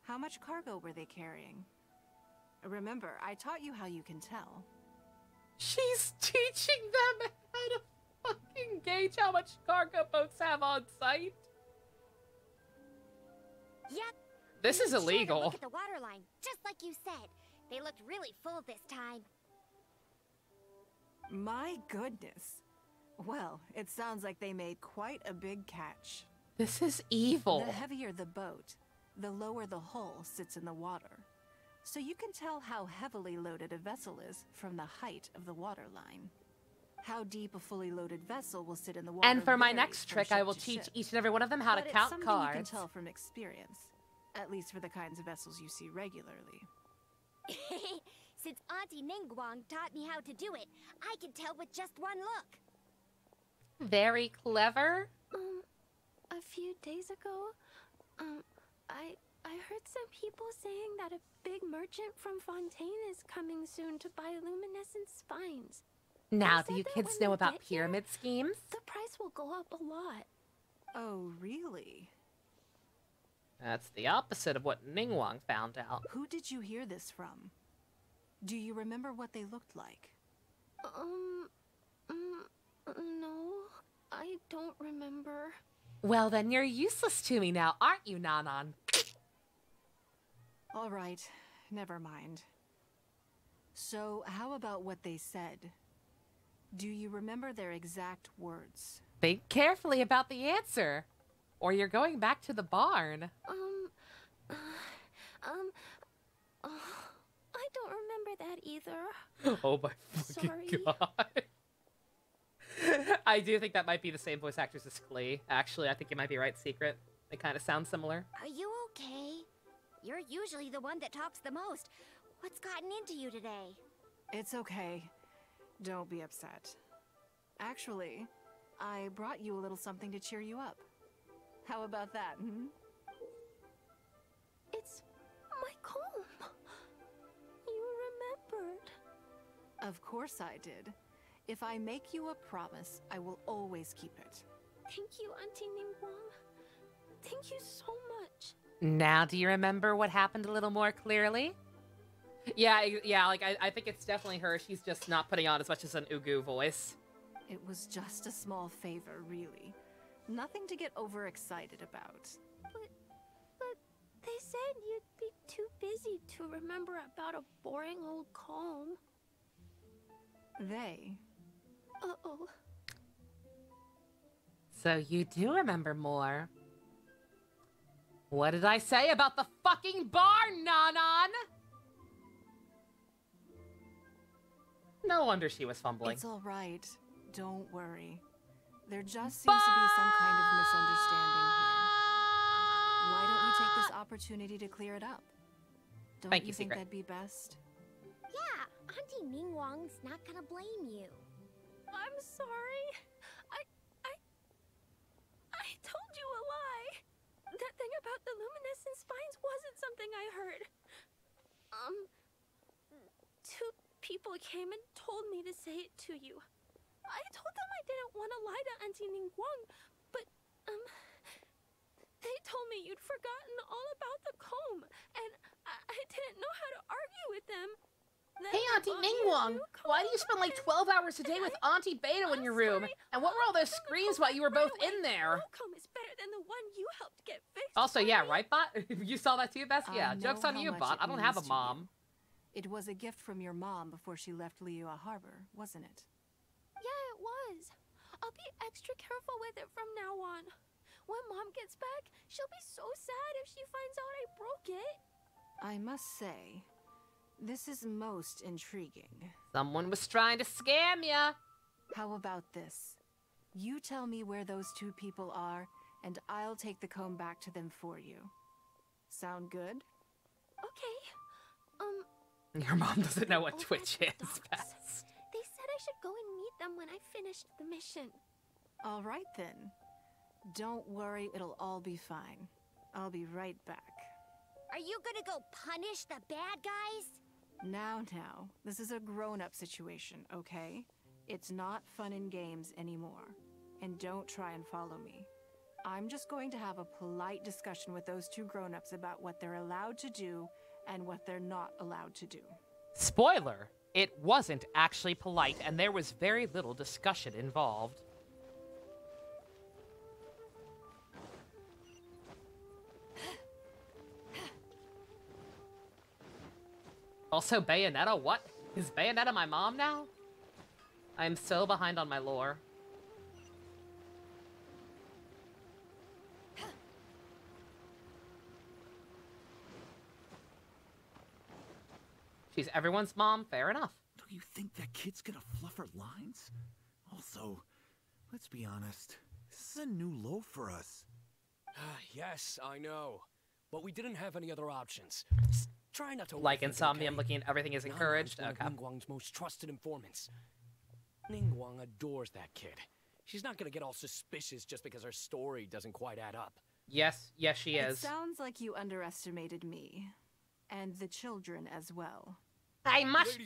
How much cargo were they carrying? Remember, I taught you how you can tell. She's teaching them how to fucking gauge how much cargo boats have on site. Yep. This is Be sure to illegal. Look at the waterline, just like you said. They looked really full this time. My goodness. Well, it sounds like they made quite a big catch. This is evil. The heavier the boat, the lower the hull sits in the water. So you can tell how heavily loaded a vessel is from the height of the waterline. How deep a fully loaded vessel will sit in the water. And for my varies next from trick, I ship will to teach ship. each and every one of them how But to it's count something cards. you can tell from experience, at least for the kinds of vessels you see regularly. Since Auntie Ningguang taught me how to do it, I can tell with just one look. Very clever. A few days ago, I heard some people saying that a big merchant from Fontaine is coming soon to buy luminescent spines. Now, They do you said that kids when know we about get here, pyramid schemes? The price will go up a lot. Oh, really? That's the opposite of what Ningguang found out. Who did you hear this from? Do you remember what they looked like? No, I don't remember. Well, then you're useless to me now, aren't you, Nanan? All right, never mind. So, how about what they said? Do you remember their exact words? Think carefully about the answer, or you're going back to the barn. I don't remember that either. Oh my fucking Sorry. god. I do think that might be the same voice actress as Klee. Actually, I think you might be right, Secret. They kind of sound similar. Are you okay? You're usually the one that talks the most. What's gotten into you today? It's okay. Don't be upset. Actually, I brought you a little something to cheer you up. How about that, hmm? It's my comb. You remember. Of course I did. If I make you a promise, I will always keep it. Thank you, Auntie Ningguang. Thank you so much. Now do you remember what happened a little more clearly? Yeah, like, I think it's definitely her. She's just not putting on as much as an Ugu voice. It was just a small favor, really. Nothing to get overexcited about. But they said you'd be too busy to remember about a boring old comb. They? Uh-oh. So you do remember more. What did I say about the fucking bar, Nanan? No wonder she was fumbling. It's all right. Don't worry. There just seems to be some kind of misunderstanding here. Why don't you take this opportunity to clear it up? Don't Thank you, you think Secret. that'd be best? Yeah, Auntie Ningguang's not gonna blame you. I'm sorry. I told you a lie. That thing about the luminescent spines wasn't something I heard. Two people came and told me to say it to you. I told them I didn't want to lie to Auntie Ningguang, but, they told me you'd forgotten all about the comb, and I didn't know how to argue with them. Then Hey, Auntie Ningguang, why do you spend like 12 hours a day with Auntie Beta in your room? And what were all those screams while you were both in there? comb is better than the one you helped get fixed. Also, yeah, right, Bot? You saw that too, Bess? I Yeah, know joke's on how you, much Bot. it I don't have a means to you. mom. It was a gift from your mom before she left Liyue Harbor, wasn't it? Yeah, it was. I'll be extra careful with it from now on. When Mom gets back, she'll be so sad if she finds out I broke it. I must say, this is most intriguing. Someone was trying to scam ya. How about this? You tell me where those two people are, and I'll take the comb back to them for you. Sound good? Okay. Your mom doesn't know what Twitch is, Bess. They said I should go and meet them when I finished the mission. All right then. Don't worry, it'll all be fine. I'll be right back. Are you gonna go punish the bad guys? Now, this is a grown-up situation, okay? It's not fun and games anymore. And don't try and follow me. I'm just going to have a polite discussion with those two grown-ups about what they're allowed to do and what they're not allowed to do. Spoiler, it wasn't actually polite, and there was very little discussion involved. Also, Bayonetta, what? Is Bayonetta my mom now? I'm so behind on my lore. She's everyone's mom, fair enough. Do you think that kid's gonna fluff her lines? Also, let's be honest, this is a new low for us. Yes, I know. But we didn't have any other options. Try not to Like overthink it, Insomnia, I'm okay? looking at everything is encouraged. Nana's one Okay. of Ningguang's most trusted informants. Ningguang adores that kid. She's not gonna get all suspicious just because her story doesn't quite add up. Yes, she It is. sounds like you underestimated me. And the children as well. I must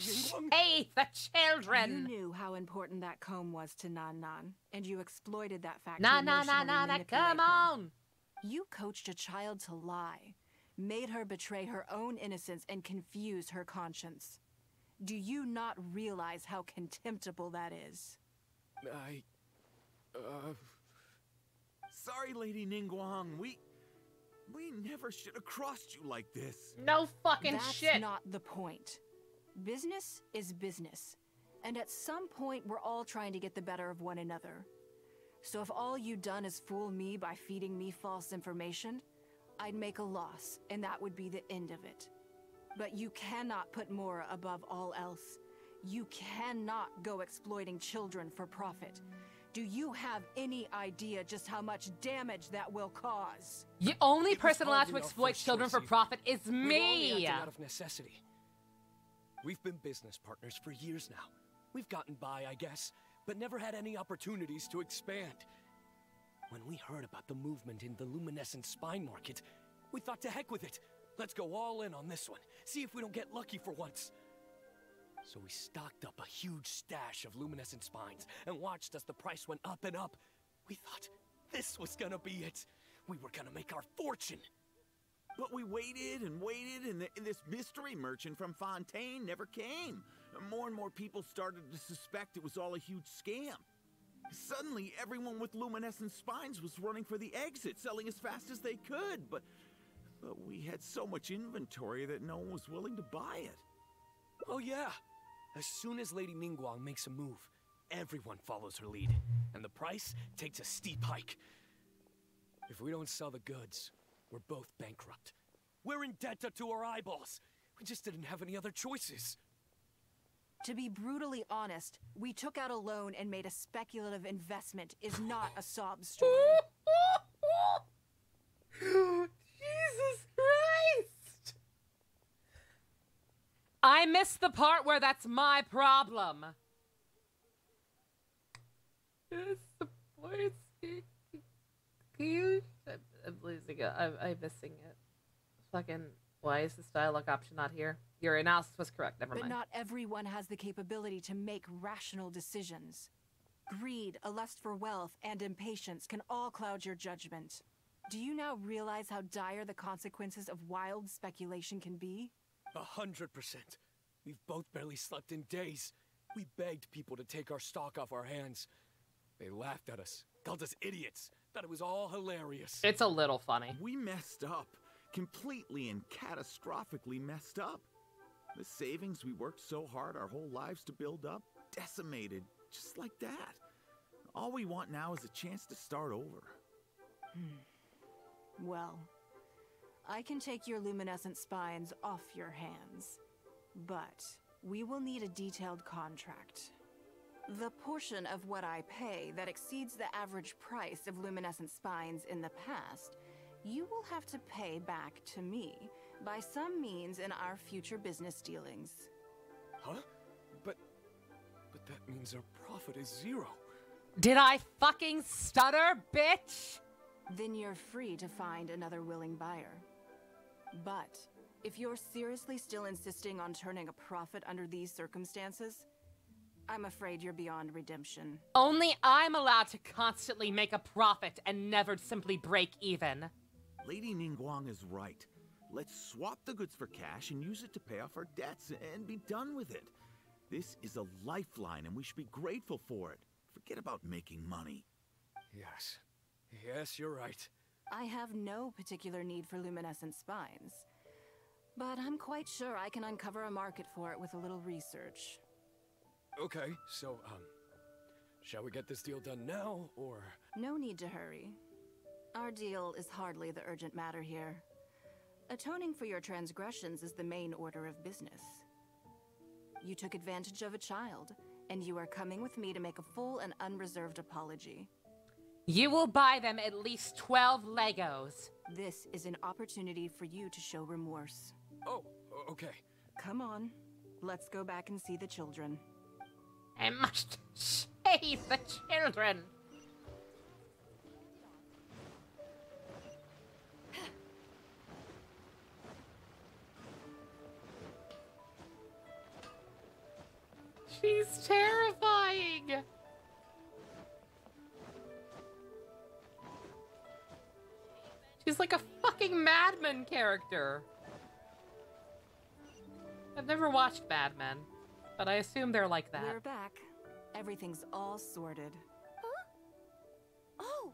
pay the children! You knew how important that comb was to Nan, and you exploited that fact to Na, emotionally manipulate come her. on! You coached a child to lie, made her betray her own innocence and confuse her conscience. Do you not realize how contemptible that is? Sorry, Lady Ningguang. We never should have crossed you like this. No fucking That's shit! not the point. Business is business. And at some point, we're all trying to get the better of one another. So if all you've done is fool me by feeding me false information, I'd make a loss, and that would be the end of it. But you cannot put Mora above all else. You cannot go exploiting children for profit. Do you have any idea just how much damage that will cause? The only It was person allowed hardly to our exploit first children choice for either. profit is We were only me! acting out of necessity. We've been business partners for years now. We've gotten by, I guess, but never had any opportunities to expand. When we heard about the movement in the luminescent spine market, we thought to heck with it. Let's go all in on this one. See if we don't get lucky for once. So we stocked up a huge stash of luminescent spines and watched as the price went up and up. We thought this was gonna be it. We were gonna make our fortune. But we waited and waited, and this mystery merchant from Fontaine never came. More and more people started to suspect it was all a huge scam. Suddenly, everyone with luminescent spines was running for the exit, selling as fast as they could, but we had so much inventory that no one was willing to buy it. Oh yeah! As soon as Lady Ningguang makes a move, everyone follows her lead, and the price takes a steep hike. If we don't sell the goods, we're both bankrupt. We're in debt up to our eyeballs. We just didn't have any other choices. To be brutally honest, we took out a loan and made a speculative investment is not a sob story. Jesus Christ! I missed the part where that's my problem. Disappoints me. I'm losing it. I'm missing it. Fucking, why is this dialogue option not here? Your analysis was correct. Never mind. But not everyone has the capability to make rational decisions. Greed, a lust for wealth, and impatience can all cloud your judgment. Do you now realize how dire the consequences of wild speculation can be? 100%. We've both barely slept in days. We begged people to take our stock off our hands. They laughed at us, called us idiots, thought it was all hilarious. It's a little funny. We messed up. Completely and catastrophically messed up. The savings we worked so hard our whole lives to build up, decimated, just like that. All we want now is a chance to start over. Well, I can take your luminescent spines off your hands, but we will need a detailed contract. The portion of what I pay that exceeds the average price of luminescent spines in the past, you will have to pay back to me by some means in our future business dealings. Huh? But that means our profit is 0. Did I fucking stutter, bitch? Then you're free to find another willing buyer. But if you're seriously still insisting on turning a profit under these circumstances, I'm afraid you're beyond redemption. Only I'm allowed to constantly make a profit and never simply break even. Lady Ningguang is right. Let's swap the goods for cash and use it to pay off our debts and be done with it. This is a lifeline and we should be grateful for it. Forget about making money. Yes, you're right. I have no particular need for luminescent spines, but I'm quite sure I can uncover a market for it with a little research. Okay, so, shall we get this deal done now, or? No need to hurry. Our deal is hardly the urgent matter here. Atoning for your transgressions is the main order of business. You took advantage of a child, and you are coming with me to make a full and unreserved apology. You will buy them at least 12 Legos. This is an opportunity for you to show remorse. Oh, okay. Come on, let's go back and see the children. I must save the children. She's terrifying. She's like a fucking Mad Men character. I've never watched Mad Men, but I assume they're like that. We're back. Everything's all sorted. Huh? Oh,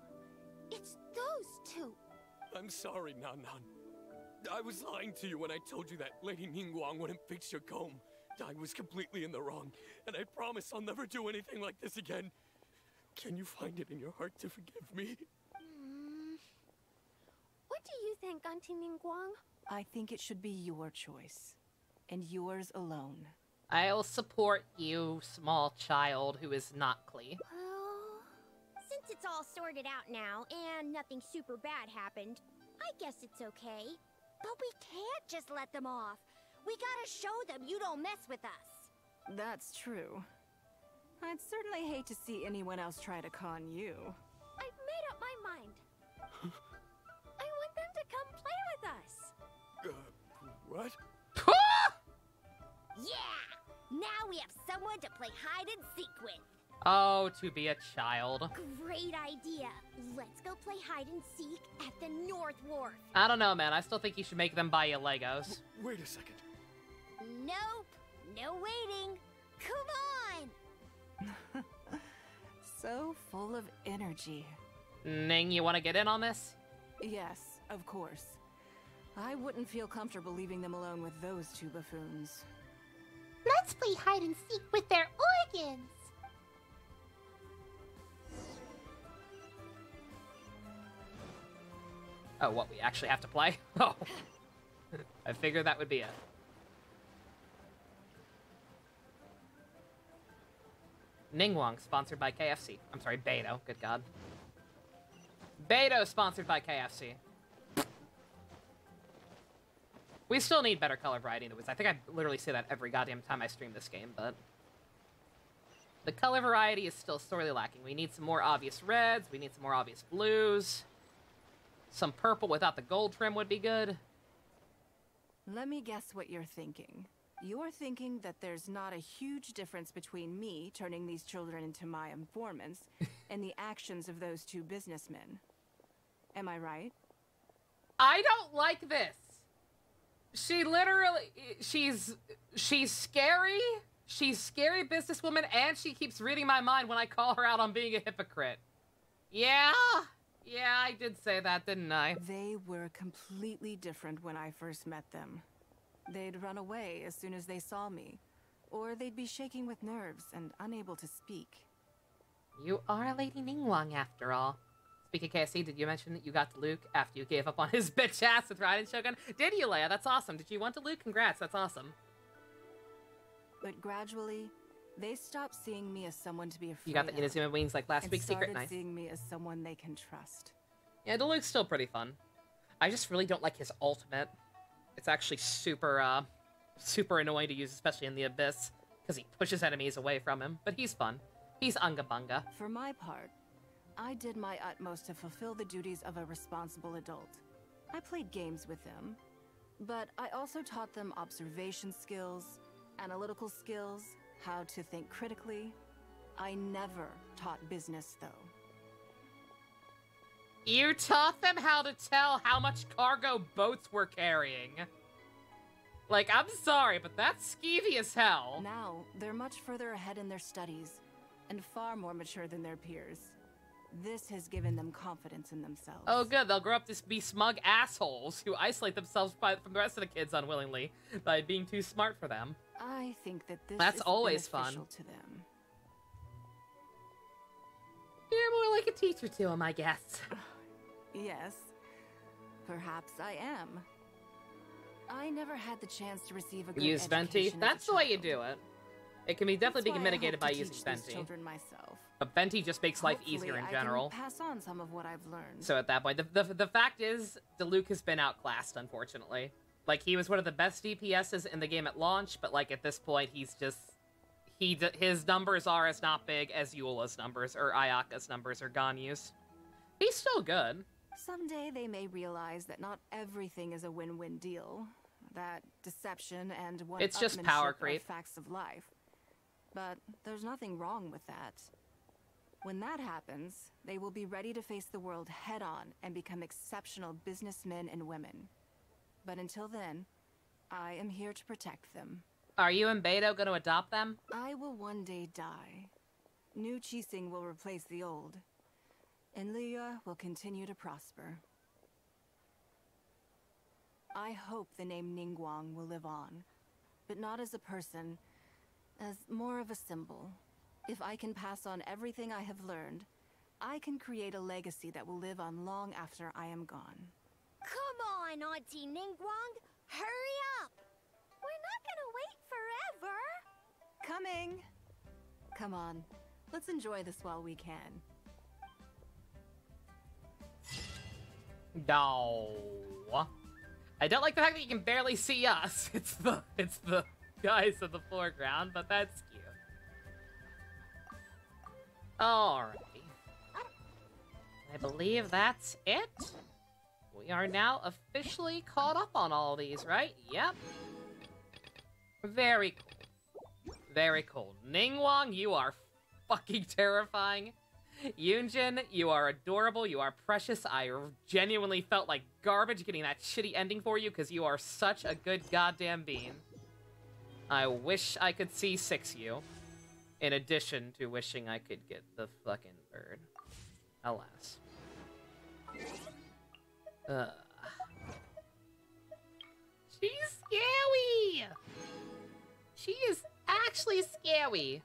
it's those two. I'm sorry, Nan Nan. I was lying to you when I told you that Lady Ningguang wouldn't fix your comb. I was completely in the wrong, and I promise I'll never do anything like this again. Can you find it in your heart to forgive me? What do you think, Auntie Ningguang? I think it should be your choice, and yours alone. I'll support you, small child who is not Klee. Well, since it's all sorted out now and nothing super bad happened, I guess it's okay. But we can't just let them off. We gotta show them you don't mess with us. That's true. I'd certainly hate to see anyone else try to con you. I've made up my mind. I want them to come play with us. What? Yeah! Now we have someone to play hide and seek with. Oh, to be a child. Great idea. Let's go play hide and seek at the North Wharf. I don't know, man. I still think you should make them buy you Legos. Wait a second. Nope. No waiting. Come on. So full of energy. Ning, you want to get in on this? Yes, of course. I wouldn't feel comfortable leaving them alone with those two buffoons. Let's play hide and seek with their organs. Oh, what, we actually have to play? Oh. I figured that would be it. Ningguang, sponsored by KFC. I'm sorry, Beto. Good God. Beto, sponsored by KFC. We still need better color variety in the Wiz. I think I literally say that every goddamn time I stream this game, but... the color variety is still sorely lacking. We need some more obvious reds. We need some more obvious blues. Some purple without the gold trim would be good. Let me guess what you're thinking. You're thinking that there's not a huge difference between me turning these children into my informants and the actions of those two businessmen. Am I right? I don't like this. She literally, she's scary. She's scary businesswoman, and she keeps reading my mind when I call her out on being a hypocrite. Yeah, I did say that, didn't I? They were completely different when I first met them. They'd run away as soon as they saw me, or they'd be shaking with nerves and unable to speak. You are Lady Ningguang, after all. Speaking of KSC, did you mention that you got to Luke after you gave up on his bitch ass with Raiden Shogun? Did you, Leia? That's awesome. Did you want to Luke? Congrats, that's awesome. But gradually, they stopped seeing me as someone to be afraid You got the Inazuma wings like last week's Secret Night. Night. Seeing me as someone they can trust. Yeah, Luke's still pretty fun. I just really don't like his ultimate. It's actually super annoying to use, especially in the Abyss, because he pushes enemies away from him. But he's fun. He's unga bunga. For my part, I did my utmost to fulfill the duties of a responsible adult. I played games with them, but I also taught them observation skills, analytical skills, how to think critically. I never taught business, though. You taught them how to tell how much cargo boats were carrying. Like, I'm sorry, but that's skeevy as hell. Now, they're much further ahead in their studies, and far more mature than their peers. This has given them confidence in themselves. Oh good, they'll grow up to be smug assholes who isolate themselves from the rest of the kids unwillingly by being too smart for them. I think that this That's is always beneficial fun. To them. You're more like a teacher to them, I guess. Yes, perhaps I am. I never had the chance to receive a good Use Venti? education as a That's the way you child. do it. It can be definitely be That's why I mitigated hope by to using teach these Venti. children myself. But Venti just makes life Hopefully, easier in I general. can pass on some of what I've learned. So at that point, the fact is, Diluc has been outclassed, unfortunately. Like, he was one of the best DPSs in the game at launch, but like at this point, he's just... his numbers are as not big as Eula's numbers, or Ayaka's numbers, or Ganyu's. He's still good. Someday they may realize that not everything is a win-win deal. That deception and one-upmanship It's just power creep. are facts of life. But there's nothing wrong with that. When that happens, they will be ready to face the world head-on and become exceptional businessmen and women. But until then, I am here to protect them. Are you and Beto going to adopt them? I will one day die. New Qixing will replace the old. And Liyue will continue to prosper. I hope the name Ningguang will live on, but not as a person, as more of a symbol. If I can pass on everything I have learned, I can create a legacy that will live on long after I am gone. Come on, Auntie Ningguang. Hurry up. We're not gonna wait forever. Coming! Come on, let's enjoy this while we can. No. I don't like the fact that you can barely see us. It's the guys in the foreground, but that's cute. Alrighty. I believe that's it. We are now officially caught up on all these, right? Yep. Very cool. Very cool. Ningguang, you are fucking terrifying. Yunjin, you are adorable. You are precious. I genuinely felt like garbage getting that shitty ending for you because you are such a good goddamn bean. I wish I could C6 you. In addition to wishing I could get the fucking bird. Alas. She's scary! She is actually scary.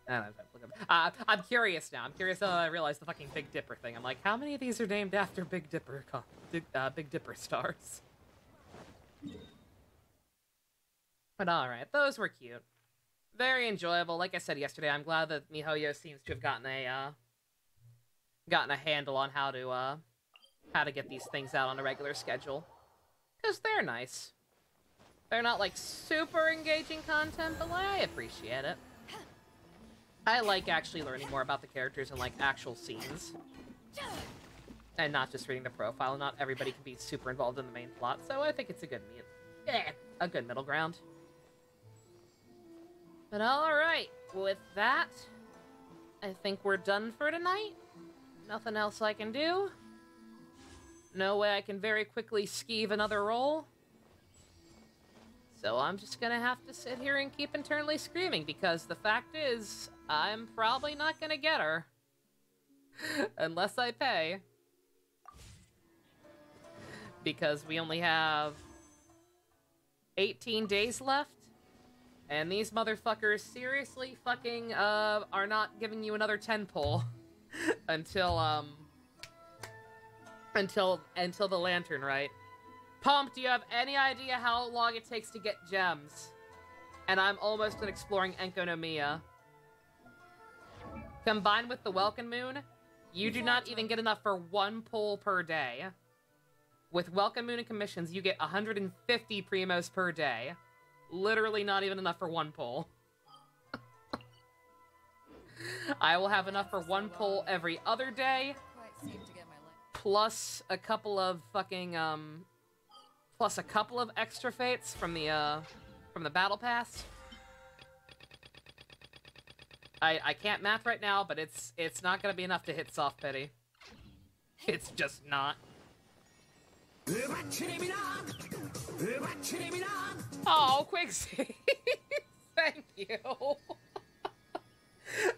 I don't know, look up. I'm curious now. I'm curious now that I realized the fucking Big Dipper thing. I'm like, how many of these are named after Big Dipper stars? But alright, those were cute. Very enjoyable. Like I said yesterday, I'm glad that MiHoYo seems to have gotten a handle on how to get these things out on a regular schedule. Because they're nice. They're not, like, super engaging content, but like, I appreciate it. I like actually learning more about the characters and, like, actual scenes. And not just reading the profile. Not everybody can be super involved in the main plot, so I think it's a good middle ground. But alright, with that, I think we're done for tonight. Nothing else I can do. No way I can very quickly skeeve another roll. So I'm just gonna have to sit here and keep internally screaming, because the fact is, I'm probably not gonna get her. Unless I pay. Because we only have 18 days left. And these motherfuckers seriously fucking, are not giving you another 10 pull. until the lantern, right? Pump, do you have any idea how long it takes to get gems? And I'm almost done exploring Enkonomiya. Combined with the Welcome Moon, you do not even get enough for 1 pull per day. With Welcome Moon and commissions, you get 150 primos per day. Literally not even enough for 1 pull. I will have enough for 1 pull every other day. Plus a couple of fucking, plus a couple of extra fates from the battle pass. I can't math right now, but it's not gonna be enough to hit soft pity. It's just not. Oh, Quixie! Thank you!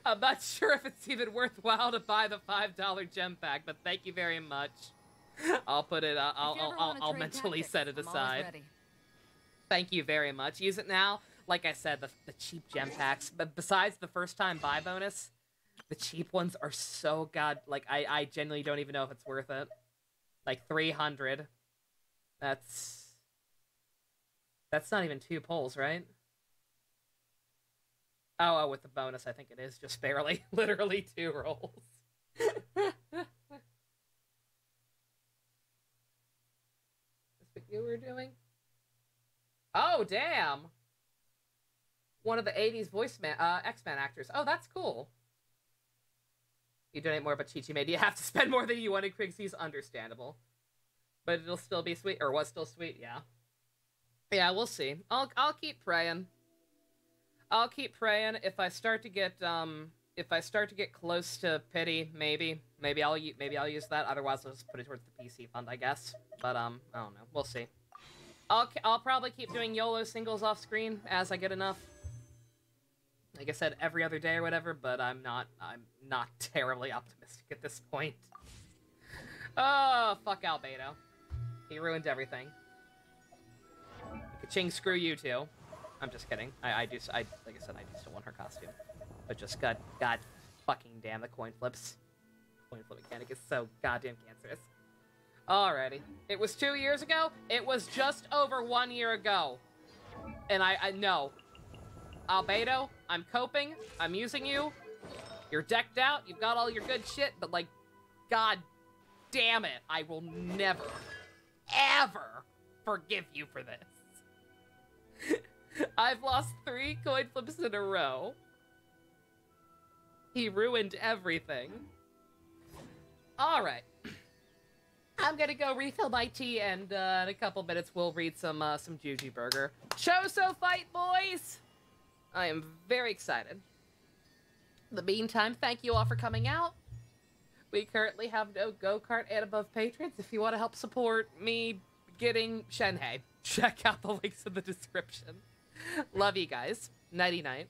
I'm not sure if it's even worthwhile to buy the $5 gem pack, but thank you very much. I'll put it, I'll mentally set it aside. Thank you very much. Use it now. Like I said, the cheap gem packs, but besides the first time buy bonus, the cheap ones are so like, I genuinely don't even know if it's worth it. Like 300. That's not even 2 pulls, right? Oh, with the bonus, I think it is just barely. Literally 2 rolls. That's what you were doing? Oh, damn! One of the 80s X-Men actors. Oh, that's cool. You donate more, but Chi-Chi made you have to spend more than you wanted. Quixie's understandable. But it'll still be sweet, or was still sweet, yeah. Yeah, we'll see. I'll keep praying. I'll keep praying. If I start to get close to pity, maybe I'll use that. Otherwise, I'll just put it towards the PC fund, I guess. But I don't know. We'll see. I'll probably keep doing YOLO singles off screen as I get enough. Like I said, every other day or whatever. But I'm not terribly optimistic at this point. Oh, fuck Albedo. He ruined everything. Ching, screw you too. I'm just kidding. Like I said, I do still want her costume. But just god fucking damn the coin flips. Coin flip mechanic is so goddamn cancerous. Alrighty. It was 2 years ago. It was just over 1 year ago. And I know. Albedo, I'm coping. I'm using you. You're decked out. You've got all your good shit. But like, god damn it. I will never, ever forgive you for this. I've lost 3 coin flips in a row. He ruined everything. Alright. I'm gonna go refill my tea, and in a couple minutes we'll read some Juji Burger. Choso fight, boys! I am very excited. In the meantime, thank you all for coming out. We currently have no go-kart and above patrons. If you want to help support me getting Shenhei, check out the links in the description. Love you guys. Nighty-night.